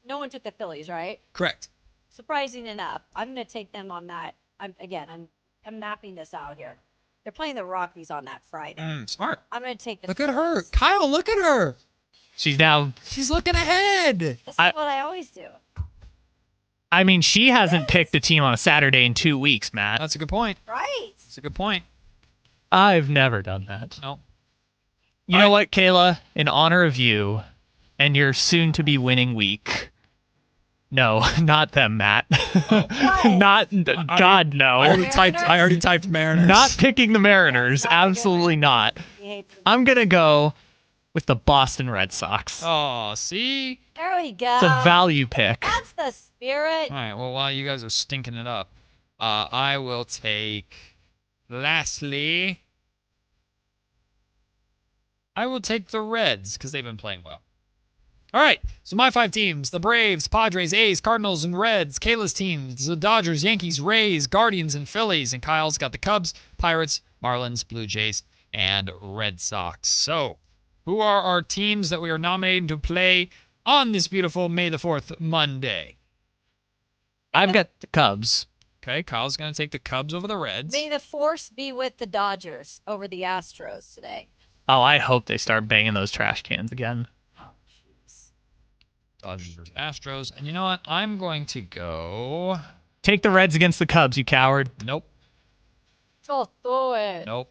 no one took the Phillies, right? Correct. Surprising enough, I'm gonna take them on that. I'm mapping this out here. They're playing the Rockies on that Friday. Smart. I'm gonna take the Look at her. Kyle, look at her. She's looking ahead. This is what I always do. I mean, she hasn't picked a team on a Saturday in 2 weeks, Matt. That's a good point. Right. That's a good point. I've never done that. No. You know what, Kayla? In honor of you and your soon-to-be winning week. No, not them, Matt. God, no. I already typed Mariners. Not picking the Mariners. Absolutely not. I'm going to go with the Boston Red Sox. Oh, see? There we go. It's a value pick. That's the spirit. All right, well, while you guys are stinking it up, I will take, lastly, I will take the Reds because they've been playing well. All right, so my 5 teams, the Braves, Padres, A's, Cardinals, and Reds. Kayla's teams, the Dodgers, Yankees, Rays, Guardians, and Phillies. And Kyle's got the Cubs, Pirates, Marlins, Blue Jays, and Red Sox. So, who are our teams that we are nominating to play on this beautiful May the 4th Monday? I've got the Cubs. Okay, Kyle's going to take the Cubs over the Reds. May the force be with the Dodgers over the Astros today. Oh, I hope they start banging those trash cans again. Dodgers versus Astros. And you know what? I'm going to go... Take the Reds against the Cubs, you coward. Nope. Just do it. Nope.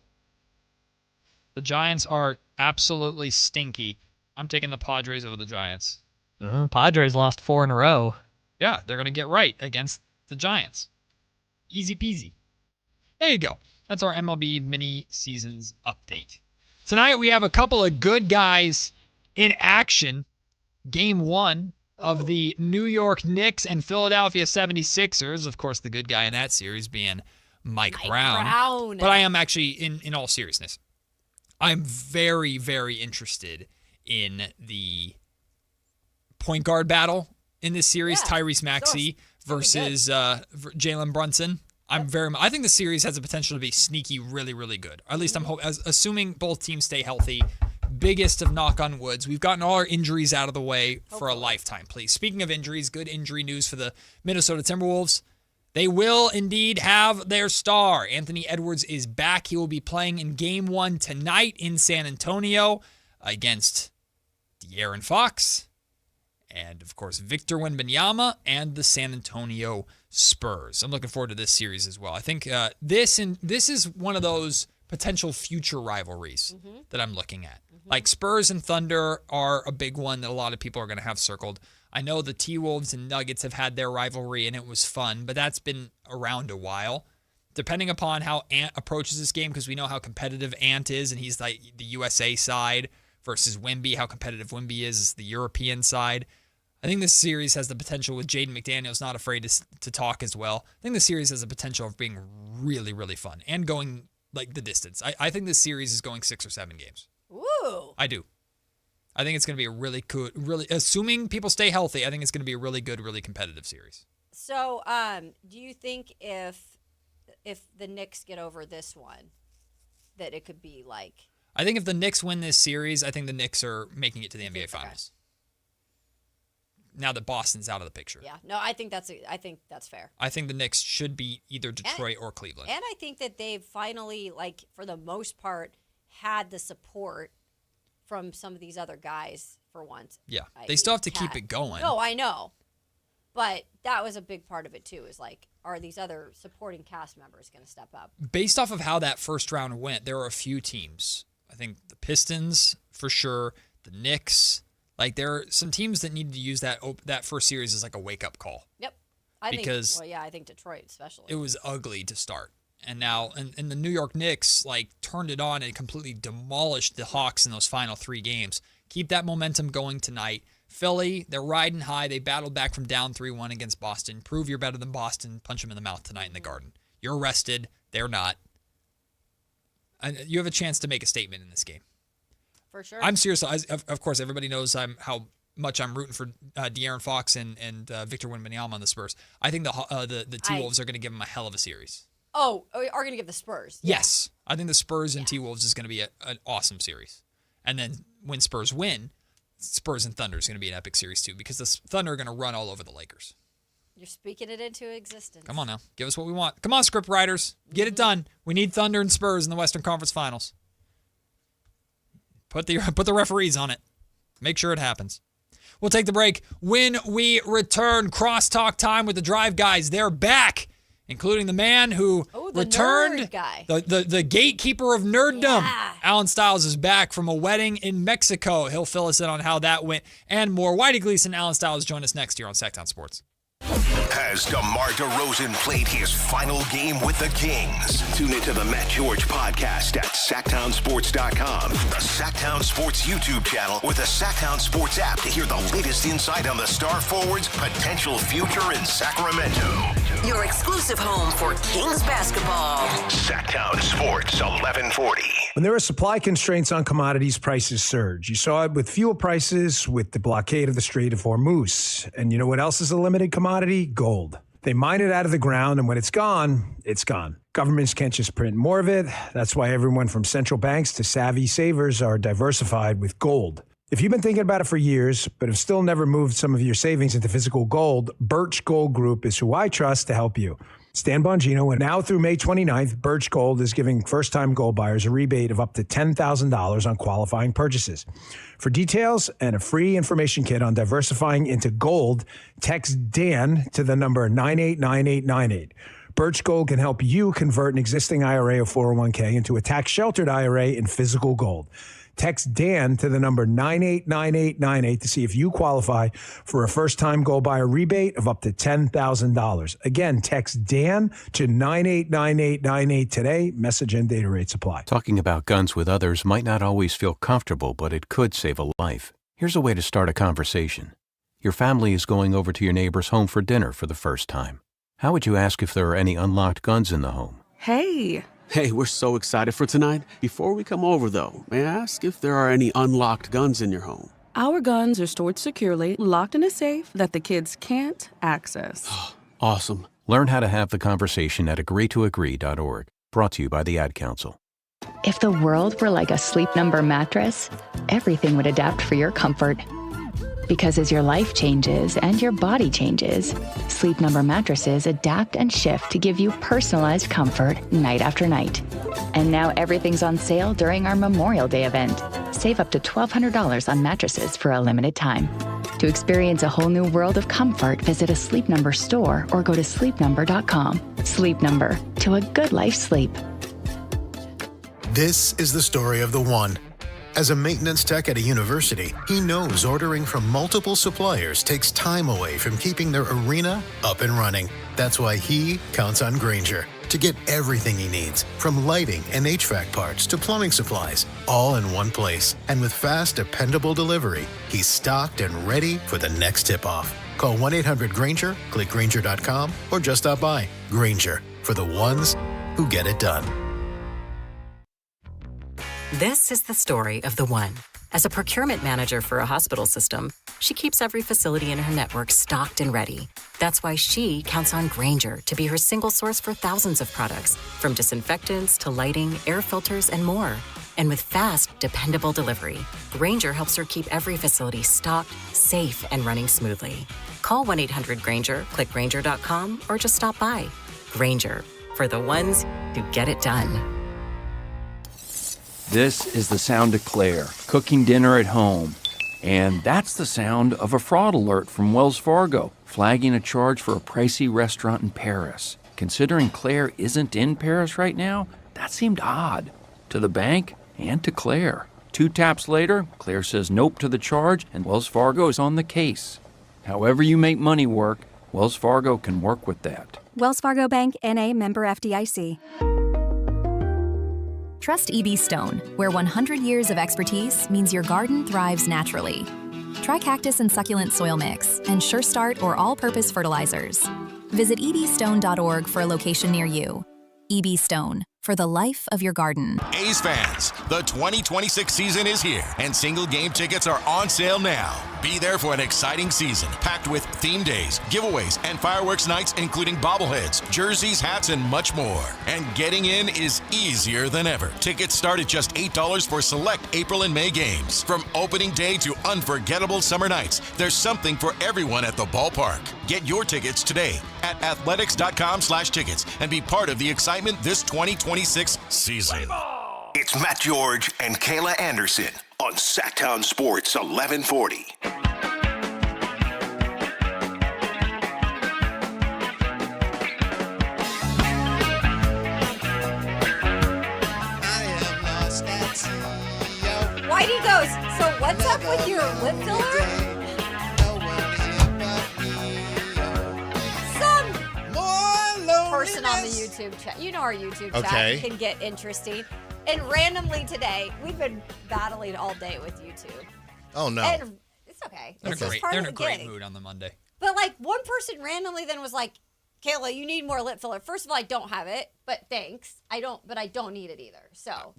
The Giants are absolutely stinky. I'm taking the Padres over the Giants. Padres lost 4 in a row. Yeah, they're going to get right against the Giants. Easy peasy. There you go. That's our MLB mini seasons update. Tonight we have a couple of good guys in action. Game 1 of the New York Knicks and Philadelphia 76ers. Of course, the good guy in that series being Mike Brown. But I am actually, in all seriousness, I'm very, very interested in the point guard battle in this series. Yeah, Tyrese Maxey versus Jalen Brunson. I think the series has the potential to be sneaky, really, really good. Or at least I'm assuming both teams stay healthy. Biggest of knock on woods. We've gotten all our injuries out of the way for a lifetime, please. Speaking of injuries, good injury news for the Minnesota Timberwolves. They will indeed have their star. Anthony Edwards is back. He will be playing in Game 1 tonight in San Antonio against De'Aaron Fox and, of course, Victor Wembanyama and the San Antonio Spurs. I'm looking forward to this series as well. I think this is one of those potential future rivalries that I'm looking at. Like Spurs and Thunder are a big one that a lot of people are going to have circled. I know the T-Wolves and Nuggets have had their rivalry and it was fun, but that's been around a while. Depending upon how Ant approaches this game, because we know how competitive Ant is, and he's like the USA side versus Wemby, how competitive Wemby is the European side. I think this series has the potential with Jaden McDaniels not afraid to talk as well. I think the series has the potential of being really, really fun and going like the distance. I think this series is going 6 or 7 games. Ooh. I do. I think it's going to be a really good, assuming people stay healthy, I think it's going to be a really good, really competitive series. So, do you think if the Knicks get over this one, that it could be like... I think if the Knicks win this series, I think the Knicks are making it to the NBA Finals. Now that Boston's out of the picture. Yeah, no, I think that's fair. I think the Knicks should beat either Detroit or Cleveland. And I think that they've finally, like, for the most part, had the support from some of these other guys for once. Yeah, they still have to keep it going. No, I know. But that was a big part of it, too, is like, are these other supporting cast members going to step up? Based off of how that first round went, there were a few teams. I think the Pistons, for sure, the Knicks. Like, there are some teams that needed to use that first series as like a wake-up call. Yep. I think Detroit especially. It was ugly to start. And now, and the New York Knicks, like, turned it on and completely demolished the Hawks in those final 3 games. Keep that momentum going tonight. Philly, they're riding high. They battled back from down 3-1 against Boston. Prove you're better than Boston. Punch them in the mouth tonight in the Garden. You're rested. They're not. And you have a chance to make a statement in this game. For sure. I'm serious. Of course, everybody knows how much I'm rooting for De'Aaron Fox and Victor Wembanyama on the Spurs. I think the T-Wolves are going to give them a hell of a series. Oh, are going to give the Spurs? Yeah. Yes. I think the Spurs and T-Wolves is going to be an awesome series. And then when Spurs win, Spurs and Thunder is going to be an epic series too, because the Thunder are going to run all over the Lakers. You're speaking it into existence. Come on now. Give us what we want. Come on, script writers. Get it done. We need Thunder and Spurs in the Western Conference Finals. Put the referees on it. Make sure it happens. We'll take the break. When we return, crosstalk time with the Drive guys. They're back, including the man who returned, nerd guy. the gatekeeper of nerddom. Yeah. Alan Stiles is back from a wedding in Mexico. He'll fill us in on how that went and more. Whitey Gleason, Alan Stiles join us next year on Sactown Sports. Has DeMar DeRozan played his final game with the Kings? Tune into the Matt George podcast at SactownSports.com, the Sactown Sports YouTube channel, or the Sactown Sports app to hear the latest insight on the star forward's potential future in Sacramento. Your exclusive home for Kings basketball. Sactown Sports 1140. When there are supply constraints on commodities, prices surge. You saw it with fuel prices, with the blockade of the Strait of Hormuz. And you know what else is a limited commodity? Gold. They mine it out of the ground, and when it's gone, it's gone. Governments can't just print more of it. That's why everyone from central banks to savvy savers are diversified with gold. If you've been thinking about it for years, but have still never moved some of your savings into physical gold, Birch Gold Group is who I trust to help you. Stan Bongino, and now through May 29th, Birch Gold is giving first-time gold buyers a rebate of up to $10,000 on qualifying purchases. For details and a free information kit on diversifying into gold, text Dan to the number 989898. Birch Gold can help you convert an existing IRA or 401k into a tax-sheltered IRA in physical gold. Text Dan to the number 989898 to see if you qualify for a first-time gold buyer rebate of up to $10,000. Again, text Dan to 989898 today. Message and data rates apply. Talking about guns with others might not always feel comfortable, but it could save a life. Here's a way to start a conversation. Your family is going over to your neighbor's home for dinner for the first time. How would you ask if there are any unlocked guns in the home? Hey, we're so excited for tonight. Before we come over, though, may I ask if there are any unlocked guns in your home? Our guns are stored securely, locked in a safe that the kids can't access. Awesome. Learn how to have the conversation at agreetoagree.org. Brought to you by the Ad Council. If the world were like a Sleep Number mattress, everything would adapt for your comfort. Because as your life changes and your body changes, Sleep Number mattresses adapt and shift to give you personalized comfort night after night. And now everything's on sale during our Memorial Day event. Save up to $1,200 on mattresses for a limited time. To experience a whole new world of comfort, visit a Sleep Number store or go to sleepnumber.com. Sleep Number, to a good life sleep. This is the story of the one. As a maintenance tech at a university, he knows ordering from multiple suppliers takes time away from keeping their arena up and running. That's why he counts on Grainger to get everything he needs, from lighting and HVAC parts to plumbing supplies, all in one place. And with fast, dependable delivery, he's stocked and ready for the next tip-off. Call 1-800-GRAINGER, click Grainger.com, or just stop by. Grainger, for the ones who get it done. This is the story of the one. As a procurement manager for a hospital system, she keeps every facility in her network stocked and ready. That's why she counts on Grainger to be her single source for thousands of products, from disinfectants to lighting, air filters, and more. And with fast, dependable delivery, Grainger helps her keep every facility stocked, safe, and running smoothly. Call 1-800-GRAINGER, click Grainger.com, or just stop by. Grainger, for the ones who get it done. This is the sound of Claire, cooking dinner at home. And that's the sound of a fraud alert from Wells Fargo, flagging a charge for a pricey restaurant in Paris. Considering Claire isn't in Paris right now, that seemed odd. To the bank and to Claire. 2 taps later, Claire says nope to the charge, and Wells Fargo is on the case. However you make money work, Wells Fargo can work with that. Wells Fargo Bank, N.A., member FDIC. Trust EB Stone, where 100 years of expertise means your garden thrives naturally. Try cactus and succulent soil mix and Sure Start or all-purpose fertilizers. Visit ebstone.org for a location near you. EB Stone, for the life of your garden. A's fans, the 2026 season is here, and single game tickets are on sale now. Be there for an exciting season, packed with theme days, giveaways, and fireworks nights, including bobbleheads, jerseys, hats, and much more. And getting in is easier than ever. Tickets start at just $8 for select April and May games. From opening day to unforgettable summer nights, there's something for everyone at the ballpark. Get your tickets today at athletics.com/tickets and be part of the excitement this 2026 season. It's Matt George and Kayla Anderson on Sactown Sports 1140. Whitey goes, so what's up with your lip filler? Some person on the YouTube chat, you know our YouTube chat can get interesting. And randomly today, we've been battling all day with YouTube. Oh, no. And it's okay. They're in a great game. mood on the Monday. But like one person randomly then was like, Kayla, you need more lip filler. First of all, I don't have it, but thanks. I don't need it either. So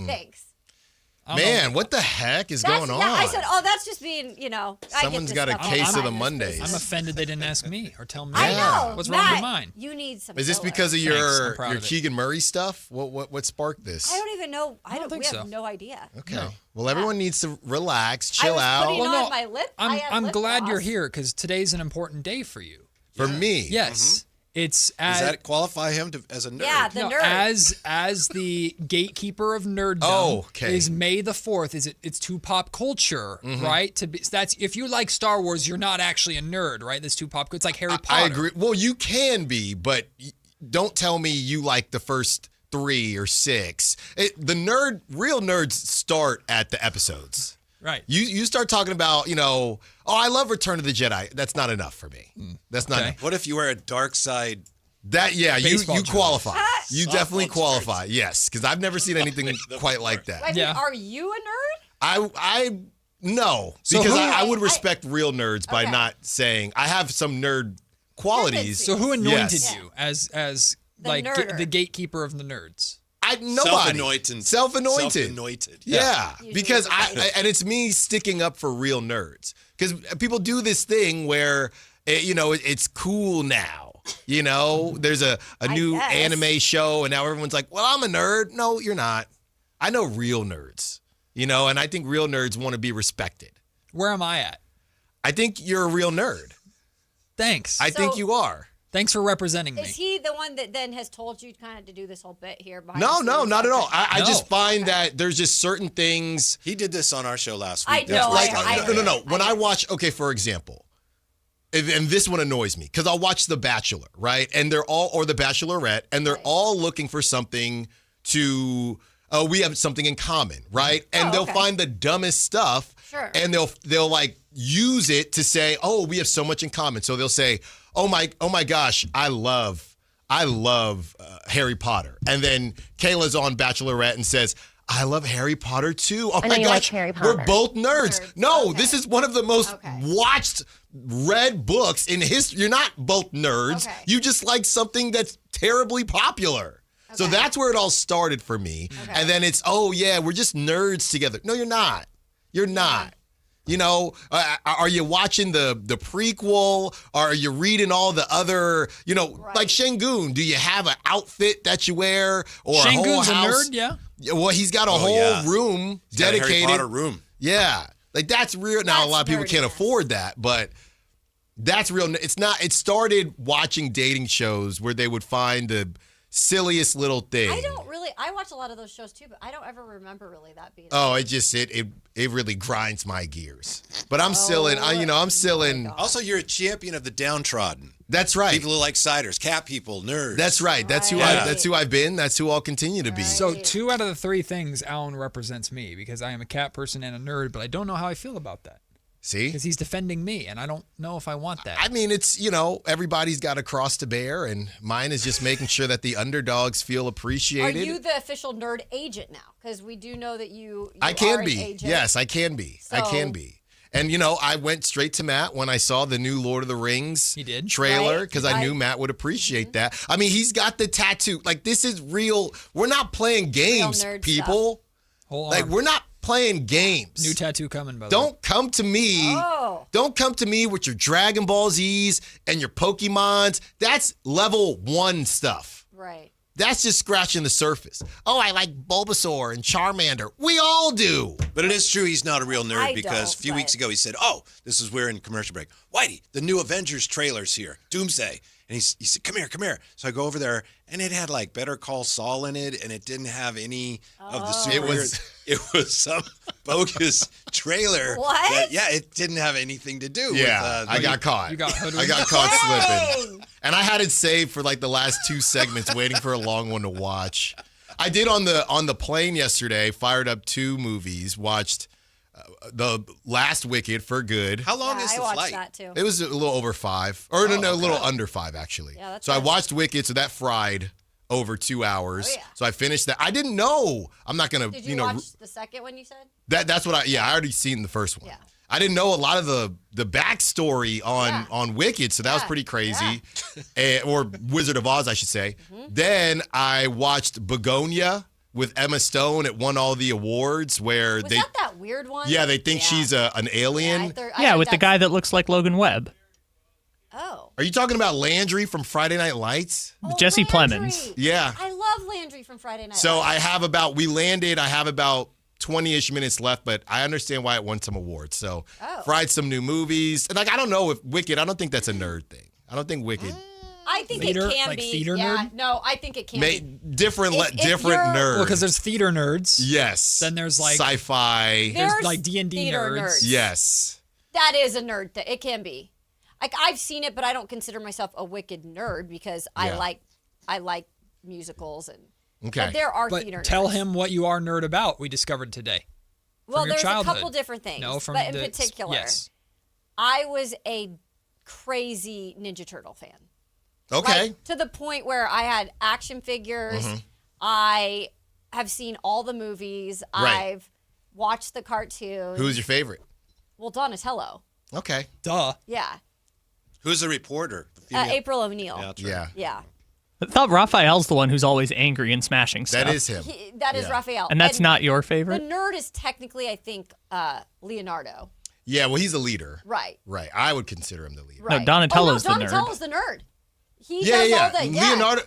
thanks. Man, what the heck is going on? Yeah, I said, that's just being, Someone's got a case of the Mondays. I'm offended they didn't ask me or tell me. I know. What's Matt, wrong with mine? You need some Is this filler. because of your Thanks, Keegan Murray stuff? What sparked this? I don't even know. We so. have no idea. Okay. No. Well, everyone needs to relax, chill I out. was putting on my lip. I'm lip glad gloss. you're here because today's an important day for you. For me? Yes. It's does that qualify him as a nerd? Yeah, the nerd. As the gatekeeper of nerddom is May the 4th. It's to pop culture, right? That's if you like Star Wars, you're not actually a nerd, right? That's too pop. It's like Harry Potter. I agree. Well, you can be, but don't tell me you like the first 3 or 6. Real nerds start at the episodes. Right. You start talking about, I love Return of the Jedi. That's not enough for me. That's not enough. What if you wear a dark side? You qualify. You definitely qualify. Shirts. Yes, because I've never seen anything quite like that. Wait, are you a nerd? No, because I would respect real nerds by not saying I have some nerd qualities. So who anointed you as nerder. the gatekeeper of the nerds? Nobody. Self-anointed. Yeah, because and it's me sticking up for real nerds. Because people do this thing where, it's cool now. There's a new anime show, and now everyone's like, well, I'm a nerd. No, you're not. I know real nerds, and I think real nerds want to be respected. Where am I at? I think you're a real nerd. Thanks. I think you are. Thanks for representing me. Is he the one that then has told you kind of to do this whole bit here? No, not at all. I just find that there's just certain things. He did this on our show last week. I know. No. When I watch, for example, and this one annoys me because I'll watch The Bachelor, right? And they're all, or The Bachelorette, and they're all looking for something to, we have something in common, right? And they'll find the dumbest stuff. Sure. And they'll like use it to say, oh, we have so much in common. So they'll say, oh my gosh, I love Harry Potter. And then Kayla's on Bachelorette and says, I love Harry Potter too. Oh my gosh, like Harry Potter. We're both nerds. No, this is one of the most watched, read books in history. You're not both nerds. Okay. You just like something that's terribly popular. So that's where it all started for me. And then it's, we're just nerds together. No, you're not. You're not. Are you watching the prequel? Are you reading all the other, like Shangoon? Do you have an outfit that you wear or Shangoon's a whole house? A nerd, yeah. Well, he's got a whole room dedicated. Harry Potter room. Yeah, like that's real. Now a lot of people can't afford that, but that's real. It's not. It started watching dating shows where they would find the silliest little thing. I watch a lot of those shows too, but I don't ever remember really that being. Oh, it really grinds my gears. But I'm still in. Also, you're a champion of the downtrodden. That's right. People who like ciders, cat people, nerds. That's right. That's who I've been. That's who I'll continue to be. So 2 out of the 3 things, Alan represents me because I am a cat person and a nerd, but I don't know how I feel about that. See? Because he's defending me, and I don't know if I want that. I mean, it's, everybody's got a cross to bear, and mine is just making sure that the underdogs feel appreciated. Are you the official nerd agent now? Because we do know that you I can are be. an agent. Yes, I can be. I can be. And, I went straight to Matt when I saw the new Lord of the Rings trailer because I knew Matt would appreciate that. I mean, he's got the tattoo. Like, this is real. We're not playing games, people. We're not playing games. New tattoo coming, by the way. Don't come to me. Don't come to me with your Dragon Ball Zs and your Pokemons. That's level 1 stuff. Right. That's just scratching the surface. Oh, I like Bulbasaur and Charmander. We all do. But it is true he's not a real nerd because a few weeks ago he said, this is where in commercial break. Whitey, the new Avengers trailer's here. Doomsday. And he said, come here. So I go over there, and it had like Better Call Saul in it, and it didn't have any of the superheroes. It was some bogus trailer. What? It didn't have anything to do with I got caught. You got I got caught slipping. And I had it saved for like the last 2 segments, waiting for a long one to watch. I did on the plane yesterday, fired up 2 movies, watched the last Wicked for good. How long is the flight? I watched that too. It was a little over 5. Or a little under 5, actually. Yeah, that's so I watched Wicked, so that fried over 2 hours. Oh, yeah. So I finished that. I didn't know. I'm not going to, Did you watch the second one you said? That's what I already seen the first one. Yeah. I didn't know a lot of the backstory on Wicked, so that was pretty crazy. Or Wizard of Oz, I should say. Mm-hmm. Then I watched Begonia with Emma Stone. It won all the awards where was that weird one? Yeah, they think she's an alien. Yeah, with the guy that looks like Logan Webb. Oh. Are you talking about Landry from Friday Night Lights? Jesse Landry. Plemons. Yeah. I love Landry from Friday Night So Lights. I have about 20-ish minutes left, but I understand why it won some awards. So fried some new movies. And I don't know if Wicked, I don't think that's a nerd thing. I don't think Wicked. I think it can like be. Theater nerd? No, I think it can be. Different If nerds. Well, because there's theater nerds. Yes. Then there's like sci-fi. There's like D&D theater nerds. Yes. That is a nerd thing. It can be. Like I've seen it, but I don't consider myself a Wicked nerd because I like musicals and. Okay. But there are But theater nerds. tell him what you are nerd about. We discovered today. Well, your there's childhood. a couple different things. No, from but in the- particular, yes. I was a crazy Ninja Turtle fan. Okay. Like, to the point where I had action figures. Mm-hmm. I have seen all the movies. Right. I've watched the cartoons. Who's your favorite? Well, Donatello. Okay. Duh. Yeah. Who's the reporter? April O'Neil. Yeah, that's right. Yeah. Yeah. I thought Raphael's the one who's always angry and smashing stuff. That is him. That is Yeah. Raphael. And that's not your The favorite? nerd is technically, I think, Leonardo. Yeah, well, he's a leader. Right. Right. I would consider him the leader. Right. No, Donatello's the nerd. Donatello's the nerd. He Yeah, does yeah. all the Leonardo,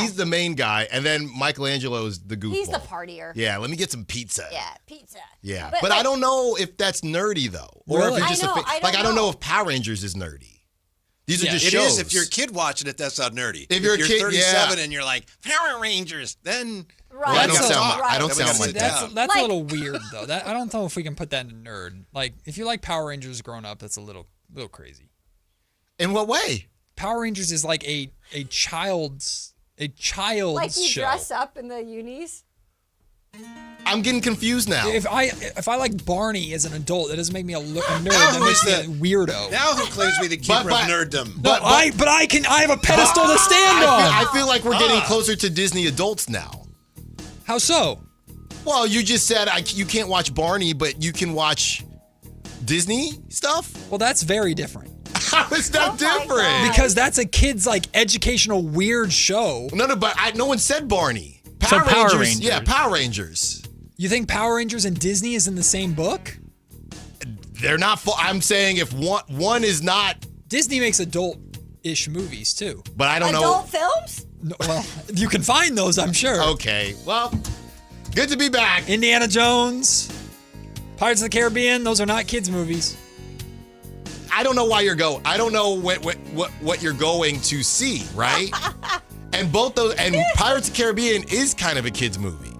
he's the main guy, and then Michelangelo's the goofball. He's the partier. Yeah, let me get some pizza. Yeah, pizza. Yeah, But, but like- I don't know if that's nerdy though, or Really? if it's just I don't know know. if Power Rangers is nerdy. These are just It shows. is if you're a kid watching it, that's not nerdy. If you're a kid, 37 yeah. and you're like, Power Rangers, then Right. Well, I don't That's sound. right. I don't Then we sound gotta like sit that. down. That's Like- a little weird though. That I don't know if we can put that in nerd. Like if you like Power Rangers growing up, that's a little crazy. In what way? Power Rangers is like a child's Like you show. dress up in the unis. I'm getting confused now. If I like Barney as an adult, that doesn't make me a nerd. Now That who makes is me a weirdo. Now who claims to be the keeper of nerddom? No, I have a pedestal to stand on. I feel like we're getting closer to Disney adults now. How so? Well, you just said you can't watch Barney, but you can watch Disney stuff. Well, that's very different. How is that different? Because that's a kid's like educational weird show. No, but no one said Barney. So Power Rangers. Yeah, Power Rangers. You think Power Rangers and Disney is in the same book? They're not. I'm saying if one is not. Disney makes adult-ish movies too. But I don't know. Adult films? No, well, you can find those, I'm sure. Okay. Well, good to be back. Indiana Jones, Pirates of the Caribbean. Those are not kids' movies. I don't know why you're going. I don't know what you're going to see, right? And both those, and Pirates of the Caribbean is kind of a kid's movie.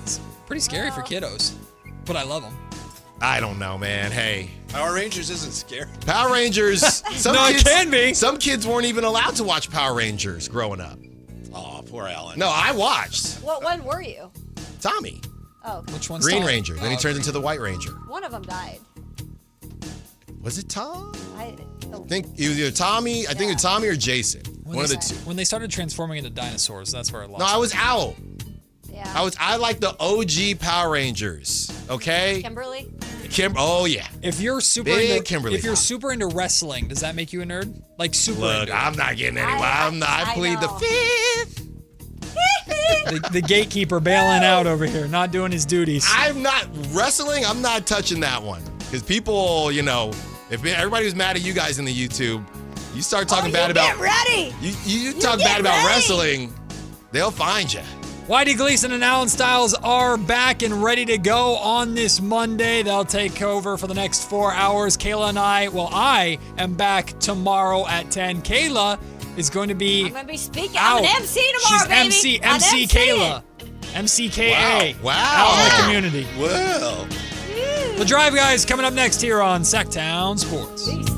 It's pretty scary for kiddos, but I love them. I don't know, man. Hey. Power Rangers isn't scary. Power Rangers. It can be. Some kids weren't even allowed to watch Power Rangers growing up. Oh, poor Alan. No, I watched. What one were you? Tommy. Oh, okay. Which one's Green Tom? Ranger. Then he turns into the White Ranger. One of them died. Was it Tom? I think it was either Tommy. I think it was Tommy or Jason. One of the two. When they started transforming into dinosaurs, that's where I lost. No, I was Owl. Yeah. I like the OG Power Rangers. Okay. Kimberly. Oh yeah. If you're super into wrestling, does that make you a nerd? Like super. Look, into I'm not getting anywhere. I plead the fifth. the gatekeeper bailing out over here, not doing his duties. I'm not wrestling. I'm not touching that one because people, if everybody was mad at you guys in the YouTube, you start talking bad about. Get ready. You talk bad about wrestling, they'll find you. Whitey Gleason and Alan Stiles are back and ready to go on this Monday. They'll take over for the next 4 hours. Kayla and I am back tomorrow at 10. Kayla is going to be. I'm going to be speaking. Out. I'm an MC tomorrow, baby. She's MC Kayla. MCKA. Wow. Out in the community. Well. The Drive Guys coming up next here on Sactown Sports. Peace.